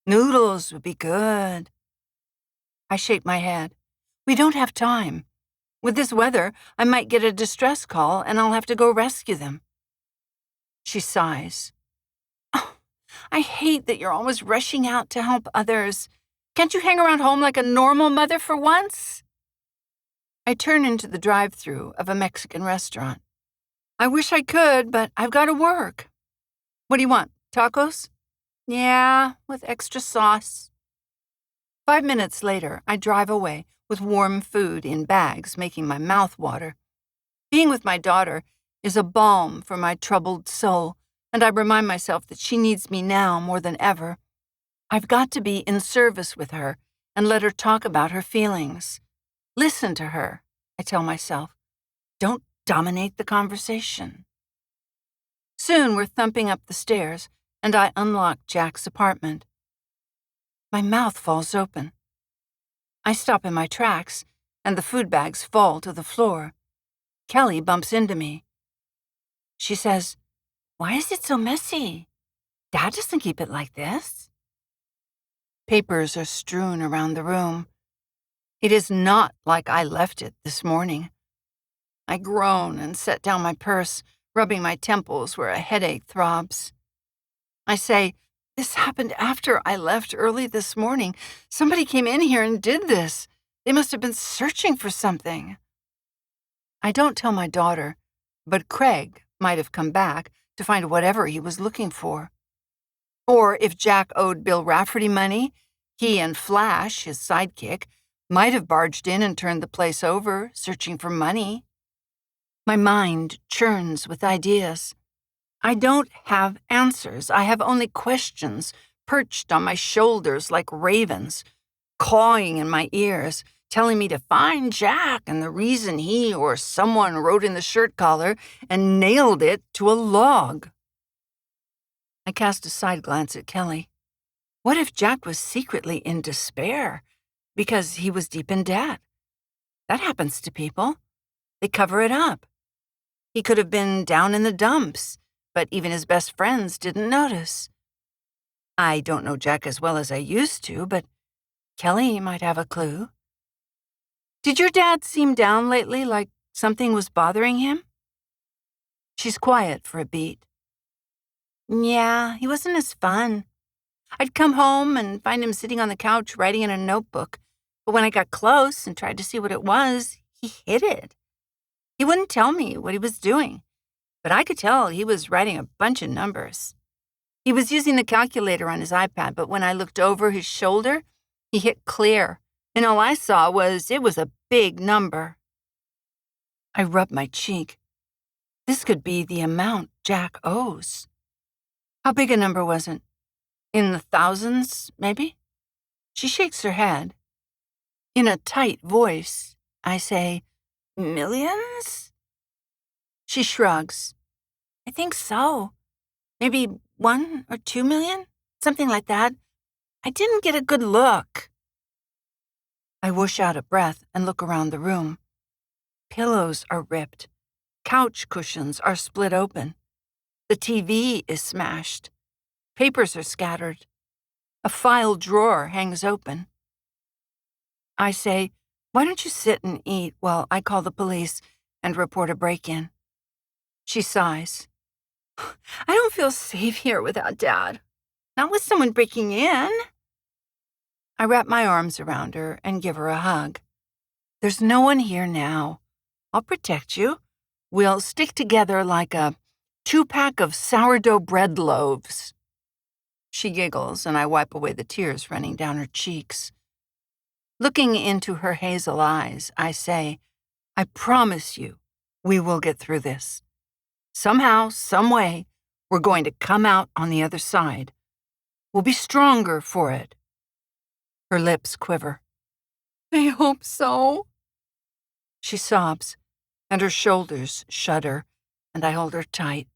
Noodles would be good. I shake my head. We don't have time. With this weather, I might get a distress call and I'll have to go rescue them. She sighs. Oh, I hate that you're always rushing out to help others. Can't you hang around home like a normal mother for once? I turn into the drive-thru of a Mexican restaurant. I wish I could, but I've got to work. What do you want, tacos? Yeah, with extra sauce. 5 minutes later, I drive away with warm food in bags, making my mouth water. Being with my daughter is a balm for my troubled soul, and I remind myself that she needs me now more than ever. I've got to be in service with her and let her talk about her feelings. Listen to her, I tell myself. Don't dominate the conversation. Soon we're thumping up the stairs, and I unlock Jack's apartment. My mouth falls open. I stop in my tracks, and the food bags fall to the floor. Kelly bumps into me. She says, "Why is it so messy? Dad doesn't keep it like this." Papers are strewn around the room. It is not like I left it this morning. I groan and set down my purse, rubbing my temples where a headache throbs. I say, "This happened after I left early this morning. Somebody came in here and did this. They must have been searching for something." I don't tell my daughter, but Craig might have come back to find whatever he was looking for. Or if Jack owed Bill Rafferty money, he and Flash, his sidekick, might have barged in and turned the place over, searching for money. My mind churns with ideas. I don't have answers. I have only questions perched on my shoulders like ravens, cawing in my ears, telling me to find Jack and the reason he or someone wrote in the shirt collar and nailed it to a log. I cast a side glance at Kelly. What if Jack was secretly in despair because he was deep in debt? That happens to people. They cover it up. He could have been down in the dumps, but even his best friends didn't notice. I don't know Jack as well as I used to, but Kelly might have a clue. Did your dad seem down lately, like something was bothering him? She's quiet for a beat. Yeah, he wasn't as fun. I'd come home and find him sitting on the couch writing in a notebook, But when I got close and tried to see what it was, he hid it. He wouldn't tell me what he was doing, but I could tell he was writing a bunch of numbers. He was using the calculator on his iPad, but when I looked over his shoulder, he hit clear, and all I saw was it was a big number. I rubbed my cheek. This could be the amount Jack owes. How big a number was it? In the thousands, maybe? She shakes her head. In a tight voice, I say, millions? She shrugs. I think so. Maybe 1 or 2 million? Something like that. I didn't get a good look. I whoosh out a breath and look around the room. Pillows are ripped. Couch cushions are split open. The TV is smashed. Papers are scattered. A file drawer hangs open. I say, why don't you sit and eat while I call the police and report a break-in? She sighs. I don't feel safe here without Dad. Not with someone breaking in. I wrap my arms around her and give her a hug. There's no one here now. I'll protect you. We'll stick together like a 2-pack of sourdough bread loaves. She giggles, and I wipe away the tears running down her cheeks. Looking into her hazel eyes, I say, I promise you, we will get through this. Somehow, some way, we're going to come out on the other side. We'll be stronger for it. Her lips quiver. I hope so. She sobs, and her shoulders shudder, and I hold her tight.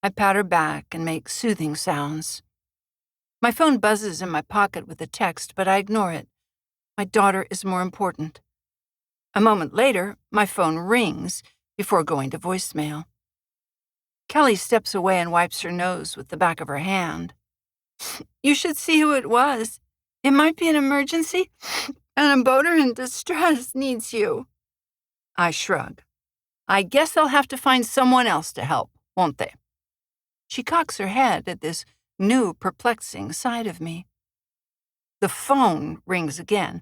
I pat her back and make soothing sounds. My phone buzzes in my pocket with a text, but I ignore it. My daughter is more important. A moment later, my phone rings before going to voicemail. Kelly steps away and wipes her nose with the back of her hand. You should see who it was. It might be an emergency, and a boater in distress needs you. I shrug. I guess they'll have to find someone else to help, won't they? She cocks her head at this new, perplexing side of me. The phone rings again,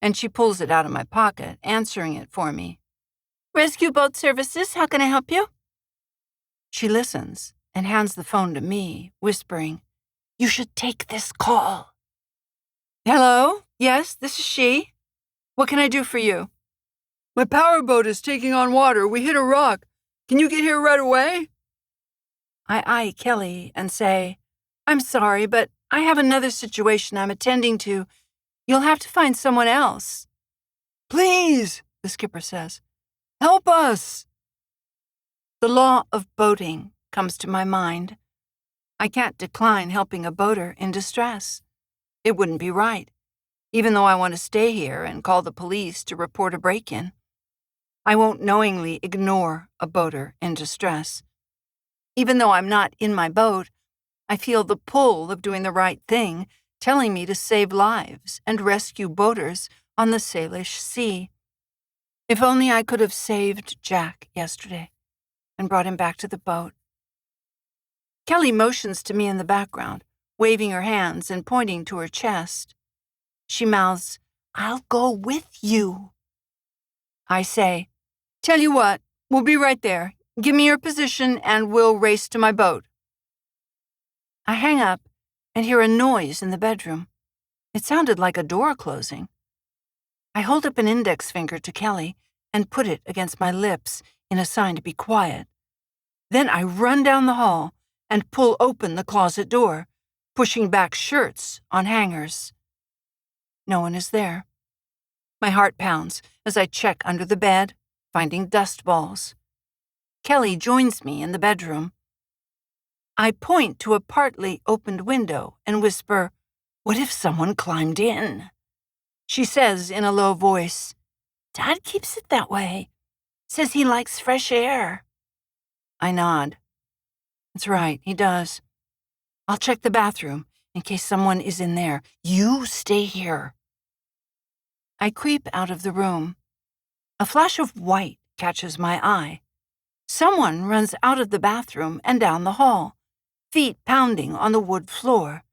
and she pulls it out of my pocket, answering it for me. Rescue Boat Services, how can I help you? She listens and hands the phone to me, whispering, You should take this call. Hello? Yes, this is she. What can I do for you? My powerboat is taking on water. We hit a rock. Can you get here right away? I eye Kelly and say, I'm sorry, but I have another situation I'm attending to. You'll have to find someone else. Please, the skipper says. Help us. The law of boating comes to my mind. I can't decline helping a boater in distress. It wouldn't be right, even though I want to stay here and call the police to report a break-in. I won't knowingly ignore a boater in distress. Even though I'm not in my boat, I feel the pull of doing the right thing, telling me to save lives and rescue boaters on the Salish Sea. If only I could have saved Jack yesterday and brought him back to the boat. Kelly motions to me in the background, waving her hands and pointing to her chest. She mouths, I'll go with you. I say, Tell you what, we'll be right there. Give me your position and we'll race to my boat. I hang up and hear a noise in the bedroom. It sounded like a door closing. I hold up an index finger to Kelly and put it against my lips in a sign to be quiet. Then I run down the hall and pull open the closet door, pushing back shirts on hangers. No one is there. My heart pounds as I check under the bed, finding dust balls. Kelly joins me in the bedroom. I point to a partly opened window and whisper, What if someone climbed in? She says in a low voice, Dad keeps it that way. Says he likes fresh air. I nod. That's right, he does. I'll check the bathroom in case someone is in there. You stay here. I creep out of the room. A flash of white catches my eye. Someone runs out of the bathroom and down the hall, feet pounding on the wood floor.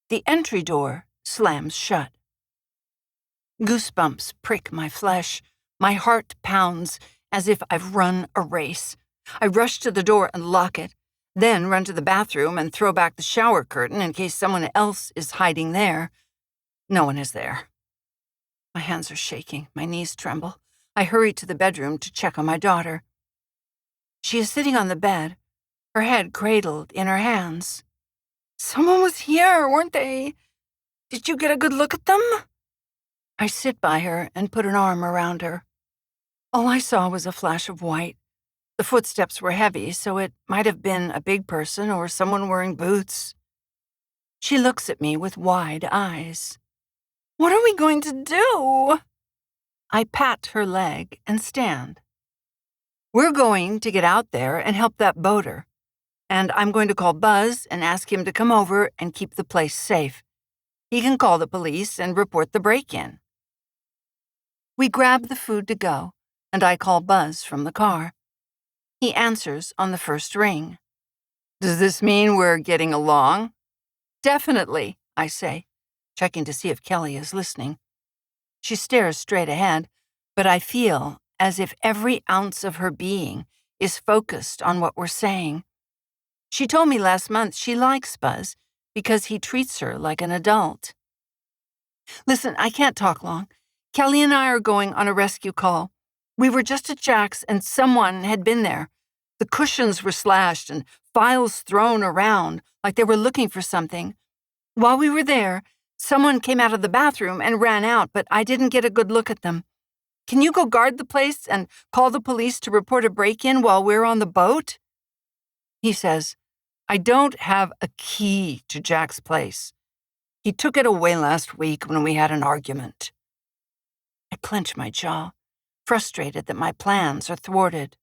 The entry door slams shut. Goosebumps prick my flesh. My heart pounds as if I've run a race. I rush to the door and lock it, then run to the bathroom and throw back the shower curtain in case someone else is hiding there. No one is there. My hands are shaking. My knees tremble. I hurry to the bedroom to check on my daughter. She is sitting on the bed, her head cradled in her hands. Someone was here, weren't they? Did you get a good look at them? I sit by her and put an arm around her. All I saw was a flash of white. The footsteps were heavy, so it might have been a big person or someone wearing boots. She looks at me with wide eyes. What are we going to do? I pat her leg and stand. We're going to get out there and help that boater, and I'm going to call Buzz and ask him to come over and keep the place safe. He can call the police and report the break-in. We grab the food to go, and I call Buzz from the car. He answers on the first ring. Does this mean we're getting along? Definitely, I say, checking to see if Kelly is listening. She stares straight ahead, but I feel as if every ounce of her being is focused on what we're saying. She told me last month she likes Buzz because he treats her like an adult. Listen, I can't talk long. Kelly and I are going on a rescue call. We were just at Jack's and someone had been there. The cushions were slashed and files thrown around like they were looking for something. While we were there, someone came out of the bathroom and ran out, but I didn't get a good look at them. Can you go guard the place and call the police to report a break-in while we're on the boat? He says, I don't have a key to Jack's place. He took it away last week when we had an argument. I clench my jaw, frustrated that my plans are thwarted.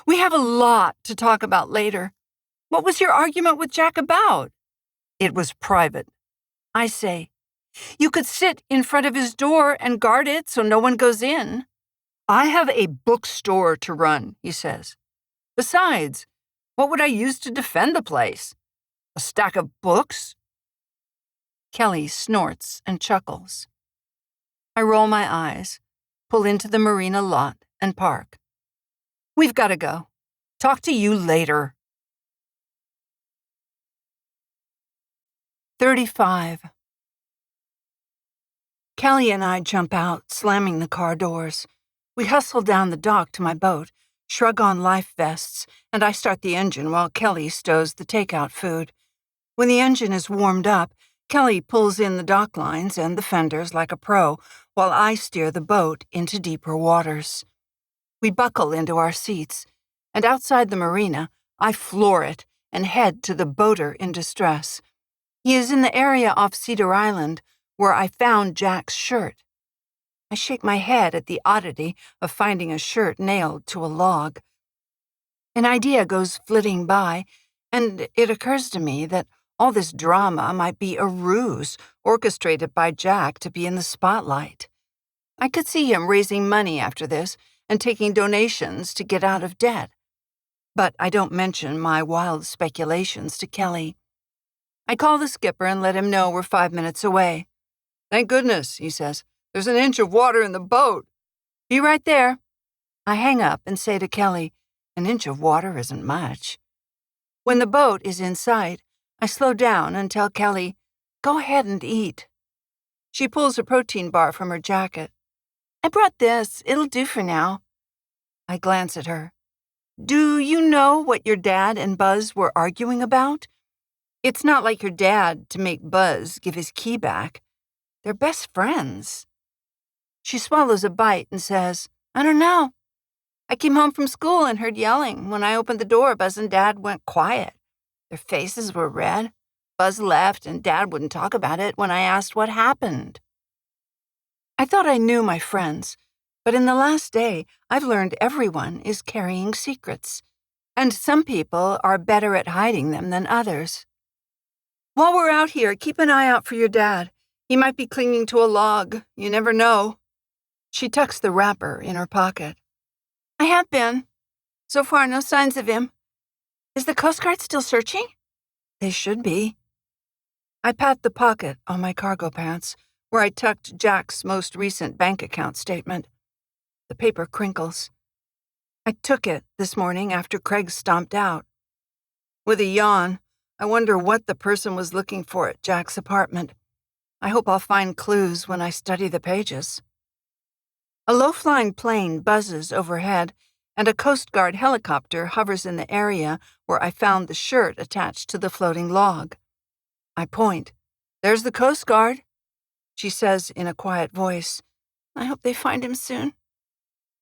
We have a lot to talk about later. What was your argument with Jack about? It was private. I say, you could sit in front of his door and guard it so no one goes in. I have a bookstore to run, he says. Besides, what would I use to defend the place? A stack of books? Kelly snorts and chuckles. I roll my eyes, pull into the marina lot, and park. We've got to go. Talk to you later. 35. Kelly and I jump out, slamming the car doors. We hustle down the dock to my boat, shrug on life vests, and I start the engine while Kelly stows the takeout food. When the engine is warmed up, Kelly pulls in the dock lines and the fenders like a pro, while I steer the boat into deeper waters. We buckle into our seats, and outside the marina, I floor it and head to the boater in distress. He is in the area off Cedar Island, where I found Jack's shirt. I shake my head at the oddity of finding a shirt nailed to a log. An idea goes flitting by, and it occurs to me that all this drama might be a ruse orchestrated by Jack to be in the spotlight. I could see him raising money after this and taking donations to get out of debt. But I don't mention my wild speculations to Kelly. I call the skipper and let him know we're 5 minutes away. Thank goodness, he says. There's an inch of water in the boat. Be right there. I hang up and say to Kelly, an inch of water isn't much. When the boat is in sight, I slow down and tell Kelly, go ahead and eat. She pulls a protein bar from her jacket. I brought this. It'll do for now. I glance at her. Do you know what your dad and Buzz were arguing about? It's not like your dad to make Buzz give his key back. They're best friends. She swallows a bite and says, I don't know. I came home from school and heard yelling. When I opened the door, Buzz and Dad went quiet. Their faces were red. Buzz left and Dad wouldn't talk about it when I asked what happened. I thought I knew my friends, but in the last day, I've learned everyone is carrying secrets, and some people are better at hiding them than others. While we're out here, keep an eye out for your dad. He might be clinging to a log. You never know. She tucks the wrapper in her pocket. I have been. So far, no signs of him. Is the Coast Guard still searching? They should be. I pat the pocket on my cargo pants, where I tucked Jack's most recent bank account statement. The paper crinkles. I took it this morning after Craig stomped out. With a yawn, I wonder what the person was looking for at Jack's apartment. I hope I'll find clues when I study the pages. A low-flying plane buzzes overhead, and a Coast Guard helicopter hovers in the area where I found the shirt attached to the floating log. I point. "There's the Coast Guard," she says in a quiet voice. "I hope they find him soon.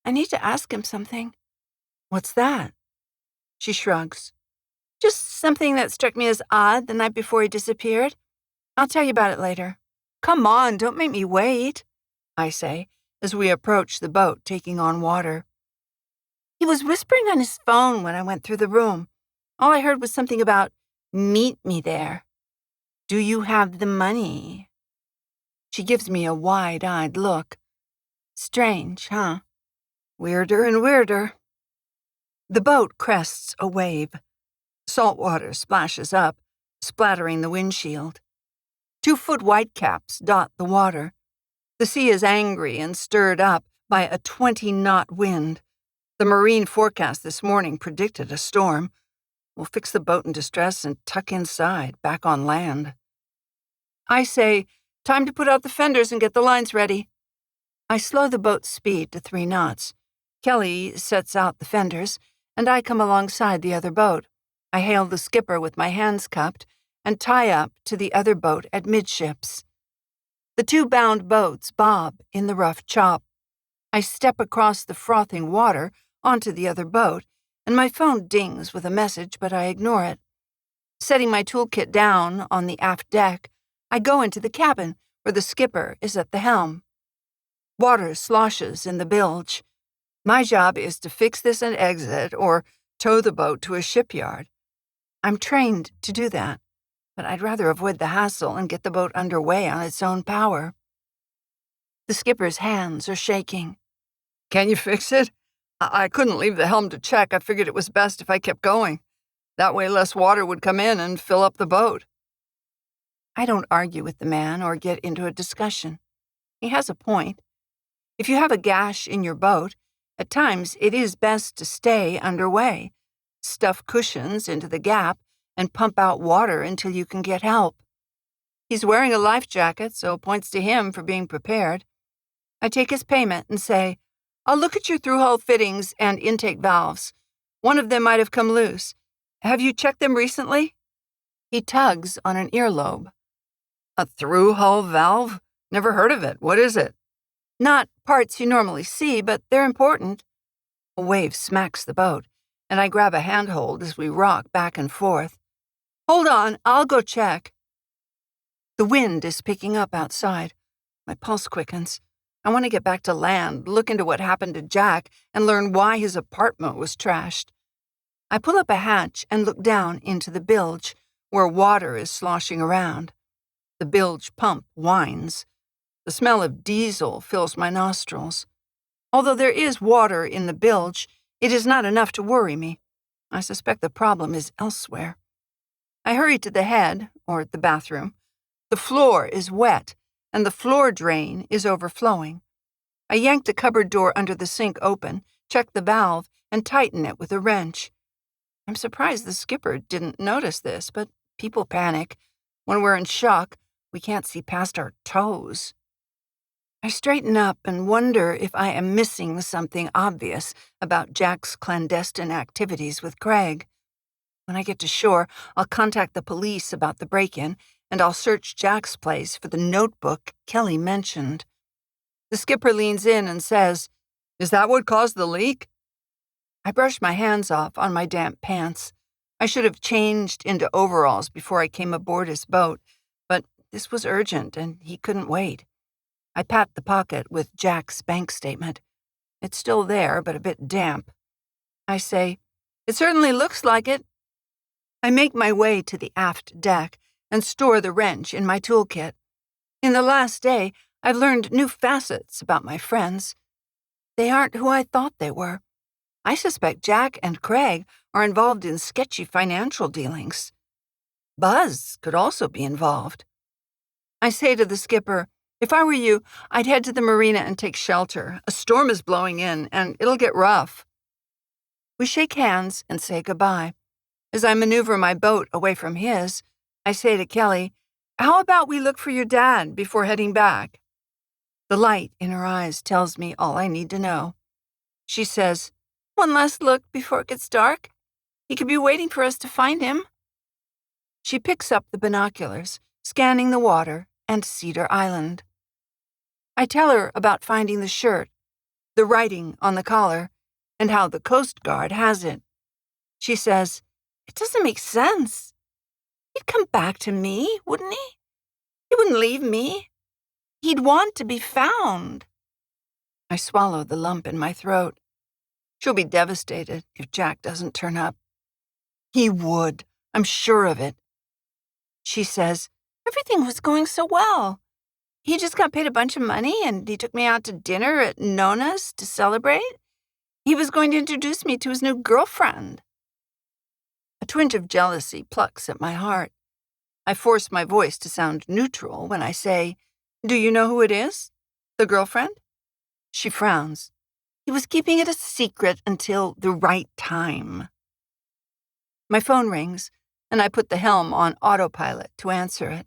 I need to ask him something." "What's that?" She shrugs. "Just something that struck me as odd the night before he disappeared. I'll tell you about it later." "Come on, don't make me wait," I say, as we approach the boat taking on water. "He was whispering on his phone when I went through the room. All I heard was something about, 'Meet me there.' Do you have the money?" She gives me a wide-eyed look. Strange, huh? Weirder and weirder. The boat crests a wave. Salt water splashes up, splattering the windshield. 2-foot whitecaps dot the water. The sea is angry and stirred up by a 20-knot wind. The marine forecast this morning predicted a storm. We'll fix the boat in distress and tuck inside, back on land. I say, "Time to put out the fenders and get the lines ready." I slow the boat's speed to 3 knots. Kelly sets out the fenders, and I come alongside the other boat. I hail the skipper with my hands cupped and tie up to the other boat at midships. The 2 bound boats bob in the rough chop. I step across the frothing water onto the other boat, and my phone dings with a message, but I ignore it. Setting my toolkit down on the aft deck, I go into the cabin where the skipper is at the helm. Water sloshes in the bilge. My job is to fix this and exit or tow the boat to a shipyard. I'm trained to do that, but I'd rather avoid the hassle and get the boat underway on its own power. The skipper's hands are shaking. "Can you fix it? I couldn't leave the helm to check. I figured it was best if I kept going. That way less water would come in and fill up the boat." I don't argue with the man or get into a discussion. He has a point. If you have a gash in your boat, at times it is best to stay underway, stuff cushions into the gap, and pump out water until you can get help. He's wearing a life jacket, so points to him for being prepared. I take his payment and say, "I'll look at your through-hull fittings and intake valves. One of them might have come loose. Have you checked them recently?" He tugs on an earlobe. "A through-hull valve? Never heard of it. What is it?" "Not parts you normally see, but they're important." A wave smacks the boat, and I grab a handhold as we rock back and forth. "Hold on, I'll go check." The wind is picking up outside. My pulse quickens. I want to get back to land, look into what happened to Jack, and learn why his apartment was trashed. I pull up a hatch and look down into the bilge, where water is sloshing around. The bilge pump whines. The smell of diesel fills my nostrils. Although there is water in the bilge, it is not enough to worry me. I suspect the problem is elsewhere. I hurry to the head, or the bathroom. The floor is wet, and the floor drain is overflowing. I yank the cupboard door under the sink open, check the valve, and tighten it with a wrench. I'm surprised the skipper didn't notice this, but people panic. When we're in shock, we can't see past our toes. I straighten up and wonder if I am missing something obvious about Jack's clandestine activities with Craig. When I get to shore, I'll contact the police about the break-in, and I'll search Jack's place for the notebook Kelly mentioned. The skipper leans in and says, "Is that what caused the leak?" I brush my hands off on my damp pants. I should have changed into overalls before I came aboard his boat, but this was urgent and he couldn't wait. I pat the pocket with Jack's bank statement. It's still there, but a bit damp. I say, "It certainly looks like it." I make my way to the aft deck and store the wrench in my toolkit. In the last day, I've learned new facets about my friends. They aren't who I thought they were. I suspect Jack and Craig are involved in sketchy financial dealings. Buzz could also be involved. I say to the skipper, If I were you, I'd head to the marina and take shelter. A storm is blowing in, and it'll get rough. We shake hands and say goodbye. As I maneuver my boat away from his, I say to Kelly, "How about we look for your dad before heading back?" The light in her eyes tells me all I need to know. She says, "One last look before it gets dark. He could be waiting for us to find him." She picks up the binoculars, scanning the water and Cedar Island. I tell her about finding the shirt, the writing on the collar, and how the Coast Guard has it. She says, "It doesn't make sense. He'd come back to me, wouldn't he? He wouldn't leave me. He'd want to be found." I swallow the lump in my throat. She'll be devastated if Jack doesn't turn up. He would. I'm sure of it. She says, "Everything was going so well. He just got paid a bunch of money and he took me out to dinner at Nona's to celebrate. He was going to introduce me to his new girlfriend." A twinge of jealousy plucks at my heart. I force my voice to sound neutral when I say, "Do you know who it is? The girlfriend?" She frowns. "He was keeping it a secret until the right time." My phone rings, and I put the helm on autopilot to answer it.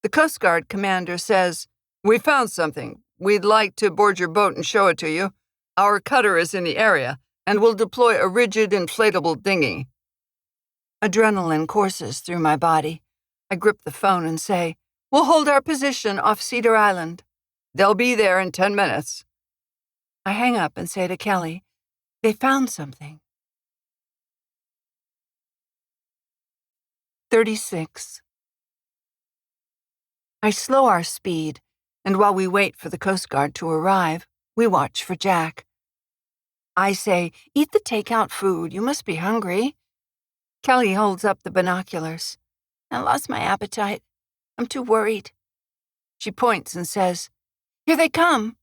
The Coast Guard commander says, "We found something. We'd like to board your boat and show it to you. Our cutter is in the area, and we'll deploy a rigid inflatable dinghy." Adrenaline courses through my body. I grip the phone and say, "We'll hold our position off Cedar Island. They'll be there in 10 minutes. I hang up and say to Kelly, "They found something." 36. I slow our speed, and while we wait for the Coast Guard to arrive, we watch for Jack. I say, "Eat the takeout food. You must be hungry." Kelly holds up the binoculars. "I lost my appetite. I'm too worried." She points and says, "Here they come."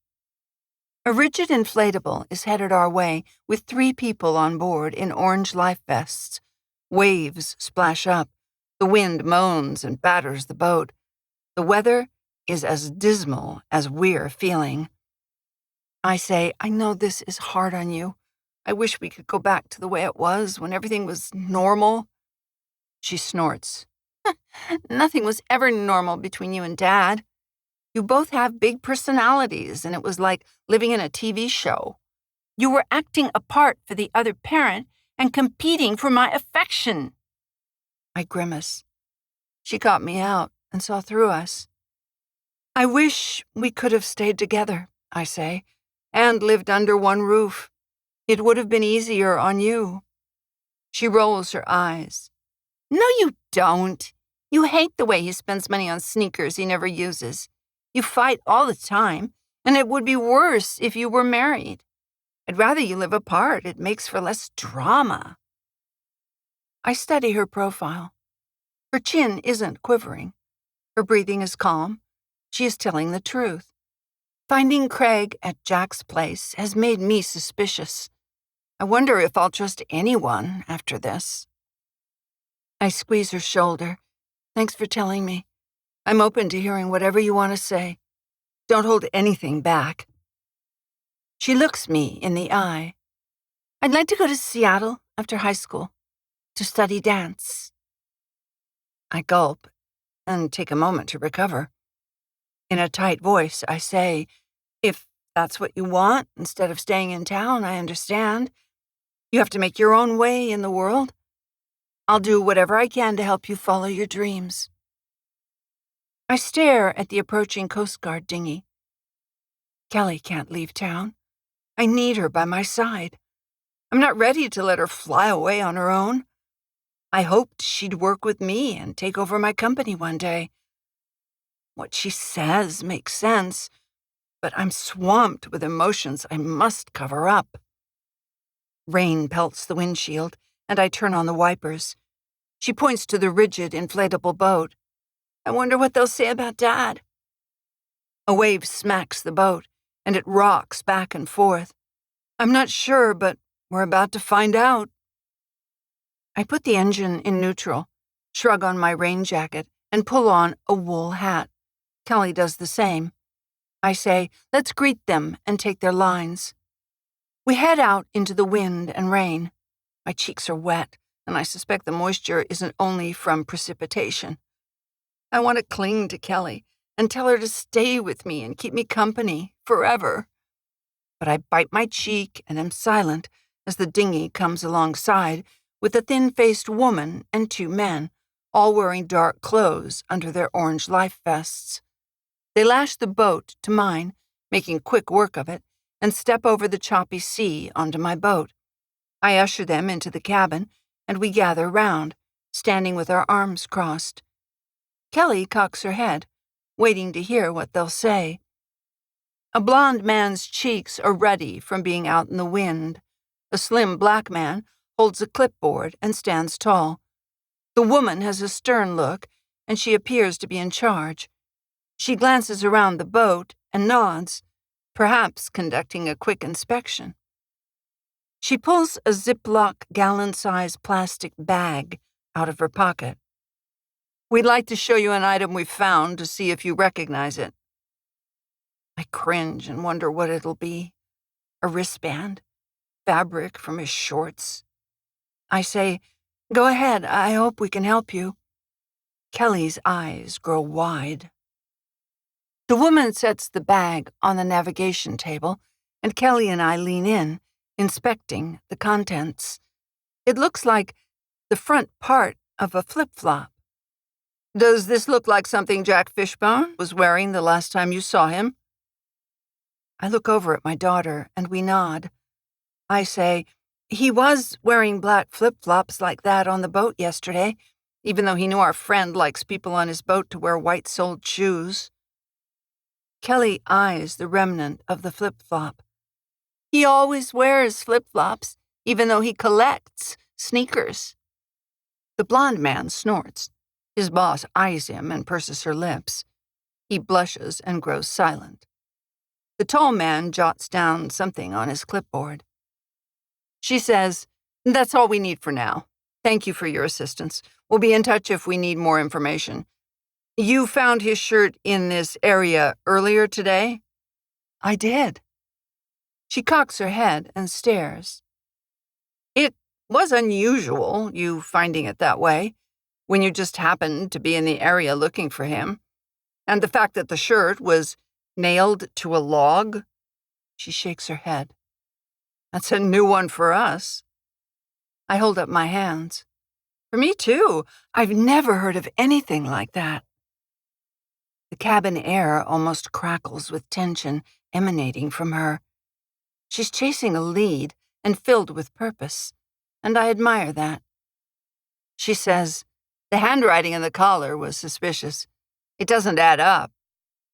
A rigid inflatable is headed our way with 3 people on board in orange life vests. Waves splash up. The wind moans and batters the boat. The weather is as dismal as we're feeling. I say, "I know this is hard on you. I wish we could go back to the way it was when everything was normal." She snorts. "Nothing was ever normal between you and Dad. You both have big personalities, and it was like living in a TV show. You were acting a part for the other parent and competing for my affection." I grimace. She caught me out and saw through us. "I wish we could have stayed together," I say, "and lived under one roof. It would have been easier on you." She rolls her eyes. "No, you don't. You hate the way he spends money on sneakers he never uses. You fight all the time, and it would be worse if you were married. I'd rather you live apart. It makes for less drama." I study her profile. Her chin isn't quivering. Her breathing is calm. She is telling the truth. Finding Craig at Jack's place has made me suspicious. I wonder if I'll trust anyone after this. I squeeze her shoulder. "Thanks for telling me. I'm open to hearing whatever you want to say. Don't hold anything back." She looks me in the eye. "I'd like to go to Seattle after high school to study dance." I gulp and take a moment to recover. In a tight voice, I say, "If that's what you want, instead of staying in town, I understand. You have to make your own way in the world. I'll do whatever I can to help you follow your dreams." I stare at the approaching Coast Guard dinghy. Kelly can't leave town. I need her by my side. I'm not ready to let her fly away on her own. I hoped she'd work with me and take over my company one day. What she says makes sense, but I'm swamped with emotions I must cover up. Rain pelts the windshield, and I turn on the wipers. She points to the rigid, inflatable boat. "I wonder what they'll say about Dad." A wave smacks the boat, and it rocks back and forth. I'm not sure, but we're about to find out. I put the engine in neutral, shrug on my rain jacket, and pull on a wool hat. Kelly does the same. I say, let's greet them and take their lines. We head out into the wind and rain. My cheeks are wet, and I suspect the moisture isn't only from precipitation. I want to cling to Kelly and tell her to stay with me and keep me company forever. But I bite my cheek and am silent as the dinghy comes alongside with a thin-faced woman and 2 men, all wearing dark clothes under their orange life vests. They lash the boat to mine, making quick work of it, and step over the choppy sea onto my boat. I usher them into the cabin, and we gather round, standing with our arms crossed. Kelly cocks her head, waiting to hear what they'll say. A blond man's cheeks are ruddy from being out in the wind. A slim black man holds a clipboard and stands tall. The woman has a stern look, and she appears to be in charge. She glances around the boat and nods, perhaps conducting a quick inspection. She pulls a Ziploc gallon-sized plastic bag out of her pocket. We'd like to show you an item we've found to see if you recognize it. I cringe and wonder what it'll be. A wristband? Fabric from his shorts? I say, go ahead, I hope we can help you. Kelly's eyes grow wide. The woman sets the bag on the navigation table, and Kelly and I lean in, inspecting the contents. It looks like the front part of a flip-flop. Does this look like something Jack Fishbone was wearing the last time you saw him? I look over at my daughter, and we nod. I say, he was wearing black flip-flops like that on the boat yesterday, even though he knew our friend likes people on his boat to wear white-soled shoes. Kelly eyes the remnant of the flip-flop. He always wears flip-flops, even though he collects sneakers. The blond man snorts. His boss eyes him and purses her lips. He blushes and grows silent. The tall man jots down something on his clipboard. She says, that's all we need for now. Thank you for your assistance. We'll be in touch if we need more information. You found his shirt in this area earlier today? I did. She cocks her head and stares. It was unusual, you finding it that way, when you just happened to be in the area looking for him. And the fact that the shirt was nailed to a log? She shakes her head. That's a new one for us. I hold up my hands. For me, too. I've never heard of anything like that. The cabin air almost crackles with tension emanating from her. She's chasing a lead and filled with purpose, and I admire that. She says, the handwriting in the collar was suspicious. It doesn't add up.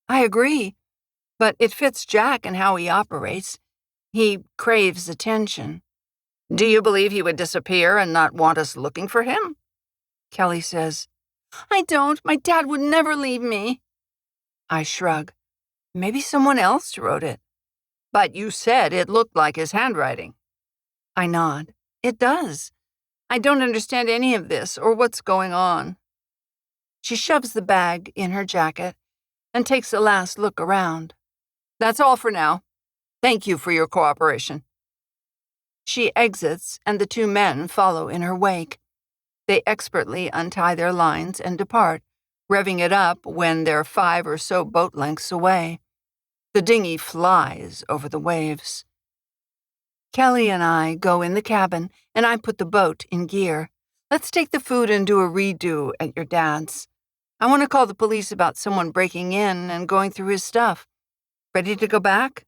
I agree, but it fits Jack and how he operates. He craves attention. Do you believe he would disappear and not want us looking for him? Kelly says, I don't. My dad would never leave me. I shrug. Maybe someone else wrote it. But you said it looked like his handwriting. I nod. It does. I don't understand any of this or what's going on. She shoves the bag in her jacket and takes a last look around. That's all for now. Thank you for your cooperation. She exits, and the 2 men follow in her wake. They expertly untie their lines and depart, revving it up when they're 5 or so boat lengths away. The dinghy flies over the waves. Kelly and I go in the cabin, and I put the boat in gear. Let's take the food and do a redo at your dad's. I want to call the police about someone breaking in and going through his stuff. Ready to go back?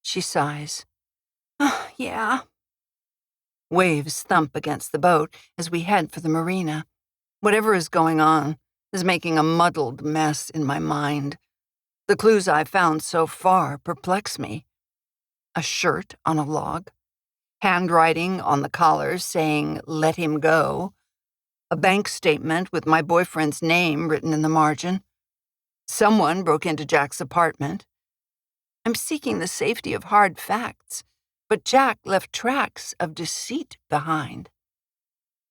She sighs. Yeah. Waves thump against the boat as we head for the marina. Whatever is going on is making a muddled mess in my mind. The clues I've found so far perplex me. A shirt on a log, handwriting on the collar saying, let him go, a bank statement with my boyfriend's name written in the margin. Someone broke into Jack's apartment. I'm seeking the safety of hard facts, but Jack left tracks of deceit behind.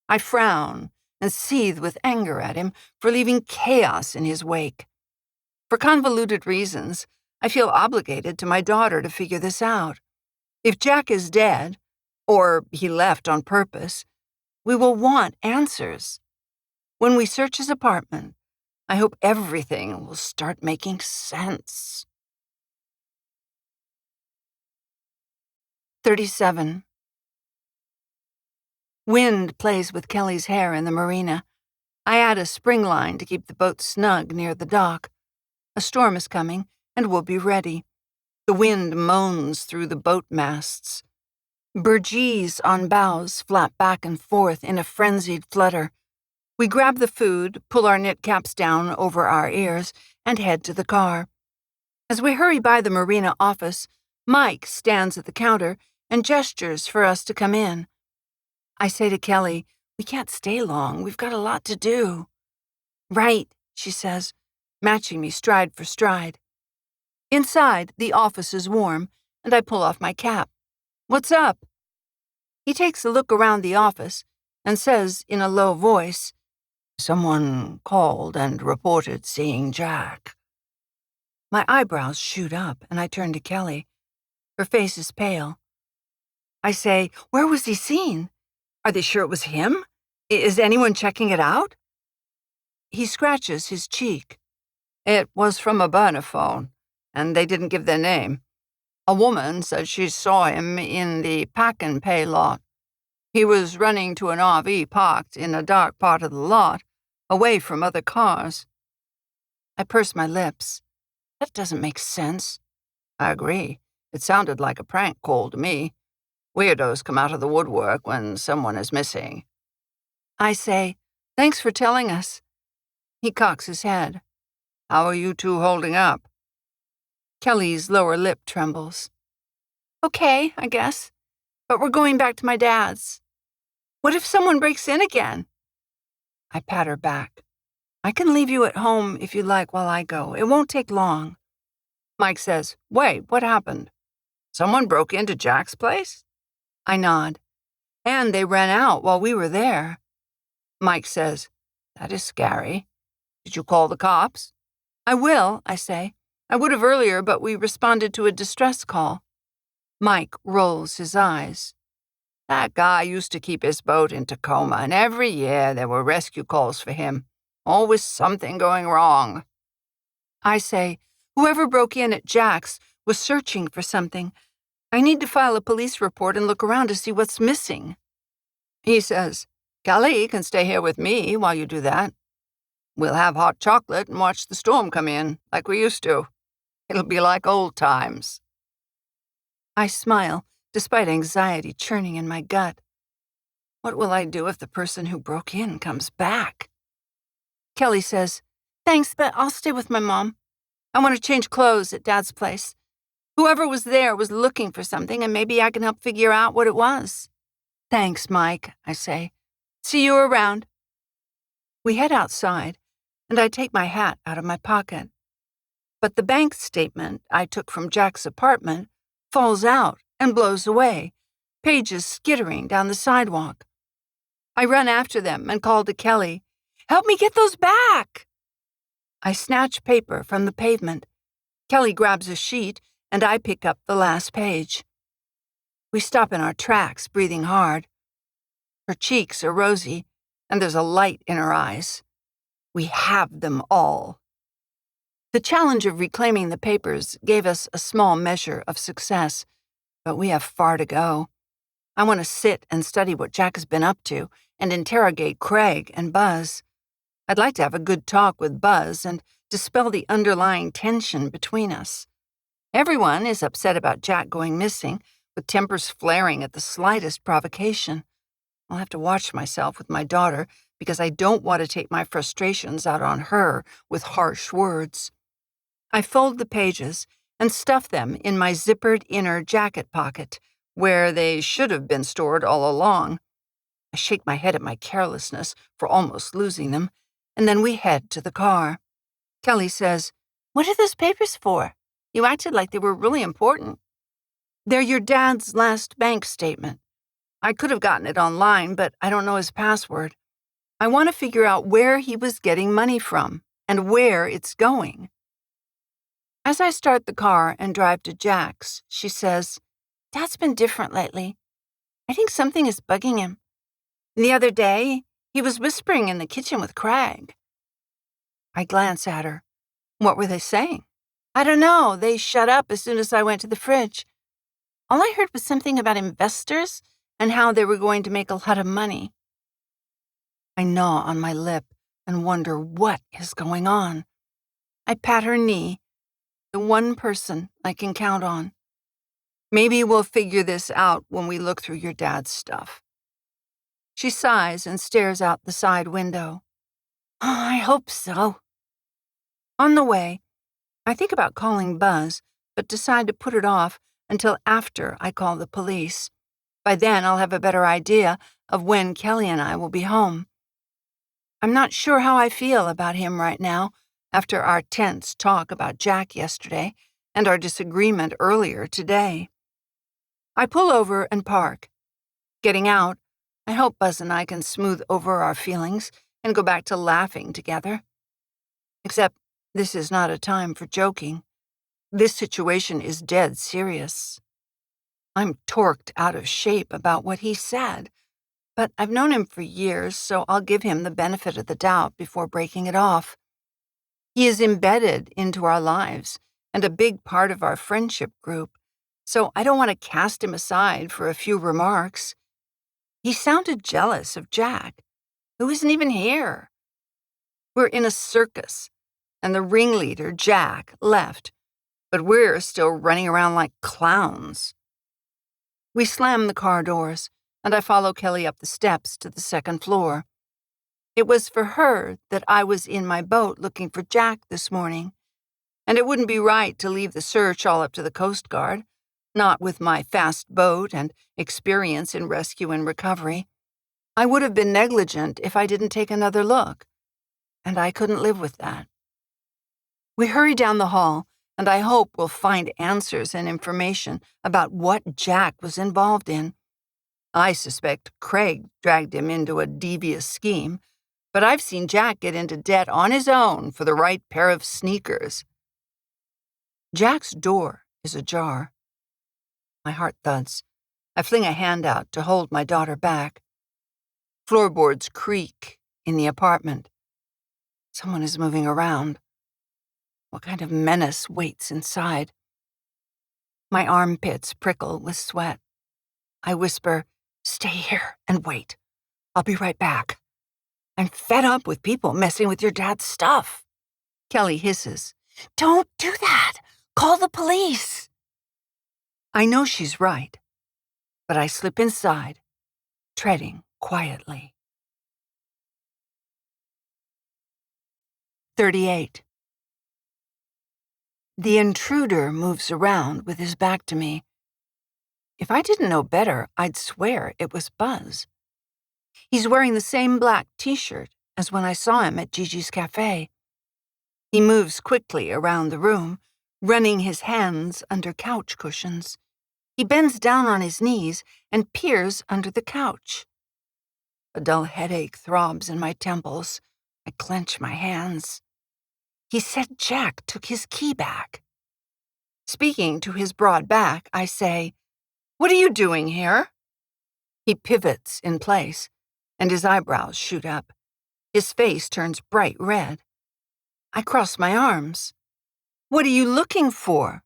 I frown and seethe with anger at him for leaving chaos in his wake. For convoluted reasons, I feel obligated to my daughter to figure this out. If Jack is dead, or he left on purpose, we will want answers. When we search his apartment, I hope everything will start making sense. 37. Wind plays with Kelly's hair in the marina. I add a spring line to keep the boat snug near the dock. A storm is coming, and we'll be ready. The wind moans through the boat masts. Burgees on bows flap back and forth in a frenzied flutter. We grab the food, pull our knit caps down over our ears, and head to the car. As we hurry by the marina office, Mike stands at the counter and gestures for us to come in. I say to Kelly, "We can't stay long. We've got a lot to do." "Right," she says, matching me stride for stride. Inside, the office is warm, and I pull off my cap. "What's up?" He takes a look around the office and says in a low voice, "Someone called and reported seeing Jack." My eyebrows shoot up, and I turn to Kelly. Her face is pale. I say, "Where was he seen? Are they sure it was him? Is anyone checking it out?" He scratches his cheek. It was from a burner phone, and they didn't give their name. A woman said she saw him in the pack and pay lot. He was running to an RV parked in a dark part of the lot, away from other cars. I purse my lips. That doesn't make sense. I agree. It sounded like a prank call to me. Weirdos come out of the woodwork when someone is missing. I say, "Thanks for telling us." He cocks his head. How are you two holding up? Kelly's lower lip trembles. "Okay, I guess. But we're going back to my dad's. What if someone breaks in again?" I pat her back. "I can leave you at home if you like while I go. It won't take long." Mike says, "Wait, what happened? Someone broke into Jack's place?" I nod. "And they ran out while we were there." Mike says, "That is scary. Did you call the cops?" "I will," I say. "I would have earlier, but we responded to a distress call." Mike rolls his eyes. That guy used to keep his boat in Tacoma, and every year there were rescue calls for him. Always something going wrong. I say, "Whoever broke in at Jack's was searching for something. I need to file a police report and look around to see what's missing." He says, "Kelly can stay here with me while you do that. We'll have hot chocolate and watch the storm come in, like we used to. It'll be like old times." I smile, despite anxiety churning in my gut. What will I do if the person who broke in comes back? Kelly says, "Thanks, but I'll stay with my mom. I want to change clothes at Dad's place. Whoever was there was looking for something, and maybe I can help figure out what it was." "Thanks, Mike," I say. "See you around." We head outside, and I take my hat out of my pocket. But the bank statement I took from Jack's apartment falls out and blows away, pages skittering down the sidewalk. I run after them and call to Kelly, "Help me get those back!" I snatch paper from the pavement. Kelly grabs a sheet, and I pick up the last page. We stop in our tracks, breathing hard. Her cheeks are rosy, and there's a light in her eyes. We have them all. The challenge of reclaiming the papers gave us a small measure of success, but we have far to go. I want to sit and study what Jack has been up to and interrogate Craig and Buzz. I'd like to have a good talk with Buzz and dispel the underlying tension between us. Everyone is upset about Jack going missing, with tempers flaring at the slightest provocation. I'll have to watch myself with my daughter because I don't want to take my frustrations out on her with harsh words. I fold the pages and stuff them in my zippered inner jacket pocket, where they should have been stored all along. I shake my head at my carelessness for almost losing them, and then we head to the car. Kelly says, "What are those papers for? You acted like they were really important." "They're your dad's last bank statement. I could have gotten it online, but I don't know his password. I want to figure out where he was getting money from and where it's going." As I start the car and drive to Jack's, she says, "Dad's been different lately. I think something is bugging him. The other day, he was whispering in the kitchen with Craig." I glance at her. "What were they saying?" "I don't know. They shut up as soon as I went to the fridge. All I heard was something about investors and how they were going to make a lot of money." I gnaw on my lip and wonder what is going on. I pat her knee, the one person I can count on. "Maybe we'll figure this out when we look through your dad's stuff." She sighs and stares out the side window. "Oh, I hope so." On the way, I think about calling Buzz, but decide to put it off until after I call the police. By then, I'll have a better idea of when Kelly and I will be home. I'm not sure how I feel about him right now after our tense talk about Jack yesterday and our disagreement earlier today. I pull over and park. Getting out, I hope Buzz and I can smooth over our feelings and go back to laughing together. Except this is not a time for joking. This situation is dead serious. I'm torqued out of shape about what he said, but I've known him for years, so I'll give him the benefit of the doubt before breaking it off. He is embedded into our lives and a big part of our friendship group, so I don't want to cast him aside for a few remarks. He sounded jealous of Jack, who isn't even here. We're in a circus, and the ringleader, Jack, left, but we're still running around like clowns. We slam the car doors, and I follow Kelly up the steps to the second floor. It was for her that I was in my boat looking for Jack this morning, and it wouldn't be right to leave the search all up to the Coast Guard, not with my fast boat and experience in rescue and recovery. I would have been negligent if I didn't take another look, and I couldn't live with that. We hurry down the hall, and I hope we'll find answers and information about what Jack was involved in. I suspect Craig dragged him into a devious scheme, but I've seen Jack get into debt on his own for the right pair of sneakers. Jack's door is ajar. My heart thuds. I fling a hand out to hold my daughter back. Floorboards creak in the apartment. Someone is moving around. What kind of menace waits inside? My armpits prickle with sweat. I whisper, "Stay here and wait. I'll be right back. I'm fed up with people messing with your dad's stuff." Kelly hisses, "Don't do that. Call the police." I know she's right, but I slip inside, treading quietly. 38. The intruder moves around with his back to me. If I didn't know better, I'd swear it was Buzz. He's wearing the same black t-shirt as when I saw him at Gigi's cafe. He moves quickly around the room, running his hands under couch cushions. He bends down on his knees and peers under the couch. A dull headache throbs in my temples. I clench my hands. He said Jack took his key back. Speaking to his broad back, I say, "What are you doing here?" He pivots in place, and his eyebrows shoot up. His face turns bright red. I cross my arms. "What are you looking for?"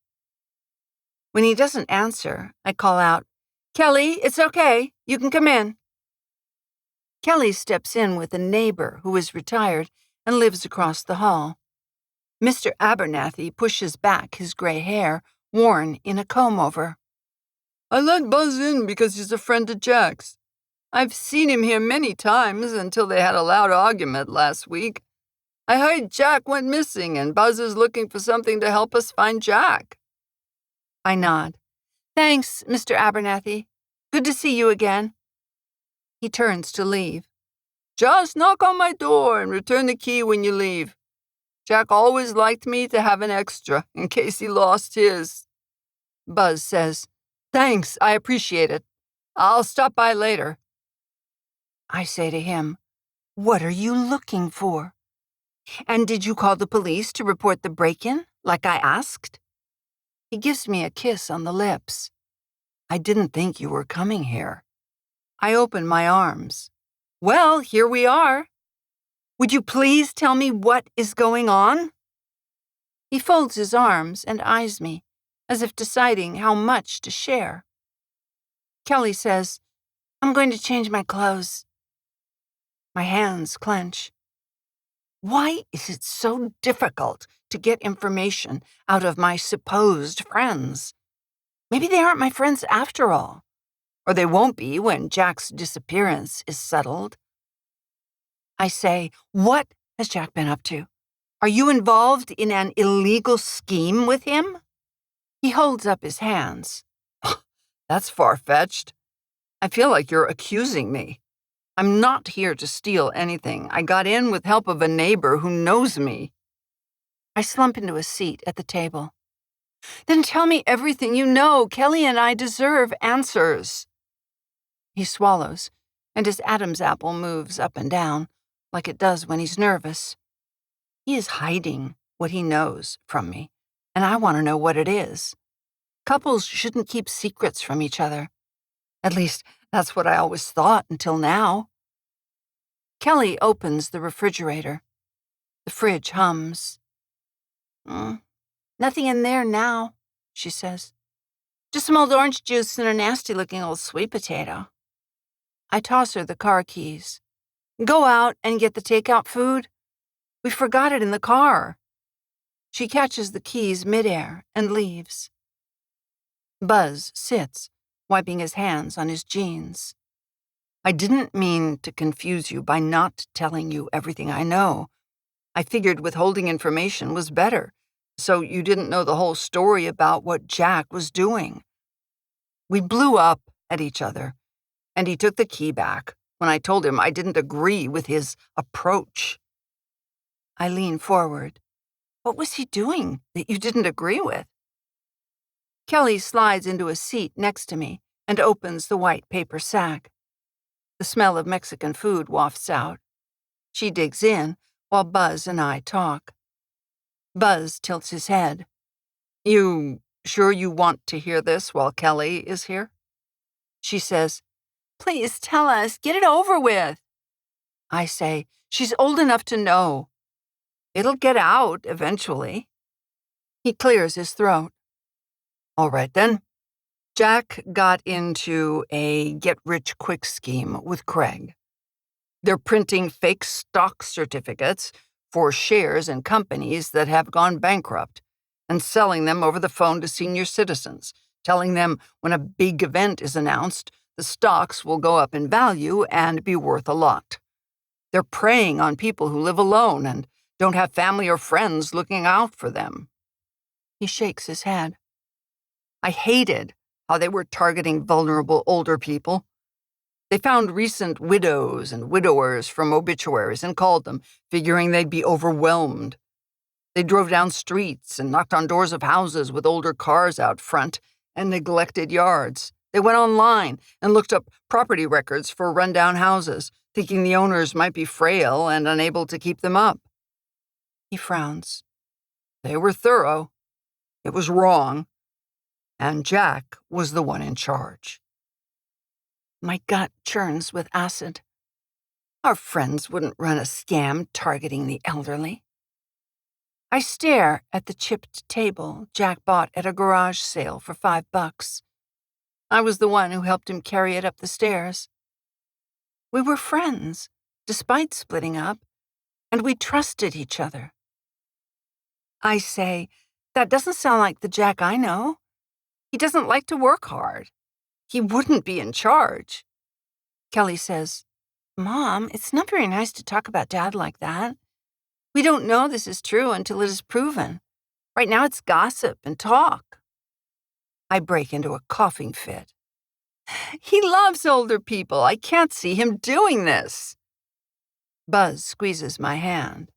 When he doesn't answer, I call out, "Kelly, it's okay. You can come in." Kelly steps in with a neighbor who is retired and lives across the hall. Mr. Abernathy pushes back his gray hair, worn in a comb-over. "I let Buzz in because he's a friend of Jack's. I've seen him here many times until they had a loud argument last week. I heard Jack went missing and Buzz is looking for something to help us find Jack." I nod. "Thanks, Mr. Abernathy. Good to see you again." He turns to leave. "Just knock on my door and return the key when you leave. Jack always liked me to have an extra in case he lost his." Buzz says, "Thanks, I appreciate it. I'll stop by later." I say to him, "What are you looking for? And did you call the police to report the break-in like I asked. He gives me a kiss on the lips. I didn't think you were coming here. I open my arms. Well, here we are. Would you please tell me what is going on? He folds his arms and eyes me, as if deciding how much to share. Kelly says, I'm going to change my clothes. My hands clench. Why is it so difficult to get information out of my supposed friends? Maybe they aren't my friends after all. Or they won't be when Jack's disappearance is settled. I say, what has Jack been up to? Are you involved in an illegal scheme with him? He holds up his hands. That's far-fetched. I feel like you're accusing me. I'm not here to steal anything. I got in with help of a neighbor who knows me. I slump into a seat at the table. Then tell me everything you know. Kelly and I deserve answers. He swallows, and his Adam's apple moves up and down, like it does when he's nervous. He is hiding what he knows from me, and I want to know what it is. Couples shouldn't keep secrets from each other. At least, that's what I always thought until now. Kelly opens the refrigerator. The fridge hums. Nothing in there now, she says. Just some old orange juice and a nasty-looking old sweet potato. I toss her the car keys. Go out and get the takeout food. We forgot it in the car. She catches the keys midair and leaves. Buzz sits, wiping his hands on his jeans. I didn't mean to confuse you by not telling you everything I know. I figured withholding information was better, so you didn't know the whole story about what Jack was doing. We blew up at each other, and he took the key back when I told him I didn't agree with his approach. I lean forward. What was he doing that you didn't agree with? Kelly slides into a seat next to me and opens the white paper sack. The smell of Mexican food wafts out. She digs in while Buzz and I talk. Buzz tilts his head. You sure you want to hear this while Kelly is here? She says, Please tell us, get it over with. I say, she's old enough to know. It'll get out eventually. He clears his throat. All right then. Jack got into a get-rich-quick scheme with Craig. They're printing fake stock certificates for shares in companies that have gone bankrupt and selling them over the phone to senior citizens, telling them when a big event is announced, the stocks will go up in value and be worth a lot. They're preying on people who live alone and don't have family or friends looking out for them. He shakes his head. I hated how they were targeting vulnerable older people. They found recent widows and widowers from obituaries and called them, figuring they'd be overwhelmed. They drove down streets and knocked on doors of houses with older cars out front and neglected yards. They went online and looked up property records for rundown houses, thinking the owners might be frail and unable to keep them up. He frowns. They were thorough. It was wrong. And Jack was the one in charge. My gut churns with acid. Our friends wouldn't run a scam targeting the elderly. I stare at the chipped table Jack bought at a garage sale for $5. I was the one who helped him carry it up the stairs. We were friends, despite splitting up, and we trusted each other. I say, that doesn't sound like the Jack I know. He doesn't like to work hard. He wouldn't be in charge. Kelly says, Mom, it's not very nice to talk about Dad like that. We don't know this is true until it is proven. Right now it's gossip and talk. I break into a coughing fit. He loves older people. I can't see him doing this. Buzz squeezes my hand.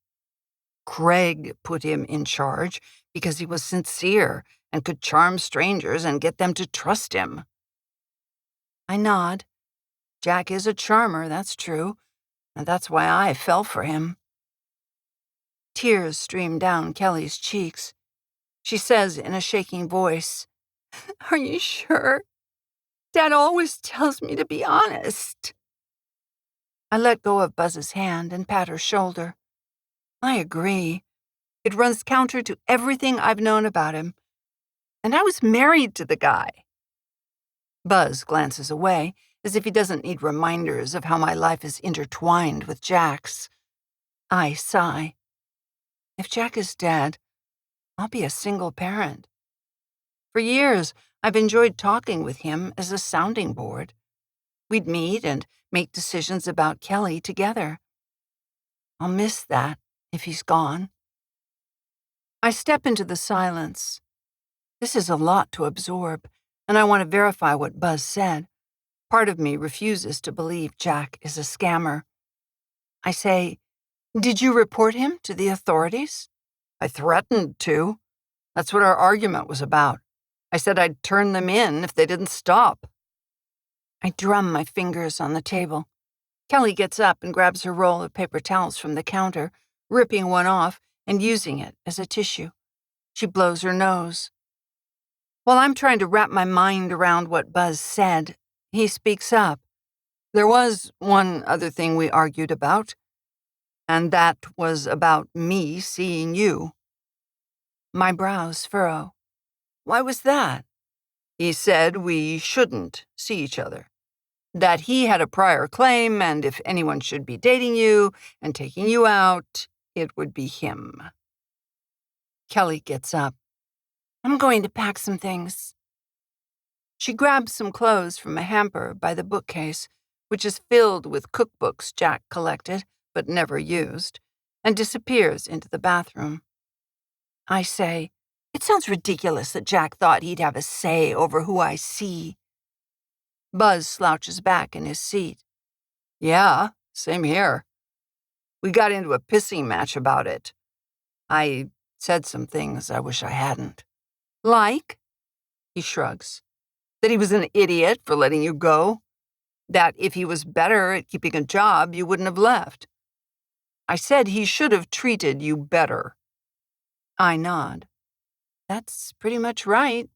Craig put him in charge because he was sincere and could charm strangers and get them to trust him. I nod. Jack is a charmer, that's true, and that's why I fell for him. Tears stream down Kelly's cheeks. She says in a shaking voice, "Are you sure? Dad always tells me to be honest." I let go of Buzz's hand and pat her shoulder. I agree. It runs counter to everything I've known about him. And I was married to the guy. Buzz glances away, as if he doesn't need reminders of how my life is intertwined with Jack's. I sigh. If Jack is dead, I'll be a single parent. For years, I've enjoyed talking with him as a sounding board. We'd meet and make decisions about Kelly together. I'll miss that if he's gone. I step into the silence. This is a lot to absorb, and I want to verify what Buzz said. Part of me refuses to believe Jack is a scammer. I say, "Did you report him to the authorities?" "I threatened to. That's what our argument was about. I said I'd turn them in if they didn't stop." I drum my fingers on the table. Kelly gets up and grabs her roll of paper towels from the counter, ripping one off and using it as a tissue. She blows her nose. While I'm trying to wrap my mind around what Buzz said, he speaks up. "There was one other thing we argued about, and that was about me seeing you." My brows furrow. "Why was that?" "He said we shouldn't see each other. That he had a prior claim, and if anyone should be dating you and taking you out, it would be him." Kelly gets up. "I'm going to pack some things." She grabs some clothes from a hamper by the bookcase, which is filled with cookbooks Jack collected but never used, and disappears into the bathroom. I say, "It sounds ridiculous that Jack thought he'd have a say over who I see." Buzz slouches back in his seat. "Yeah, same here. We got into a pissing match about it. I said some things I wish I hadn't." "Like?" He shrugs. "That he was an idiot for letting you go. That if he was better at keeping a job, you wouldn't have left. I said he should have treated you better." I nod. That's pretty much right.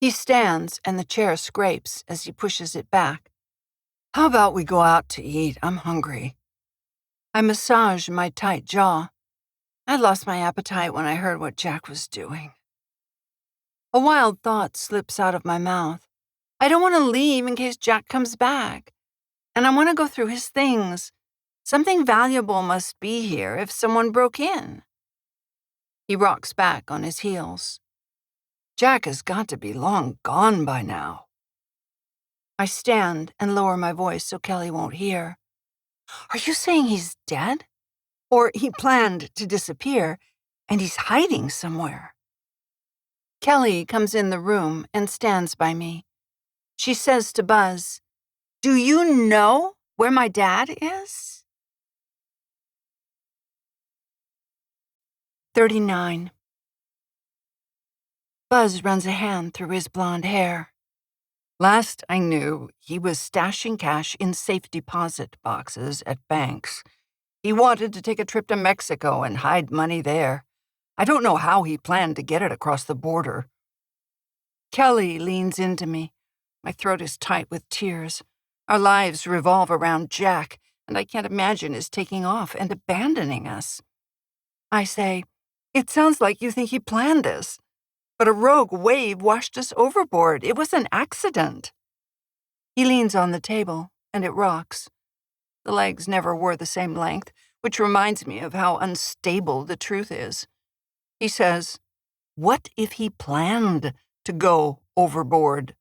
He stands and the chair scrapes as he pushes it back. "How about we go out to eat? I'm hungry." I massage my tight jaw. I lost my appetite when I heard what Jack was doing. A wild thought slips out of my mouth. I don't want to leave in case Jack comes back. And I want to go through his things. Something valuable must be here if someone broke in. He rocks back on his heels. Jack has got to be long gone by now. I stand and lower my voice so Kelly won't hear. "Are you saying he's dead? Or he planned to disappear and he's hiding somewhere?" Kelly comes in the room and stands by me. She says to Buzz, "Do you know where my dad is?" 39. Buzz runs a hand through his blonde hair. "Last I knew, he was stashing cash in safe deposit boxes at banks. He wanted to take a trip to Mexico and hide money there. I don't know how he planned to get it across the border." Kelly leans into me. My throat is tight with tears. Our lives revolve around Jack, and I can't imagine his taking off and abandoning us. I say, "It sounds like you think he planned this. But a rogue wave washed us overboard. It was an accident." He leans on the table, and it rocks. The legs never were the same length, which reminds me of how unstable the truth is. He says, "What if he planned to go overboard?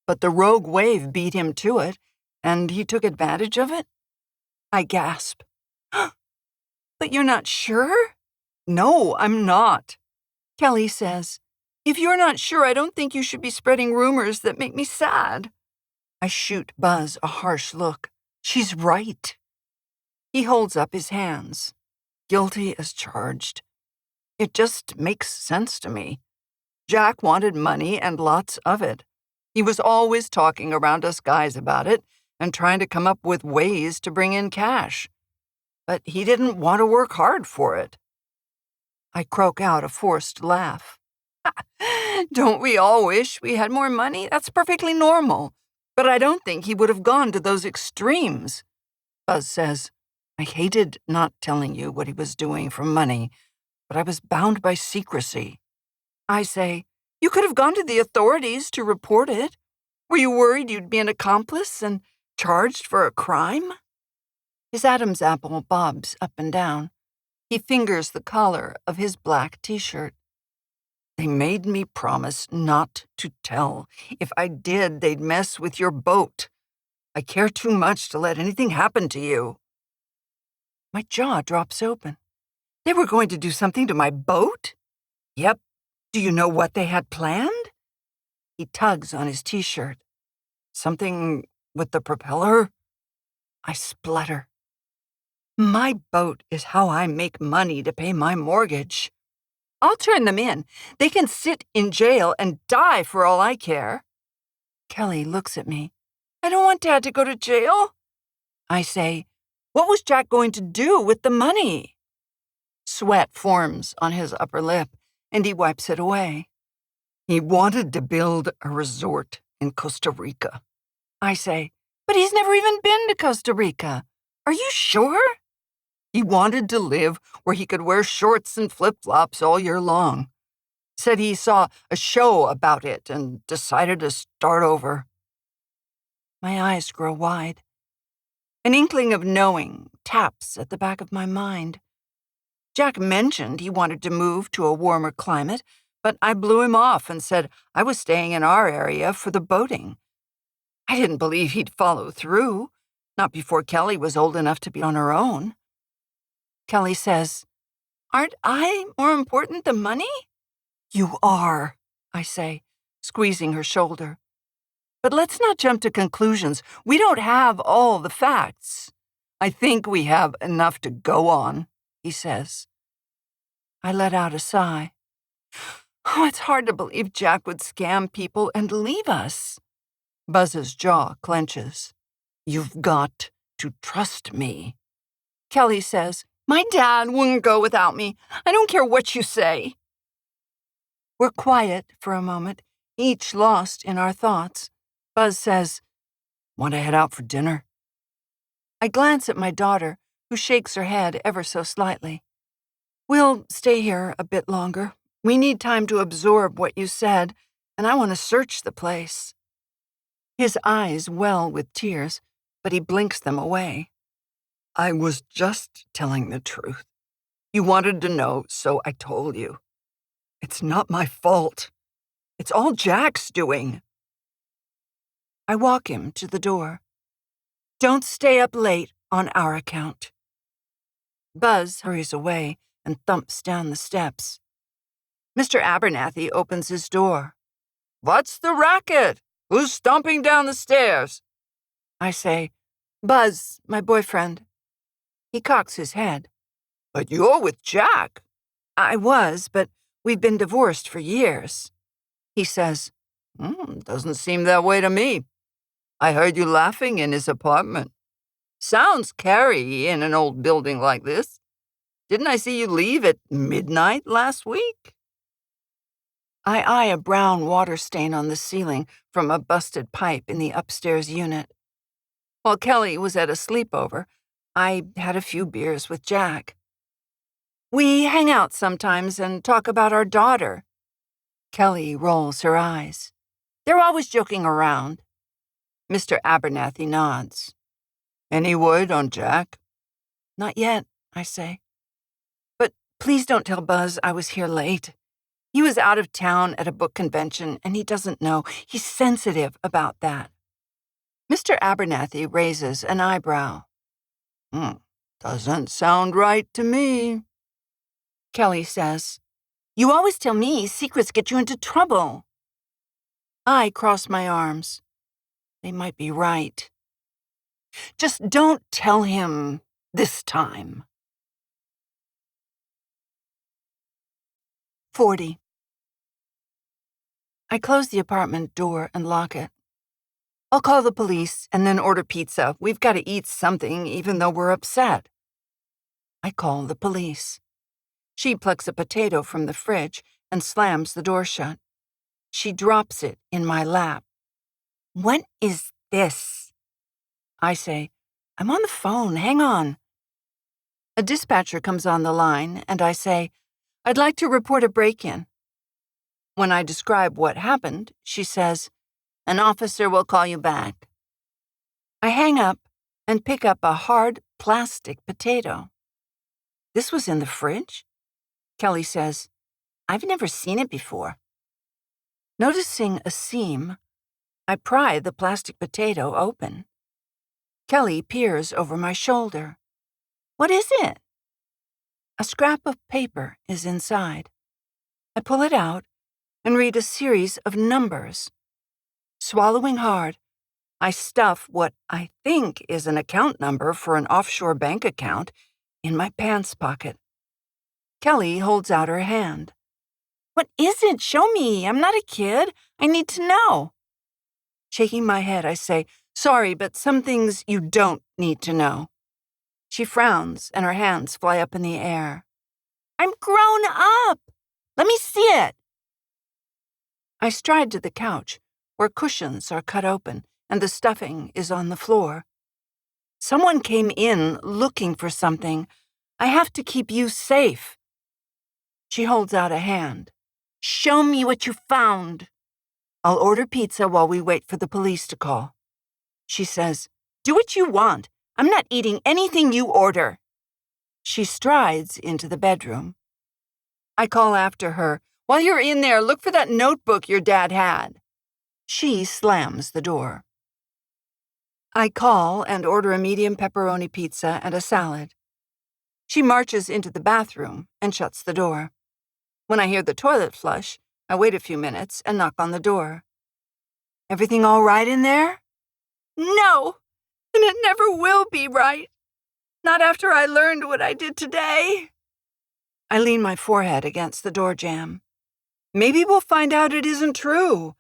But the rogue wave beat him to it, and he took advantage of it?" I gasp. "But you're not sure?" "No, I'm not." Kelly says, "If you're not sure, I don't think you should be spreading rumors that make me sad." I shoot Buzz a harsh look. She's right. He holds up his hands. Guilty as charged. It just makes sense to me. Jack wanted money and lots of it. He was always talking around us guys about it and trying to come up with ways to bring in cash. But he didn't want to work hard for it. I croak out a forced laugh. Don't we all wish we had more money? That's perfectly normal. But I don't think he would have gone to those extremes. Buzz says, I hated not telling you what he was doing for money, but I was bound by secrecy. I say, you could have gone to the authorities to report it. Were you worried you'd be an accomplice and charged for a crime? His Adam's apple bobs up and down. He fingers the collar of his black t-shirt. They made me promise not to tell. If I did, they'd mess with your boat. I care too much to let anything happen to you. My jaw drops open. They were going to do something to my boat? Yep. Do you know what they had planned? He tugs on his t-shirt. Something with the propeller? I splutter. My boat is how I make money to pay my mortgage. I'll turn them in. They can sit in jail and die for all I care. Kelly looks at me. I don't want Dad to go to jail. I say, what was Jack going to do with the money? Sweat forms on his upper lip, and he wipes it away. He wanted to build a resort in Costa Rica. I say, but he's never even been to Costa Rica. Are you sure? He wanted to live where he could wear shorts and flip-flops all year long. Said he saw a show about it and decided to start over. My eyes grow wide. An inkling of knowing taps at the back of my mind. Jack mentioned he wanted to move to a warmer climate, but I blew him off and said I was staying in our area for the boating. I didn't believe he'd follow through, not before Kelly was old enough to be on her own. Kelly says, aren't I more important than money? You are, I say, squeezing her shoulder. But let's not jump to conclusions. We don't have all the facts. I think we have enough to go on, he says. I let out a sigh. Oh, it's hard to believe Jack would scam people and leave us. Buzz's jaw clenches. You've got to trust me. Kelly says, my dad wouldn't go without me. I don't care what you say. We're quiet for a moment, each lost in our thoughts. Buzz says, want to head out for dinner? I glance at my daughter, who shakes her head ever so slightly. We'll stay here a bit longer. We need time to absorb what you said, and I want to search the place. His eyes well with tears, but he blinks them away. I was just telling the truth. You wanted to know, so I told you. It's not my fault. It's all Jack's doing. I walk him to the door. Don't stay up late on our account. Buzz hurries away and thumps down the steps. Mr. Abernathy opens his door. What's the racket? Who's stomping down the stairs? I say, Buzz, my boyfriend. He cocks his head. But you're with Jack. I was, but we've been divorced for years. He says, doesn't seem that way to me. I heard you laughing in his apartment. Sounds carry in an old building like this. Didn't I see you leave at midnight last week? I eye a brown water stain on the ceiling from a busted pipe in the upstairs unit. While Kelly was at a sleepover, I had a few beers with Jack. We hang out sometimes and talk about our daughter. Kelly rolls her eyes. They're always joking around. Mr. Abernathy nods. Any word on Jack? Not yet, I say. But please don't tell Buzz I was here late. He was out of town at a book convention, and he doesn't know. He's sensitive about that. Mr. Abernathy raises an eyebrow. Doesn't sound right to me. Kelly says, you always tell me secrets get you into trouble. I cross my arms. They might be right. Just don't tell him this time. 40. I close the apartment door and lock it. I'll call the police and then order pizza. We've got to eat something even though we're upset. I call the police. She plucks a potato from the fridge and slams the door shut. She drops it in my lap. "What is this?" I say, "I'm on the phone, hang on." A dispatcher comes on the line, and I say, "I'd like to report a break-in." When I describe what happened, she says, "An officer will call you back." I hang up and pick up a hard plastic potato. "This was in the fridge?" Kelly says, "I've never seen it before." Noticing a seam, I pry the plastic potato open. Kelly peers over my shoulder. "What is it?" A scrap of paper is inside. I pull it out and read a series of numbers. Swallowing hard, I stuff what I think is an account number for an offshore bank account in my pants pocket. Kelly holds out her hand. "What is it? Show me. I'm not a kid. I need to know." Shaking my head, I say, "Sorry, but some things you don't need to know." She frowns and her hands fly up in the air. "I'm grown up. Let me see it." I stride to the couch, where cushions are cut open and the stuffing is on the floor. "Someone came in looking for something. I have to keep you safe." She holds out a hand. "Show me what you found." "I'll order pizza while we wait for the police to call." She says, "Do what you want. I'm not eating anything you order." She strides into the bedroom. I call after her, "While you're in there, look for that notebook your dad had." She slams the door. I call and order a medium pepperoni pizza and a salad. She marches into the bathroom and shuts the door. When I hear the toilet flush, I wait a few minutes and knock on the door. "Everything all right in there?" "No, and it never will be right. Not after I learned what I did today." I lean my forehead against the door jamb. "Maybe we'll find out it isn't true.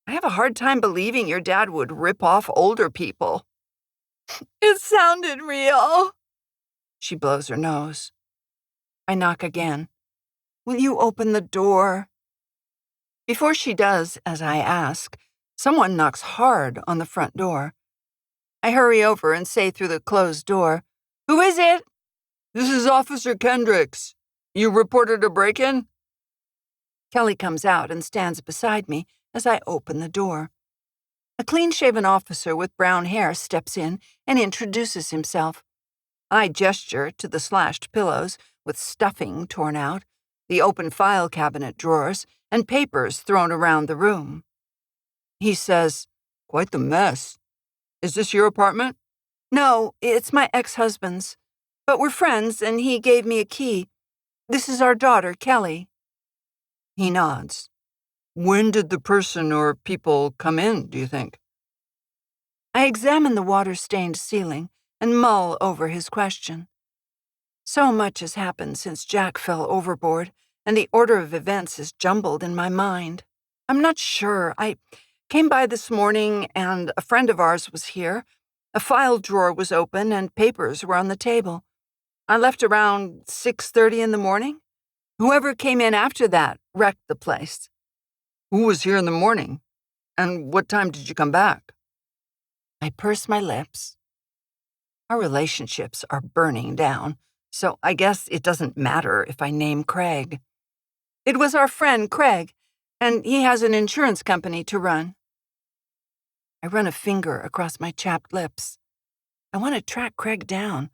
I have a hard time believing your dad would rip off older people." "It sounded real." She blows her nose. I knock again. "Will you open the door?" Before she does as I ask, someone knocks hard on the front door. I hurry over and say through the closed door, "Who is it?" "This is Officer Kendricks. You reported a break-in?" Kelly comes out and stands beside me as I open the door. A clean-shaven officer with brown hair steps in and introduces himself. I gesture to the slashed pillows with stuffing torn out, the open file cabinet drawers, and papers thrown around the room. He says, "Quite the mess. Is this your apartment?" "No, it's my ex-husband's. But we're friends, and he gave me a key. This is our daughter, Kelly." He nods. "When did the person or people come in, do you think?" I examine the water-stained ceiling and mull over his question. So much has happened since Jack fell overboard, and the order of events is jumbled in my mind. I'm not sure. I came by this morning, and a friend of ours was here. A file drawer was open, and papers were on the table. I left around 6:30 in the morning. Whoever came in after that wrecked the place." "Who was here in the morning? And what time did you come back?" I purse my lips. Our relationships are burning down, so I guess it doesn't matter if I name Craig. "It was our friend Craig, and he has an insurance company to run." I run a finger across my chapped lips. I want to track Craig down,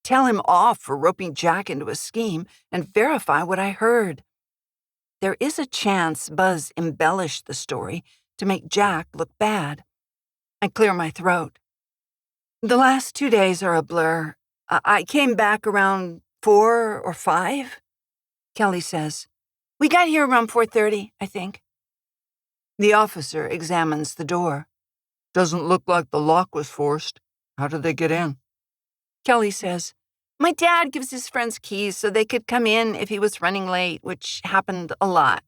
tell him off for roping Jack into a scheme, and verify what I heard. There is a chance Buzz embellished the story to make Jack look bad. I clear my throat. "The last 2 days are a blur. I came back around 4 or 5. Kelly says, "We got here around 4:30, I think." The officer examines the door. "Doesn't look like the lock was forced. How did they get in?" Kelly says, "My dad gives his friends keys so they could come in if he was running late, which happened a lot."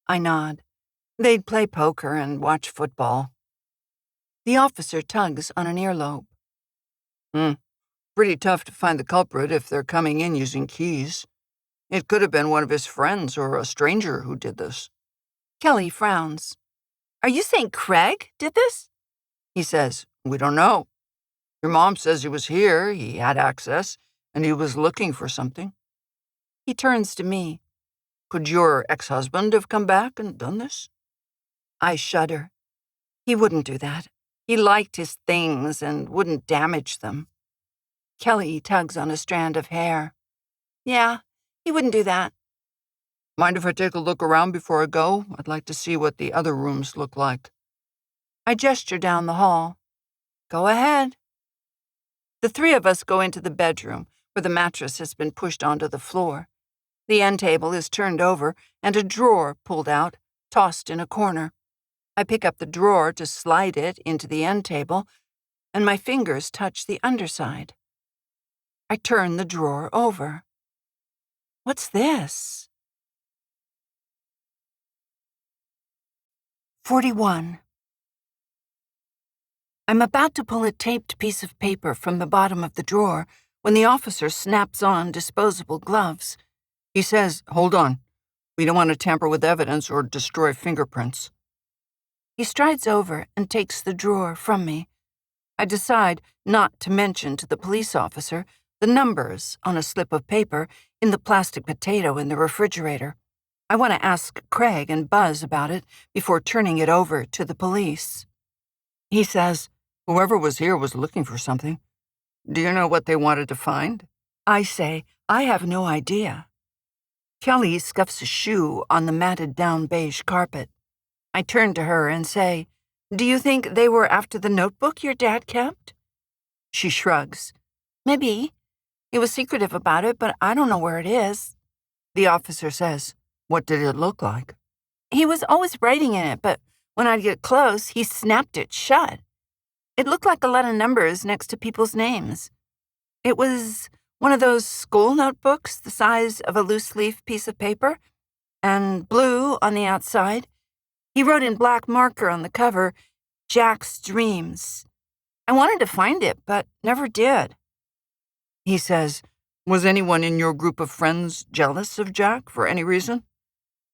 I nod. They'd play poker and watch football. The officer tugs on an earlobe. Pretty tough to find the culprit if they're coming in using keys." It could have been one of his friends or a stranger who did this. Kelly frowns. Are you saying Craig did this? He says, we don't know. Your mom says he was here, he had access, and he was looking for something. He turns to me. Could your ex-husband have come back and done this? I shudder. He wouldn't do that. He liked his things and wouldn't damage them. Kelly tugs on a strand of hair. Yeah, he wouldn't do that. Mind if I take a look around before I go? I'd like to see what the other rooms look like. I gesture down the hall. Go ahead. The three of us go into the bedroom, where the mattress has been pushed onto the floor. The end table is turned over and a drawer pulled out, tossed in a corner. I pick up the drawer to slide it into the end table, and my fingers touch the underside. I turn the drawer over. What's this? 41. I'm about to pull a taped piece of paper from the bottom of the drawer when the officer snaps on disposable gloves. He says, hold on. We don't want to tamper with evidence or destroy fingerprints. He strides over and takes the drawer from me. I decide not to mention to the police officer the numbers on a slip of paper in the plastic potato in the refrigerator. I want to ask Craig and Buzz about it before turning it over to the police. He says, whoever was here was looking for something. Do you know what they wanted to find? I say, I have no idea. Kelly scuffs a shoe on the matted down beige carpet. I turn to her and say, do you think they were after the notebook your dad kept? She shrugs. Maybe. He was secretive about it, but I don't know where it is. The officer says, what did it look like? He was always writing in it, but when I'd get close, he snapped it shut. It looked like a lot of numbers next to people's names. It was one of those school notebooks the size of a loose-leaf piece of paper, and blue on the outside. He wrote in black marker on the cover, Jack's Dreams. I wanted to find it, but never did. He says, was anyone in your group of friends jealous of Jack for any reason?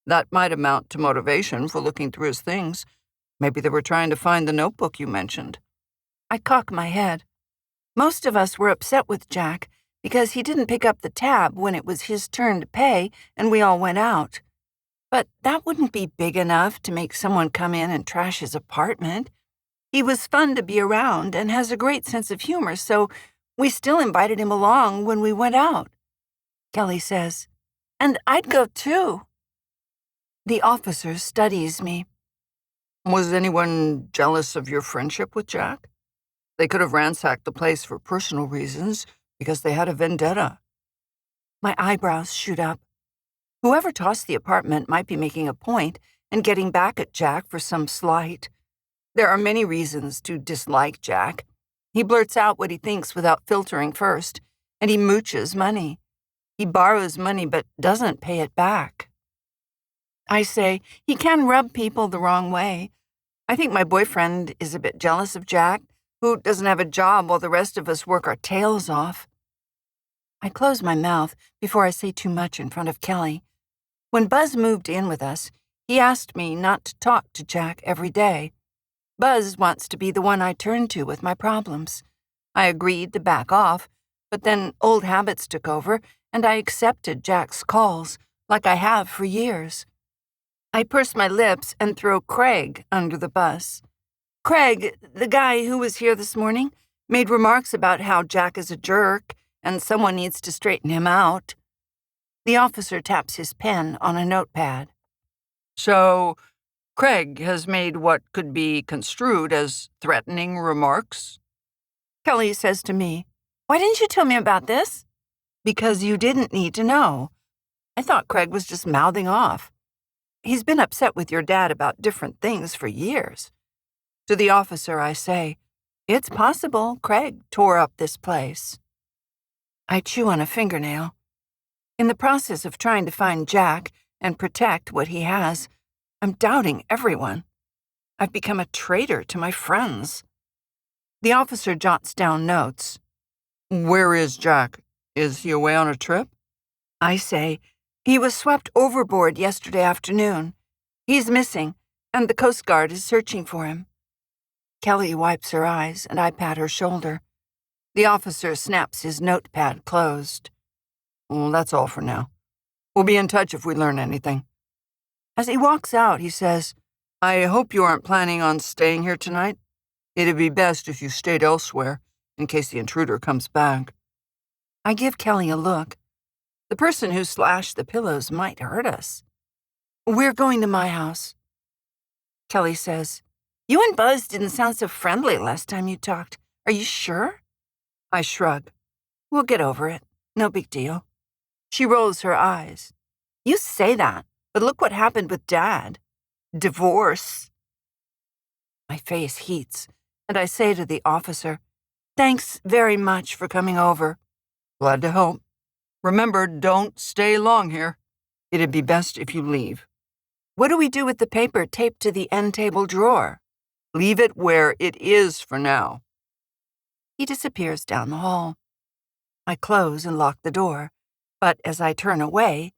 That might amount to motivation for looking through his things. Maybe they were trying to find the notebook you mentioned. I cock my head. Most of us were upset with Jack because he didn't pick up the tab when it was his turn to pay and we all went out. But that wouldn't be big enough to make someone come in and trash his apartment. He was fun to be around and has a great sense of humor, so we still invited him along when we went out. Kelly says, and I'd go too. The officer studies me. Was anyone jealous of your friendship with Jack? They could have ransacked the place for personal reasons because they had a vendetta. My eyebrows shoot up. Whoever tossed the apartment might be making a point and getting back at Jack for some slight. There are many reasons to dislike Jack. He blurts out what he thinks without filtering first, and he mooches money. He borrows money but doesn't pay it back. I say he can rub people the wrong way. I think my boyfriend is a bit jealous of Jack, who doesn't have a job while the rest of us work our tails off. I close my mouth before I say too much in front of Kelly. When Buzz moved in with us, he asked me not to talk to Jack every day. Buzz wants to be the one I turn to with my problems. I agreed to back off, but then old habits took over, and I accepted Jack's calls, like I have for years. I purse my lips and throw Craig under the bus. Craig, the guy who was here this morning, made remarks about how Jack is a jerk and someone needs to straighten him out. The officer taps his pen on a notepad. So, Craig has made what could be construed as threatening remarks? Kelly says to me, why didn't you tell me about this? Because you didn't need to know. I thought Craig was just mouthing off. He's been upset with your dad about different things for years. To the officer, I say, it's possible Craig tore up this place. I chew on a fingernail. In the process of trying to find Jack and protect what he has, I'm doubting everyone. I've become a traitor to my friends. The officer jots down notes. Where is Jack? Is he away on a trip? I say, He was swept overboard yesterday afternoon. He's missing, and the Coast Guard is searching for him. Kelly wipes her eyes, and I pat her shoulder. The officer snaps his notepad closed. Well, that's all for now. We'll be in touch if we learn anything. As he walks out, he says, I hope you aren't planning on staying here tonight. It'd be best if you stayed elsewhere, in case the intruder comes back. I give Kelly a look. The person who slashed the pillows might hurt us. We're going to my house. Kelly says, You and Buzz didn't sound so friendly last time you talked. Are you sure? I shrug. We'll get over it. No big deal. She rolls her eyes. You say that, but look what happened with Dad. Divorce. My face heats, and I say to the officer, Thanks very much for coming over. Glad to help. Remember, don't stay long here. It'd be best if you leave. What do we do with the paper taped to the end table drawer? Leave it where it is for now. He disappears down the hall. I close and lock the door, but as I turn away,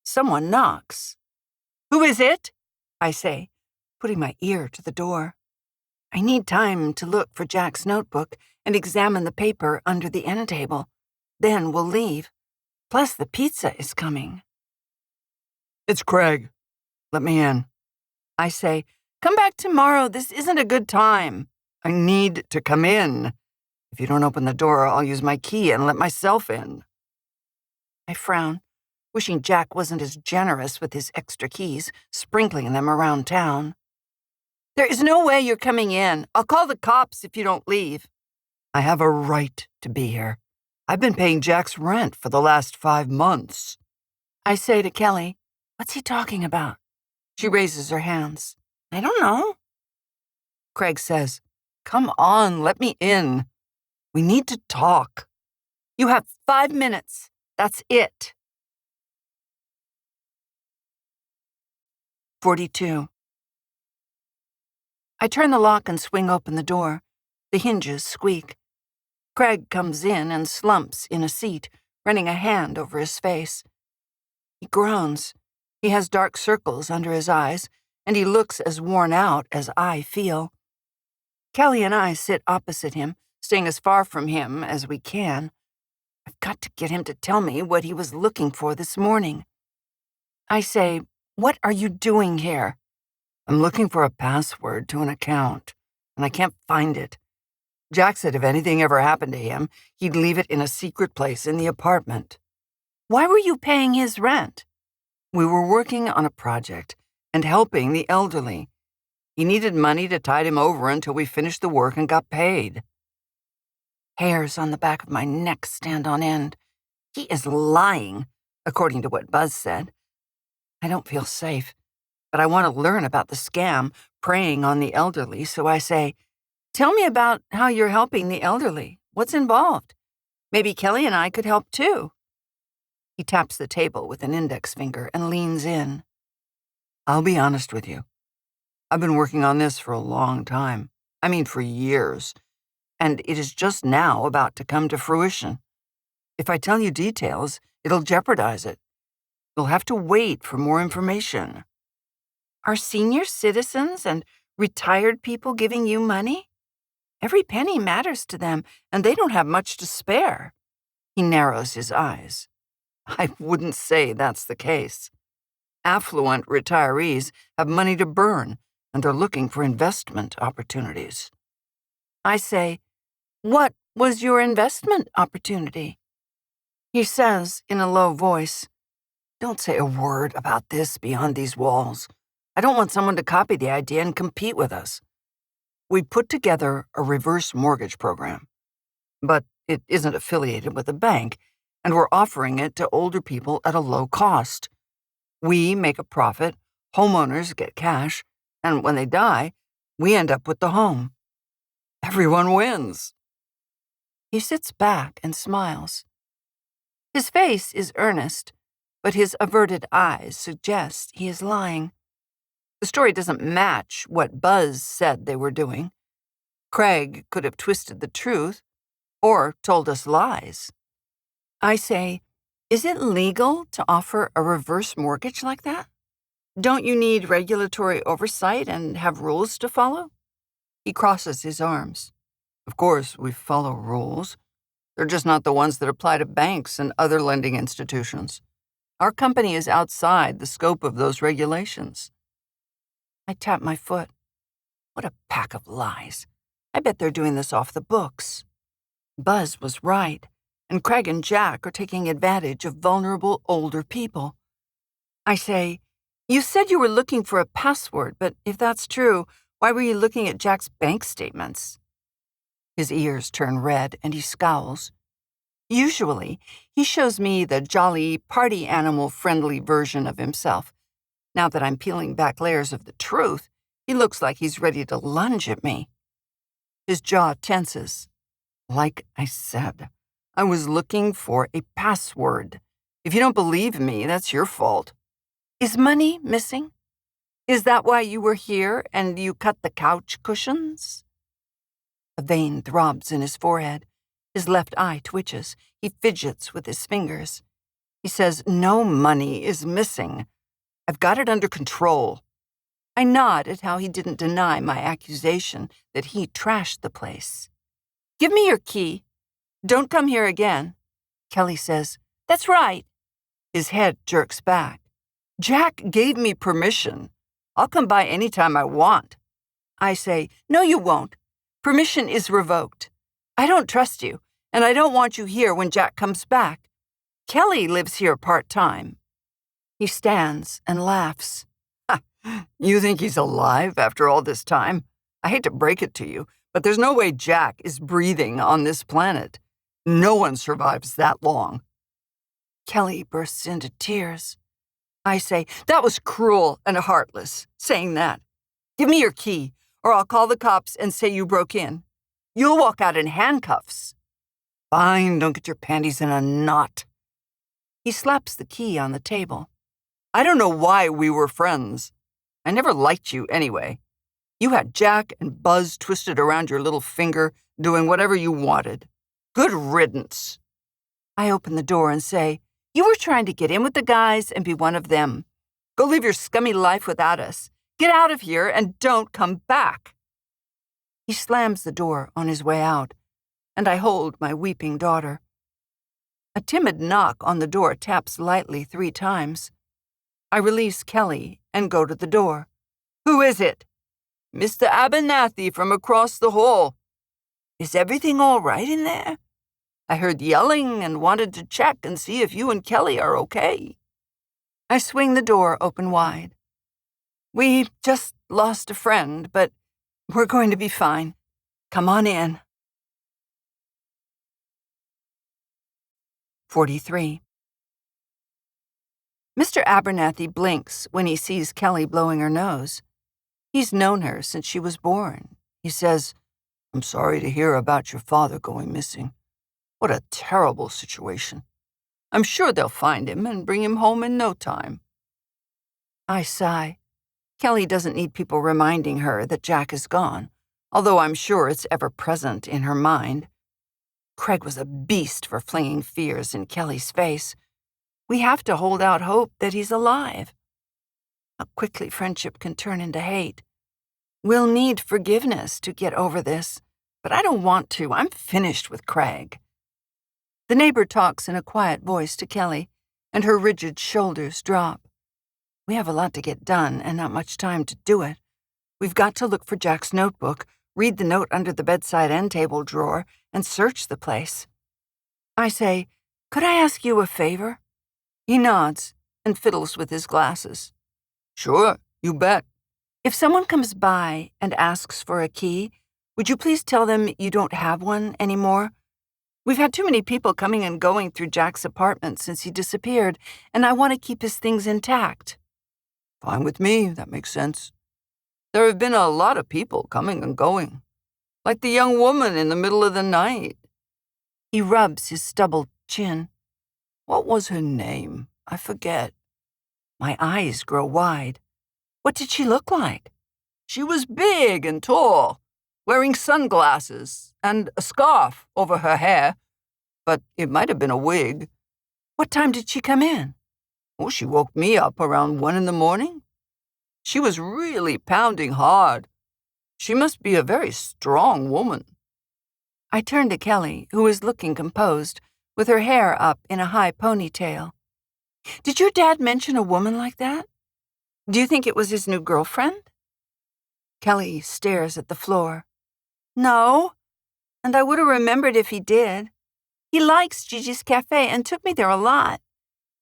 someone knocks. Who is it? I say, putting my ear to the door. I need time to look for Jack's notebook and examine the paper under the end table. Then we'll leave. Plus, the pizza is coming. It's Craig. Let me in. I say, Come back tomorrow. This isn't a good time. I need to come in. If you don't open the door, I'll use my key and let myself in. I frown, wishing Jack wasn't as generous with his extra keys, sprinkling them around town. There is no way you're coming in. I'll call the cops if you don't leave. I have a right to be here. I've been paying Jack's rent for the last 5 months. I say to Kelly, What's he talking about? She raises her hands. I don't know. Craig says, Come on, let me in. We need to talk. You have 5 minutes. That's it. 42. I turn the lock and swing open the door. The hinges squeak. Craig comes in and slumps in a seat, running a hand over his face. He groans. He has dark circles under his eyes, and he looks as worn out as I feel. Kelly and I sit opposite him, staying as far from him as we can. I've got to get him to tell me what he was looking for this morning. I say, What are you doing here? I'm looking for a password to an account, and I can't find it. Jack said if anything ever happened to him, he'd leave it in a secret place in the apartment. Why were you paying his rent? We were working on a project and helping the elderly. He needed money to tide him over until we finished the work and got paid. Hairs on the back of my neck stand on end. He is lying, according to what Buzz said. I don't feel safe, but I want to learn about the scam preying on the elderly, so I say, Tell me about how you're helping the elderly. What's involved? Maybe Kelly and I could help too. He taps the table with an index finger and leans in. I'll be honest with you. I've been working on this for a long time. I mean, for years. And it is just now about to come to fruition. If I tell you details, it'll jeopardize it. You'll have to wait for more information. Are senior citizens and retired people giving you money? Every penny matters to them, and they don't have much to spare. He narrows his eyes. I wouldn't say that's the case. Affluent retirees have money to burn, and they're looking for investment opportunities. I say, What was your investment opportunity? He says in a low voice, Don't say a word about this beyond these walls. I don't want someone to copy the idea and compete with us. We put together a reverse mortgage program, but it isn't affiliated with a bank, and we're offering it to older people at a low cost. We make a profit, homeowners get cash, and when they die, we end up with the home. Everyone wins. He sits back and smiles. His face is earnest, but his averted eyes suggest he is lying. The story doesn't match what Buzz said they were doing. Craig could have twisted the truth or told us lies. I say, Is it legal to offer a reverse mortgage like that? Don't you need regulatory oversight and have rules to follow? He crosses his arms. Of course, we follow rules. They're just not the ones that apply to banks and other lending institutions. Our company is outside the scope of those regulations. I tap my foot. What a pack of lies. I bet they're doing this off the books. Buzz was right, and Craig and Jack are taking advantage of vulnerable older people. I say, you said you were looking for a password, but if that's true, why were you looking at Jack's bank statements? His ears turn red and he scowls. Usually, he shows me the jolly, party animal-friendly version of himself. Now that I'm peeling back layers of the truth, he looks like he's ready to lunge at me. His jaw tenses. Like I said, I was looking for a password. If you don't believe me, that's your fault. Is money missing? Is that why you were here and you cut the couch cushions? A vein throbs in his forehead. His left eye twitches. He fidgets with his fingers. He says, no money is missing. I've got it under control. I nod at how he didn't deny my accusation that he trashed the place. Give me your key. Don't come here again. Kelly says, that's right. His head jerks back. Jack gave me permission. I'll come by any time I want. I say, no, you won't. Permission is revoked. I don't trust you, and I don't want you here when Jack comes back. Kelly lives here part-time. He stands and laughs. You think he's alive after all this time? I hate to break it to you, but there's no way Jack is breathing on this planet. No one survives that long. Kelly bursts into tears. I say, that was cruel and heartless, saying that. Give me your key, or I'll call the cops and say you broke in. You'll walk out in handcuffs. Fine, don't get your panties in a knot. He slaps the key on the table. I don't know why we were friends. I never liked you anyway. You had Jack and Buzz twisted around your little finger, doing whatever you wanted. Good riddance. I open the door and say, you were trying to get in with the guys and be one of them. Go live your scummy life without us. Get out of here and don't come back. He slams the door on his way out, and I hold my weeping daughter. A timid knock on the door taps lightly 3 times. I release Kelly and go to the door. Who is it? Mr. Abernathy from across the hall. Is everything all right in there? I heard yelling and wanted to check and see if you and Kelly are okay. I swing the door open wide. We just lost a friend, but we're going to be fine. Come on in. 43. Mr. Abernathy blinks when he sees Kelly blowing her nose. He's known her since she was born. He says, I'm sorry to hear about your father going missing. What a terrible situation. I'm sure they'll find him and bring him home in no time. I sigh. Kelly doesn't need people reminding her that Jack is gone, although I'm sure it's ever present in her mind. Craig was a beast for flinging fears in Kelly's face. We have to hold out hope that he's alive. How quickly friendship can turn into hate. We'll need forgiveness to get over this, but I don't want to. I'm finished with Craig. The neighbor talks in a quiet voice to Kelly, and her rigid shoulders drop. We have a lot to get done and not much time to do it. We've got to look for Jack's notebook, read the note under the bedside end table drawer, and search the place. I say, could I ask you a favor? He nods and fiddles with his glasses. Sure, you bet. If someone comes by and asks for a key, would you please tell them you don't have one anymore? We've had too many people coming and going through Jack's apartment since he disappeared, and I want to keep his things intact. Fine with me, that makes sense. There have been a lot of people coming and going, like the young woman in the middle of the night. He rubs his stubbled chin. What was her name? I forget. My eyes grow wide. What did she look like? She was big and tall, wearing sunglasses and a scarf over her hair, but it might have been a wig. What time did she come in? Oh, she woke me up around 1 in the morning. She was really pounding hard. She must be a very strong woman. I turned to Kelly, who was looking composed, with her hair up in a high ponytail. Did your dad mention a woman like that? Do you think it was his new girlfriend? Kelly stares at the floor. No, and I would have remembered if he did. He likes Gigi's Cafe and took me there a lot.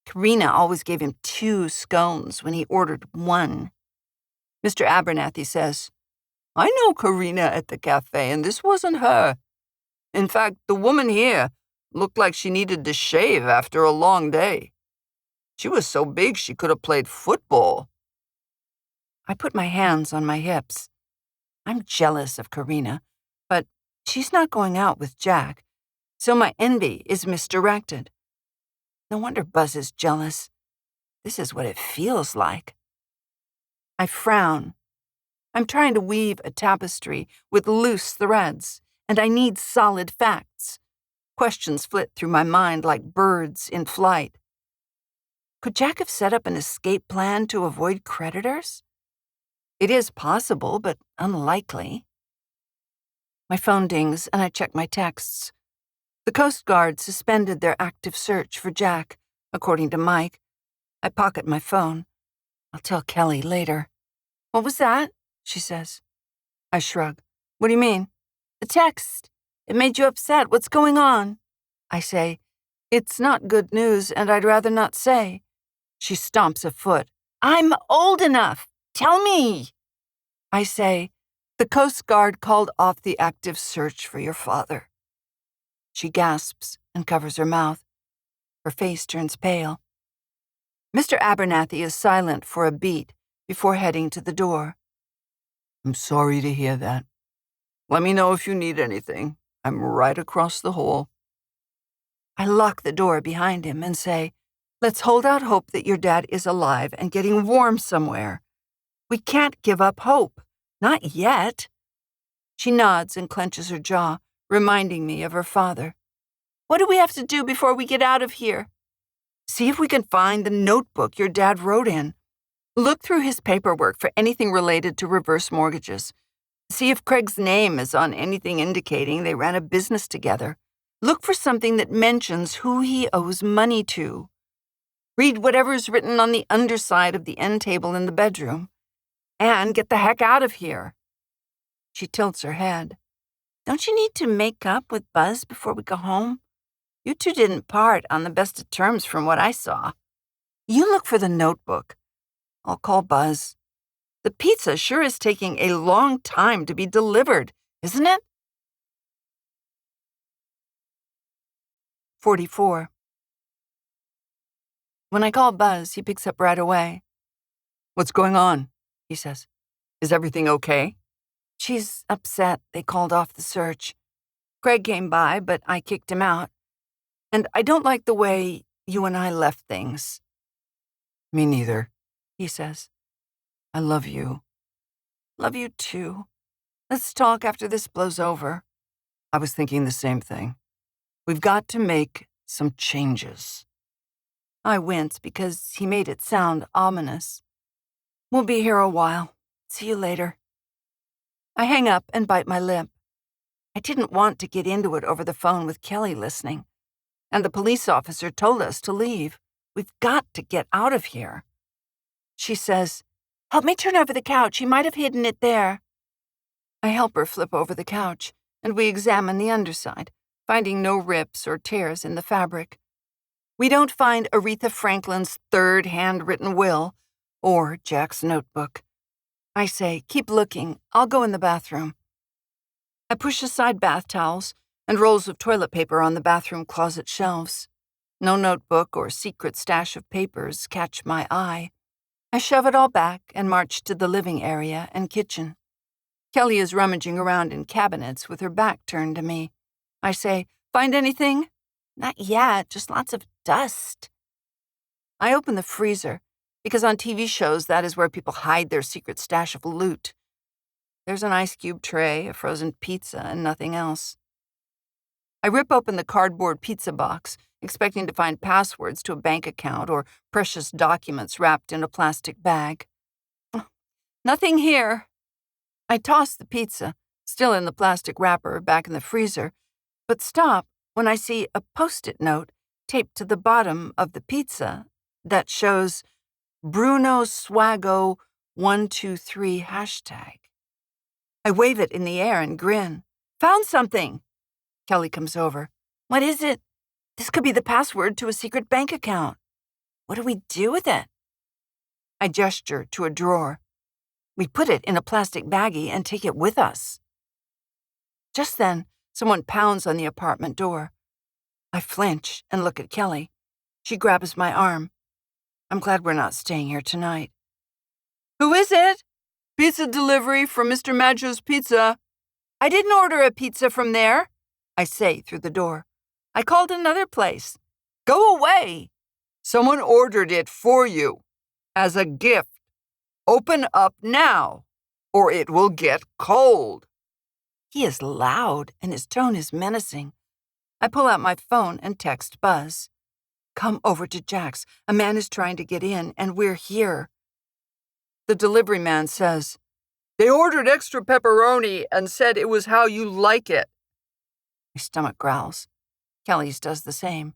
Karina always gave him 2 scones when he ordered 1. Mr. Abernathy says, I know Karina at the cafe, and this wasn't her. In fact, the woman here looked like she needed to shave after a long day. She was so big she could have played football. I put my hands on my hips. I'm jealous of Karina, but she's not going out with Jack, so my envy is misdirected. No wonder Buzz is jealous. This is what it feels like. I frown. I'm trying to weave a tapestry with loose threads, and I need solid facts. Questions flit through my mind like birds in flight. Could Jack have set up an escape plan to avoid creditors? It is possible, but unlikely. My phone dings, and I check my texts. The Coast Guard suspended their active search for Jack, according to Mike. I pocket my phone. I'll tell Kelly later. What was that? She says. I shrug. What do you mean? The text. It made you upset. What's going on? I say, it's not good news, and I'd rather not say. She stomps a foot. I'm old enough. Tell me. I say, the Coast Guard called off the active search for your father. She gasps and covers her mouth. Her face turns pale. Mr. Abernathy is silent for a beat before heading to the door. I'm sorry to hear that. Let me know if you need anything. I'm right across the hall. I lock the door behind him and say, let's hold out hope that your dad is alive and getting warm somewhere. We can't give up hope. Not yet. She nods and clenches her jaw, reminding me of her father. What do we have to do before we get out of here? See if we can find the notebook your dad wrote in. Look through his paperwork for anything related to reverse mortgages. See if Craig's name is on anything indicating they ran a business together. Look for something that mentions who he owes money to. Read whatever's written on the underside of the end table in the bedroom. And get the heck out of here. She tilts her head. Don't you need to make up with Buzz before we go home? You two didn't part on the best of terms from what I saw. You look for the notebook. I'll call Buzz. The pizza sure is taking a long time to be delivered, isn't it? 44. When I call Buzz, he picks up right away. What's going on? He says. Is everything okay? She's upset they called off the search. Craig came by, but I kicked him out. And I don't like the way you and I left things. Me neither, he says. I love you. Love you too. Let's talk after this blows over. I was thinking the same thing. We've got to make some changes. I wince because he made it sound ominous. We'll be here a while. See you later. I hang up and bite my lip. I didn't want to get into it over the phone with Kelly listening. And the police officer told us to leave. We've got to get out of here. She says, help me turn over the couch. He might have hidden it there. I help her flip over the couch, and we examine the underside, finding no rips or tears in the fabric. We don't find Aretha Franklin's 3rd handwritten will or Jack's notebook. I say, keep looking. I'll go in the bathroom. I push aside bath towels and rolls of toilet paper on the bathroom closet shelves. No notebook or secret stash of papers catch my eye. I shove it all back and march to the living area and kitchen. Kelly is rummaging around in cabinets with her back turned to me. I say, find anything? Not yet, just lots of dust. I open the freezer, because on TV shows that is where people hide their secret stash of loot. There's an ice cube tray, a frozen pizza, and nothing else. I rip open the cardboard pizza box, expecting to find passwords to a bank account or precious documents wrapped in a plastic bag. Nothing here. I toss the pizza, still in the plastic wrapper, back in the freezer, but stop when I see a Post-it note taped to the bottom of the pizza that shows Bruno Swago 123 hashtag. I wave it in the air and grin. Found something! Kelly comes over. What is it? This could be the password to a secret bank account. What do we do with it? I gesture to a drawer. We put it in a plastic baggie and take it with us. Just then, someone pounds on the apartment door. I flinch and look at Kelly. She grabs my arm. I'm glad we're not staying here tonight. Who is it? Pizza delivery from Mr. Maggio's Pizza. I didn't order a pizza from there, I say through the door. I called another place. Go away. Someone ordered it for you. As a gift. Open up now, or it will get cold. He is loud, and his tone is menacing. I pull out my phone and text Buzz. Come over to Jack's. A man is trying to get in, and we're here. The delivery man says, They ordered extra pepperoni and said it was how you like it. My stomach growls. Kelly's does the same.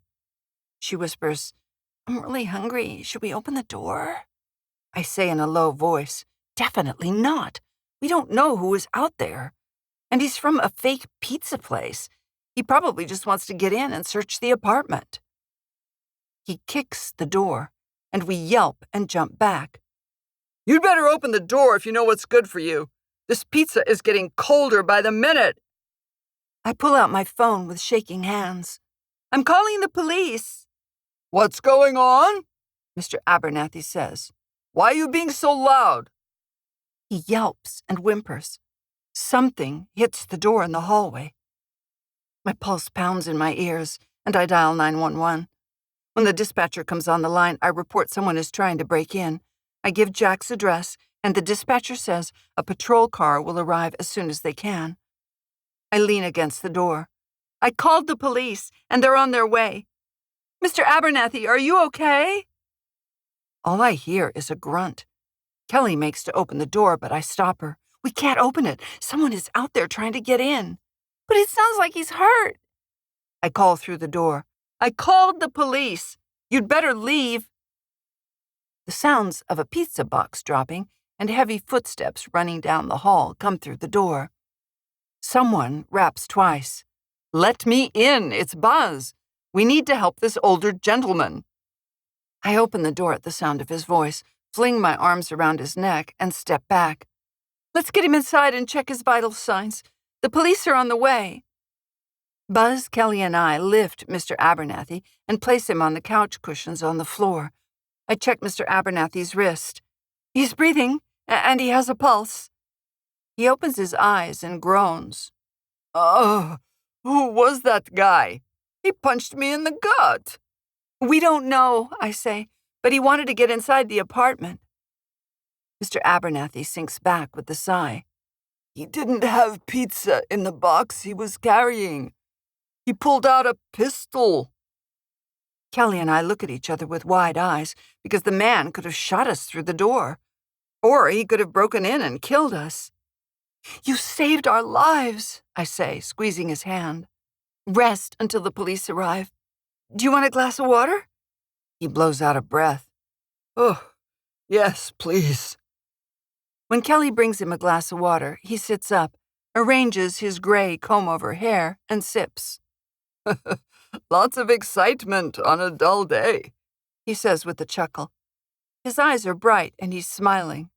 She whispers, I'm really hungry. Should we open the door? I say in a low voice, Definitely not. We don't know who is out there. And he's from a fake pizza place. He probably just wants to get in and search the apartment. He kicks the door, and we yelp and jump back. You'd better open the door if you know what's good for you. This pizza is getting colder by the minute. I pull out my phone with shaking hands. I'm calling the police. What's going on? Mr. Abernathy says. Why are you being so loud? He yelps and whimpers. Something hits the door in the hallway. My pulse pounds in my ears, and I dial 911. When the dispatcher comes on the line, I report someone is trying to break in. I give Jack's address, and the dispatcher says a patrol car will arrive as soon as they can. I lean against the door. I called the police, and they're on their way. Mr. Abernathy, are you okay? All I hear is a grunt. Kelly makes to open the door, but I stop her. We can't open it. Someone is out there trying to get in. But it sounds like he's hurt. I call through the door. I called the police. You'd better leave. The sounds of a pizza box dropping and heavy footsteps running down the hall come through the door. Someone raps twice. Let me in. It's Buzz. We need to help this older gentleman. I open the door at the sound of his voice, fling my arms around his neck, and step back. Let's get him inside and check his vital signs. The police are on the way. Buzz, Kelly, and I lift Mr. Abernathy and place him on the couch cushions on the floor. I check Mr. Abernathy's wrist. He's breathing, and he has a pulse. He opens his eyes and groans. Oh, who was that guy? He punched me in the gut. We don't know, I say, but he wanted to get inside the apartment. Mr. Abernathy sinks back with a sigh. He didn't have pizza in the box he was carrying. He pulled out a pistol. Kelly and I look at each other with wide eyes because the man could have shot us through the door. Or he could have broken in and killed us. You saved our lives, I say, squeezing his hand. Rest until the police arrive. Do you want a glass of water? He blows out a breath. Oh, yes, please. When Kelly brings him a glass of water, he sits up, arranges his gray comb-over hair, and sips. Lots of excitement on a dull day, he says with a chuckle. His eyes are bright, and he's smiling.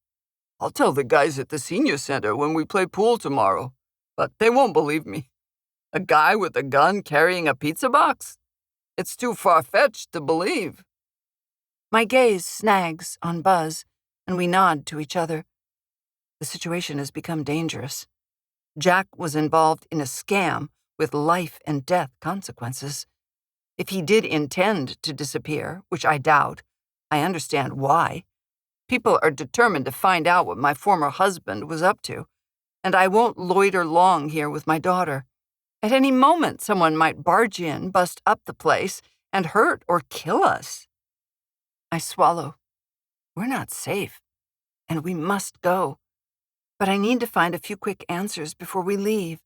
I'll tell the guys at the senior center when we play pool tomorrow, but they won't believe me. A guy with a gun carrying a pizza box? It's too far-fetched to believe. My gaze snags on Buzz, and we nod to each other. The situation has become dangerous. Jack was involved in a scam with life and death consequences. If he did intend to disappear, which I doubt, I understand why. People are determined to find out what my former husband was up to, and I won't loiter long here with my daughter. At any moment, someone might barge in, bust up the place, and hurt or kill us. I swallow. We're not safe, and we must go. But I need to find a few quick answers before we leave.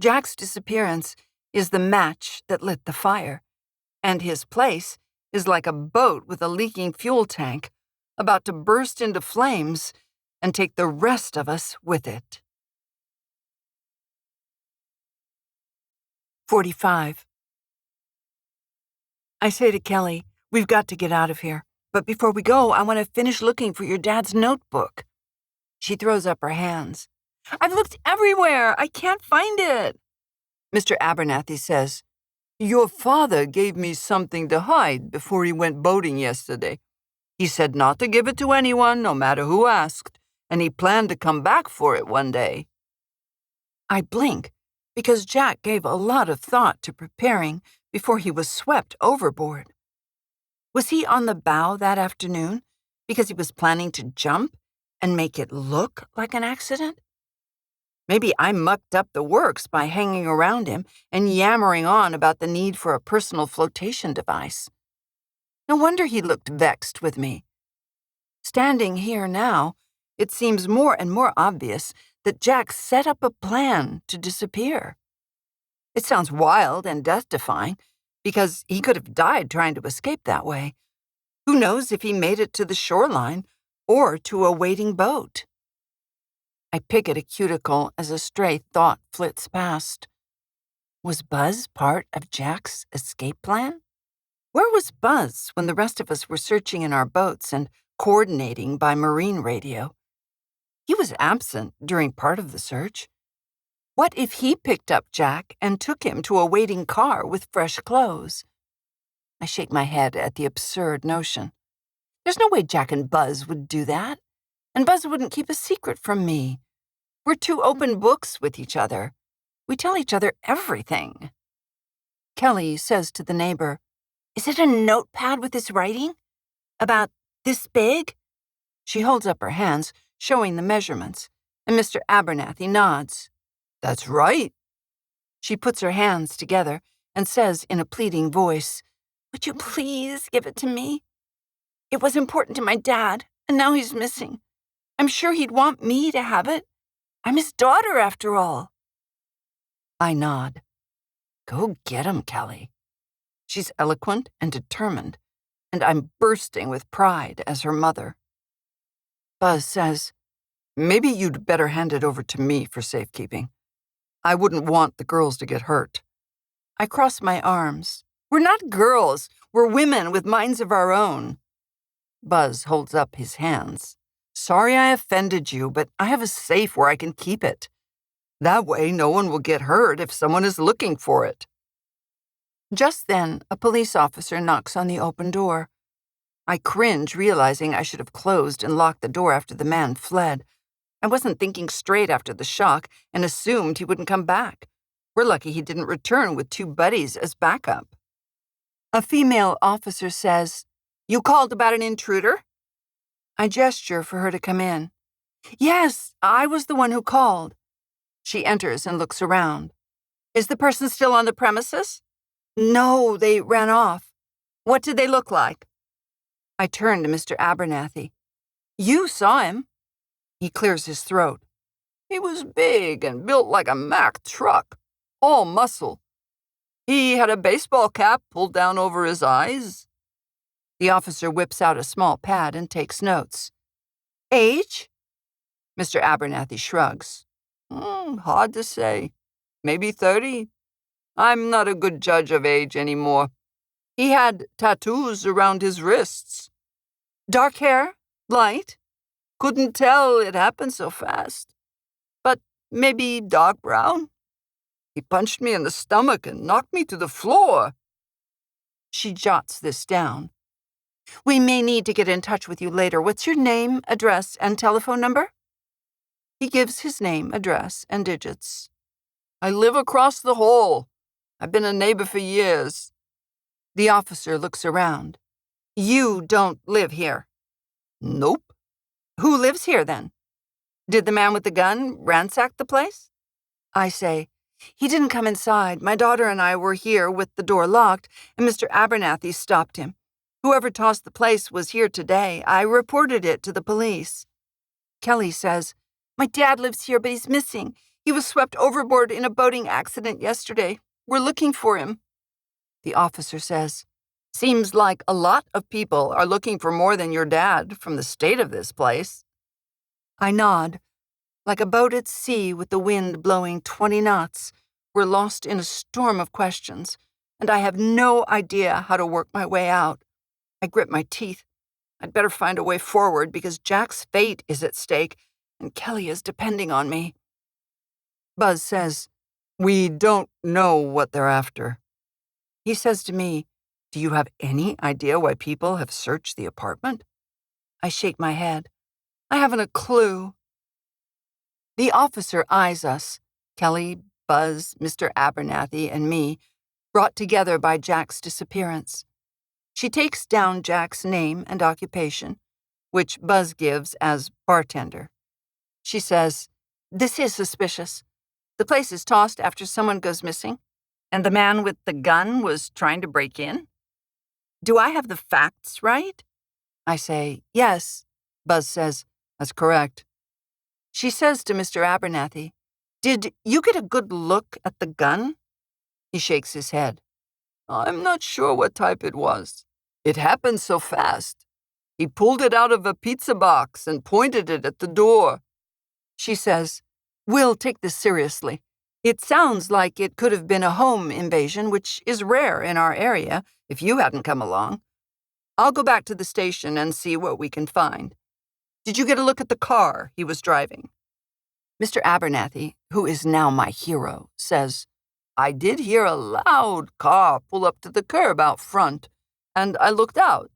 Jack's disappearance is the match that lit the fire, and his place is like a boat with a leaking fuel tank, about to burst into flames and take the rest of us with it. 45. I say to Kelly, we've got to get out of here. But before we go, I want to finish looking for your dad's notebook. She throws up her hands. I've looked everywhere. I can't find it. Mr. Abernathy says, Your father gave me something to hide before he went boating yesterday. He said not to give it to anyone, no matter who asked, and he planned to come back for it one day. I blink, because Jack gave a lot of thought to preparing before he was swept overboard. Was he on the bow that afternoon because he was planning to jump and make it look like an accident? Maybe I mucked up the works by hanging around him and yammering on about the need for a personal flotation device. No wonder he looked vexed with me. Standing here now, it seems more and more obvious that Jack set up a plan to disappear. It sounds wild and death-defying, because he could have died trying to escape that way. Who knows if he made it to the shoreline or to a waiting boat? I pick at a cuticle as a stray thought flits past. Was Buzz part of Jack's escape plan? Where was Buzz when the rest of us were searching in our boats and coordinating by marine radio? He was absent during part of the search. What if he picked up Jack and took him to a waiting car with fresh clothes? I shake my head at the absurd notion. There's no way Jack and Buzz would do that, and Buzz wouldn't keep a secret from me. We're two open books with each other. We tell each other everything. Kelly says to the neighbor, Is it a notepad with his writing? About this big? She holds up her hands, showing the measurements, and Mr. Abernathy nods. That's right. She puts her hands together and says in a pleading voice, Would you please give it to me? It was important to my dad, and now he's missing. I'm sure he'd want me to have it. I'm his daughter, after all. I nod. Go get him, Kelly. She's eloquent and determined, and I'm bursting with pride as her mother. Buzz says, Maybe you'd better hand it over to me for safekeeping. I wouldn't want the girls to get hurt. I cross my arms. We're not girls. We're women with minds of our own. Buzz holds up his hands. Sorry I offended you, but I have a safe where I can keep it. That way no one will get hurt if someone is looking for it. Just then, a police officer knocks on the open door. I cringe, realizing I should have closed and locked the door after the man fled. I wasn't thinking straight after the shock and assumed he wouldn't come back. We're lucky he didn't return with two buddies as backup. A female officer says, You called about an intruder? I gesture for her to come in. Yes, I was the one who called. She enters and looks around. Is the person still on the premises? No, they ran off. What did they look like? I turn to Mr. Abernathy. You saw him. He clears his throat. He was big and built like a Mack truck, all muscle. He had a baseball cap pulled down over his eyes. The officer whips out a small pad and takes notes. Age? Mr. Abernathy shrugs. Hard to say. Maybe 30. I'm not a good judge of age anymore. He had tattoos around his wrists. Dark hair? Light? Couldn't tell, it happened so fast. But maybe dark brown? He punched me in the stomach and knocked me to the floor. She jots this down. We may need to get in touch with you later. What's your name, address, and telephone number? He gives his name, address, and digits. I live across the hall. I've been a neighbor for years. The officer looks around. You don't live here? Nope. Who lives here, then? Did the man with the gun ransack the place? I say, He didn't come inside. My daughter and I were here with the door locked, and Mr. Abernathy stopped him. Whoever tossed the place was here today. I reported it to the police. Kelly says, "My dad lives here, but he's missing. He was swept overboard in a boating accident yesterday. We're looking for him." The officer says, "Seems like a lot of people are looking for more than your dad from the state of this place." I nod. Like a boat at sea with the wind blowing 20 knots, we're lost in a storm of questions, and I have no idea how to work my way out. I grip my teeth. I'd better find a way forward because Jack's fate is at stake, and Kelly is depending on me. Buzz says, "We don't know what they're after." He says to me, "Do you have any idea why people have searched the apartment?" I shake my head. I haven't a clue. The officer eyes us, Kelly, Buzz, Mr. Abernathy, and me, brought together by Jack's disappearance. She takes down Jack's name and occupation, which Buzz gives as bartender. She says, "This is suspicious. The place is tossed after someone goes missing, and the man with the gun was trying to break in. Do I have the facts right?" I say, "Yes." Buzz says, "That's correct." She says to Mr. Abernathy, "Did you get a good look at the gun?" He shakes his head. "I'm not sure what type it was. It happened so fast. He pulled it out of a pizza box and pointed it at the door." She says, "We'll take this seriously. It sounds like it could have been a home invasion, which is rare in our area if you hadn't come along. I'll go back to the station and see what we can find. Did you get a look at the car he was driving?" Mr. Abernathy, who is now my hero, says, "I did hear a loud car pull up to the curb out front, and I looked out.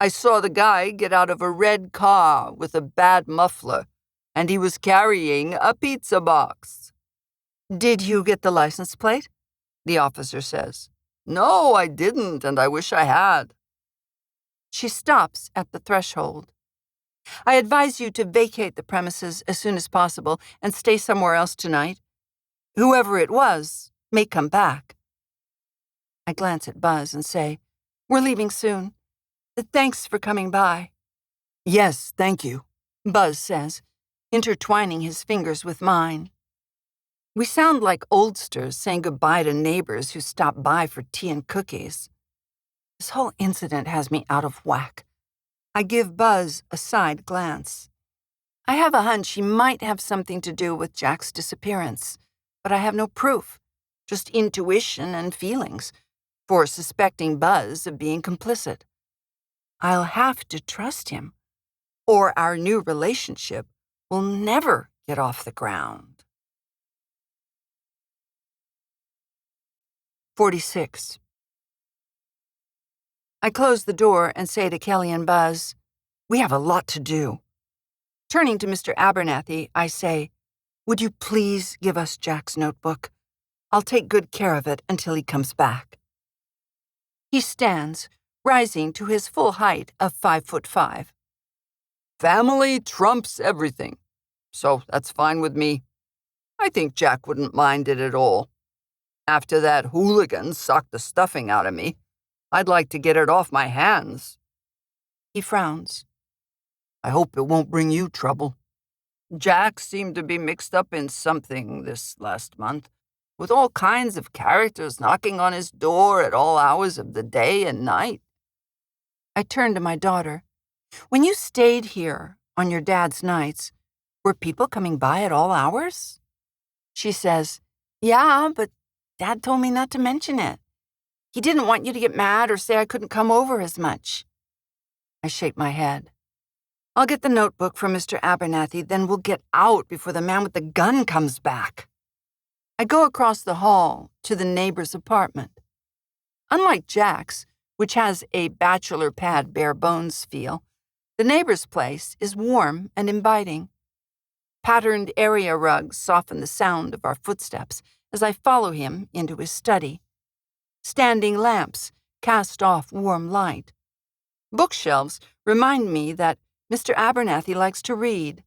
I saw the guy get out of a red car with a bad muffler, and he was carrying a pizza box." "Did you get the license plate?" the officer says. "No, I didn't, and I wish I had." She stops at the threshold. "I advise you to vacate the premises as soon as possible and stay somewhere else tonight. Whoever it was may come back." I glance at Buzz and say, "We're leaving soon. Thanks for coming by." "Yes, thank you," Buzz says, intertwining his fingers with mine. We sound like oldsters saying goodbye to neighbors who stop by for tea and cookies. This whole incident has me out of whack. I give Buzz a side glance. I have a hunch he might have something to do with Jack's disappearance, but I have no proof, just intuition and feelings for suspecting Buzz of being complicit. I'll have to trust him, or our new relationship will never get off the ground. 46. I close the door and say to Kelly and Buzz, "We have a lot to do." Turning to Mr. Abernathy, I say, "Would you please give us Jack's notebook? I'll take good care of it until he comes back." He stands, rising to his full height of 5'5". "Family trumps everything, so that's fine with me. I think Jack wouldn't mind it at all. After that hooligan socked the stuffing out of me, I'd like to get it off my hands." He frowns. "I hope it won't bring you trouble. Jack seemed to be mixed up in something this last month, with all kinds of characters knocking on his door at all hours of the day and night." I turn to my daughter. "When you stayed here on your dad's nights, were people coming by at all hours?" She says, "Yeah, but Dad told me not to mention it. He didn't want you to get mad or say I couldn't come over as much." I shake my head. "I'll get the notebook from Mr. Abernathy, then we'll get out before the man with the gun comes back." I go across the hall to the neighbor's apartment. Unlike Jack's, which has a bachelor pad bare bones feel, the neighbor's place is warm and inviting. Patterned area rugs soften the sound of our footsteps as I follow him into his study. Standing lamps cast off warm light. Bookshelves remind me that Mr. Abernathy likes to read.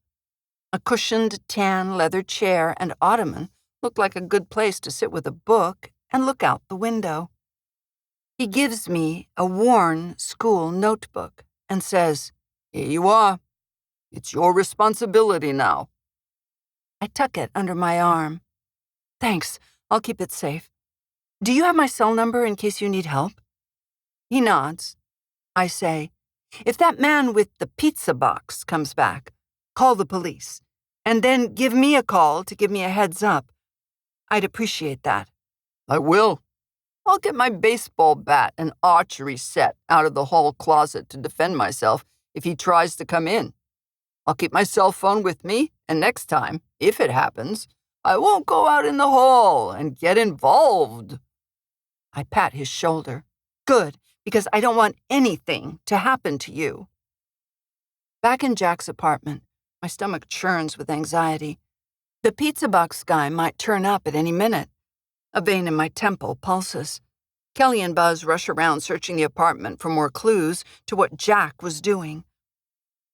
A cushioned tan leather chair and ottoman Looked like a good place to sit with a book and look out the window. He gives me a worn school notebook and says, "Here you are. It's your responsibility now." I tuck it under my arm. Thanks, I'll keep it safe. Do you have my cell number in case you need help? He nods. I say, if that man with the pizza box comes back, call the police, and then give me a call to give me a heads up. I'd appreciate that. I will. I'll get my baseball bat and archery set out of the hall closet to defend myself if he tries to come in. I'll keep my cell phone with me, and next time, if it happens, I won't go out in the hall and get involved. I pat his shoulder. Good, because I don't want anything to happen to you. Back in Jack's apartment, my stomach churns with anxiety. The pizza box guy might turn up at any minute. A vein in my temple pulses. Kelly and Buzz rush around searching the apartment for more clues to what Jack was doing.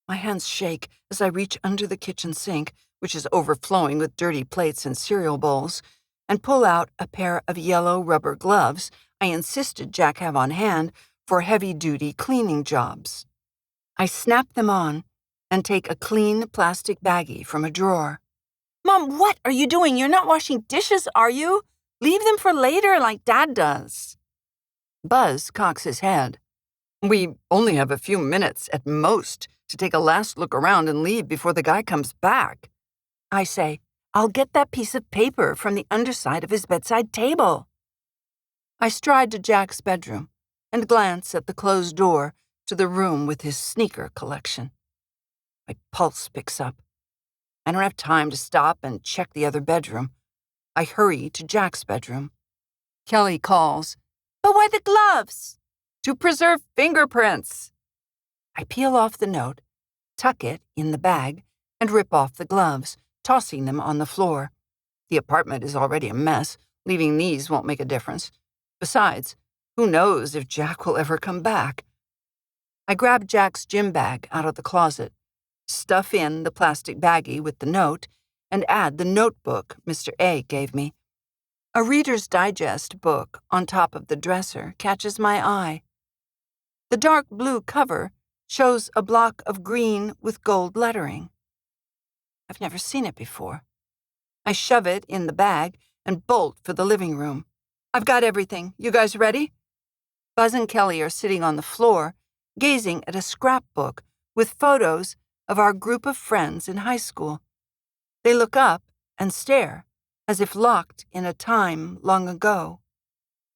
My hands shake as I reach under the kitchen sink, which is overflowing with dirty plates and cereal bowls, and pull out a pair of yellow rubber gloves I insisted Jack have on hand for heavy-duty cleaning jobs. I snap them on and take a clean plastic baggie from a drawer. Mom, what are you doing? You're not washing dishes, are you? Leave them for later like Dad does. Buzz cocks his head. We only have a few minutes at most to take a last look around and leave before the guy comes back. I say, I'll get that piece of paper from the underside of his bedside table. I stride to Jack's bedroom and glance at the closed door to the room with his sneaker collection. My pulse picks up. I don't have time to stop and check the other bedroom. I hurry to Jack's bedroom. Kelly calls, But why the gloves? To preserve fingerprints. I peel off the note, tuck it in the bag, and rip off the gloves, tossing them on the floor. The apartment is already a mess. Leaving these won't make a difference. Besides, who knows if Jack will ever come back? I grab Jack's gym bag out of the closet, stuff in the plastic baggie with the note, and add the notebook Mr. A gave me. A Reader's Digest book on top of the dresser catches my eye. The dark blue cover shows a block of green with gold lettering. I've never seen it before. I shove it in the bag and bolt for the living room. I've got everything. You guys ready? Buzz and Kelly are sitting on the floor, gazing at a scrapbook with photos of our group of friends in high school. They look up and stare, as if locked in a time long ago.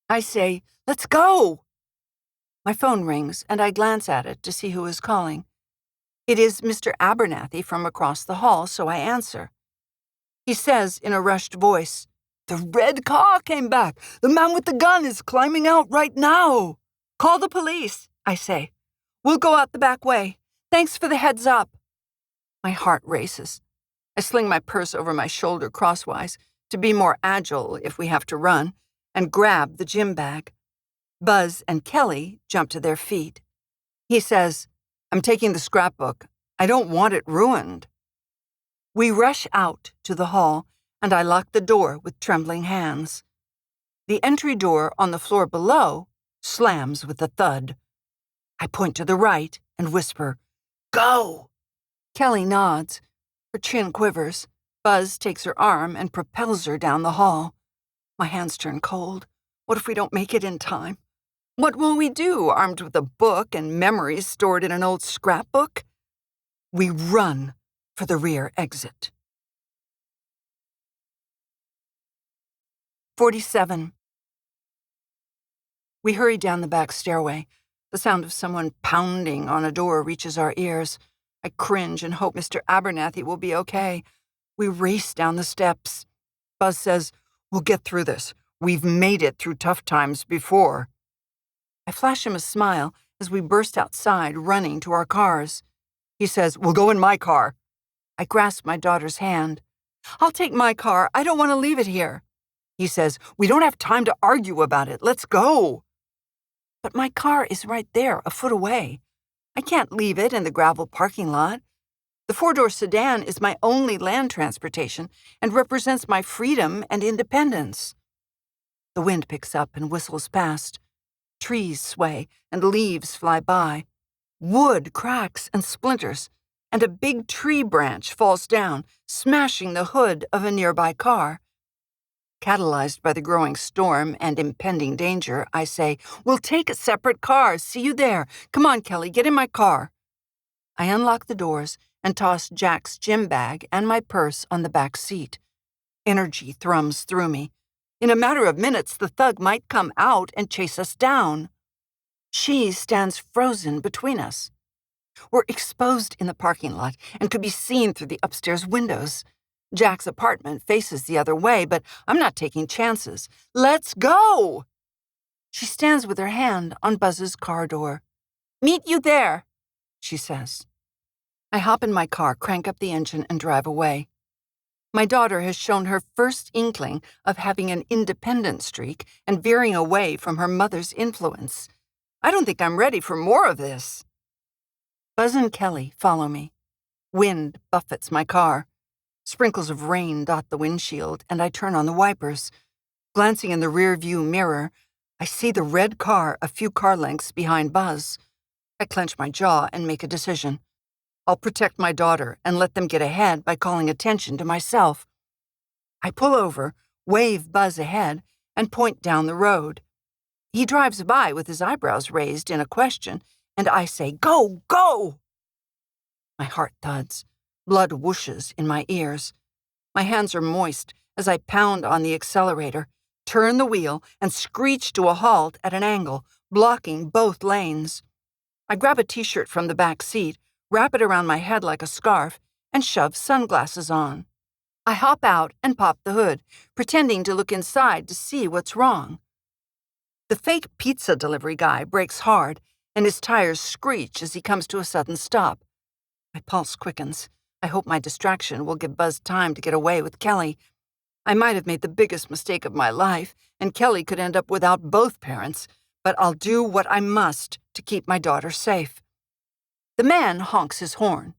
I say, Let's go! My phone rings, and I glance at it to see who is calling. It is Mr. Abernathy from across the hall, so I answer. He says in a rushed voice, The red car came back. The man with the gun is climbing out right now. Call the police, I say. We'll go out the back way. Thanks for the heads up. My heart races. I sling my purse over my shoulder crosswise to be more agile if we have to run, and grab the gym bag. Buzz and Kelly jump to their feet. He says, I'm taking the scrapbook. I don't want it ruined. We rush out to the hall, and I lock the door with trembling hands. The entry door on the floor below slams with a thud. I point to the right and whisper, Go! Kelly nods. Her chin quivers. Buzz takes her arm and propels her down the hall. My hands turn cold. What if we don't make it in time? What will we do, armed with a book and memories stored in an old scrapbook? We run for the rear exit. 47. We hurry down the back stairway. The sound of someone pounding on a door reaches our ears. I cringe and hope Mr. Abernathy will be okay. We race down the steps. Buzz says, We'll get through this. We've made it through tough times before. I flash him a smile as we burst outside, running to our cars. He says, We'll go in my car. I grasp my daughter's hand. I'll take my car. I don't want to leave it here. He says, We don't have time to argue about it. Let's go. But my car is right there, a foot away. I can't leave it in the gravel parking lot. The four-door sedan is my only land transportation and represents my freedom and independence. The wind picks up and whistles past. Trees sway and leaves fly by. Wood cracks and splinters, and a big tree branch falls down, smashing the hood of a nearby car. Catalyzed by the growing storm and impending danger, I say, "We'll take separate cars. See you there. Come on, Kelly, get in my car." I unlock the doors and toss Jack's gym bag and my purse on the back seat. Energy thrums through me. In a matter of minutes, the thug might come out and chase us down. She stands frozen between us. We're exposed in the parking lot and could be seen through the upstairs windows. Jack's apartment faces the other way, but I'm not taking chances. "Let's go!" She stands with her hand on Buzz's car door. "Meet you there," she says. I hop in my car, crank up the engine, and drive away. My daughter has shown her first inkling of having an independent streak and veering away from her mother's influence. I don't think I'm ready for more of this. Buzz and Kelly follow me. Wind buffets my car. Sprinkles of rain dot the windshield, and I turn on the wipers. Glancing in the rear-view mirror, I see the red car a few car lengths behind Buzz. I clench my jaw and make a decision. I'll protect my daughter and let them get ahead by calling attention to myself. I pull over, wave Buzz ahead, and point down the road. He drives by with his eyebrows raised in a question, and I say, "Go, go!" My heart thuds. Blood whooshes in my ears. My hands are moist as I pound on the accelerator, turn the wheel, and screech to a halt at an angle, blocking both lanes. I grab a t-shirt from the back seat, wrap it around my head like a scarf, and shove sunglasses on. I hop out and pop the hood, pretending to look inside to see what's wrong. The fake pizza delivery guy brakes hard, and his tires screech as he comes to a sudden stop. My pulse quickens. I hope my distraction will give Buzz time to get away with Kelly. I might have made the biggest mistake of my life, and Kelly could end up without both parents, but I'll do what I must to keep my daughter safe. The man honks his horn.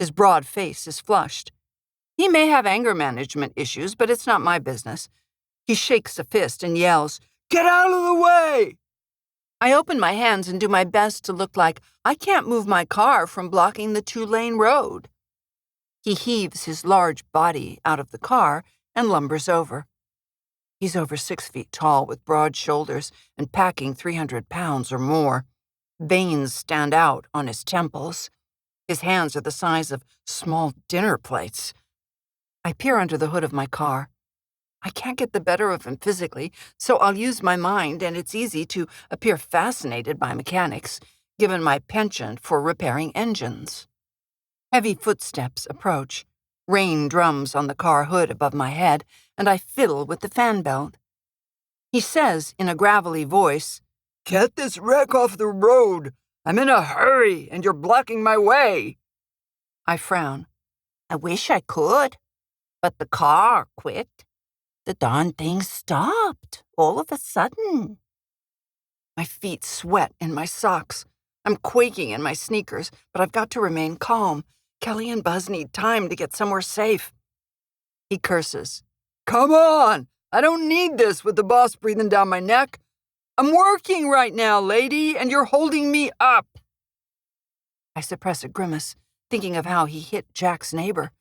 His broad face is flushed. He may have anger management issues, but it's not my business. He shakes a fist and yells, "Get out of the way!" I open my hands and do my best to look like I can't move my car from blocking the two-lane road. He heaves his large body out of the car and lumbers over. He's over 6 feet tall with broad shoulders and packing 300 pounds or more. Veins stand out on his temples. His hands are the size of small dinner plates. I peer under the hood of my car. I can't get the better of him physically, so I'll use my mind, and it's easy to appear fascinated by mechanics, given my penchant for repairing engines. Heavy footsteps approach. Rain drums on the car hood above my head, and I fiddle with the fan belt. He says in a gravelly voice, "Get this wreck off the road. I'm in a hurry, and you're blocking my way." I frown. I wish I could, but the car quit. The darn thing stopped all of a sudden. My feet sweat in my socks. I'm quaking in my sneakers, but I've got to remain calm. Kelly and Buzz need time to get somewhere safe. He curses. "Come on! I don't need this with the boss breathing down my neck. I'm working right now, lady, and you're holding me up." I suppress a grimace, thinking of how he hit Jack's neighbor.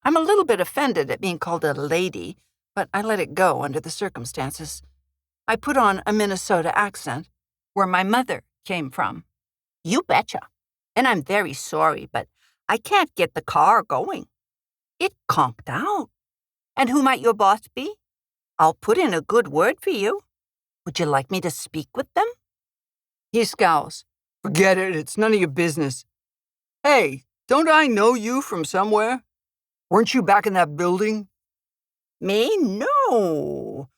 I'm a little bit offended at being called a lady, but I let it go under the circumstances. I put on a Minnesota accent, where my mother came from. "You betcha. And I'm very sorry, but I can't get the car going. It conked out. And who might your boss be? I'll put in a good word for you. Would you like me to speak with them?" He scowls. "Forget it. It's none of your business. Hey, don't I know you from somewhere? Weren't you back in that building?" "Me? No.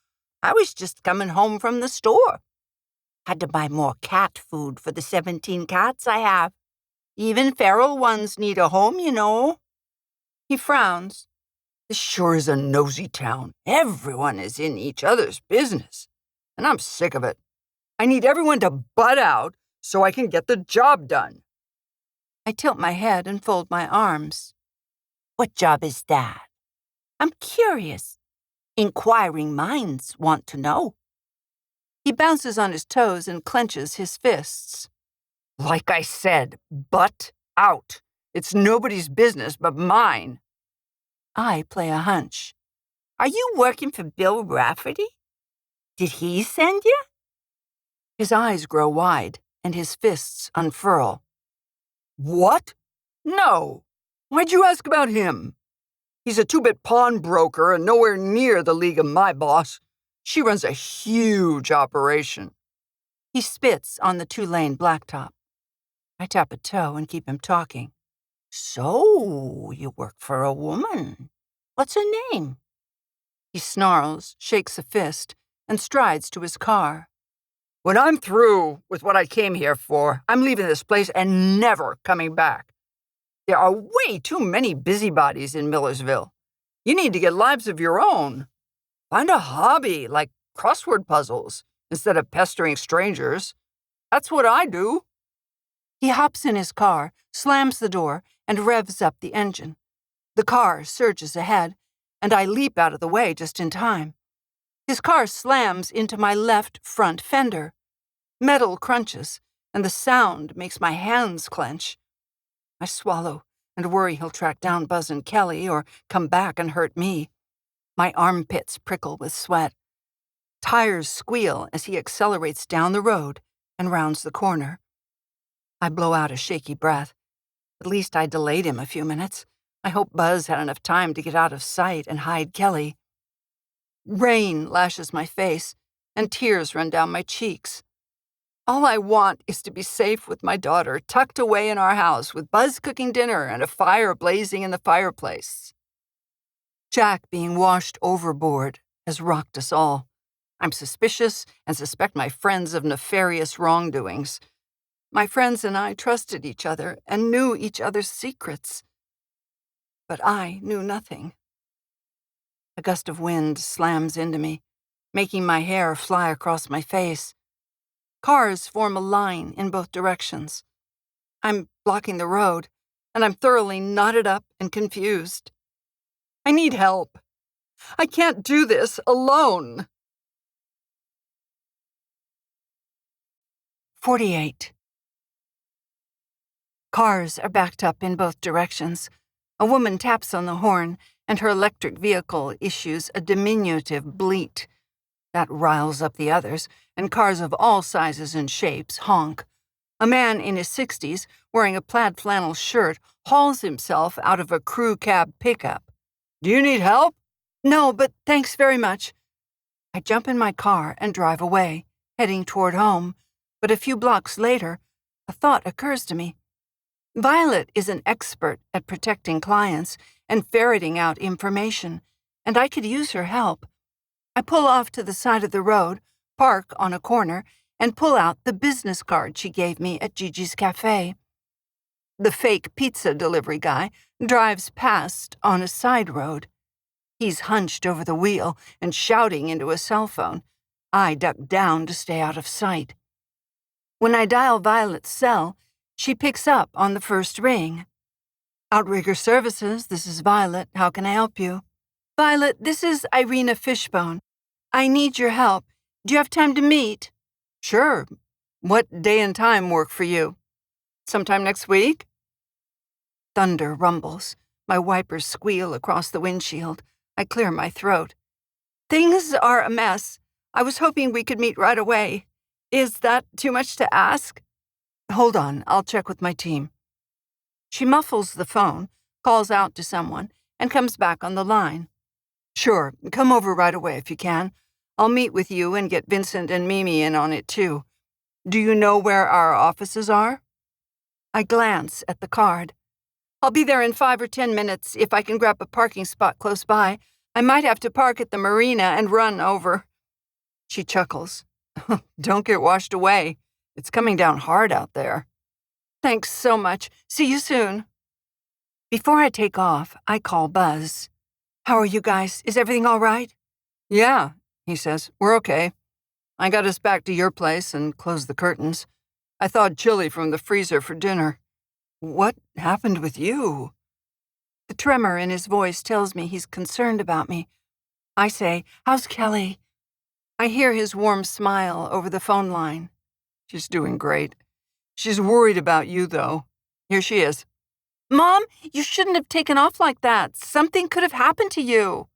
I was just coming home from the store. Had to buy more cat food for the 17 cats I have. Even feral ones need a home, you know." He frowns. "This sure is a nosy town. Everyone is in each other's business. And I'm sick of it. I need everyone to butt out so I can get the job done." I tilt my head and fold my arms. What job is that? I'm curious. Inquiring minds want to know. He bounces on his toes and clenches his fists. Like I said, butt out. It's nobody's business but mine. I play a hunch. Are you working for Bill Rafferty? Did he send you? His eyes grow wide and his fists unfurl. What? No. Why'd you ask about him? He's a two-bit pawnbroker and nowhere near the league of my boss. She runs a huge operation. He spits on the 2-lane blacktop. I tap a toe and keep him talking. So, you work for a woman. What's her name? He snarls, shakes a fist, and strides to his car. When I'm through with what I came here for, I'm leaving this place and never coming back. There are way too many busybodies in Millersville. You need to get lives of your own. Find a hobby like crossword puzzles instead of pestering strangers. That's what I do. He hops in his car, slams the door, and revs up the engine. The car surges ahead, and I leap out of the way just in time. His car slams into my left front fender. Metal crunches, and the sound makes my hands clench. I swallow and worry he'll track down Buzz and Kelly or come back and hurt me. My armpits prickle with sweat. Tires squeal as he accelerates down the road and rounds the corner. I blow out a shaky breath. At least I delayed him a few minutes. I hope Buzz had enough time to get out of sight and hide Kelly. Rain lashes my face, and tears run down my cheeks. All I want is to be safe with my daughter, tucked away in our house with Buzz cooking dinner and a fire blazing in the fireplace. Jack being washed overboard has rocked us all. I'm suspicious and suspect my friends of nefarious wrongdoings. My friends and I trusted each other and knew each other's secrets. But I knew nothing. A gust of wind slams into me, making my hair fly across my face. Cars form a line in both directions. I'm blocking the road, and I'm thoroughly knotted up and confused. I need help. I can't do this alone. 48. Cars are backed up in both directions. A woman taps on the horn, and her electric vehicle issues a diminutive bleat. That riles up the others, and cars of all sizes and shapes honk. A man in his 60s, wearing a plaid flannel shirt, hauls himself out of a crew cab pickup. Do you need help? No, but thanks very much. I jump in my car and drive away, heading toward home, but a few blocks later, a thought occurs to me. Violet is an expert at protecting clients and ferreting out information, and I could use her help. I pull off to the side of the road, park on a corner, and pull out the business card she gave me at Gigi's Cafe. The fake pizza delivery guy drives past on a side road. He's hunched over the wheel and shouting into a cell phone. I duck down to stay out of sight. When I dial Violet's cell, she picks up on the first ring. Outrigger Services, this is Violet. How can I help you? Violet, this is Irina Fishbone. I need your help. Do you have time to meet? Sure. What day and time work for you? Sometime next week? Thunder rumbles. My wipers squeal across the windshield. I clear my throat. Things are a mess. I was hoping we could meet right away. Is that too much to ask? Hold on, I'll check with my team. She muffles the phone, calls out to someone, and comes back on the line. Sure, come over right away if you can. I'll meet with you and get Vincent and Mimi in on it too. Do you know where our offices are? I glance at the card. I'll be there in 5 or 10 minutes if I can grab a parking spot close by. I might have to park at the marina and run over. She chuckles. Don't get washed away. It's coming down hard out there. Thanks so much. See you soon. Before I take off, I call Buzz. How are you guys? Is everything all right? Yeah, he says. We're okay. I got us back to your place and closed the curtains. I thawed chili from the freezer for dinner. What happened with you? The tremor in his voice tells me he's concerned about me. I say, "How's Kelly?" I hear his warm smile over the phone line. She's doing great. She's worried about you, though. Here she is. "Mom, you shouldn't have taken off like that. Something could have happened to you."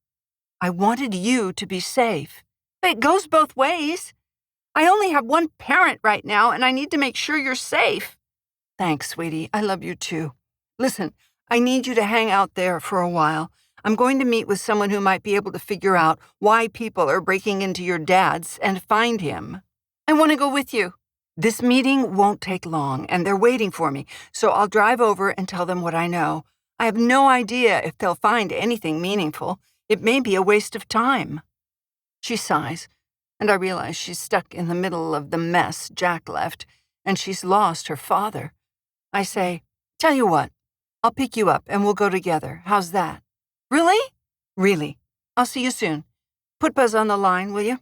I wanted you to be safe. But it goes both ways. I only have one parent right now, and I need to make sure you're safe. Thanks, sweetie. I love you too. Listen, I need you to hang out there for a while. I'm going to meet with someone who might be able to figure out why people are breaking into your dad's and find him. I want to go with you. This meeting won't take long, and they're waiting for me, so I'll drive over and tell them what I know. I have no idea if they'll find anything meaningful. It may be a waste of time. She sighs, and I realize she's stuck in the middle of the mess Jack left, and she's lost her father. I say, "Tell you what, I'll pick you up and we'll go together. How's that?" "Really?" "Really. I'll see you soon. Put Buzz on the line, will you?"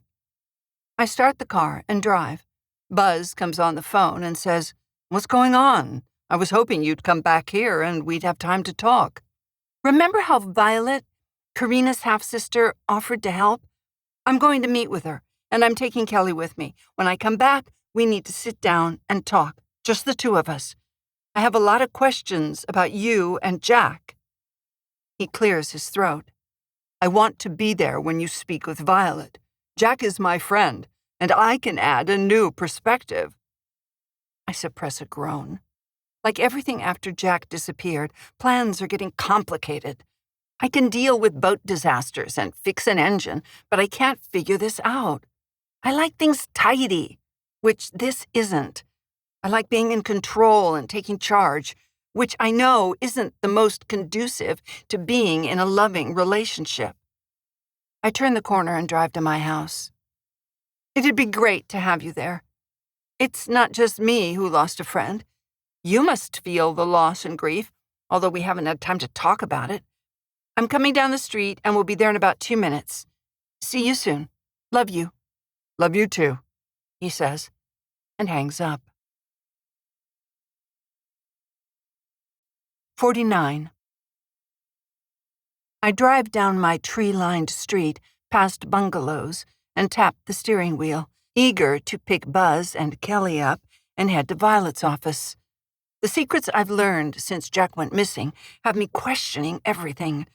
I start the car and drive. Buzz comes on the phone and says, "What's going on? I was hoping you'd come back here and we'd have time to talk." "Remember how Violet, Karina's half-sister, offered to help? I'm going to meet with her, and I'm taking Kelly with me. When I come back, we need to sit down and talk, just the two of us. I have a lot of questions about you and Jack." He clears his throat. "I want to be there when you speak with Violet. Jack is my friend, and I can add a new perspective." I suppress a groan. Like everything after Jack disappeared, plans are getting complicated. I can deal with boat disasters and fix an engine, but I can't figure this out. I like things tidy, which this isn't. I like being in control and taking charge, which I know isn't the most conducive to being in a loving relationship. I turn the corner and drive to my house. It'd be great to have you there. It's not just me who lost a friend. You must feel the loss and grief, although we haven't had time to talk about it. I'm coming down the street and we'll be there in about 2 minutes. See you soon. Love you." Love you too, he says, and hangs up. 49. I drive down my tree-lined street past bungalows and tap the steering wheel, eager to pick Buzz and Kelly up and head to Violet's office. The secrets I've learned since Jack went missing have me questioning everything.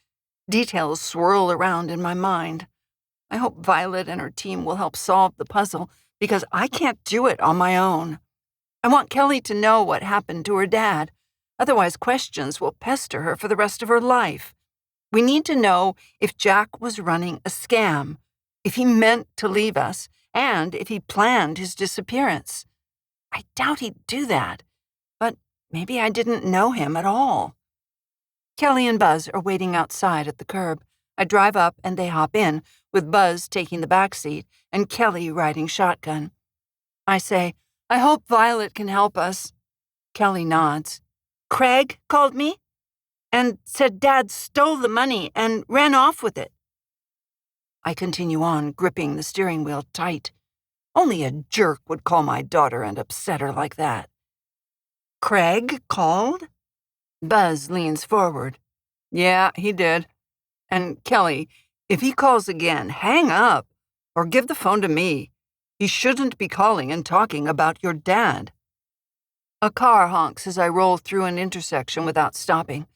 Details swirl around in my mind. I hope Violet and her team will help solve the puzzle because I can't do it on my own. I want Kelly to know what happened to her dad. Otherwise, questions will pester her for the rest of her life. We need to know if Jack was running a scam, if he meant to leave us, and if he planned his disappearance. I doubt he'd do that, but maybe I didn't know him at all. Kelly and Buzz are waiting outside at the curb. I drive up and they hop in, with Buzz taking the back seat and Kelly riding shotgun. I say, "I hope Violet can help us." Kelly nods. "Craig called me and said Dad stole the money and ran off with it." I continue on, gripping the steering wheel tight. Only a jerk would call my daughter and upset her like that. "Craig called?" Buzz leans forward. Yeah, he did. And Kelly, if he calls again, hang up or give the phone to me. He shouldn't be calling and talking about your dad. A car honks as I roll through an intersection without stopping.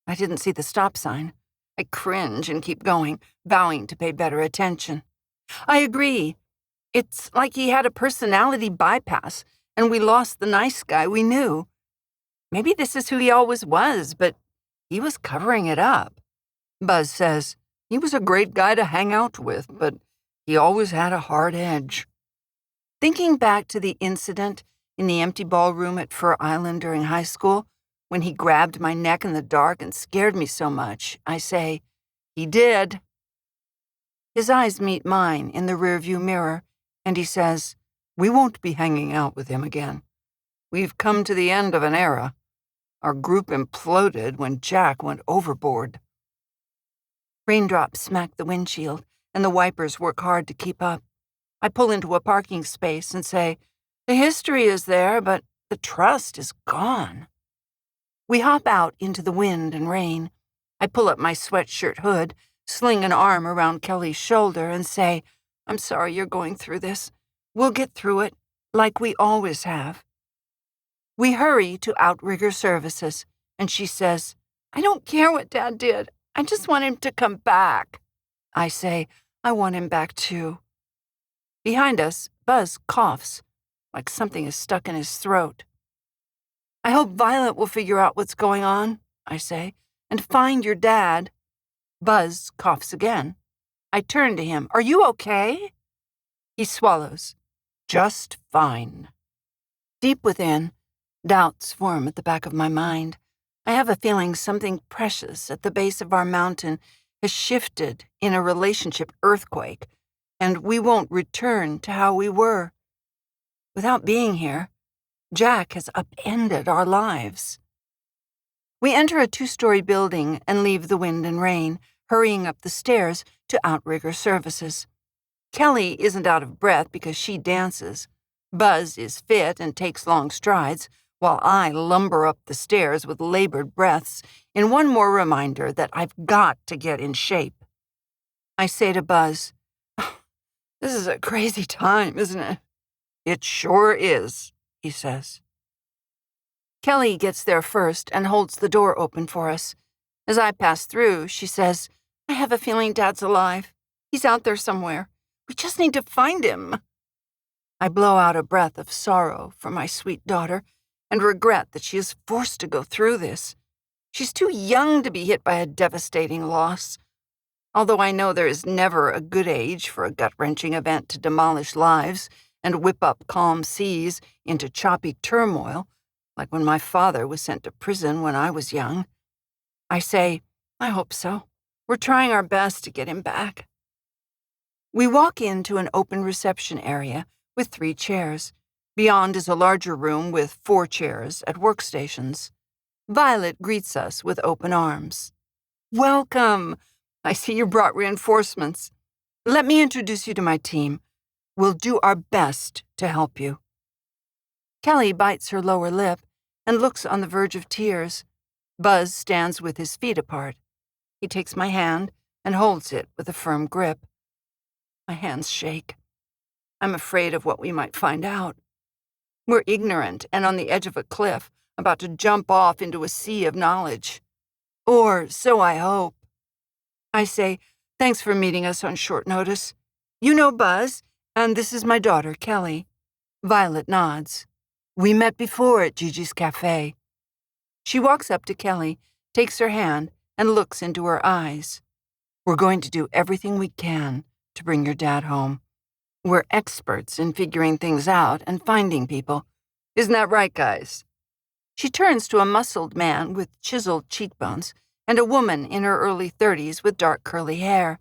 I didn't see the stop sign. I cringe and keep going, vowing to pay better attention. I agree. It's like he had a personality bypass, and we lost the nice guy we knew. Maybe this is who he always was, but he was covering it up. Buzz says he was a great guy to hang out with, but he always had a hard edge. Thinking back to the incident in the empty ballroom at Fur Island during high school, when he grabbed my neck in the dark and scared me so much, I say, "He did." His eyes meet mine in the rearview mirror, and he says, "We won't be hanging out with him again. We've come to the end of an era. Our group imploded when Jack went overboard." Raindrops smack the windshield, and the wipers work hard to keep up. I pull into a parking space and say, "The history is there, but the trust is gone." We hop out into the wind and rain. I pull up my sweatshirt hood, sling an arm around Kelly's shoulder, and say, "I'm sorry you're going through this. We'll get through it, like we always have." We hurry to outrigger services, and she says, "I don't care what Dad did. I just want him to come back." I say, "I want him back too." Behind us, Buzz coughs, like something is stuck in his throat. "I hope Violet will figure out what's going on," I say, "and find your dad." Buzz coughs again. I turn to him. "Are you okay?" He swallows. "Just fine." Deep within, doubts form at the back of my mind. I have a feeling something precious at the base of our mountain has shifted in a relationship earthquake, and we won't return to how we were. Without being here, Jack has upended our lives. We enter a 2-story building and leave the wind and rain, hurrying up the stairs to outrigger services. Kelly isn't out of breath because she dances. Buzz is fit and takes long strides, while I lumber up the stairs with labored breaths in one more reminder that I've got to get in shape. I say to Buzz, "This is a crazy time, isn't it?" "It sure is," he says. Kelly gets there first and holds the door open for us. As I pass through, she says, "I have a feeling Dad's alive. He's out there somewhere. We just need to find him." I blow out a breath of sorrow for my sweet daughter and regret that she is forced to go through this. She's too young to be hit by a devastating loss. Although I know there is never a good age for a gut-wrenching event to demolish lives and whip up calm seas into choppy turmoil, like when my father was sent to prison when I was young. I say, "I hope so. We're trying our best to get him back." We walk into an open reception area with 3 chairs. Beyond is a larger room with 4 chairs at workstations. Violet greets us with open arms. "Welcome. I see you brought reinforcements. Let me introduce you to my team. We'll do our best to help you." Kelly bites her lower lip and looks on the verge of tears. Buzz stands with his feet apart. He takes my hand and holds it with a firm grip. My hands shake. I'm afraid of what we might find out. We're ignorant and on the edge of a cliff, about to jump off into a sea of knowledge. Or so I hope. I say, "Thanks for meeting us on short notice. You know Buzz, and this is my daughter, Kelly." Violet nods. "We met before at Gigi's Cafe." She walks up to Kelly, takes her hand, and looks into her eyes. "We're going to do everything we can to bring your dad home. We're experts in figuring things out and finding people. Isn't that right, guys?" She turns to a muscled man with chiseled cheekbones and a woman in her early 30s with dark curly hair.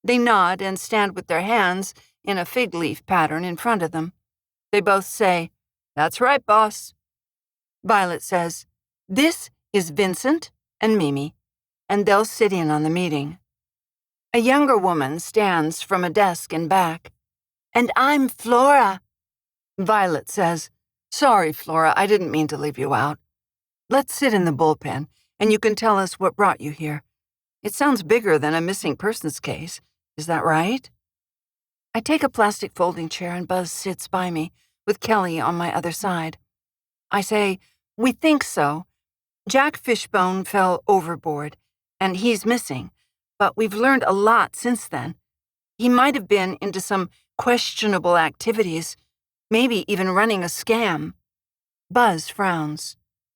They nod and stand with their hands in a fig leaf pattern in front of them. They both say, "That's right, boss." Violet says, "This is Vincent and Mimi, and they'll sit in on the meeting." A younger woman stands from a desk in back. "And I'm Flora." Violet says, "Sorry, Flora, I didn't mean to leave you out. Let's sit in the bullpen, and you can tell us what brought you here. It sounds bigger than a missing persons case. Is that right?" I take a plastic folding chair and Buzz sits by me, with Kelly on my other side. I say, "We think so. Jack Fishbone fell overboard, and he's missing, but we've learned a lot since then. He might have been into some questionable activities, maybe even running a scam." Buzz frowns.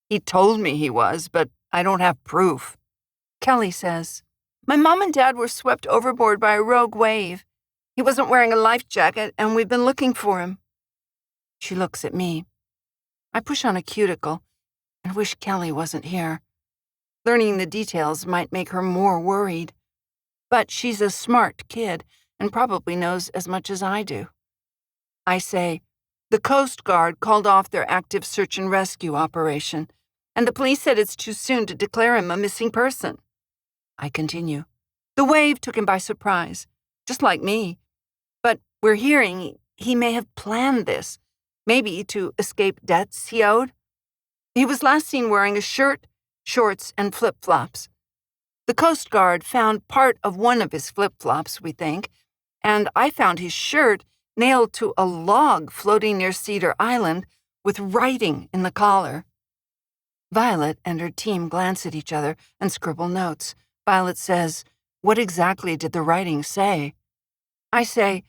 "He told me he was, but I don't have proof." Kelly says, "My mom and dad were swept overboard by a rogue wave. He wasn't wearing a life jacket, and we've been looking for him." She looks at me. I push on a cuticle and wish Kelly wasn't here. Learning the details might make her more worried. But she's a smart kid and probably knows as much as I do. I say, "The Coast Guard called off their active search and rescue operation, and the police said it's too soon to declare him a missing person." I continue, "The wave took him by surprise, just like me. But we're hearing he may have planned this, maybe to escape debts he owed. He was last seen wearing a shirt shorts and flip-flops. The Coast Guard found part of one of his flip-flops, we think, and I found his shirt nailed to a log floating near Cedar Island with writing in the collar. Violet and her team glance at each other and scribble notes. Violet says, "What exactly did the writing say?" I say,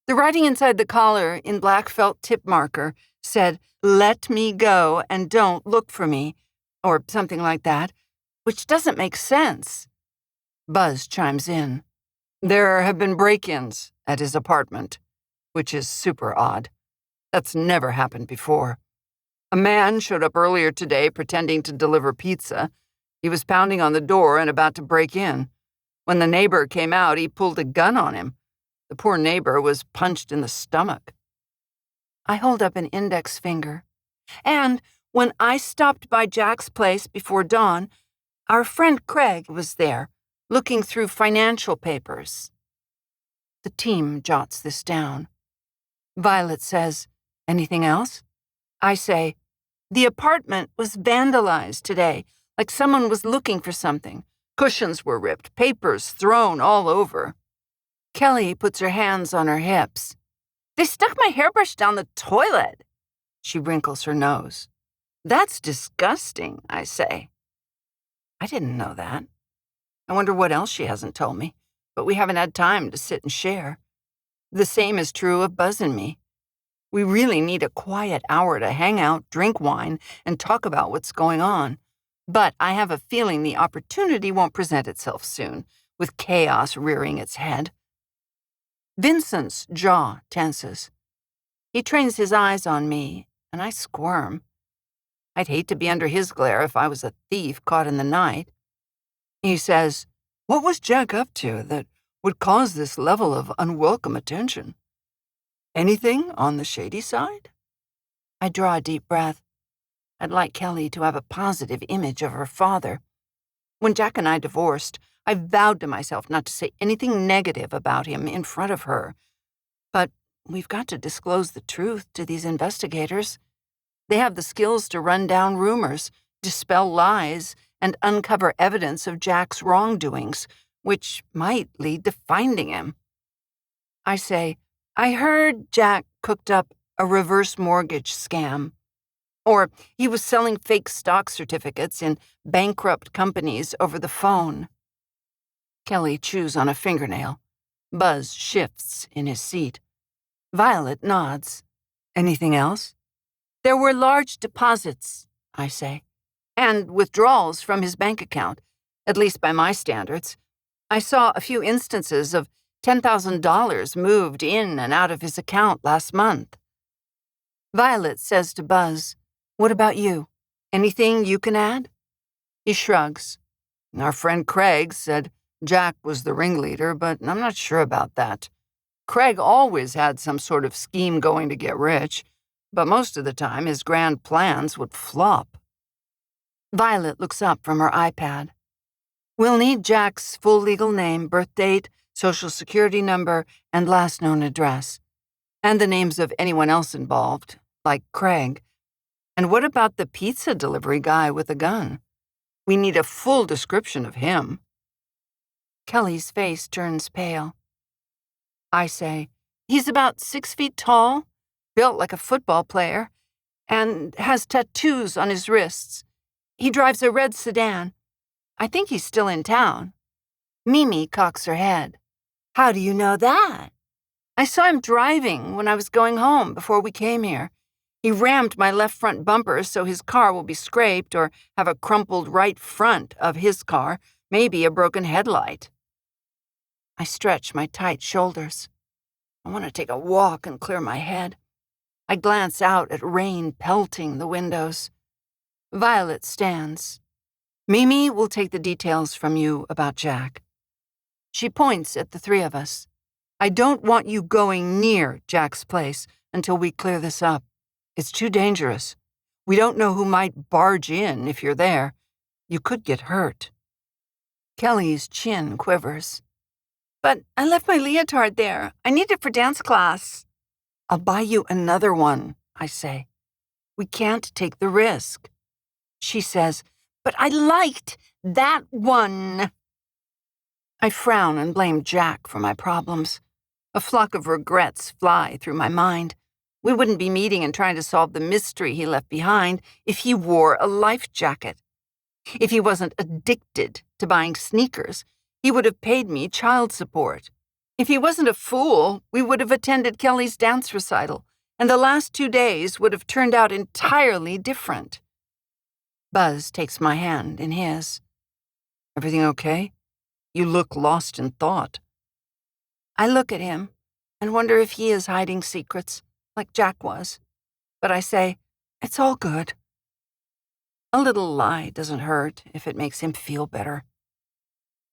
"The writing inside the collar in black felt tip marker said, 'Let me go and don't look for me,' or something like that, which doesn't make sense." Buzz chimes in. "There have been break-ins at his apartment, which is super odd. That's never happened before. A man showed up earlier today pretending to deliver pizza. He was pounding on the door and about to break in. When the neighbor came out, he pulled a gun on him. The poor neighbor was punched in the stomach." I hold up an index finger. "And when I stopped by Jack's place before dawn, our friend Craig was there, looking through financial papers." The team jots this down. Violet says, "Anything else?" I say, "The apartment was vandalized today, like someone was looking for something. Cushions were ripped, papers thrown all over." Kelly puts her hands on her hips. "They stuck my hairbrush down the toilet." She wrinkles her nose. "That's disgusting," I say. I didn't know that. I wonder what else she hasn't told me, but we haven't had time to sit and share. The same is true of Buzz and me. We really need a quiet hour to hang out, drink wine, and talk about what's going on. But I have a feeling the opportunity won't present itself soon, with chaos rearing its head. Vincent's jaw tenses. He trains his eyes on me, and I squirm. I'd hate to be under his glare if I was a thief caught in the night. He says, "What was Jack up to that would cause this level of unwelcome attention? Anything on the shady side?" I draw a deep breath. I'd like Kelly to have a positive image of her father. When Jack and I divorced, I vowed to myself not to say anything negative about him in front of her. But we've got to disclose the truth to these investigators. They have the skills to run down rumors, dispel lies, and uncover evidence of Jack's wrongdoings, which might lead to finding him. I say, "I heard Jack cooked up a reverse mortgage scam. Or he was selling fake stock certificates in bankrupt companies over the phone." Kelly chews on a fingernail. Buzz shifts in his seat. Violet nods. "Anything else?" "There were large deposits," I say, "and withdrawals from his bank account, at least by my standards. I saw a few instances of $10,000 moved in and out of his account last month." Violet says to Buzz, "What about you? Anything you can add?" He shrugs. "Our friend Craig said Jack was the ringleader, but I'm not sure about that. Craig always had some sort of scheme going to get rich, but most of the time his grand plans would flop." Violet looks up from her iPad. "We'll need Jack's full legal name, birth date, social security number, and last known address. And the names of anyone else involved, like Craig. And what about the pizza delivery guy with a gun? We need a full description of him." Kelly's face turns pale. I say, "He's about 6 feet tall, built like a football player, and has tattoos on his wrists. He drives a red sedan. I think he's still in town." Mimi cocks her head. "How do you know that?" "I saw him driving when I was going home before we came here. He rammed my left front bumper so his car will be scraped or have a crumpled right front of his car, maybe a broken headlight." I stretch my tight shoulders. I want to take a walk and clear my head. I glance out at rain pelting the windows. Violet stands. "Mimi will take the details from you about Jack." She points at the three of us. "I don't want you going near Jack's place until we clear this up. It's too dangerous. We don't know who might barge in if you're there. You could get hurt." Kelly's chin quivers. "But I left my leotard there. I need it for dance class." "I'll buy you another one," I say. "We can't take the risk." She says, But I liked that one. I frown and blame Jack for my problems. A flock of regrets fly through my mind. We wouldn't be meeting and trying to solve the mystery he left behind if he wore a life jacket. If he wasn't addicted to buying sneakers, he would have paid me child support. If he wasn't a fool, we would have attended Kelly's dance recital, and the last 2 days would have turned out entirely different. Buzz takes my hand in his. Everything okay? You look lost in thought. I look at him and wonder if he is hiding secrets, like Jack was. But I say, it's all good. A little lie doesn't hurt if it makes him feel better.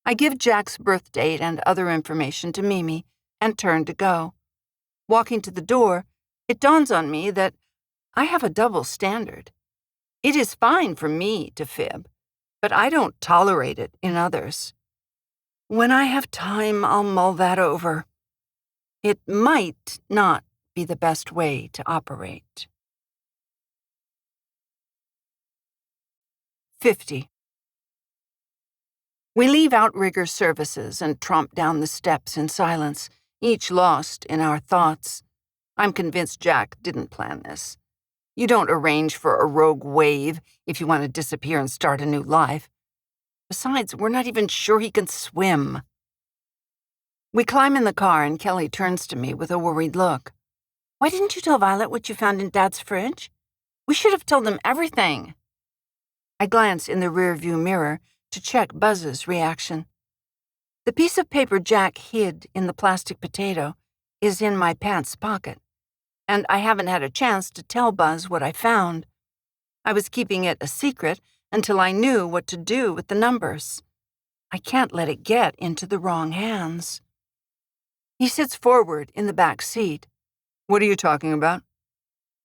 I give Jack's birth date and other information to Mimi and turn to go. Walking to the door, it dawns on me that I have a double standard. It is fine for me to fib, but I don't tolerate it in others. When I have time, I'll mull that over. It might not be the best way to operate. 50. We leave Outrigger Services and tromp down the steps in silence, each lost in our thoughts. I'm convinced Jack didn't plan this. You don't arrange for a rogue wave if you want to disappear and start a new life. Besides, we're not even sure he can swim. We climb in the car and Kelly turns to me with a worried look. Why didn't you tell Violet what you found in Dad's fridge? We should have told them everything. I glance in the rearview mirror to check Buzz's reaction. The piece of paper Jack hid in the plastic potato is in my pants pocket, and I haven't had a chance to tell Buzz what I found. I was keeping it a secret until I knew what to do with the numbers. I can't let it get into the wrong hands. He sits forward in the back seat. What are you talking about?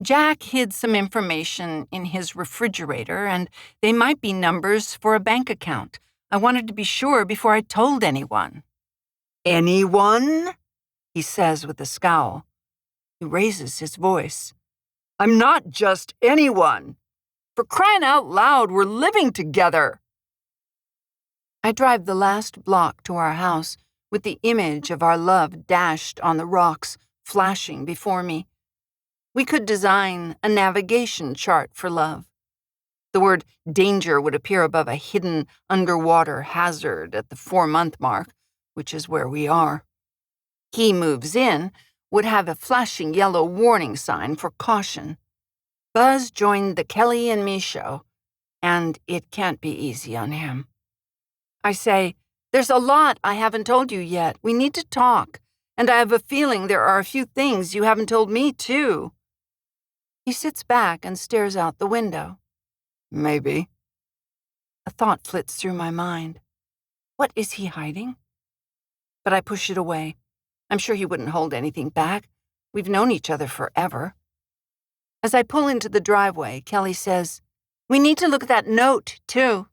Jack hid some information in his refrigerator, and they might be numbers for a bank account. I wanted to be sure before I told anyone. Anyone? He says with a scowl. He raises his voice. I'm not just anyone. For crying out loud, we're living together. I drive the last block to our house with the image of our love dashed on the rocks, flashing before me. We could design a navigation chart for love. The word danger would appear above a hidden underwater hazard at the 4-month mark, which is where we are. He moves in would have a flashing yellow warning sign for caution. Buzz joined the Kelly and me show, and it can't be easy on him. I say, there's a lot I haven't told you yet. We need to talk, and I have a feeling there are a few things you haven't told me, too. He sits back and stares out the window. Maybe. A thought flits through my mind. What is he hiding? But I push it away. I'm sure he wouldn't hold anything back. We've known each other forever. As I pull into the driveway, Kelly says, we need to look at that note, too.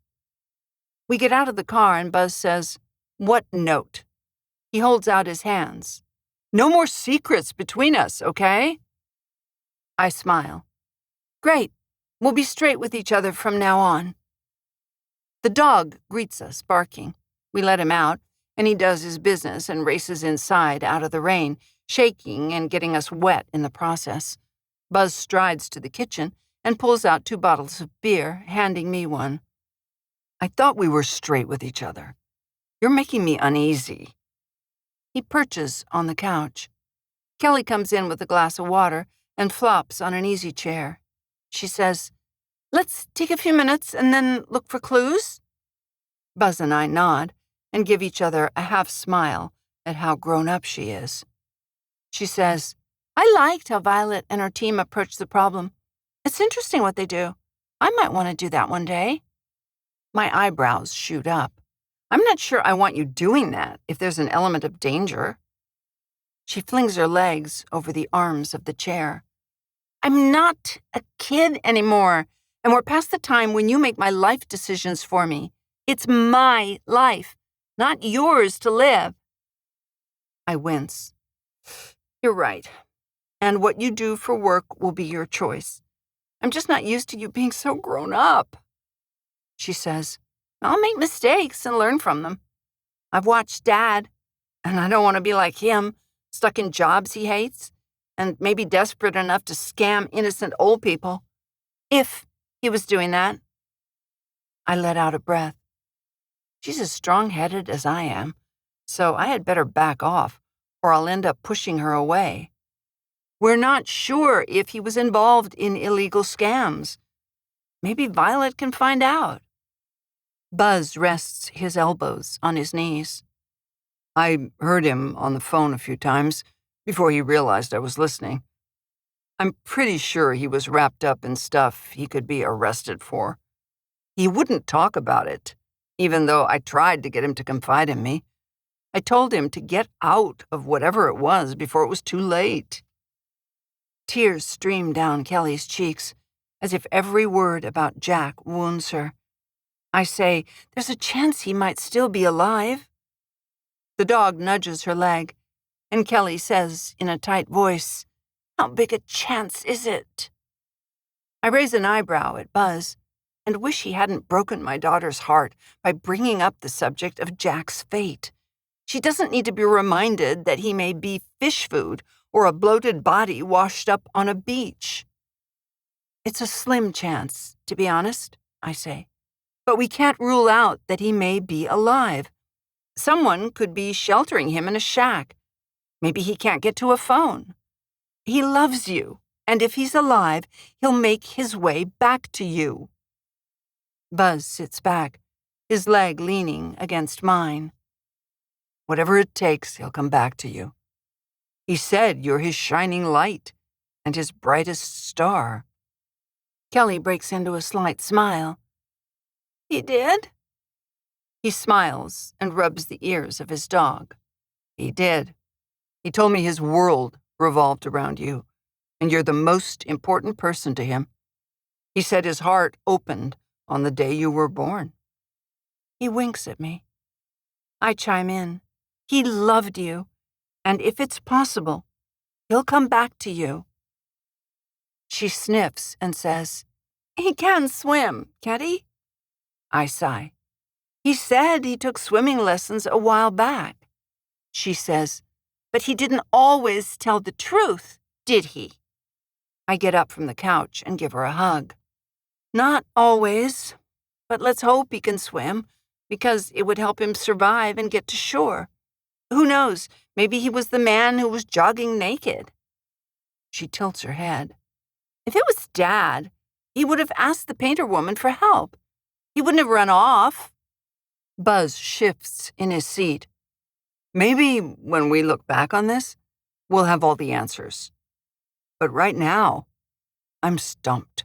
We get out of the car and Buzz says, what note? He holds out his hands. No more secrets between us, okay? I smile. Great. We'll be straight with each other from now on. The dog greets us, barking. We let him out, and he does his business and races inside out of the rain, shaking and getting us wet in the process. Buzz strides to the kitchen and pulls out 2 bottles of beer, handing me one. I thought we were straight with each other. You're making me uneasy. He perches on the couch. Kelly comes in with a glass of water and flops on an easy chair. She says, let's take a few minutes and then look for clues. Buzz and I nod and give each other a half smile at how grown up she is. She says, I liked how Violet and her team approached the problem. It's interesting what they do. I might want to do that one day. My eyebrows shoot up. I'm not sure I want you doing that if there's an element of danger. She flings her legs over the arms of the chair. I'm not a kid anymore, and we're past the time when you make my life decisions for me. It's my life, not yours to live. I wince. You're right. And what you do for work will be your choice. I'm just not used to you being so grown up. She says, I'll make mistakes and learn from them. I've watched Dad, and I don't want to be like him, stuck in jobs he hates, and maybe desperate enough to scam innocent old people. If he was doing that. I let out a breath. She's as strong-headed as I am, so I had better back off, or I'll end up pushing her away. We're not sure if he was involved in illegal scams. Maybe Violet can find out. Buzz rests his elbows on his knees. I heard him on the phone a few times before he realized I was listening. I'm pretty sure he was wrapped up in stuff he could be arrested for. He wouldn't talk about it, even though I tried to get him to confide in me. I told him to get out of whatever it was before it was too late. Tears stream down Kelly's cheeks, as if every word about Jack wounds her. I say, there's a chance he might still be alive. The dog nudges her leg, and Kelly says in a tight voice, How big a chance is it? I raise an eyebrow at Buzz and wish he hadn't broken my daughter's heart by bringing up the subject of Jack's fate. She doesn't need to be reminded that he may be fish food or a bloated body washed up on a beach. It's a slim chance, to be honest, I say. But we can't rule out that he may be alive. Someone could be sheltering him in a shack. Maybe he can't get to a phone. He loves you, and if he's alive, he'll make his way back to you. Buzz sits back, his leg leaning against mine. Whatever it takes, he'll come back to you. He said you're his shining light and his brightest star. Kelly breaks into a slight smile. He did? He smiles and rubs the ears of his dog. He did. He told me his world revolved around you, and you're the most important person to him. He said his heart opened on the day you were born. He winks at me. I chime in. He loved you, and if it's possible, he'll come back to you. She sniffs and says, He can swim, can't he? I sigh. He said he took swimming lessons a while back. She says, But he didn't always tell the truth, did he? I get up from the couch and give her a hug. Not always, but let's hope he can swim, because it would help him survive and get to shore. Who knows, maybe he was the man who was jogging naked. She tilts her head. If it was Dad, he would have asked the painter woman for help. He wouldn't have run off. Buzz shifts in his seat. Maybe when we look back on this, we'll have all the answers. But right now, I'm stumped.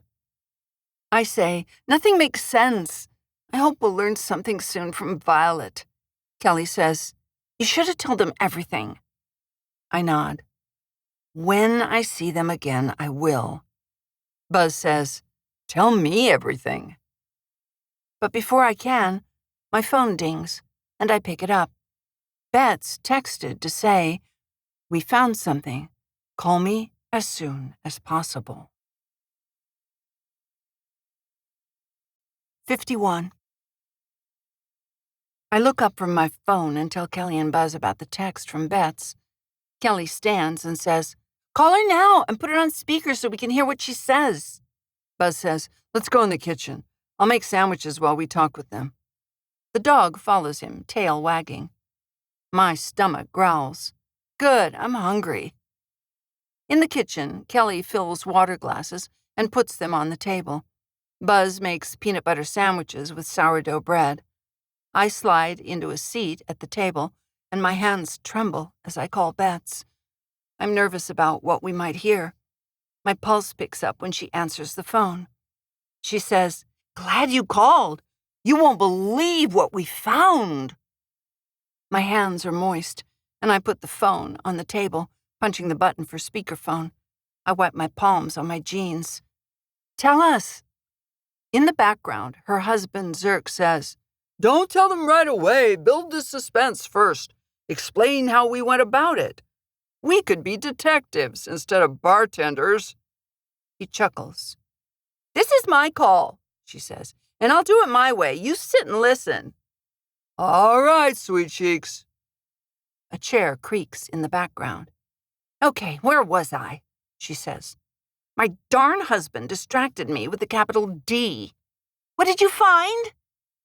I say, nothing makes sense. I hope we'll learn something soon from Violet. Kelly says, You should have told him everything. I nod. When I see them again, I will. Buzz says, Tell me everything. But before I can, my phone dings, and I pick it up. Bet's texted to say, We found something. Call me as soon as possible. 51. I look up from my phone and tell Kelly and Buzz about the text from Bet's. Kelly stands and says, Call her now and put it on speaker so we can hear what she says. Buzz says, Let's go in the kitchen. I'll make sandwiches while we talk with them. The dog follows him, tail wagging. My stomach growls. Good, I'm hungry. In the kitchen, Kelly fills water glasses and puts them on the table. Buzz makes peanut butter sandwiches with sourdough bread. I slide into a seat at the table, and my hands tremble as I call Bet's. I'm nervous about what we might hear. My pulse picks up when she answers the phone. She says, Glad you called. You won't believe what we found. My hands are moist, and I put the phone on the table, punching the button for speakerphone. I wipe my palms on my jeans. Tell us. In the background, her husband Zirk says, Don't tell them right away. Build the suspense first. Explain how we went about it. We could be detectives instead of bartenders. He chuckles. This is my call, she says. And I'll do it my way. You sit and listen. All right, sweet cheeks. A chair creaks in the background. Okay, where was I? She says. My darn husband distracted me with the capital D. What did you find?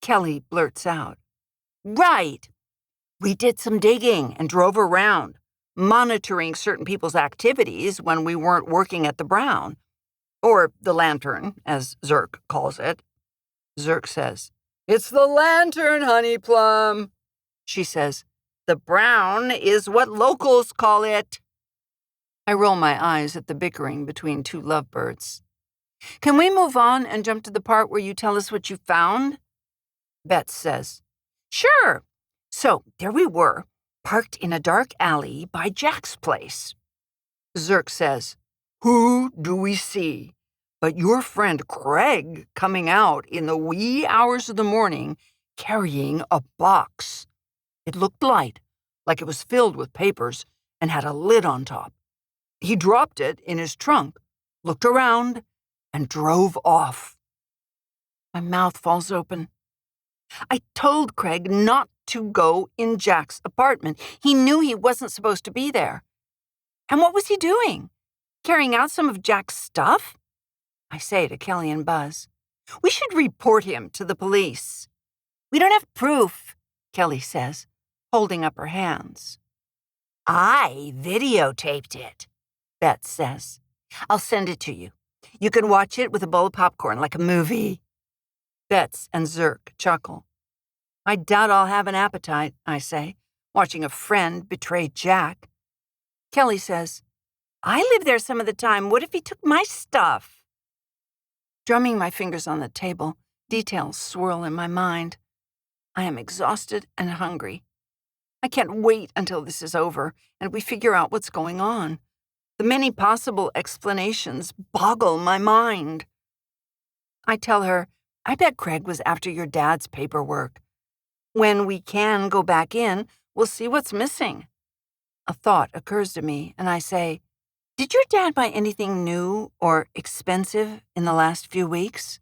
Kelly blurts out. Right. We did some digging and drove around, monitoring certain people's activities when we weren't working at the Brown. Or the Lantern, as Zirk calls it. Zirk says, It's the Lantern, honey plum. She says, The Brown is what locals call it. I roll my eyes at the bickering between two lovebirds. Can we move on and jump to the part where you tell us what you found? Beth says, Sure. So there we were, parked in a dark alley by Jack's place. Zirk says, Who do we see but your friend Craig coming out in the wee hours of the morning carrying a box? It looked light, like it was filled with papers, and had a lid on top. He dropped it in his trunk, looked around, and drove off. My mouth falls open. I told Craig not to go in Jack's apartment. He knew he wasn't supposed to be there. And what was he doing? Carrying out some of Jack's stuff? I say to Kelly and Buzz, We should report him to the police. We don't have proof, Kelly says, holding up her hands. I videotaped it, Beth says. I'll send it to you. You can watch it with a bowl of popcorn like a movie. Betts and Zirk chuckle. I doubt I'll have an appetite, I say, watching a friend betray Jack. Kelly says, I live there some of the time. What if he took my stuff? Drumming my fingers on the table, details swirl in my mind. I am exhausted and hungry. I can't wait until this is over and we figure out what's going on. The many possible explanations boggle my mind. I tell her, I bet Craig was after your dad's paperwork. When we can go back in, we'll see what's missing. A thought occurs to me, and I say, Did your dad buy anything new or expensive in the last few weeks?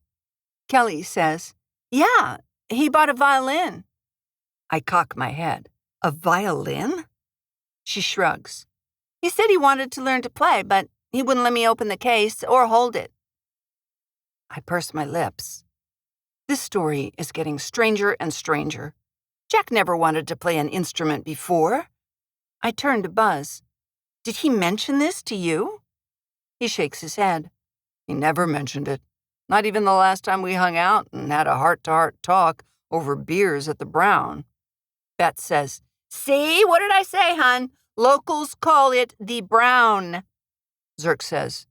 Kelly says, Yeah, he bought a violin. I cock my head. A violin? She shrugs. He said he wanted to learn to play, but he wouldn't let me open the case or hold it. I purse my lips. This story is getting stranger and stranger. Jack never wanted to play an instrument before. I turn to Buzz. Did he mention this to you? He shakes his head. He never mentioned it. Not even the last time we hung out and had a heart-to-heart talk over beers at the Brown. Beth says, See, what did I say, hon? Locals call it the Brown. Zirk says,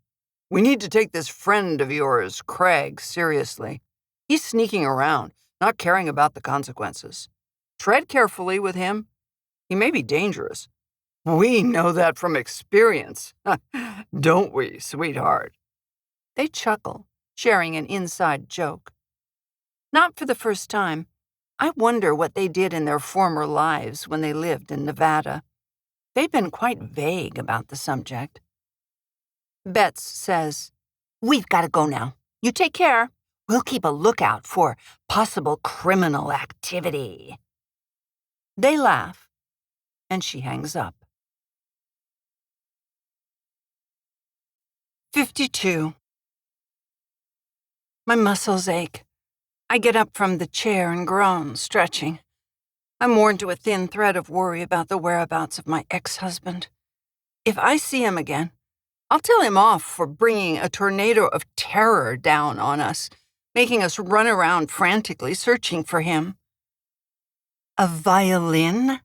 We need to take this friend of yours, Craig, seriously. He's sneaking around, not caring about the consequences. Tread carefully with him. He may be dangerous. We know that from experience. Don't we, sweetheart? They chuckle, sharing an inside joke. Not for the first time, I wonder what they did in their former lives when they lived in Nevada. They've been quite vague about the subject. Betts says, We've got to go now. You take care. We'll keep a lookout for possible criminal activity. They laugh, and she hangs up. 52. My muscles ache. I get up from the chair and groan, stretching. I'm worn to a thin thread of worry about the whereabouts of my ex-husband. If I see him again, I'll tell him off for bringing a tornado of terror down on us, making us run around frantically searching for him. A violin?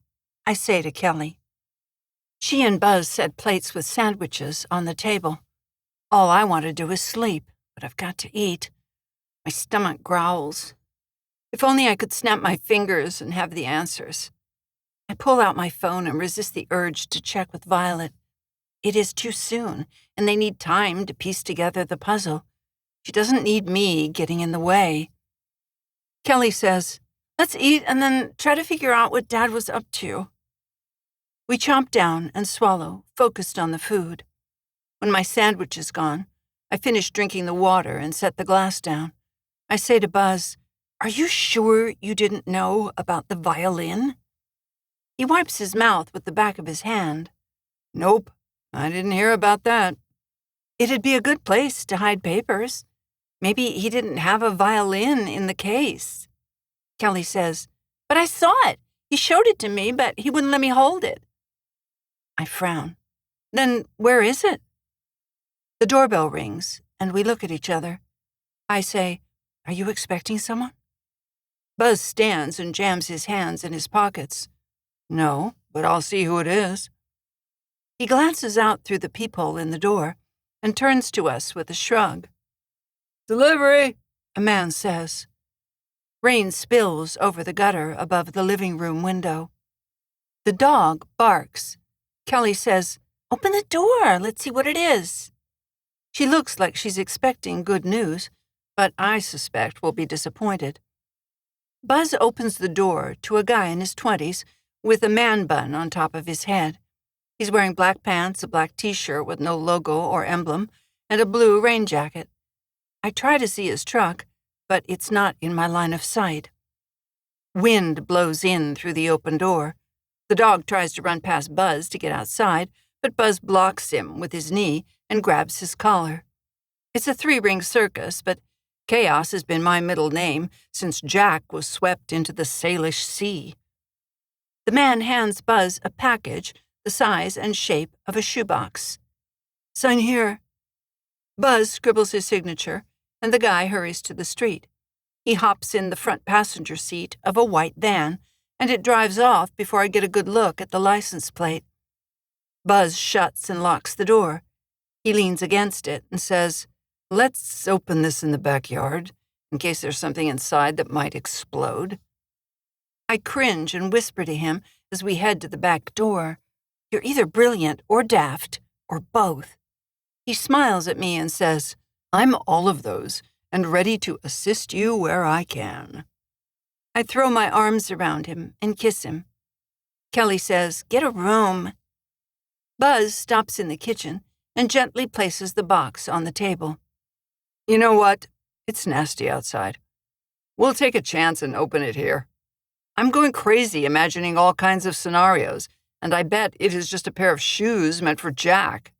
I say to Kelly. She and Buzz set plates with sandwiches on the table. All I want to do is sleep, but I've got to eat. My stomach growls. If only I could snap my fingers and have the answers. I pull out my phone and resist the urge to check with Violet. It is too soon, and they need time to piece together the puzzle. She doesn't need me getting in the way. Kelly says, Let's eat and then try to figure out what Dad was up to. We chomp down and swallow, focused on the food. When my sandwich is gone, I finish drinking the water and set the glass down. I say to Buzz, Are you sure you didn't know about the violin? He wipes his mouth with the back of his hand. Nope, I didn't hear about that. It'd be a good place to hide papers. Maybe he didn't have a violin in the case. Kelly says, But I saw it. He showed it to me, but he wouldn't let me hold it. I frown. Then where is it? The doorbell rings, and we look at each other. I say, Are you expecting someone? Buzz stands and jams his hands in his pockets. No, but I'll see who it is. He glances out through the peephole in the door and turns to us with a shrug. Delivery, a man says. Rain spills over the gutter above the living room window. The dog barks. Kelly says, Open the door. Let's see what it is. She looks like she's expecting good news, but I suspect we'll be disappointed. Buzz opens the door to a guy in his 20s with a man bun on top of his head. He's wearing black pants, a black t-shirt with no logo or emblem, and a blue rain jacket. I try to see his truck, but it's not in my line of sight. Wind blows in through the open door. The dog tries to run past Buzz to get outside, but Buzz blocks him with his knee and grabs his collar. It's a 3-ring circus, but chaos has been my middle name since Jack was swept into the Salish Sea. The man hands Buzz a package the size and shape of a shoebox. Sign here. Buzz scribbles his signature, and the guy hurries to the street. He hops in the front passenger seat of a white van, and it drives off before I get a good look at the license plate. Buzz shuts and locks the door. He leans against it and says, Let's open this in the backyard, in case there's something inside that might explode. I cringe and whisper to him as we head to the back door, You're either brilliant or daft, or both. He smiles at me and says, I'm all of those, and ready to assist you where I can. I throw my arms around him and kiss him. Kelly says, Get a room. Buzz stops in the kitchen and gently places the box on the table. You know what? It's nasty outside. We'll take a chance and open it here. I'm going crazy imagining all kinds of scenarios, and I bet it is just a pair of shoes meant for Jack.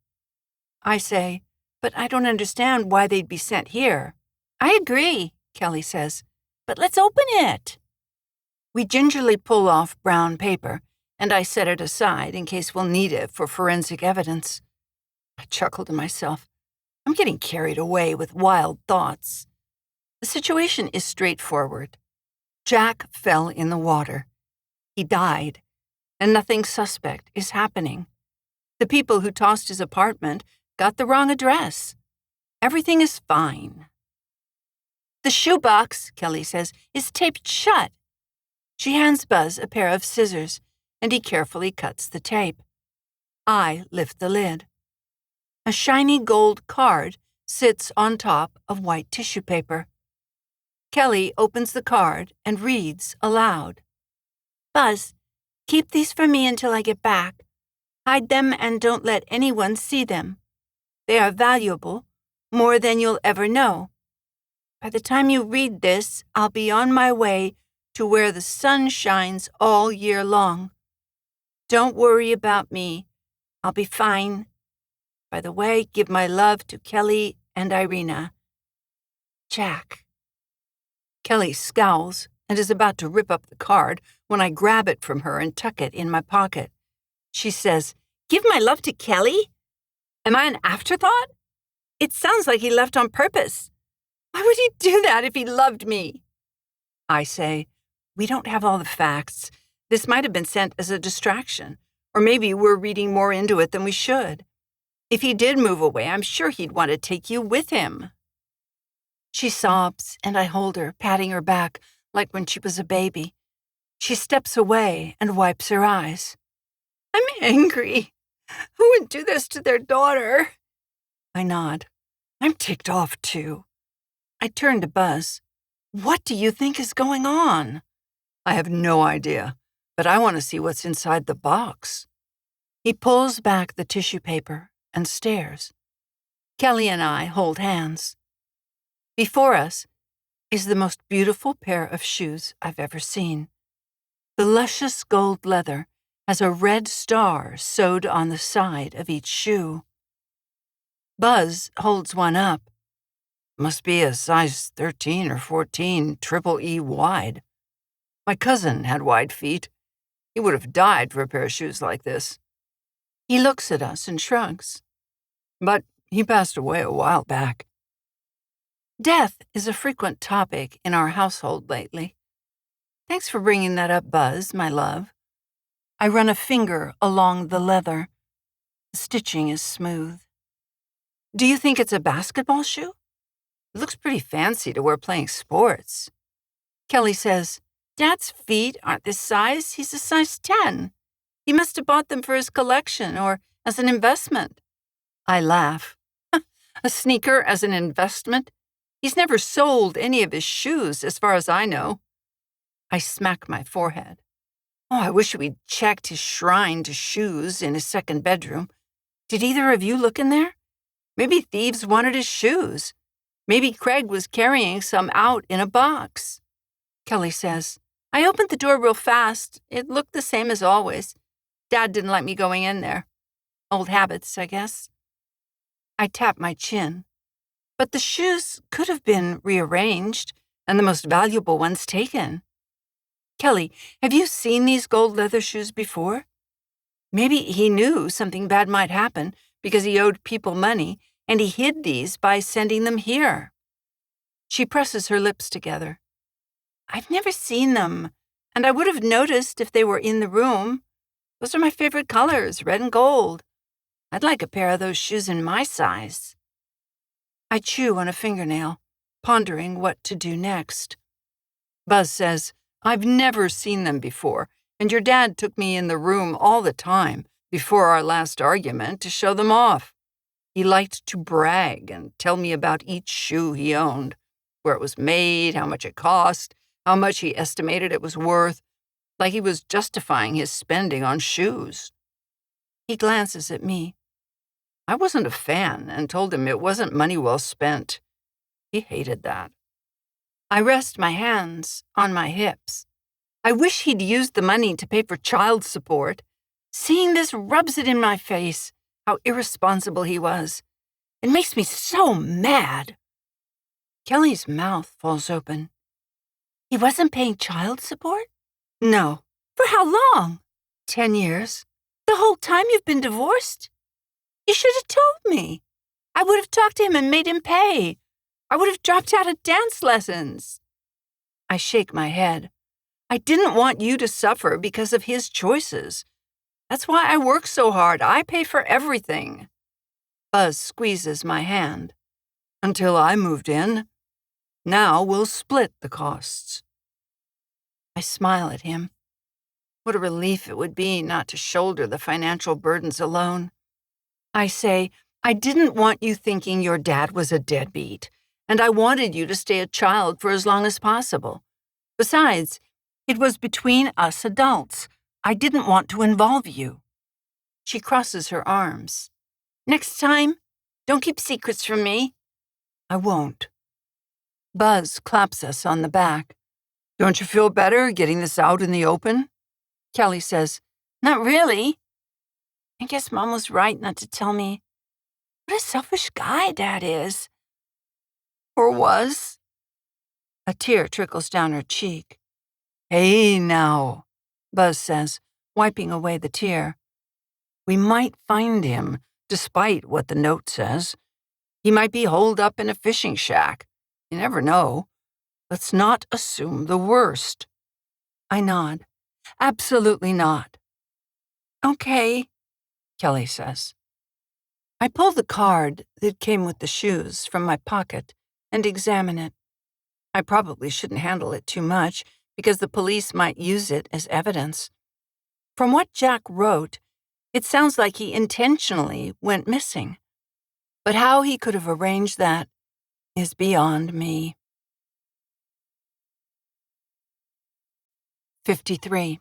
I say, But I don't understand why they'd be sent here. I agree, Kelly says, but let's open it. We gingerly pull off brown paper, and I set it aside in case we'll need it for forensic evidence. I chuckle to myself. I'm getting carried away with wild thoughts. The situation is straightforward. Jack fell in the water. He died, and nothing suspect is happening. The people who tossed his apartment got the wrong address. Everything is fine. The shoebox, Kelly says, is taped shut. She hands Buzz a pair of scissors, and he carefully cuts the tape. I lift the lid. A shiny gold card sits on top of white tissue paper. Kelly opens the card and reads aloud. Buzz, keep these for me until I get back. Hide them and don't let anyone see them. They are valuable, more than you'll ever know. By the time you read this, I'll be on my way to where the sun shines all year long. Don't worry about me. I'll be fine. By the way, give my love to Kelly and Irina. Jack. Kelly scowls and is about to rip up the card when I grab it from her and tuck it in my pocket. She says, Give my love to Kelly? Am I an afterthought? It sounds like he left on purpose. Why would he do that if he loved me? I say, We don't have all the facts. This might have been sent as a distraction, or maybe we're reading more into it than we should. If he did move away, I'm sure he'd want to take you with him. She sobs, and I hold her, patting her back like when she was a baby. She steps away and wipes her eyes. I'm angry. Who would do this to their daughter? I nod. I'm ticked off, too. I turn to Buzz. What do you think is going on? I have no idea, but I want to see what's inside the box. He pulls back the tissue paper and stares. Kelly and I hold hands. Before us, is the most beautiful pair of shoes I've ever seen. The luscious gold leather has a red star sewed on the side of each shoe. Buzz holds one up. Must be a size 13 or 14 triple E wide. My cousin had wide feet. He would have died for a pair of shoes like this. He looks at us and shrugs. But he passed away a while back. Death is a frequent topic in our household lately. Thanks for bringing that up, Buzz, my love. I run a finger along the leather. The stitching is smooth. Do you think it's a basketball shoe? It looks pretty fancy to wear playing sports. Kelly says, Dad's feet aren't this size. He's a size 10. He must have bought them for his collection or as an investment. I laugh. A sneaker as an investment? He's never sold any of his shoes, as far as I know. I smack my forehead. Oh, I wish we'd checked his shrine to shoes in his second bedroom. Did either of you look in there? Maybe thieves wanted his shoes. Maybe Craig was carrying some out in a box. Kelly says, I opened the door real fast. It looked the same as always. Dad didn't like me going in there. Old habits, I guess. I tap my chin. But the shoes could have been rearranged and the most valuable ones taken. Kelly, have you seen these gold leather shoes before? Maybe he knew something bad might happen because he owed people money, and he hid these by sending them here. She presses her lips together. I've never seen them, and I would have noticed if they were in the room. Those are my favorite colors, red and gold. I'd like a pair of those shoes in my size. I chew on a fingernail, pondering what to do next. Buzz says, I've never seen them before, and your dad took me in the room all the time before our last argument to show them off. He liked to brag and tell me about each shoe he owned, where it was made, how much it cost, how much he estimated it was worth, like he was justifying his spending on shoes. He glances at me. I wasn't a fan and told him it wasn't money well spent. He hated that. I rest my hands on my hips. I wish he'd used the money to pay for child support. Seeing this rubs it in my face, how irresponsible he was. It makes me so mad. Kelly's mouth falls open. He wasn't paying child support? No. For how long? 10 years. The whole time you've been divorced? You should have told me. I would have talked to him and made him pay. I would have dropped out of dance lessons. I shake my head. I didn't want you to suffer because of his choices. That's why I work so hard. I pay for everything. Buzz squeezes my hand. Until I moved in. Now we'll split the costs. I smile at him. What a relief it would be not to shoulder the financial burdens alone. I say, I didn't want you thinking your dad was a deadbeat, and I wanted you to stay a child for as long as possible. Besides, it was between us adults. I didn't want to involve you. She crosses her arms. Next time, don't keep secrets from me. I won't. Buzz claps us on the back. Don't you feel better getting this out in the open? Kelly says, Not really. I guess Mom was right not to tell me. What a selfish guy Dad is. Or was. A tear trickles down her cheek. Hey now, Buzz says, wiping away the tear. We might find him, despite what the note says. He might be holed up in a fishing shack. You never know. Let's not assume the worst. I nod. Absolutely not. Okay, Kelly says. I pull the card that came with the shoes from my pocket and examine it. I probably shouldn't handle it too much because the police might use it as evidence. From what Jack wrote, it sounds like he intentionally went missing. But how he could have arranged that is beyond me. 53.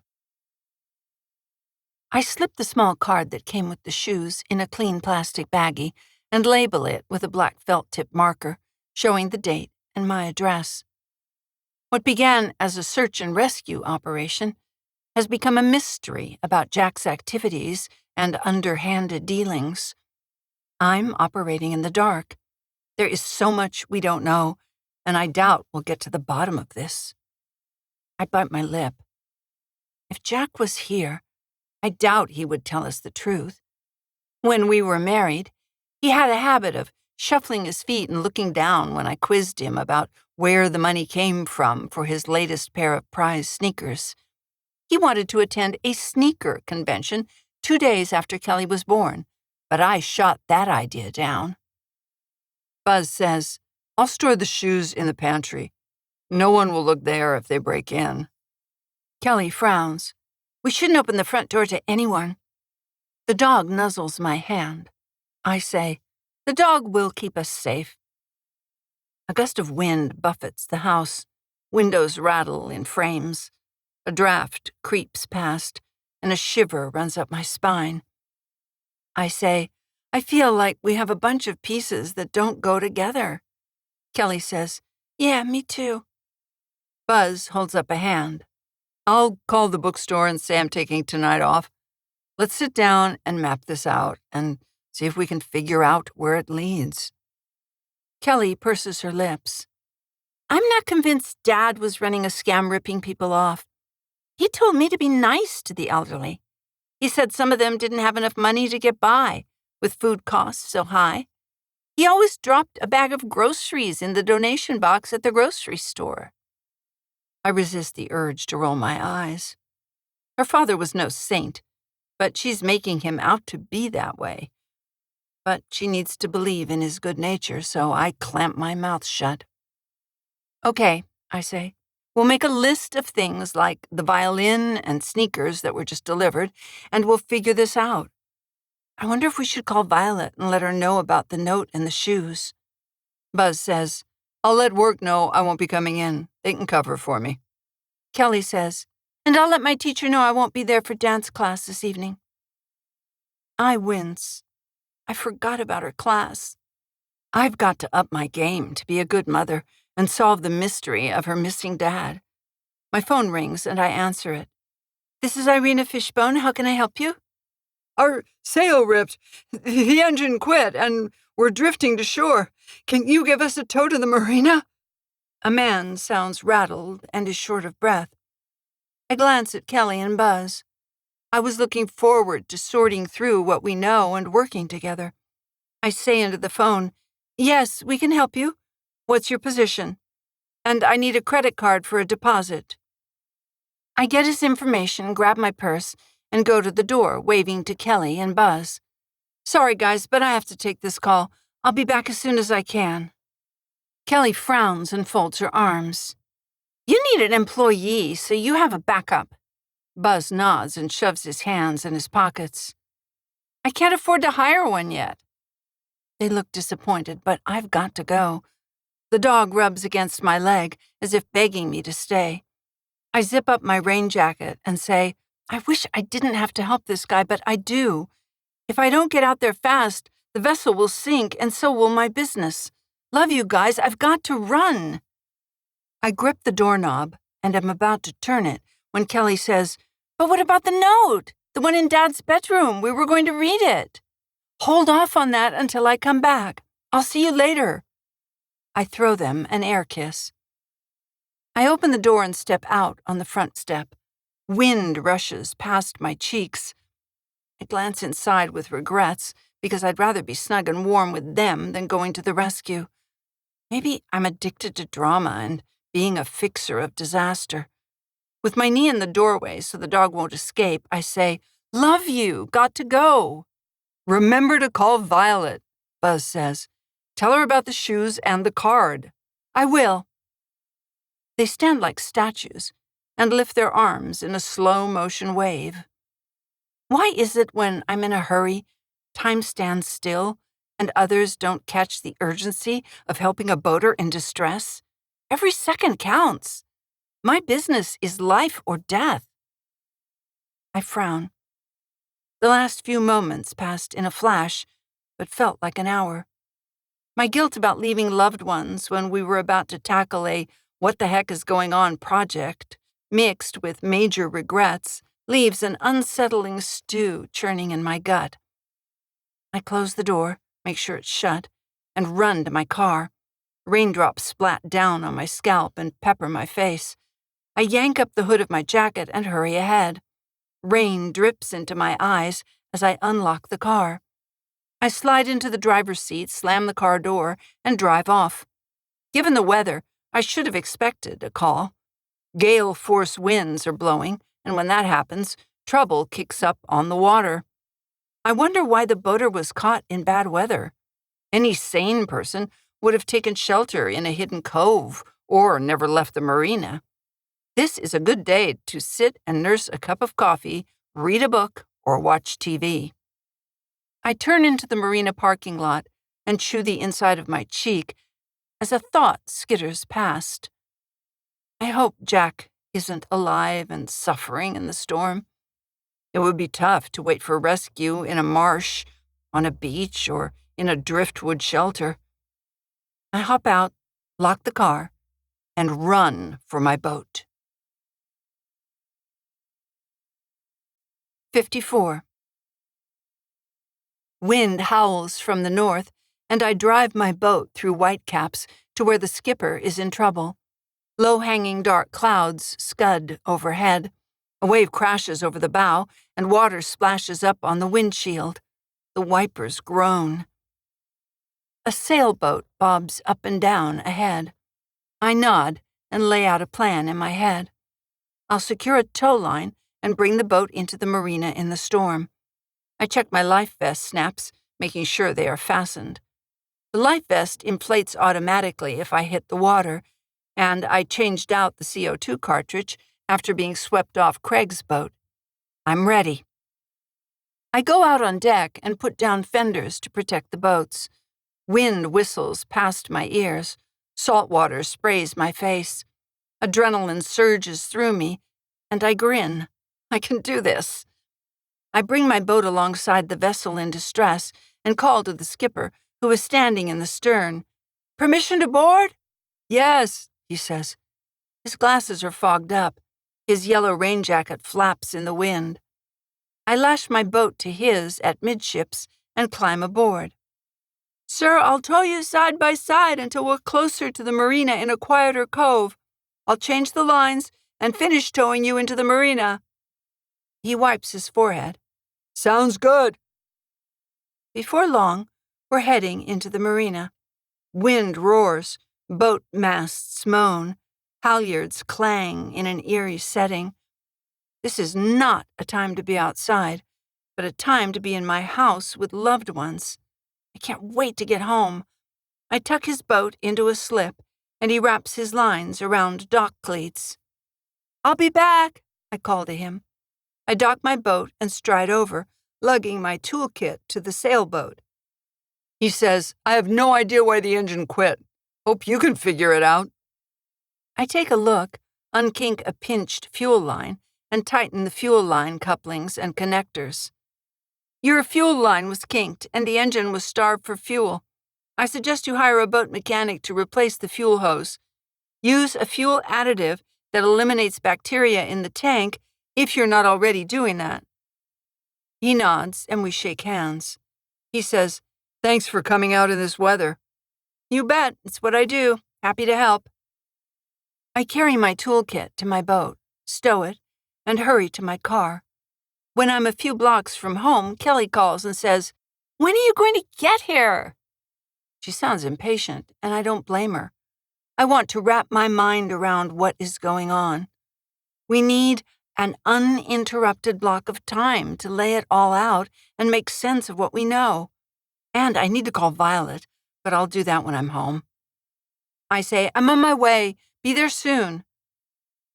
I slip the small card that came with the shoes in a clean plastic baggie and label it with a black felt tip marker, showing the date and my address. What began as a search and rescue operation has become a mystery about Jack's activities and underhanded dealings. I'm operating in the dark. There is so much we don't know, and I doubt we'll get to the bottom of this. I bite my lip. If Jack was here, I doubt he would tell us the truth. When we were married, he had a habit of shuffling his feet and looking down when I quizzed him about where the money came from for his latest pair of prize sneakers. He wanted to attend a sneaker convention 2 days after Kelly was born, but I shot that idea down. Buzz says, "I'll store the shoes in the pantry. No one will look there if they break in." Kelly frowns. "We shouldn't open the front door to anyone." The dog nuzzles my hand. I say, "The dog will keep us safe." A gust of wind buffets the house. Windows rattle in frames. A draft creeps past, and a shiver runs up my spine. I say, "I feel like we have a bunch of pieces that don't go together." Kelly says, "Yeah, me too." Buzz holds up a hand. "I'll call the bookstore and say I'm taking tonight off. Let's sit down and map this out and see if we can figure out where it leads." Kelly purses her lips. "I'm not convinced Dad was running a scam ripping people off. He told me to be nice to the elderly. He said some of them didn't have enough money to get by, with food costs so high. He always dropped a bag of groceries in the donation box at the grocery store." I resist the urge to roll my eyes. Her father was no saint, but she's making him out to be that way. But she needs to believe in his good nature, so I clamp my mouth shut. "Okay," I say. "We'll make a list of things like the violin and sneakers that were just delivered, and we'll figure this out. I wonder if we should call Violet and let her know about the note and the shoes." Buzz says, "I'll let work know I won't be coming in. They can cover for me." Kelly says, "And I'll let my teacher know I won't be there for dance class this evening." I wince. I forgot about her class. I've got to up my game to be a good mother and solve the mystery of her missing dad. My phone rings and I answer it. "This is Irina Fishbone. How can I help you?" "Our sail ripped. The engine quit, and we're drifting to shore. Can you give us a tow to the marina?" A man sounds rattled and is short of breath. I glance at Kelly and Buzz. I was looking forward to sorting through what we know and working together. I say into the phone, "Yes, we can help you. What's your position? And I need a credit card for a deposit." I get his information, grab my purse, and go to the door, waving to Kelly and Buzz. "Sorry, guys, but I have to take this call. I'll be back as soon as I can." Kelly frowns and folds her arms. "You need an employee, so you have a backup." Buzz nods and shoves his hands in his pockets. "I can't afford to hire one yet." They look disappointed, but I've got to go. The dog rubs against my leg as if begging me to stay. I zip up my rain jacket and say, "I wish I didn't have to help this guy, but I do. If I don't get out there fast, the vessel will sink, and so will my business. Love you guys, I've got to run." I grip the doorknob and am about to turn it when Kelly says, "But what about the note? The one in Dad's bedroom? We were going to read it." "Hold off on that until I come back. I'll see you later." I throw them an air kiss. I open the door and step out on the front step. Wind rushes past my cheeks. I glance inside with regrets because I'd rather be snug and warm with them than going to the rescue. Maybe I'm addicted to drama and being a fixer of disaster. With my knee in the doorway so the dog won't escape, I say, "Love you, got to go." "Remember to call Violet," Buzz says. "Tell her about the shoes and the card." "I will." They stand like statues and lift their arms in a slow-motion wave. Why is it when I'm in a hurry, time stands still, and others don't catch the urgency of helping a boater in distress? Every second counts. My business is life or death. I frown. The last few moments passed in a flash, but felt like an hour. My guilt about leaving loved ones when we were about to tackle a what the heck is going on project, mixed with major regrets, leaves an unsettling stew churning in my gut. I close the door, make sure it's shut, and run to my car. Raindrops splat down on my scalp and pepper my face. I yank up the hood of my jacket and hurry ahead. Rain drips into my eyes as I unlock the car. I slide into the driver's seat, slam the car door, and drive off. Given the weather, I should have expected a call. Gale force winds are blowing, and when that happens, trouble kicks up on the water. I wonder why the boater was caught in bad weather. Any sane person would have taken shelter in a hidden cove or never left the marina. This is a good day to sit and nurse a cup of coffee, read a book, or watch TV. I turn into the marina parking lot and chew the inside of my cheek as a thought skitters past. I hope Jack isn't alive and suffering in the storm. It would be tough to wait for rescue in a marsh, on a beach, or in a driftwood shelter. I hop out, lock the car, and run for my boat. 54. Wind howls from the north, and I drive my boat through whitecaps to where the skipper is in trouble. Low-hanging dark clouds scud overhead. A wave crashes over the bow, and water splashes up on the windshield. The wipers groan. A sailboat bobs up and down ahead. I nod and lay out a plan in my head. I'll secure a tow line and bring the boat into the marina in the storm. I check my life vest snaps, making sure they are fastened. The life vest inflates automatically if I hit the water, and I changed out the CO2 cartridge after being swept off Craig's boat. I'm ready. I go out on deck and put down fenders to protect the boats. Wind whistles past my ears. Salt water sprays my face. Adrenaline surges through me, and I grin. I can do this. I bring my boat alongside the vessel in distress and call to the skipper, who is standing in the stern. "Permission to board?" "Yes," he says. His glasses are fogged up. His yellow rain jacket flaps in the wind. I lash my boat to his at midships and climb aboard. "Sir, I'll tow you side by side until we're closer to the marina in a quieter cove. I'll change the lines and finish towing you into the marina." He wipes his forehead. "Sounds good." Before long, we're heading into the marina. Wind roars, boat masts moan, halyards clang in an eerie setting. This is not a time to be outside, but a time to be in my house with loved ones. I can't wait to get home. I tuck his boat into a slip, and he wraps his lines around dock cleats. "I'll be back," I call to him. I dock my boat and stride over, lugging my toolkit to the sailboat. He says, "I have no idea why the engine quit. Hope you can figure it out." I take a look, unkink a pinched fuel line, and tighten the fuel line couplings and connectors. "Your fuel line was kinked, and the engine was starved for fuel. I suggest you hire a boat mechanic to replace the fuel hose. Use a fuel additive that eliminates bacteria in the tank if you're not already doing that." He nods, and we shake hands. He says, "Thanks for coming out in this weather." "You bet, it's what I do. Happy to help." I carry my toolkit to my boat, stow it, and hurry to my car. When I'm a few blocks from home, Kelly calls and says, "When are you going to get here?" She sounds impatient, and I don't blame her. I want to wrap my mind around what is going on. We need an uninterrupted block of time to lay it all out and make sense of what we know. And I need to call Violet, but I'll do that when I'm home. I say, "I'm on my way. Be there soon."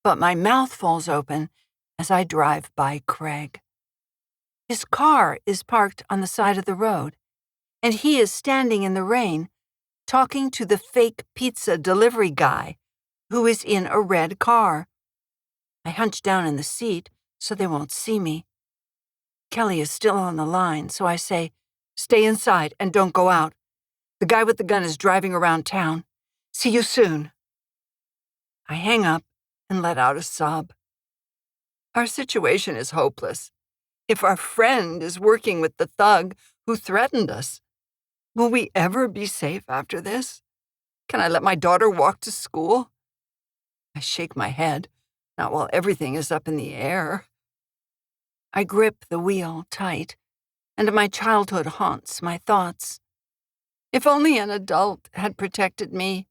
But my mouth falls open as I drive by Craig. His car is parked on the side of the road, and he is standing in the rain, talking to the fake pizza delivery guy, who is in a red car. I hunch down in the seat so they won't see me. Kelly is still on the line, so I say, "Stay inside and don't go out. The guy with the gun is driving around town. See you soon." I hang up and let out a sob. Our situation is hopeless. If our friend is working with the thug who threatened us, will we ever be safe after this? Can I let my daughter walk to school? I shake my head, not while everything is up in the air. I grip the wheel tight, and my childhood haunts my thoughts. If only an adult had protected me,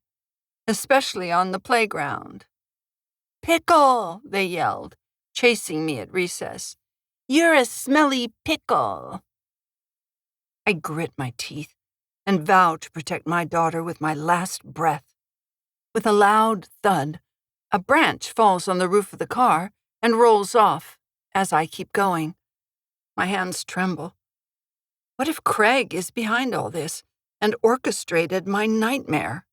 especially on the playground. "Pickle!" they yelled, chasing me at recess. "You're a smelly pickle!" I grit my teeth and vow to protect my daughter with my last breath. With a loud thud, a branch falls on the roof of the car and rolls off as I keep going. My hands tremble. What if Craig is behind all this and orchestrated my nightmare?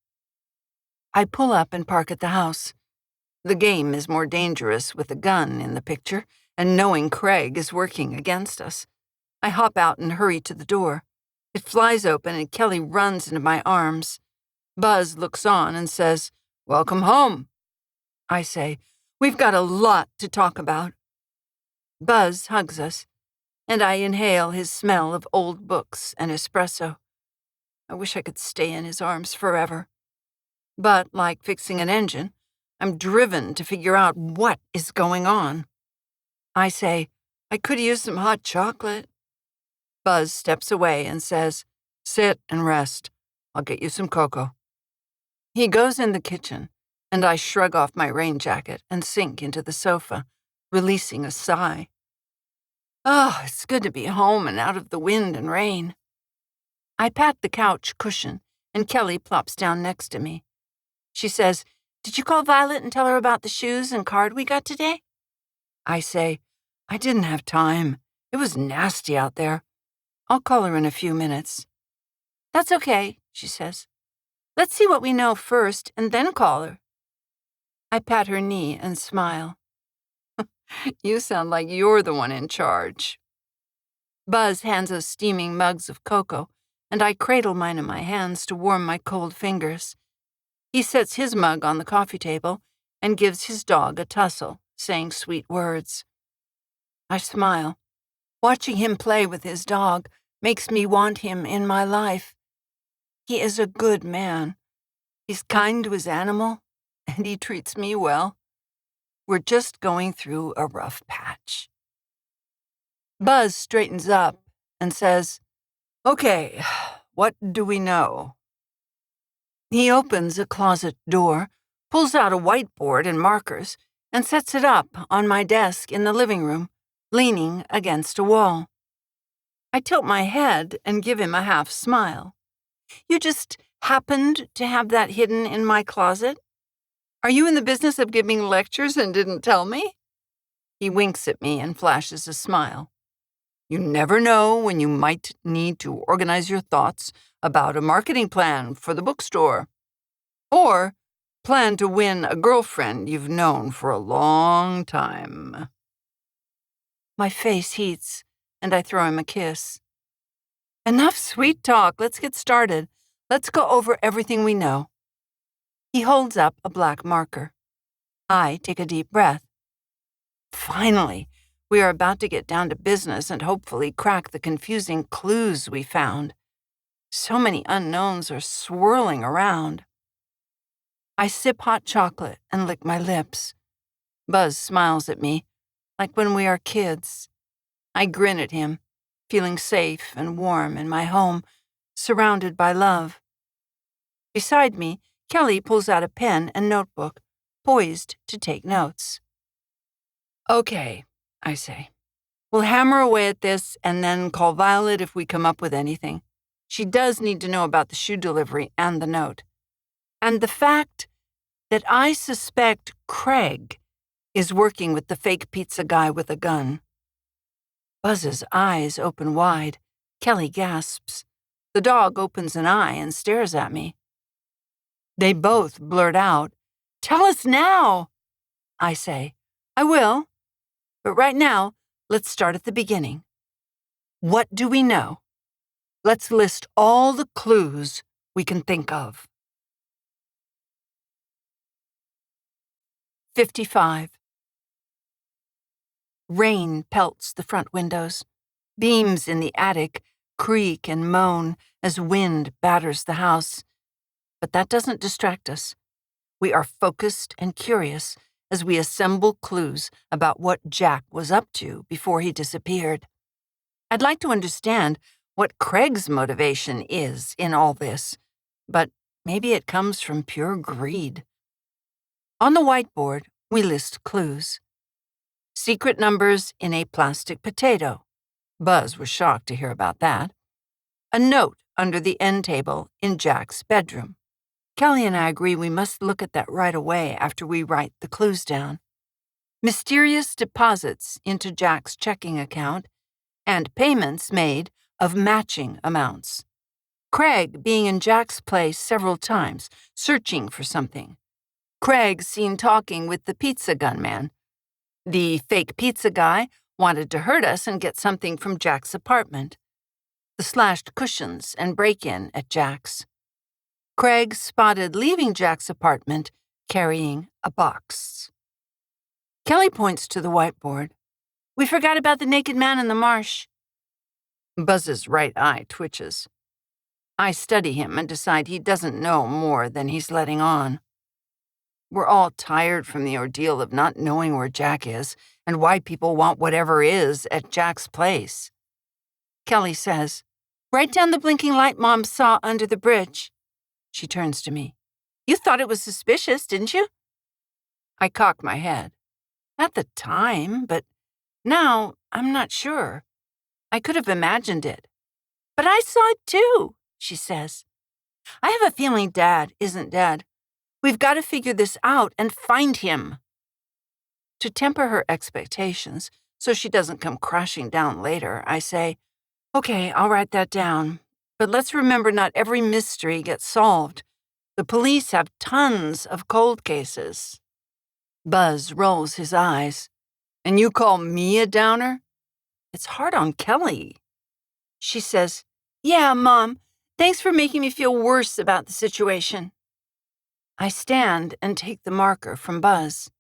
I pull up and park at the house. The game is more dangerous with a gun in the picture and knowing Craig is working against us. I hop out and hurry to the door. It flies open and Kelly runs into my arms. Buzz looks on and says, "Welcome home." I say, "We've got a lot to talk about." Buzz hugs us, and I inhale his smell of old books and espresso. I wish I could stay in his arms forever. But, like fixing an engine, I'm driven to figure out what is going on. I say, "I could use some hot chocolate." Buzz steps away and says, "Sit and rest. I'll get you some cocoa." He goes in the kitchen, and I shrug off my rain jacket and sink into the sofa, releasing a sigh. Oh, it's good to be home and out of the wind and rain. I pat the couch cushion, and Kelly plops down next to me. She says, "Did you call Violet and tell her about the shoes and card we got today?" I say, "I didn't have time. It was nasty out there. I'll call her in a few minutes." "That's okay," she says. "Let's see what we know first and then call her." I pat her knee and smile. You sound like you're the one in charge. Buzz hands us steaming mugs of cocoa, and I cradle mine in my hands to warm my cold fingers. He sets his mug on the coffee table and gives his dog a tussle, saying sweet words. I smile. Watching him play with his dog makes me want him in my life. He is a good man. He's kind to his animal, and he treats me well. We're just going through a rough patch. Buzz straightens up and says, "Okay, what do we know?" He opens a closet door, pulls out a whiteboard and markers, and sets it up on my desk in the living room, leaning against a wall. I tilt my head and give him a half smile. "You just happened to have that hidden in my closet? Are you in the business of giving lectures and didn't tell me?" He winks at me and flashes a smile. "You never know when you might need to organize your thoughts about a marketing plan for the bookstore. Or plan to win a girlfriend you've known for a long time." My face heats, and I throw him a kiss. "Enough sweet talk. Let's get started. Let's go over everything we know." He holds up a black marker. I take a deep breath. Finally, we are about to get down to business and hopefully crack the confusing clues we found. So many unknowns are swirling around. I sip hot chocolate and lick my lips. Buzz smiles at me, like when we are kids. I grin at him, feeling safe and warm in my home, surrounded by love. Beside me, Kelly pulls out a pen and notebook, poised to take notes. "Okay," I say. "We'll hammer away at this and then call Violet if we come up with anything. She does need to know about the shoe delivery and the note. And the fact that I suspect Craig is working with the fake pizza guy with a gun." Buzz's eyes open wide. Kelly gasps. The dog opens an eye and stares at me. They both blurt out, "Tell us now!" I say, "I will. But right now, let's start at the beginning. What do we know? Let's list all the clues we can think of." 55. Rain pelts the front windows. Beams in the attic creak and moan as wind batters the house. But that doesn't distract us. We are focused and curious as we assemble clues about what Jack was up to before he disappeared. I'd like to understand what Craig's motivation is in all this, but maybe it comes from pure greed. On the whiteboard, we list clues. Secret numbers in a plastic potato. Buzz was shocked to hear about that. A note under the end table in Jack's bedroom. Kelly and I agree we must look at that right away after we write the clues down. Mysterious deposits into Jack's checking account and payments made of matching amounts. Craig being in Jack's place several times, searching for something. Craig seen talking with the pizza gunman. The fake pizza guy wanted to hurt us and get something from Jack's apartment. The slashed cushions and break-in at Jack's. Craig spotted leaving Jack's apartment carrying a box. Kelly points to the whiteboard. We forgot about the naked man in the marsh. Buzz's right eye twitches. I study him and decide he doesn't know more than he's letting on. We're all tired from the ordeal of not knowing where Jack is and why people want whatever is at Jack's place. Kelly says, write down the blinking light Mom saw under the bridge. She turns to me. You thought it was suspicious, didn't you? I cock my head. At the time, but now I'm not sure. I could have imagined it. But I saw it too, she says. I have a feeling Dad isn't dead. We've got to figure this out and find him. To temper her expectations so she doesn't come crashing down later, I say, okay, I'll write that down. But let's remember not every mystery gets solved. The police have tons of cold cases. Buzz rolls his eyes. And you call me a downer? It's hard on Kelly. She says, yeah, Mom, thanks for making me feel worse about the situation. I stand and take the marker from Buzz.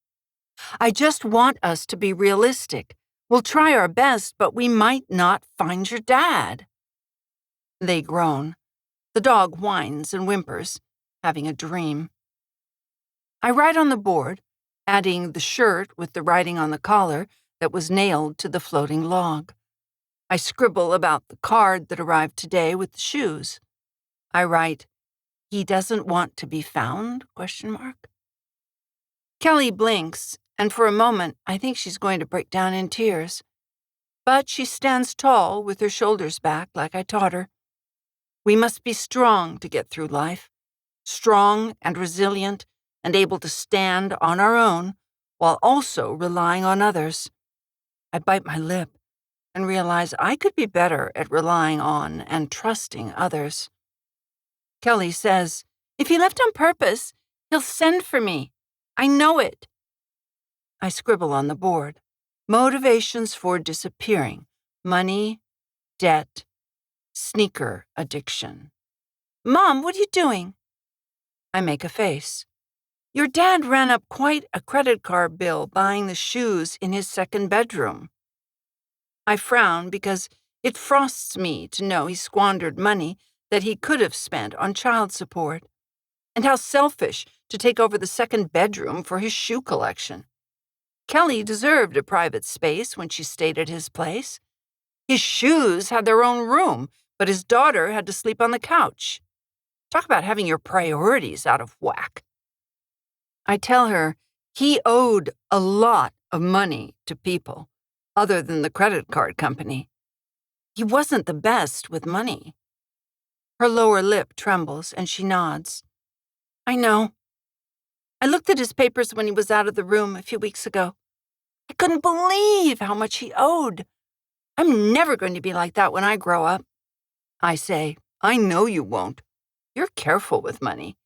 I just want us to be realistic. We'll try our best, but we might not find your dad. They groan. The dog whines and whimpers, having a dream. I write on the board, adding the shirt with the writing on the collar that was nailed to the floating log. I scribble about the card that arrived today with the shoes. I write, he doesn't want to be found? ? Kelly blinks, and for a moment I think she's going to break down in tears. But she stands tall with her shoulders back like I taught her. We must be strong to get through life, strong and resilient and able to stand on our own while also relying on others. I bite my lip and realize I could be better at relying on and trusting others. Kelly says, if he left on purpose, he'll send for me. I know it. I scribble on the board. Motivations for disappearing. Money, debt, sneaker addiction. Mom, what are you doing? I make a face. Your dad ran up quite a credit card bill buying the shoes in his second bedroom. I frown because it frosts me to know he squandered money that he could have spent on child support. And how selfish to take over the second bedroom for his shoe collection. Kelly deserved a private space when she stayed at his place. His shoes had their own room, but his daughter had to sleep on the couch. Talk about having your priorities out of whack. I tell her he owed a lot of money to people, other than the credit card company. He wasn't the best with money. Her lower lip trembles and she nods. I know. I looked at his papers when he was out of the room a few weeks ago. I couldn't believe how much he owed. I'm never going to be like that when I grow up. I say, I know you won't. You're careful with money.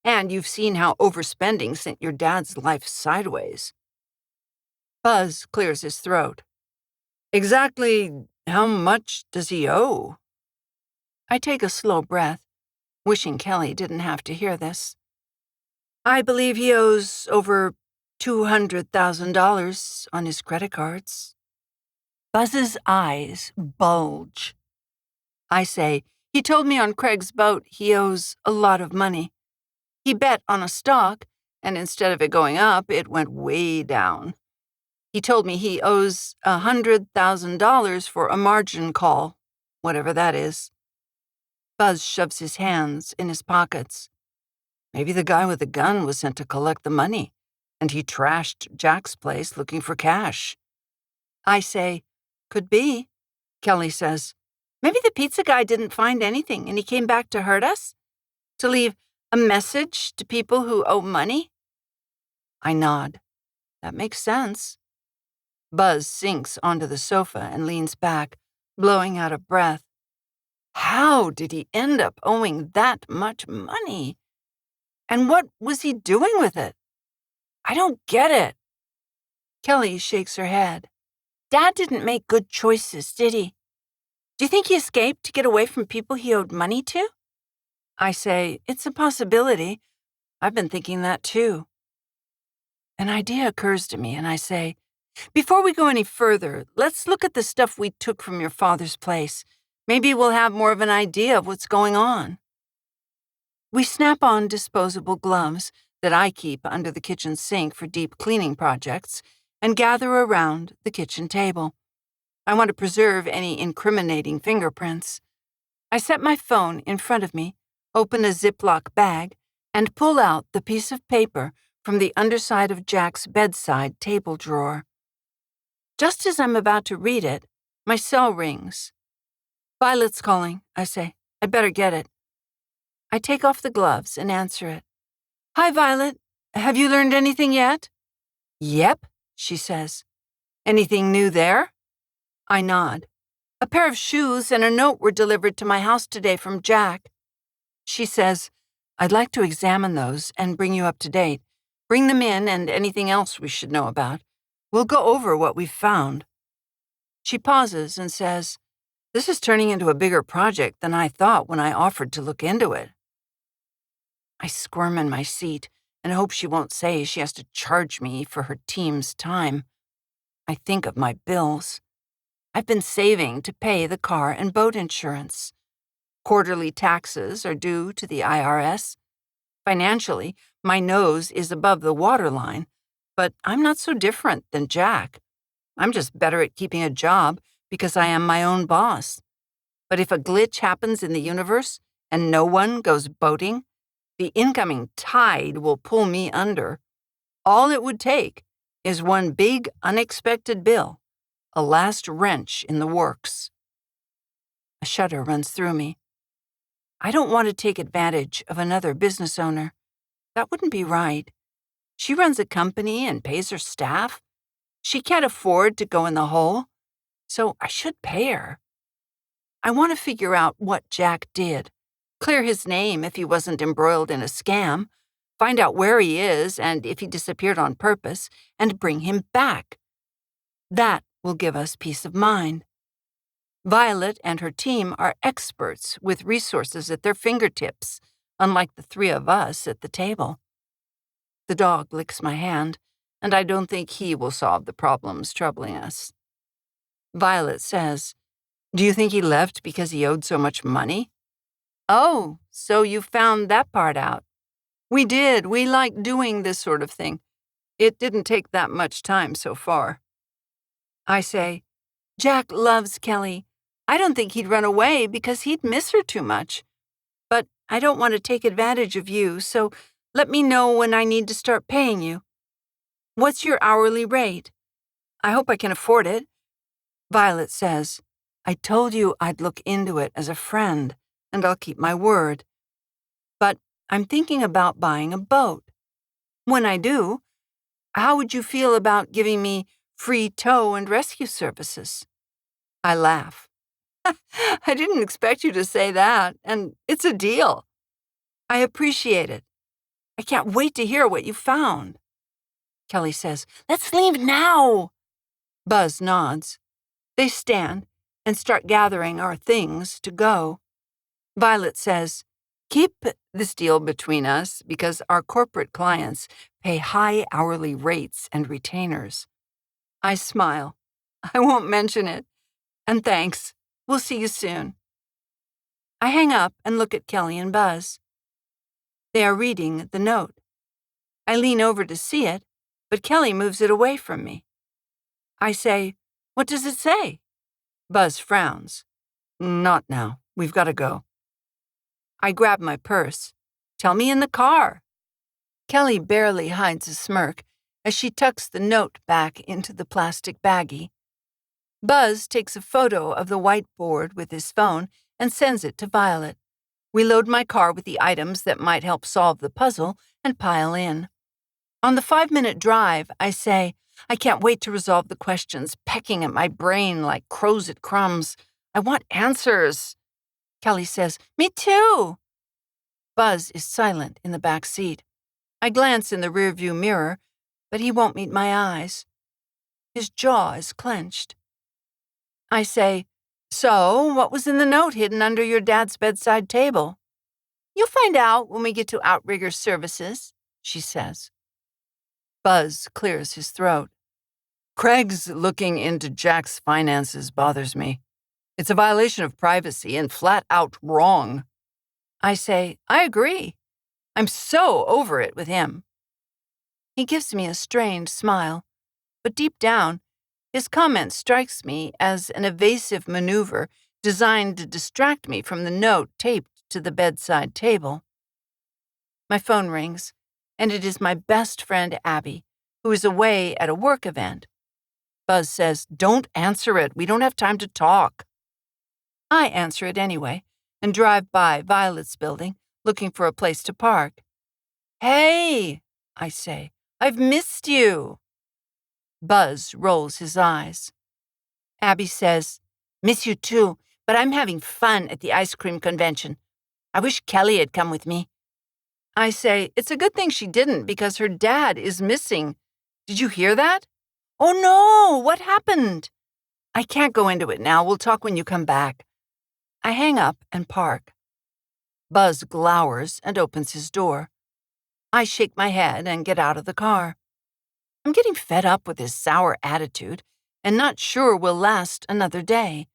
And you've seen how overspending sent your dad's life sideways. Buzz clears his throat. Exactly how much does he owe? I take a slow breath, wishing Kelly didn't have to hear this. I believe he owes over $200,000 on his credit cards. Buzz's eyes bulge. I say, he told me on Craig's boat he owes a lot of money. He bet on a stock, and instead of it going up, it went way down. He told me he owes $100,000 for a margin call, whatever that is. Buzz shoves his hands in his pockets. Maybe the guy with the gun was sent to collect the money, and he trashed Jack's place looking for cash. I say, could be. Kelly says, maybe the pizza guy didn't find anything and he came back to hurt us? To leave a message to people who owe money? I nod. That makes sense. Buzz sinks onto the sofa and leans back, blowing out of breath. How did he end up owing that much money? And what was he doing with it? I don't get it. Kelly shakes her head. Dad didn't make good choices, did he? Do you think he escaped to get away from people he owed money to? I say, it's a possibility. I've been thinking that too. An idea occurs to me, and I say, before we go any further, let's look at the stuff we took from your father's place. Maybe we'll have more of an idea of what's going on. We snap on disposable gloves that I keep under the kitchen sink for deep cleaning projects and gather around the kitchen table. I want to preserve any incriminating fingerprints. I set my phone in front of me, open a Ziploc bag, and pull out the piece of paper from the underside of Jack's bedside table drawer. Just as I'm about to read it, my cell rings. Violet's calling, I say. I'd better get it. I take off the gloves and answer it. Hi, Violet. Have you learned anything yet? Yep, she says. Anything new there? I nod. A pair of shoes and a note were delivered to my house today from Jack. She says, I'd like to examine those and bring you up to date. Bring them in and anything else we should know about. We'll go over what we've found. She pauses and says, this is turning into a bigger project than I thought when I offered to look into it. I squirm in my seat and hope she won't say she has to charge me for her team's time. I think of my bills. I've been saving to pay the car and boat insurance. Quarterly taxes are due to the IRS. Financially, my nose is above the waterline, but I'm not so different than Jack. I'm just better at keeping a job because I am my own boss. But if a glitch happens in the universe and no one goes boating, the incoming tide will pull me under. All it would take is one big unexpected bill, a last wrench in the works. A shudder runs through me. I don't want to take advantage of another business owner. That wouldn't be right. She runs a company and pays her staff. She can't afford to go in the hole, so I should pay her. I want to figure out what Jack did, clear his name if he wasn't embroiled in a scam, find out where he is and if he disappeared on purpose, and bring him back. That will give us peace of mind. Violet and her team are experts with resources at their fingertips, unlike the three of us at the table. The dog licks my hand, and I don't think he will solve the problems troubling us. Violet says, do you think he left because he owed so much money? Oh, so you found that part out. We did. We like doing this sort of thing. It didn't take that much time so far. I say, Jack loves Kelly. I don't think he'd run away because he'd miss her too much. But I don't want to take advantage of you, so let me know when I need to start paying you. What's your hourly rate? I hope I can afford it. Violet says, I told you I'd look into it as a friend, and I'll keep my word. But I'm thinking about buying a boat. When I do, how would you feel about giving me free tow and rescue services? I laugh. I didn't expect you to say that, and it's a deal. I appreciate it. I can't wait to hear what you found. Kelly says, let's leave now. Buzz nods. They stand and start gathering our things to go. Violet says, Keep this deal between us because our corporate clients pay high hourly rates and retainers. I smile. I won't mention it. And thanks. We'll see you soon. I hang up and look at Kelly and Buzz. They are reading the note. I lean over to see it, but Kelly moves it away from me. I say, "What does it say?" Buzz frowns. "Not now. We've got to go." I grab my purse. "Tell me in the car." Kelly barely hides a smirk as she tucks the note back into the plastic baggie. Buzz takes a photo of the whiteboard with his phone and sends it to Violet. We load my car with the items that might help solve the puzzle and pile in. On the 5-minute drive, I say, I can't wait to resolve the questions pecking at my brain like crows at crumbs. I want answers. Kelly says, "Me too." Buzz is silent in the back seat. I glance in the rearview mirror, but he won't meet my eyes. His jaw is clenched. I say, "So, what was in the note hidden under your dad's bedside table?" "You'll find out when we get to Outrigger Services," she says. Buzz clears his throat. "Craig's looking into Jack's finances bothers me. It's a violation of privacy and flat out wrong." I say, "I agree. I'm so over it with him." He gives me a strained smile, but deep down, his comment strikes me as an evasive maneuver designed to distract me from the note taped to the bedside table. My phone rings, and it is my best friend Abby, who is away at a work event. Buzz says, "Don't answer it. We don't have time to talk." I answer it anyway and drive by Violet's building, looking for a place to park. "Hey," I say, "I've missed you." Buzz rolls his eyes. Abby says, "Miss you too, but I'm having fun at the ice cream convention. I wish Kelly had come with me." I say, "It's a good thing she didn't because her dad is missing. Did you hear that?" "Oh no, what happened?" "I can't go into it now. We'll talk when you come back." I hang up and park. Buzz glowers and opens his door. I shake my head and get out of the car. I'm getting fed up with his sour attitude and not sure we'll last another day.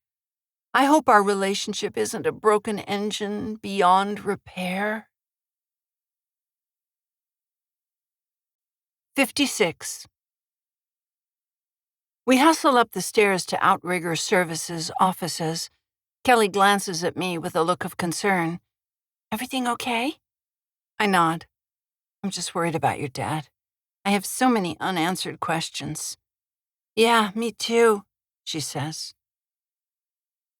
I hope our relationship isn't a broken engine beyond repair. 56. We hustle up the stairs to Outrigger Services offices. Kelly glances at me with a look of concern. "Everything okay?" I nod. "I'm just worried about your dad. I have so many unanswered questions." "Yeah, me too," she says.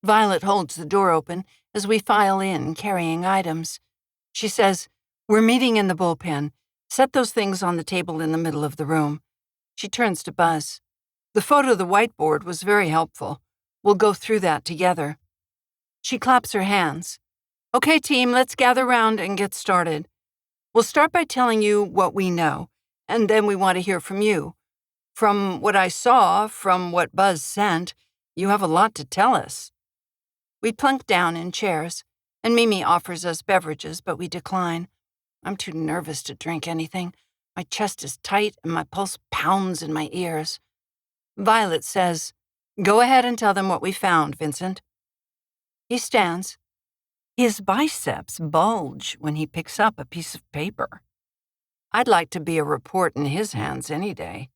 Violet holds the door open as we file in, carrying items. She says, "We're meeting in the bullpen. Set those things on the table in the middle of the room." She turns to Buzz. "The photo of the whiteboard was very helpful. We'll go through that together." She claps her hands. "Okay, team, let's gather round and get started. We'll start by telling you what we know, and then we want to hear from you. From what I saw, from what Buzz sent, you have a lot to tell us." We plunk down in chairs, and Mimi offers us beverages, but we decline. I'm too nervous to drink anything. My chest is tight and my pulse pounds in my ears. Violet says, "Go ahead and tell them what we found, Vincent." He stands. His biceps bulge when he picks up a piece of paper. I'd like to be a report in his hands any day.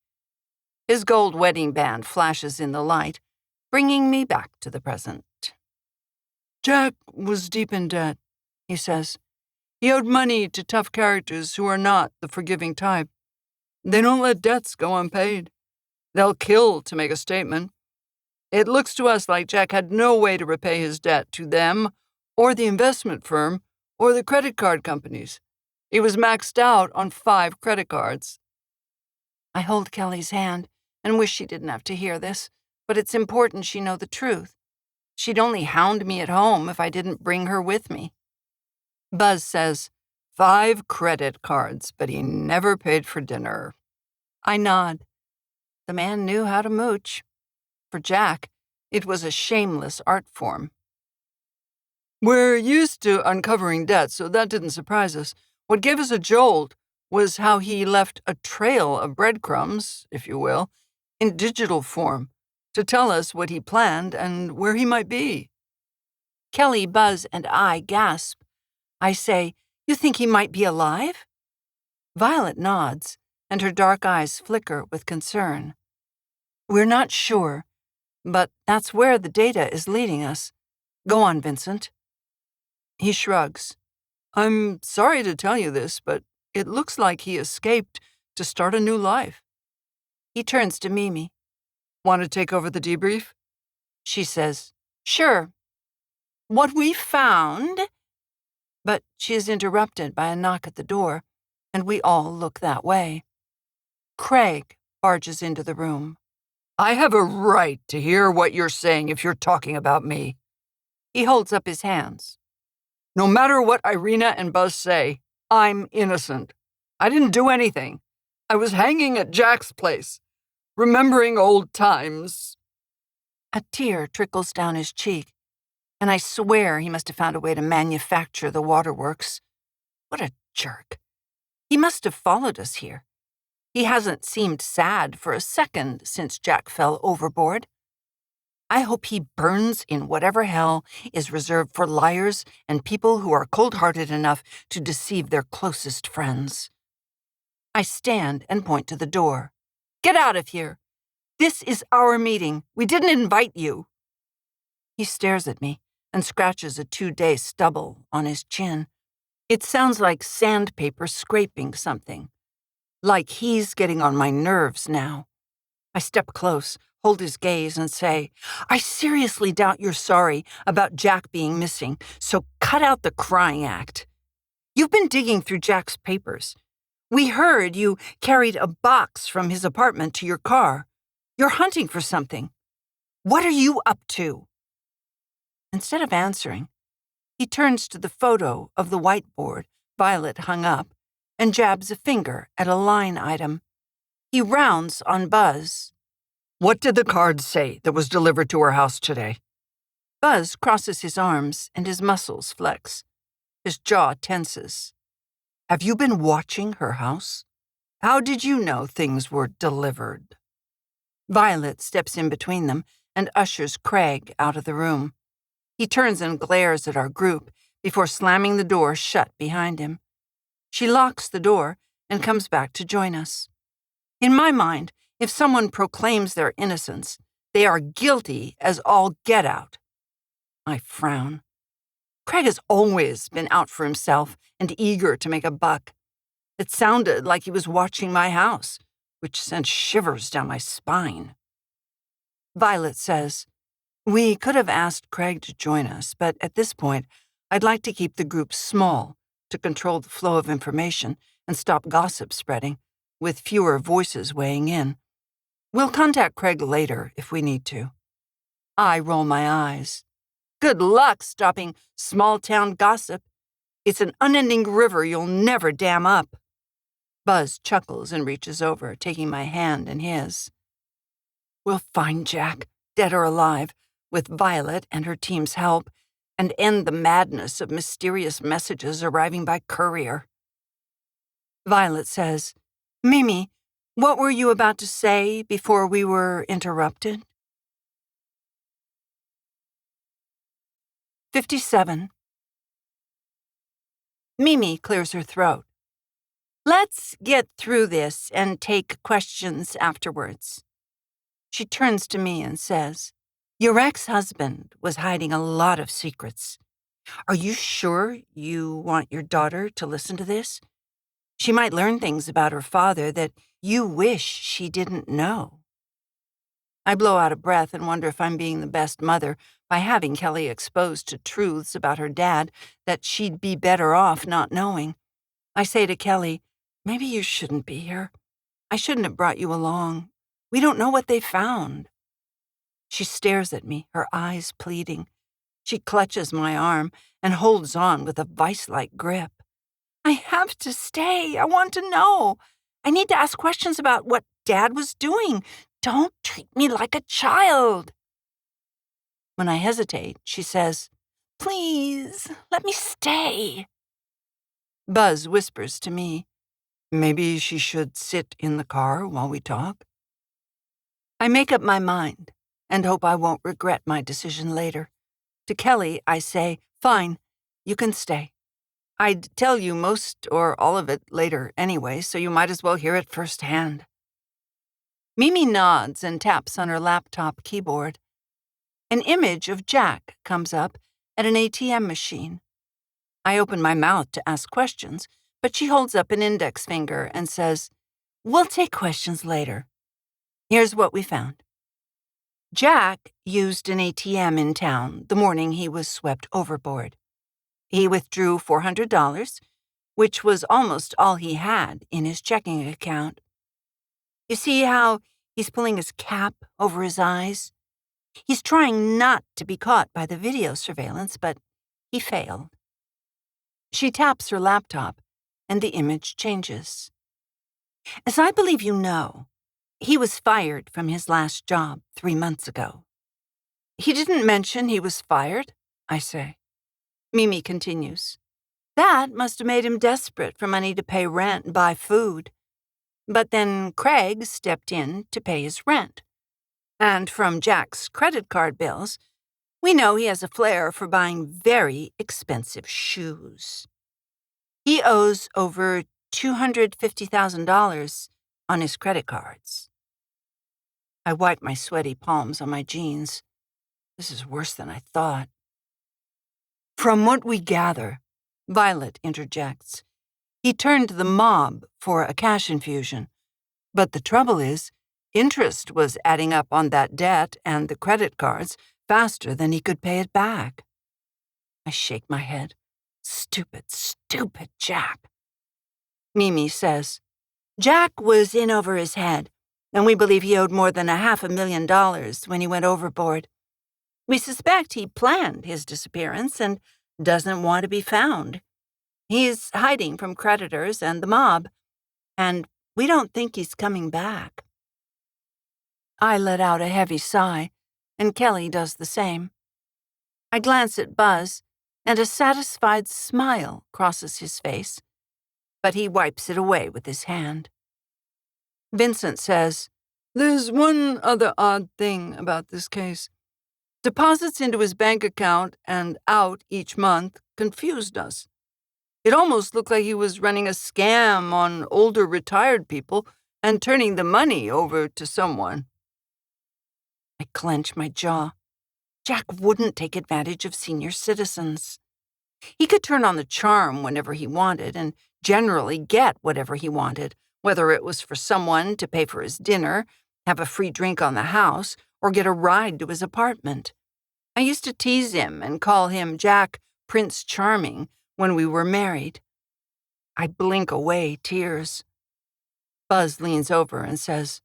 His gold wedding band flashes in the light, bringing me back to the present. "Jack was deep in debt," he says. "He owed money to tough characters who are not the forgiving type. They don't let debts go unpaid. They'll kill to make a statement. It looks to us like Jack had no way to repay his debt to them, or the investment firm, or the credit card companies. He was maxed out on 5 credit cards." I hold Kelly's hand and wish she didn't have to hear this, but it's important she know the truth. She'd only hound me at home if I didn't bring her with me. Buzz says, 5 credit cards, but he never paid for dinner." I nod. The man knew how to mooch. For Jack, it was a shameless art form. We're used to uncovering debt, so that didn't surprise us. What gave us a jolt was how he left a trail of breadcrumbs, if you will, in digital form, to tell us what he planned and where he might be. Kelly, Buzz, and I gasp. I say, "You think he might be alive?" Violet nods, and her dark eyes flicker with concern. "We're not sure, but that's where the data is leading us. Go on, Vincent." He shrugs. I'm sorry to tell you this, but it looks like he escaped to start a new life. He turns to Mimi. Want to take over the debrief? She says, "Sure. What we found..." But she is interrupted by a knock at the door, and we all look that way. Craig barges into the room. I have a right to hear what you're saying if you're talking about me. He holds up his hands. No matter what Irina and Buzz say, I'm innocent. I didn't do anything. I was hanging at Jack's place, remembering old times. A tear trickles down his cheek, and I swear he must have found a way to manufacture the waterworks. What a jerk. He must have followed us here. He hasn't seemed sad for a second since Jack fell overboard. I hope he burns in whatever hell is reserved for liars and people who are cold-hearted enough to deceive their closest friends. I stand and point to the door. "Get out of here! This is our meeting. We didn't invite you." He stares at me and scratches a 2-day stubble on his chin. It sounds like sandpaper scraping something. Like he's getting on my nerves now. I step close, hold his gaze, and say, "I seriously doubt you're sorry about Jack being missing, so cut out the crying act. You've been digging through Jack's papers. We heard you carried a box from his apartment to your car. You're hunting for something. What are you up to?" Instead of answering, he turns to the photo of the whiteboard Violet hung up and jabs a finger at a line item. He rounds on Buzz. What did the card say that was delivered to her house today? Buzz crosses his arms and his muscles flex. His jaw tenses. Have you been watching her house? How did you know things were delivered? Violet steps in between them and ushers Craig out of the room. He turns and glares at our group before slamming the door shut behind him. She locks the door and comes back to join us. In my mind, if someone proclaims their innocence, they are guilty as all get out. I frown. Craig has always been out for himself and eager to make a buck. It sounded like he was watching my house, which sent shivers down my spine. Violet says, "We could have asked Craig to join us, but at this point, I'd like to keep the group small to control the flow of information and stop gossip spreading, with fewer voices weighing in. We'll contact Craig later if we need to." I roll my eyes. Good luck stopping small-town gossip. It's an unending river you'll never dam up. Buzz chuckles and reaches over, taking my hand in his. We'll find Jack, dead or alive, with Violet and her team's help, and end the madness of mysterious messages arriving by courier. Violet says, "Mimi, what were you about to say before we were interrupted?" 57. Mimi clears her throat. "Let's get through this and take questions afterwards." She turns to me and says, "Your ex-husband was hiding a lot of secrets. Are you sure you want your daughter to listen to this? She might learn things about her father that you wish she didn't know." I blow out a breath and wonder if I'm being the best mother by having Kelly exposed to truths about her dad that she'd be better off not knowing. I say to Kelly, "Maybe you shouldn't be here. I shouldn't have brought you along. We don't know what they found." She stares at me, her eyes pleading. She clutches my arm and holds on with a vice-like grip. "I have to stay. I want to know. I need to ask questions about what Dad was doing. Don't treat me like a child." When I hesitate, she says, Please, let me stay. Buzz whispers to me, maybe she should sit in the car while we talk. I make up my mind and hope I won't regret my decision later. To Kelly, I say, fine, you can stay. I'd tell you most or all of it later anyway, so you might as well hear it firsthand. Mimi nods and taps on her laptop keyboard. An image of Jack comes up at an ATM machine. I open my mouth to ask questions, but she holds up an index finger and says, "We'll take questions later." Here's what we found. Jack used an ATM in town the morning he was swept overboard. He withdrew $400, which was almost all he had in his checking account. You see how he's pulling his cap over his eyes? He's trying not to be caught by the video surveillance, but he failed. She taps her laptop, and the image changes. As I believe you know, he was fired from his last job 3 months ago. He didn't mention he was fired, I say. Mimi continues. That must have made him desperate for money to pay rent and buy food. But then Craig stepped in to pay his rent. And from Jack's credit card bills, we know he has a flair for buying very expensive shoes. He owes over $250,000 on his credit cards. I wipe my sweaty palms on my jeans. This is worse than I thought. From what we gather, Violet interjects, he turned to the mob for a cash infusion. But the trouble is, interest was adding up on that debt and the credit cards faster than he could pay it back. I shake my head. Stupid, stupid Jack. Mimi says, Jack was in over his head, and we believe he owed more than $500,000 when he went overboard. We suspect he planned his disappearance and doesn't want to be found. He's hiding from creditors and the mob, and we don't think he's coming back. I let out a heavy sigh, and Kelly does the same. I glance at Buzz, and a satisfied smile crosses his face, but he wipes it away with his hand. Vincent says, There's one other odd thing about this case. Deposits into his bank account and out each month confused us. It almost looked like he was running a scam on older retired people and turning the money over to someone. I clench my jaw. Jack wouldn't take advantage of senior citizens. He could turn on the charm whenever he wanted and generally get whatever he wanted, whether it was for someone to pay for his dinner, have a free drink on the house, or get a ride to his apartment. I used to tease him and call him Jack Prince Charming when we were married. I blink away tears. Buzz leans over and says,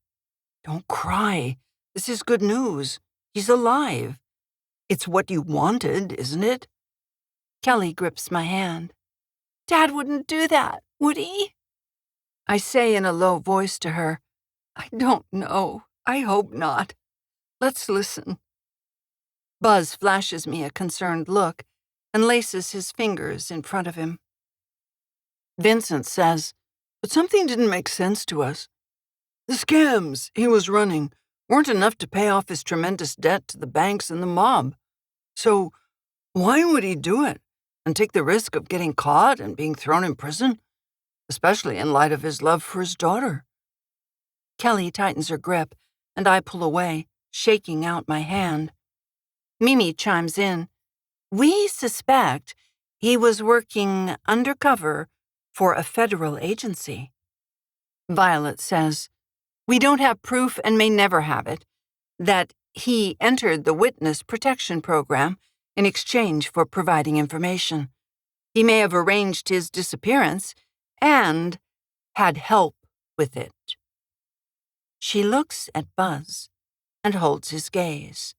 Don't cry. This is good news. He's alive. It's what you wanted, isn't it? Kelly grips my hand. Dad wouldn't do that, would he? I say in a low voice to her, I don't know. I hope not. Let's listen. Buzz flashes me a concerned look and laces his fingers in front of him. Vincent says, But something didn't make sense to us. The scams he was running weren't enough to pay off his tremendous debt to the banks and the mob. So why would he do it and take the risk of getting caught and being thrown in prison, especially in light of his love for his daughter? Kelly tightens her grip, and I pull away, shaking out my hand. Mimi chimes in. We suspect he was working undercover for a federal agency. Violet says, We don't have proof and may never have it that he entered the Witness Protection Program in exchange for providing information. He may have arranged his disappearance and had help with it. She looks at Buzz and holds his gaze.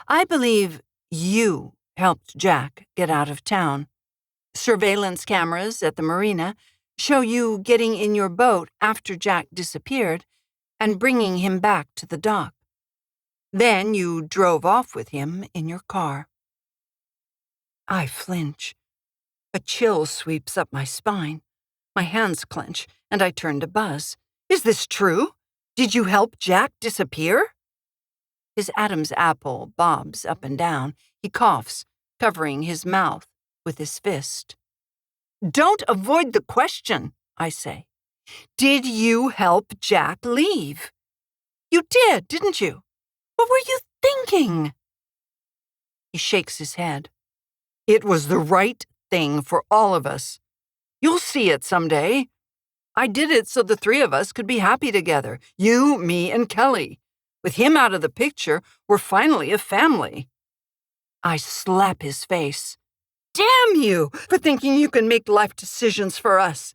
I believe you helped Jack get out of town. Surveillance cameras at the marina show you getting in your boat after Jack disappeared and bringing him back to the dock. Then you drove off with him in your car. I flinch. A chill sweeps up my spine. My hands clench, and I turn to Buzz. Is this true? Did you help Jack disappear? His Adam's apple bobs up and down. He coughs, covering his mouth with his fist. Don't avoid the question, I say. Did you help Jack leave? You did, didn't you? What were you thinking? He shakes his head. It was the right thing for all of us. You'll see it someday. I did it so the three of us could be happy together. You, me, and Kelly. With him out of the picture, we're finally a family. I slap his face. Damn you for thinking you can make life decisions for us.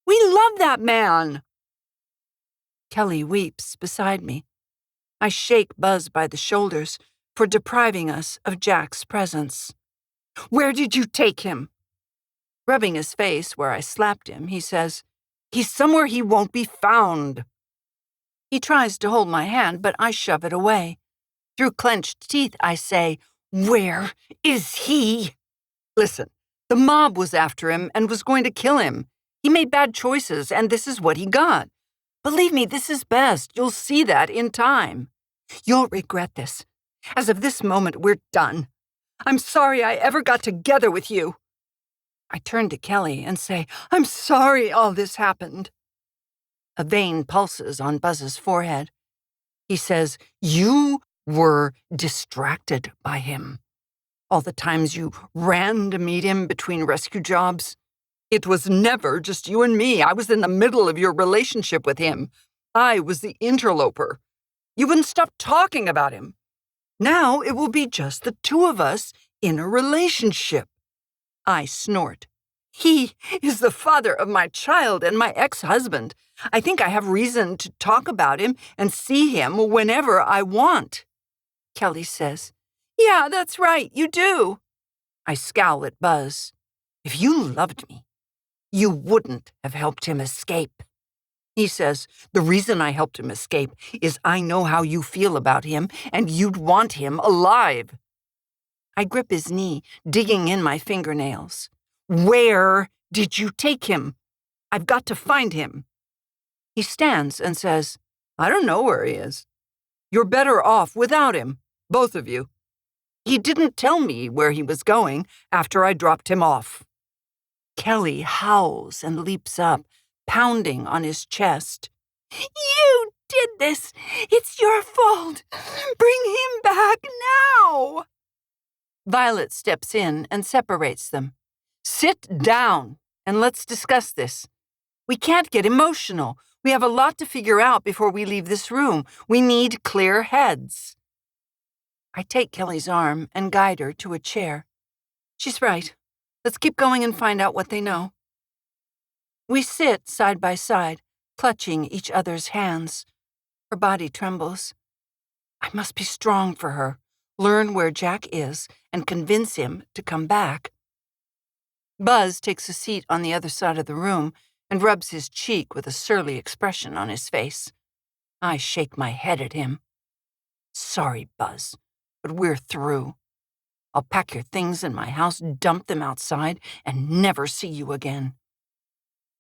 We love that man. Kelly weeps beside me. I shake Buzz by the shoulders for depriving us of Jack's presence. Where did you take him? Rubbing his face where I slapped him, he says, He's somewhere he won't be found. He tries to hold my hand, but I shove it away. Through clenched teeth, I say, Where is he? Listen, the mob was after him and was going to kill him. He made bad choices, and this is what he got. Believe me, this is best. You'll see that in time. You'll regret this. As of this moment, we're done. I'm sorry I ever got together with you. I turn to Kelly and say, I'm sorry all this happened. A vein pulses on Buzz's forehead. He says, You were distracted by him. All the times you ran to meet him between rescue jobs. It was never just you and me. I was in the middle of your relationship with him. I was the interloper. You wouldn't stop talking about him. Now it will be just the two of us in a relationship. I snort. He is the father of my child and my ex-husband. I think I have reason to talk about him and see him whenever I want. Kelly says, Yeah, that's right, you do. I scowl at Buzz. If you loved me, you wouldn't have helped him escape. He says, The reason I helped him escape is I know how you feel about him and you'd want him alive. I grip his knee, digging in my fingernails. Where did you take him? I've got to find him. He stands and says, I don't know where he is. You're better off without him, both of you. He didn't tell me where he was going after I dropped him off. Kelly howls and leaps up, pounding on his chest. You did this! It's your fault! Bring him back now! Violet steps in and separates them. Sit down and let's discuss this. We can't get emotional. We have a lot to figure out before we leave this room. We need clear heads. I take Kelly's arm and guide her to a chair. She's right. Let's keep going and find out what they know. We sit side by side, clutching each other's hands. Her body trembles. I must be strong for her, learn where Jack is, and convince him to come back. Buzz takes a seat on the other side of the room and rubs his cheek with a surly expression on his face. I shake my head at him. Sorry, Buzz, but we're through. I'll pack your things in my house, dump them outside, and never see you again.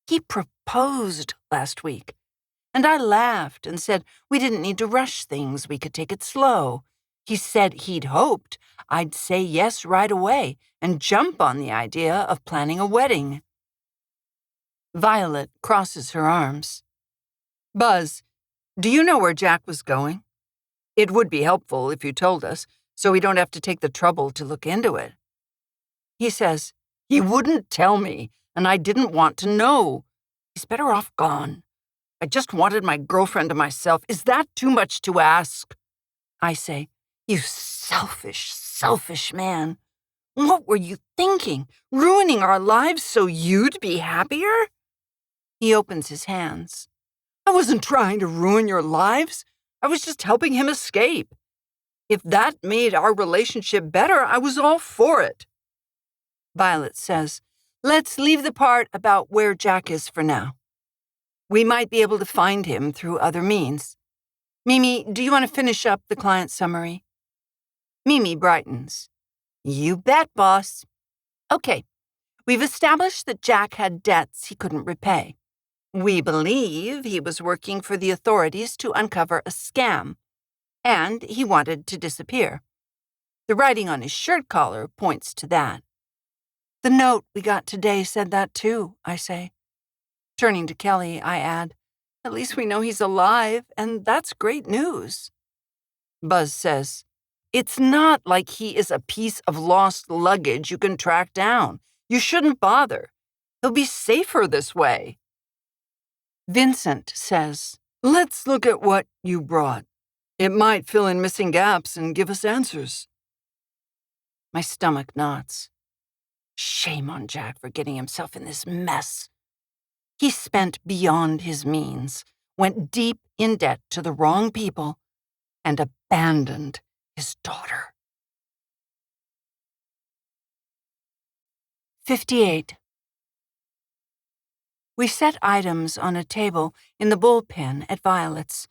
He proposed last week, and I laughed and said we didn't need to rush things, we could take it slow. He said he'd hoped I'd say yes right away and jump on the idea of planning a wedding. Violet crosses her arms. Buzz, do you know where Jack was going? It would be helpful if you told us, so we don't have to take the trouble to look into it. He says, He wouldn't tell me, and I didn't want to know. He's better off gone. I just wanted my girlfriend to myself. Is that too much to ask? I say, You selfish, selfish man. What were you thinking? Ruining our lives so you'd be happier? He opens his hands. I wasn't trying to ruin your lives. I was just helping him escape. If that made our relationship better, I was all for it. Violet says, Let's leave the part about where Jack is for now. We might be able to find him through other means. Mimi, do you want to finish up the client summary? Mimi brightens. You bet, boss. Okay, we've established that Jack had debts he couldn't repay. We believe he was working for the authorities to uncover a scam, and he wanted to disappear. The writing on his shirt collar points to that. The note we got today said that too, I say. Turning to Kelly, I add, at least we know he's alive, and that's great news. Buzz says, it's not like he is a piece of lost luggage you can track down. You shouldn't bother. He'll be safer this way. Vincent says, let's look at what you brought. It might fill in missing gaps and give us answers. My stomach knots. Shame on Jack for getting himself in this mess. He spent beyond his means, went deep in debt to the wrong people, and abandoned his daughter. 58. We set items on a table in the bullpen at Violet's.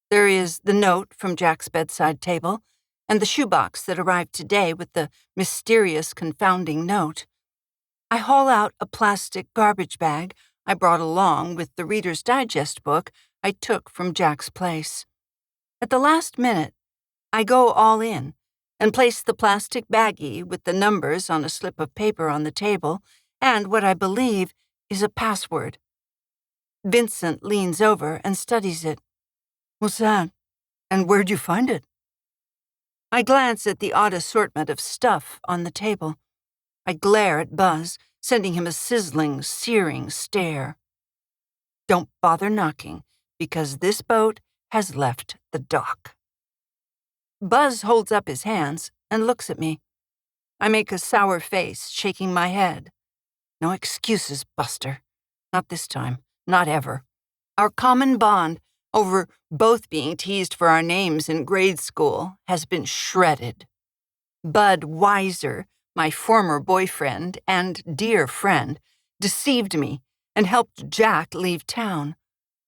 There is the note from Jack's bedside table and the shoebox that arrived today with the mysterious confounding note. I haul out a plastic garbage bag I brought along with the Reader's Digest book I took from Jack's place. At the last minute, I go all in and place the plastic baggie with the numbers on a slip of paper on the table and what I believe is a password. Vincent leans over and studies it. What's that? And where'd you find it? I glance at the odd assortment of stuff on the table. I glare at Buzz, sending him a sizzling, searing stare. Don't bother knocking, because this boat has left the dock. Buzz holds up his hands and looks at me. I make a sour face, shaking my head. No excuses, Buster. Not this time. Not ever. Our common bond over both being teased for our names in grade school has been shredded. Bud Weiser, my former boyfriend and dear friend, deceived me and helped Jack leave town.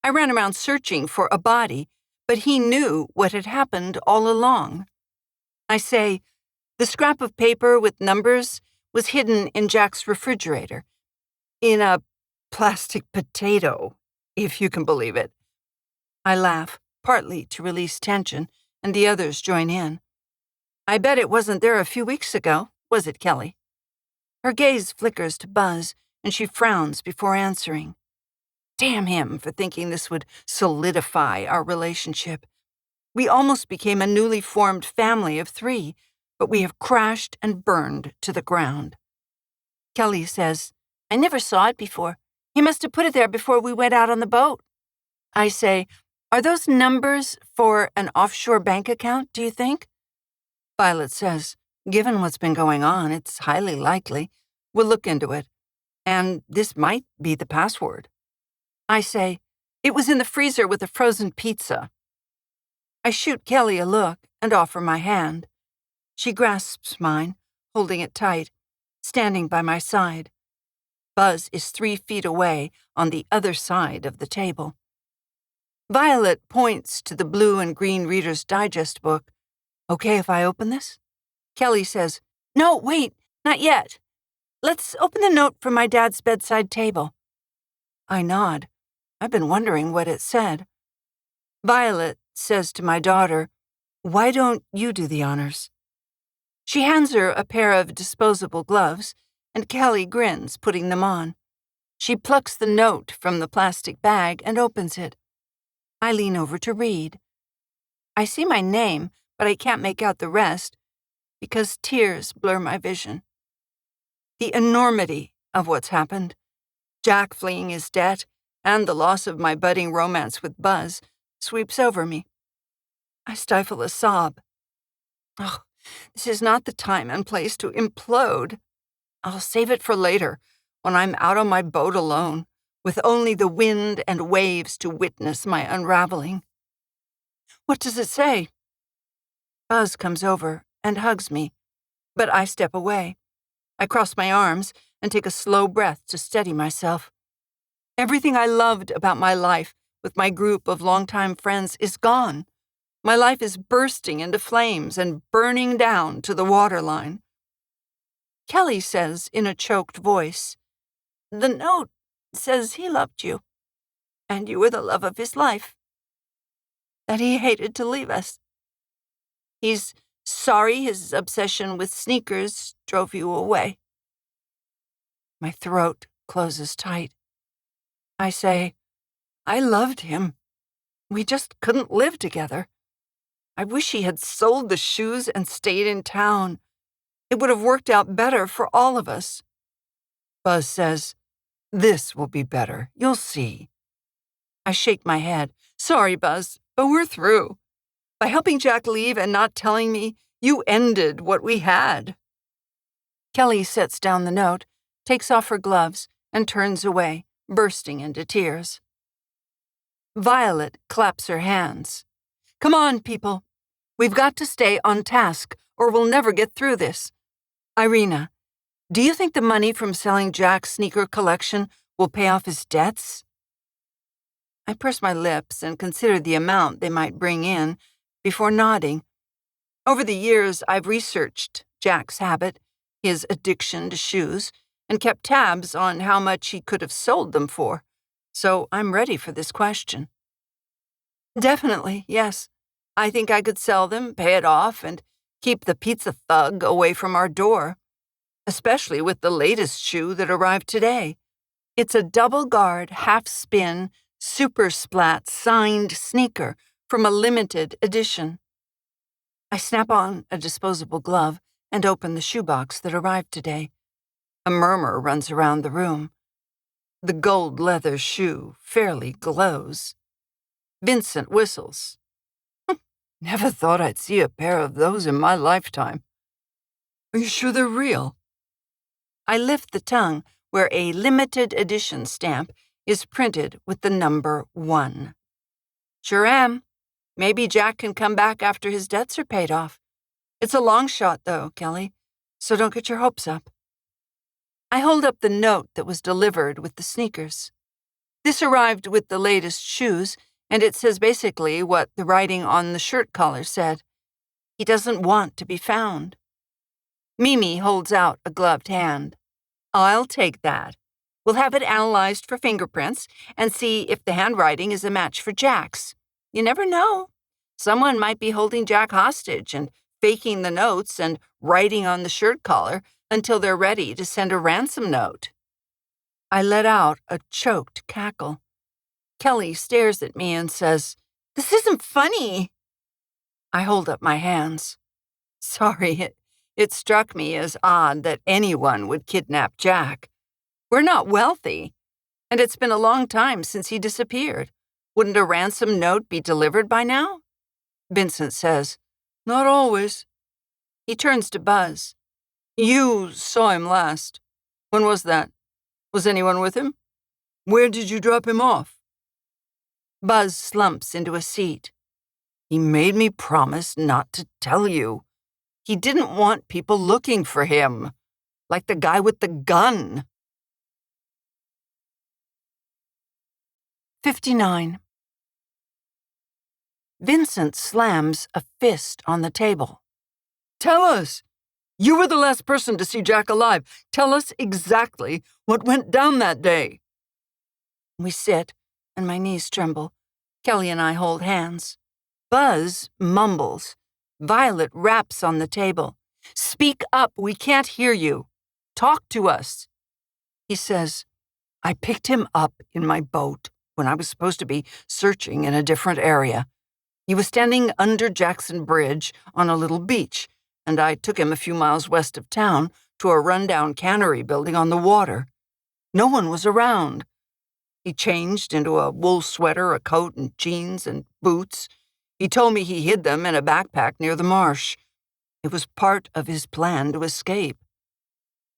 I ran around searching for a body, but he knew what had happened all along. I say, the scrap of paper with numbers was hidden in Jack's refrigerator, in a plastic potato, if you can believe it. I laugh, partly to release tension, and the others join in. I bet it wasn't there a few weeks ago, was it, Kelly? Her gaze flickers to Buzz, and she frowns before answering. Damn him for thinking this would solidify our relationship. We almost became a newly formed family of 3, but we have crashed and burned to the ground. Kelly says, I never saw it before. He must have put it there before we went out on the boat. I say, are those numbers for an offshore bank account, do you think? Violet says, given what's been going on, it's highly likely. We'll look into it. And this might be the password. I say, it was in the freezer with a frozen pizza. I shoot Kelly a look and offer my hand. She grasps mine, holding it tight, standing by my side. Buzz is 3 feet away on the other side of the table. Violet points to the blue and green Reader's Digest book. Okay if I open this? Kelly says, no, wait, not yet. Let's open the note from my dad's bedside table. I nod. I've been wondering what it said. Violet says to my daughter, why don't you do the honors? She hands her a pair of disposable gloves, and Kelly grins, putting them on. She plucks the note from the plastic bag and opens it. I lean over to read. I see my name, but I can't make out the rest because tears blur my vision. The enormity of what's happened, Jack fleeing his debt, and the loss of my budding romance with Buzz, sweeps over me. I stifle a sob. Oh, this is not the time and place to implode. I'll save it for later, when I'm out on my boat alone, with only the wind and waves to witness my unraveling. What does it say? Buzz comes over and hugs me, but I step away. I cross my arms and take a slow breath to steady myself. Everything I loved about my life with my group of longtime friends is gone. My life is bursting into flames and burning down to the waterline. Kelly says in a choked voice, "The note says he loved you, and you were the love of his life, that he hated to leave us. He's sorry his obsession with sneakers drove you away." My throat closes tight. I say, "I loved him. We just couldn't live together. I wish he had sold the shoes and stayed in town. It would have worked out better for all of us." Buzz says, "This will be better. You'll see." I shake my head. "Sorry, Buzz, but we're through. By helping Jack leave and not telling me, you ended what we had." Kelly sets down the note, takes off her gloves, and turns away, bursting into tears. Violet claps her hands. "Come on, people. We've got to stay on task, or we'll never get through this. Irina, do you think the money from selling Jack's sneaker collection will pay off his debts?" I purse my lips and consider the amount they might bring in before nodding. Over the years, I've researched Jack's habit, his addiction to shoes, and kept tabs on how much he could have sold them for, so I'm ready for this question. "Definitely, yes. I think I could sell them, pay it off, and keep the pizza thug away from our door, especially with the latest shoe that arrived today. It's a double-guard, half-spin, super splat signed sneaker from a limited edition." I snap on a disposable glove and open the shoebox that arrived today. A murmur runs around the room. The gold leather shoe fairly glows. Vincent whistles. "Never thought I'd see a pair of those in my lifetime. Are you sure they're real?" I lift the tongue where a limited edition stamp is printed with the number 1. "Sure am. Maybe Jack can come back after his debts are paid off. It's a long shot, though, Kelly, so don't get your hopes up." I hold up the note that was delivered with the sneakers. This arrived with the latest shoes, and it says basically what the writing on the shirt collar said. He doesn't want to be found. Mimi holds out a gloved hand. "I'll take that. We'll have it analyzed for fingerprints and see if the handwriting is a match for Jack's. You never know. Someone might be holding Jack hostage and faking the notes and writing on the shirt collar until they're ready to send a ransom note." I let out a choked cackle. Kelly stares at me and says, "This isn't funny." I hold up my hands. "Sorry, it struck me as odd that anyone would kidnap Jack. We're not wealthy, and it's been a long time since he disappeared. Wouldn't a ransom note be delivered by now?" Vincent says, "Not always." He turns to Buzz. "You saw him last. When was that? Was anyone with him? Where did you drop him off?" Buzz slumps into a seat. "He made me promise not to tell you. He didn't want people looking for him, like the guy with the gun." 59. Vincent slams a fist on the table. "Tell us! You were the last person to see Jack alive. Tell us exactly what went down that day." We sit, and my knees tremble. Kelly and I hold hands. Buzz mumbles. Violet raps on the table. "Speak up, we can't hear you. Talk to us." He says, "I picked him up in my boat when I was supposed to be searching in a different area. He was standing under Jackson Bridge on a little beach, and I took him a few miles west of town to a rundown cannery building on the water. No one was around. He changed into a wool sweater, a coat, and jeans and boots. He told me he hid them in a backpack near the marsh. It was part of his plan to escape."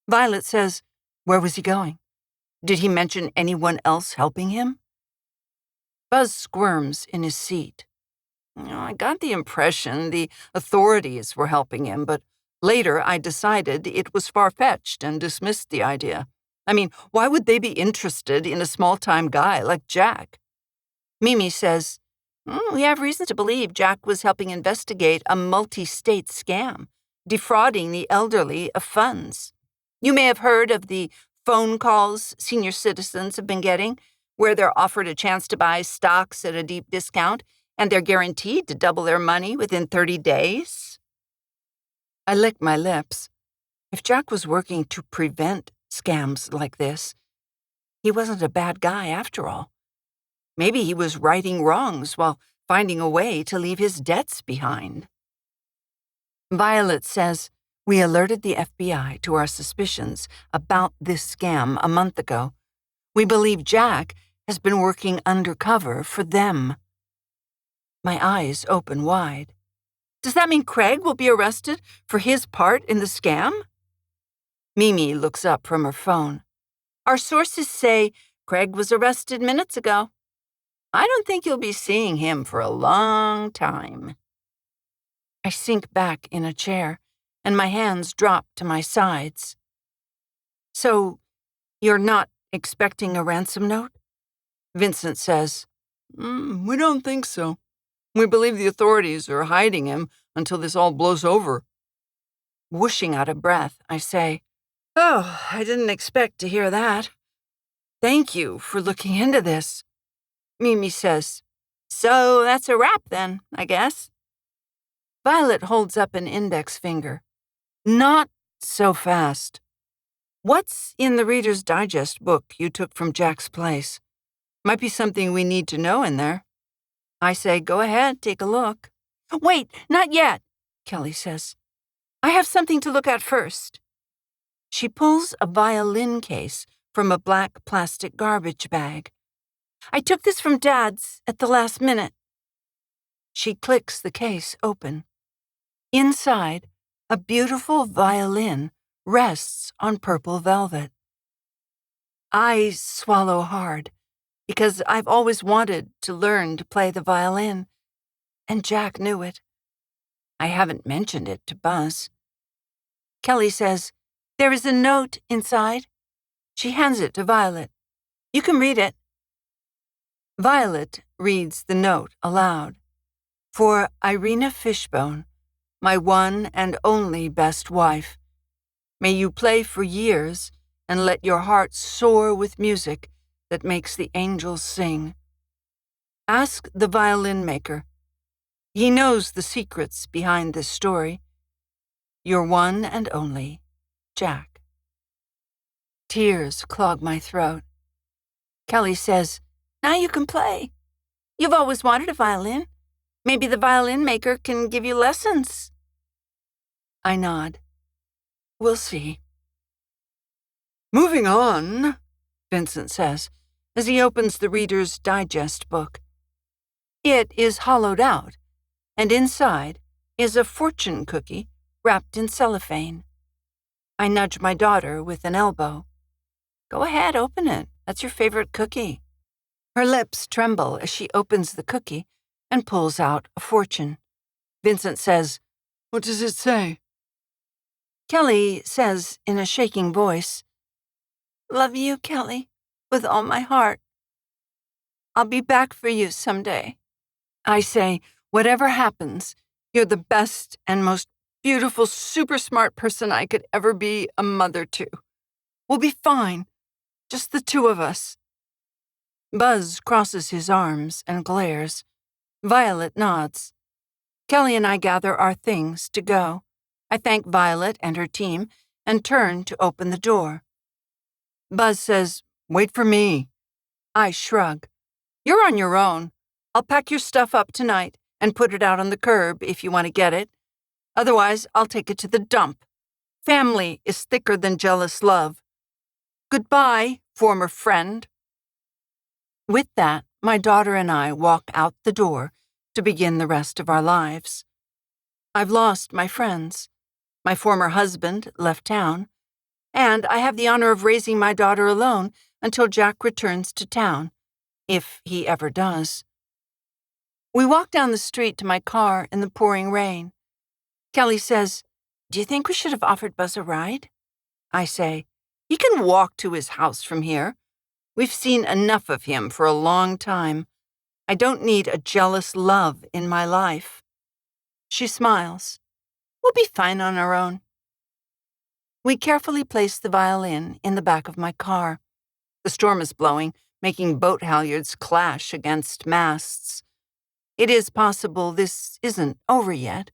Violet says, "Where was he going? Did he mention anyone else helping him?" Buzz squirms in his seat. "I got the impression the authorities were helping him, but later I decided it was far-fetched and dismissed the idea. I mean, why would they be interested in a small-time guy like Jack?" Mimi says, "We have reason to believe Jack was helping investigate a multi-state scam, defrauding the elderly of funds." You may have heard of the phone calls senior citizens have been getting, where they're offered a chance to buy stocks at a deep discount, and they're guaranteed to double their money within 30 days. I lick my lips. If Jack was working to prevent scams like this, he wasn't a bad guy after all. Maybe he was righting wrongs while finding a way to leave his debts behind. Violet says, we alerted the FBI to our suspicions about this scam a month ago. We believe Jack has been working undercover for them. My eyes open wide. Does that mean Craig will be arrested for his part in the scam? Mimi looks up from her phone. Our sources say Craig was arrested minutes ago. I don't think you'll be seeing him for a long time. I sink back in a chair, and my hands drop to my sides. So, you're not expecting a ransom note? Vincent says, We don't think so. We believe the authorities are hiding him until this all blows over. Whooshing out of breath, I say, Oh, I didn't expect to hear that. Thank you for looking into this. Mimi says, So that's a wrap then, I guess. Violet holds up an index finger. Not so fast. What's in the Reader's Digest book you took from Jack's place? Might be something we need to know in there. I say, go ahead, take a look. Wait, not yet, Kelly says. I have something to look at first. She pulls a violin case from a black plastic garbage bag. I took this from Dad's at the last minute. She clicks the case open. Inside, a beautiful violin rests on purple velvet. I swallow hard, because I've always wanted to learn to play the violin, and Jack knew it. I haven't mentioned it to Buzz. Kelly says, There is a note inside. She hands it to Violet. You can read it. Violet reads the note aloud. For Irina Fishbone, my one and only best wife, may you play for years and let your heart soar with music that makes the angels sing. Ask the violin maker. He knows the secrets behind this story. Your one and only, Jack. Tears clog my throat. Kelly says, Now you can play. You've always wanted a violin. Maybe the violin maker can give you lessons. I nod. We'll see. Moving on, Vincent says, as he opens the Reader's Digest book. It is hollowed out, and inside is a fortune cookie wrapped in cellophane. I nudge my daughter with an elbow. Go ahead, open it. That's your favorite cookie. Her lips tremble as she opens the cookie and pulls out a fortune. Vincent says, What does it say? Kelly says in a shaking voice, Love you, Kelly, with all my heart. I'll be back for you someday. I say, whatever happens, you're the best and most beautiful, super smart person I could ever be a mother to. We'll be fine, just the two of us. Buzz crosses his arms and glares. Violet nods. Kelly and I gather our things to go. I thank Violet and her team and turn to open the door. Buzz says, Wait for me. I shrug. You're on your own. I'll pack your stuff up tonight and put it out on the curb if you want to get it. Otherwise, I'll take it to the dump. Family is thicker than jealous love. Goodbye, former friend. With that, my daughter and I walk out the door to begin the rest of our lives. I've lost my friends. My former husband left town, and I have the honor of raising my daughter alone until Jack returns to town, if he ever does. We walk down the street to my car in the pouring rain. Kelly says, Do you think we should have offered Buzz a ride? I say, He can walk to his house from here. We've seen enough of him for a long time. I don't need a jealous love in my life. She smiles. We'll be fine on our own. We carefully place the violin in the back of my car. The storm is blowing, making boat halyards clash against masts. It is possible this isn't over yet,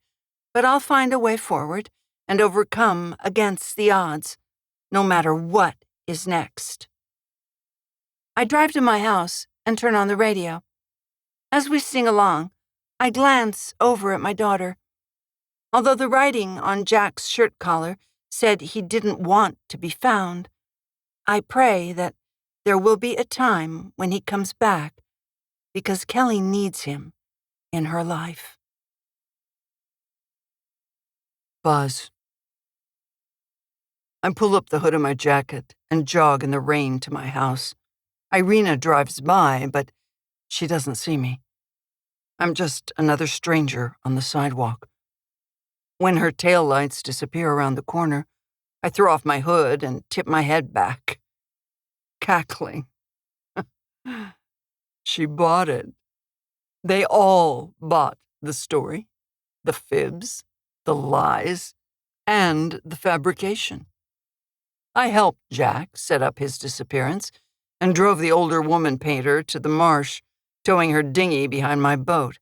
but I'll find a way forward and overcome against the odds, no matter what is next. I drive to my house and turn on the radio. As we sing along, I glance over at my daughter. Although the writing on Jack's shirt collar said he didn't want to be found, I pray that there will be a time when he comes back, because Kelly needs him in her life. Buzz. I pull up the hood of my jacket and jog in the rain to my house. Irina drives by, but she doesn't see me. I'm just another stranger on the sidewalk. When her taillights disappear around the corner, I throw off my hood and tip my head back, cackling. She bought it. They all bought the story, the fibs, the lies, and the fabrication. I helped Jack set up his disappearance and drove the older woman painter to the marsh, towing her dinghy behind my boat.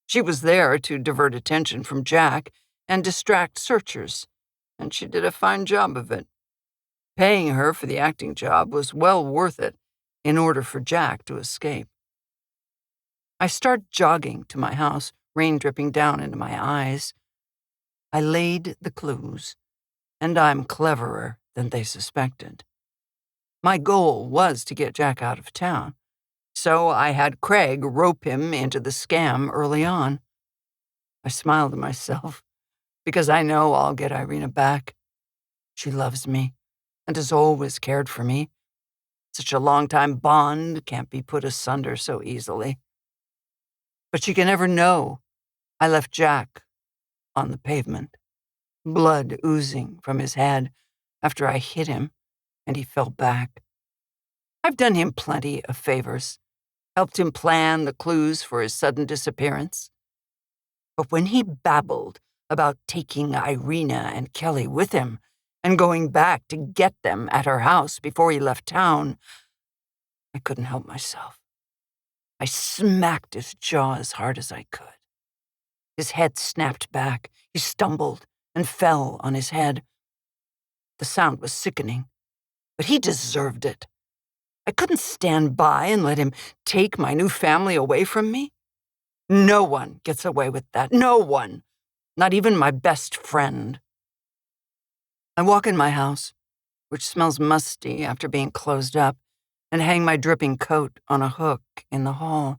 She was there to divert attention from Jack and distract searchers, and she did a fine job of it. Paying her for the acting job was well worth it in order for Jack to escape. I start jogging to my house, rain dripping down into my eyes. I laid the clues, and I'm cleverer than they suspected. My goal was to get Jack out of town, so I had Craig rope him into the scam early on. I smiled to myself, because I know I'll get Irina back. She loves me and has always cared for me. Such a long-time bond can't be put asunder so easily. But she can never know I left Jack on the pavement, blood oozing from his head after I hit him and he fell back. I've done him plenty of favors, helped him plan the clues for his sudden disappearance. But when he babbled about taking Irina and Kelly with him and going back to get them at her house before he left town, I couldn't help myself. I smacked his jaw as hard as I could. His head snapped back. He stumbled and fell on his head. The sound was sickening, but he deserved it. I couldn't stand by and let him take my new family away from me. No one gets away with that. No one. Not even my best friend. I walk in my house, which smells musty after being closed up, and hang my dripping coat on a hook in the hall.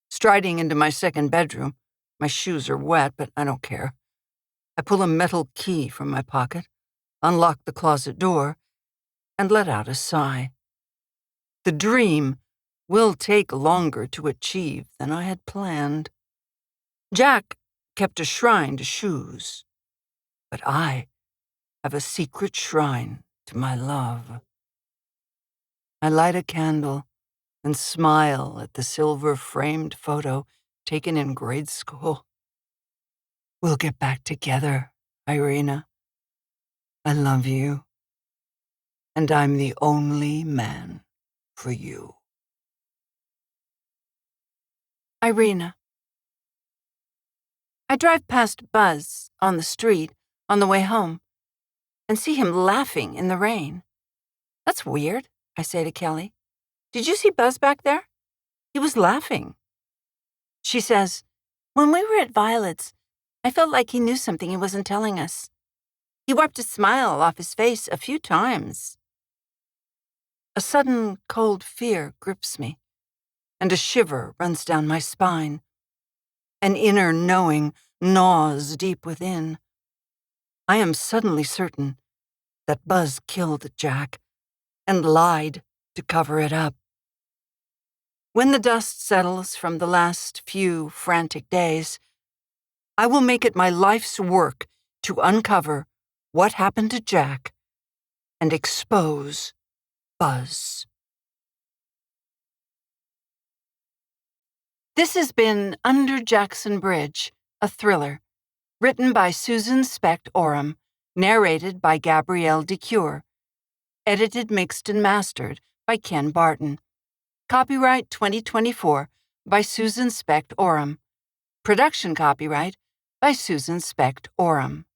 Striding into my second bedroom, my shoes are wet, but I don't care. I pull a metal key from my pocket, unlock the closet door, and let out a sigh. The dream will take longer to achieve than I had planned. Jack kept a shrine to shoes, but I have a secret shrine to my love. I light a candle and smile at the silver-framed photo taken in grade school. We'll get back together, Irina. I love you, and I'm the only man for you. Irina. I drive past Buzz on the street on the way home and see him laughing in the rain. That's weird, I say to Kelly. Did you see Buzz back there? He was laughing. She says, when we were at Violet's, I felt like he knew something he wasn't telling us. He wiped a smile off his face a few times. A sudden cold fear grips me, and a shiver runs down my spine. An inner knowing gnaws deep within. I am suddenly certain that Buzz killed Jack and lied to cover it up. When the dust settles from the last few frantic days, I will make it my life's work to uncover what happened to Jack and expose Buzz. This has been Under Jackson Bridge, a thriller, written by Susan Specht Oram, Narrated by Gabrielle DeCure. Edited, mixed, and mastered by Ken Barton. Copyright 2024 by Susan Specht Oram. Production copyright by Susan Specht Oram.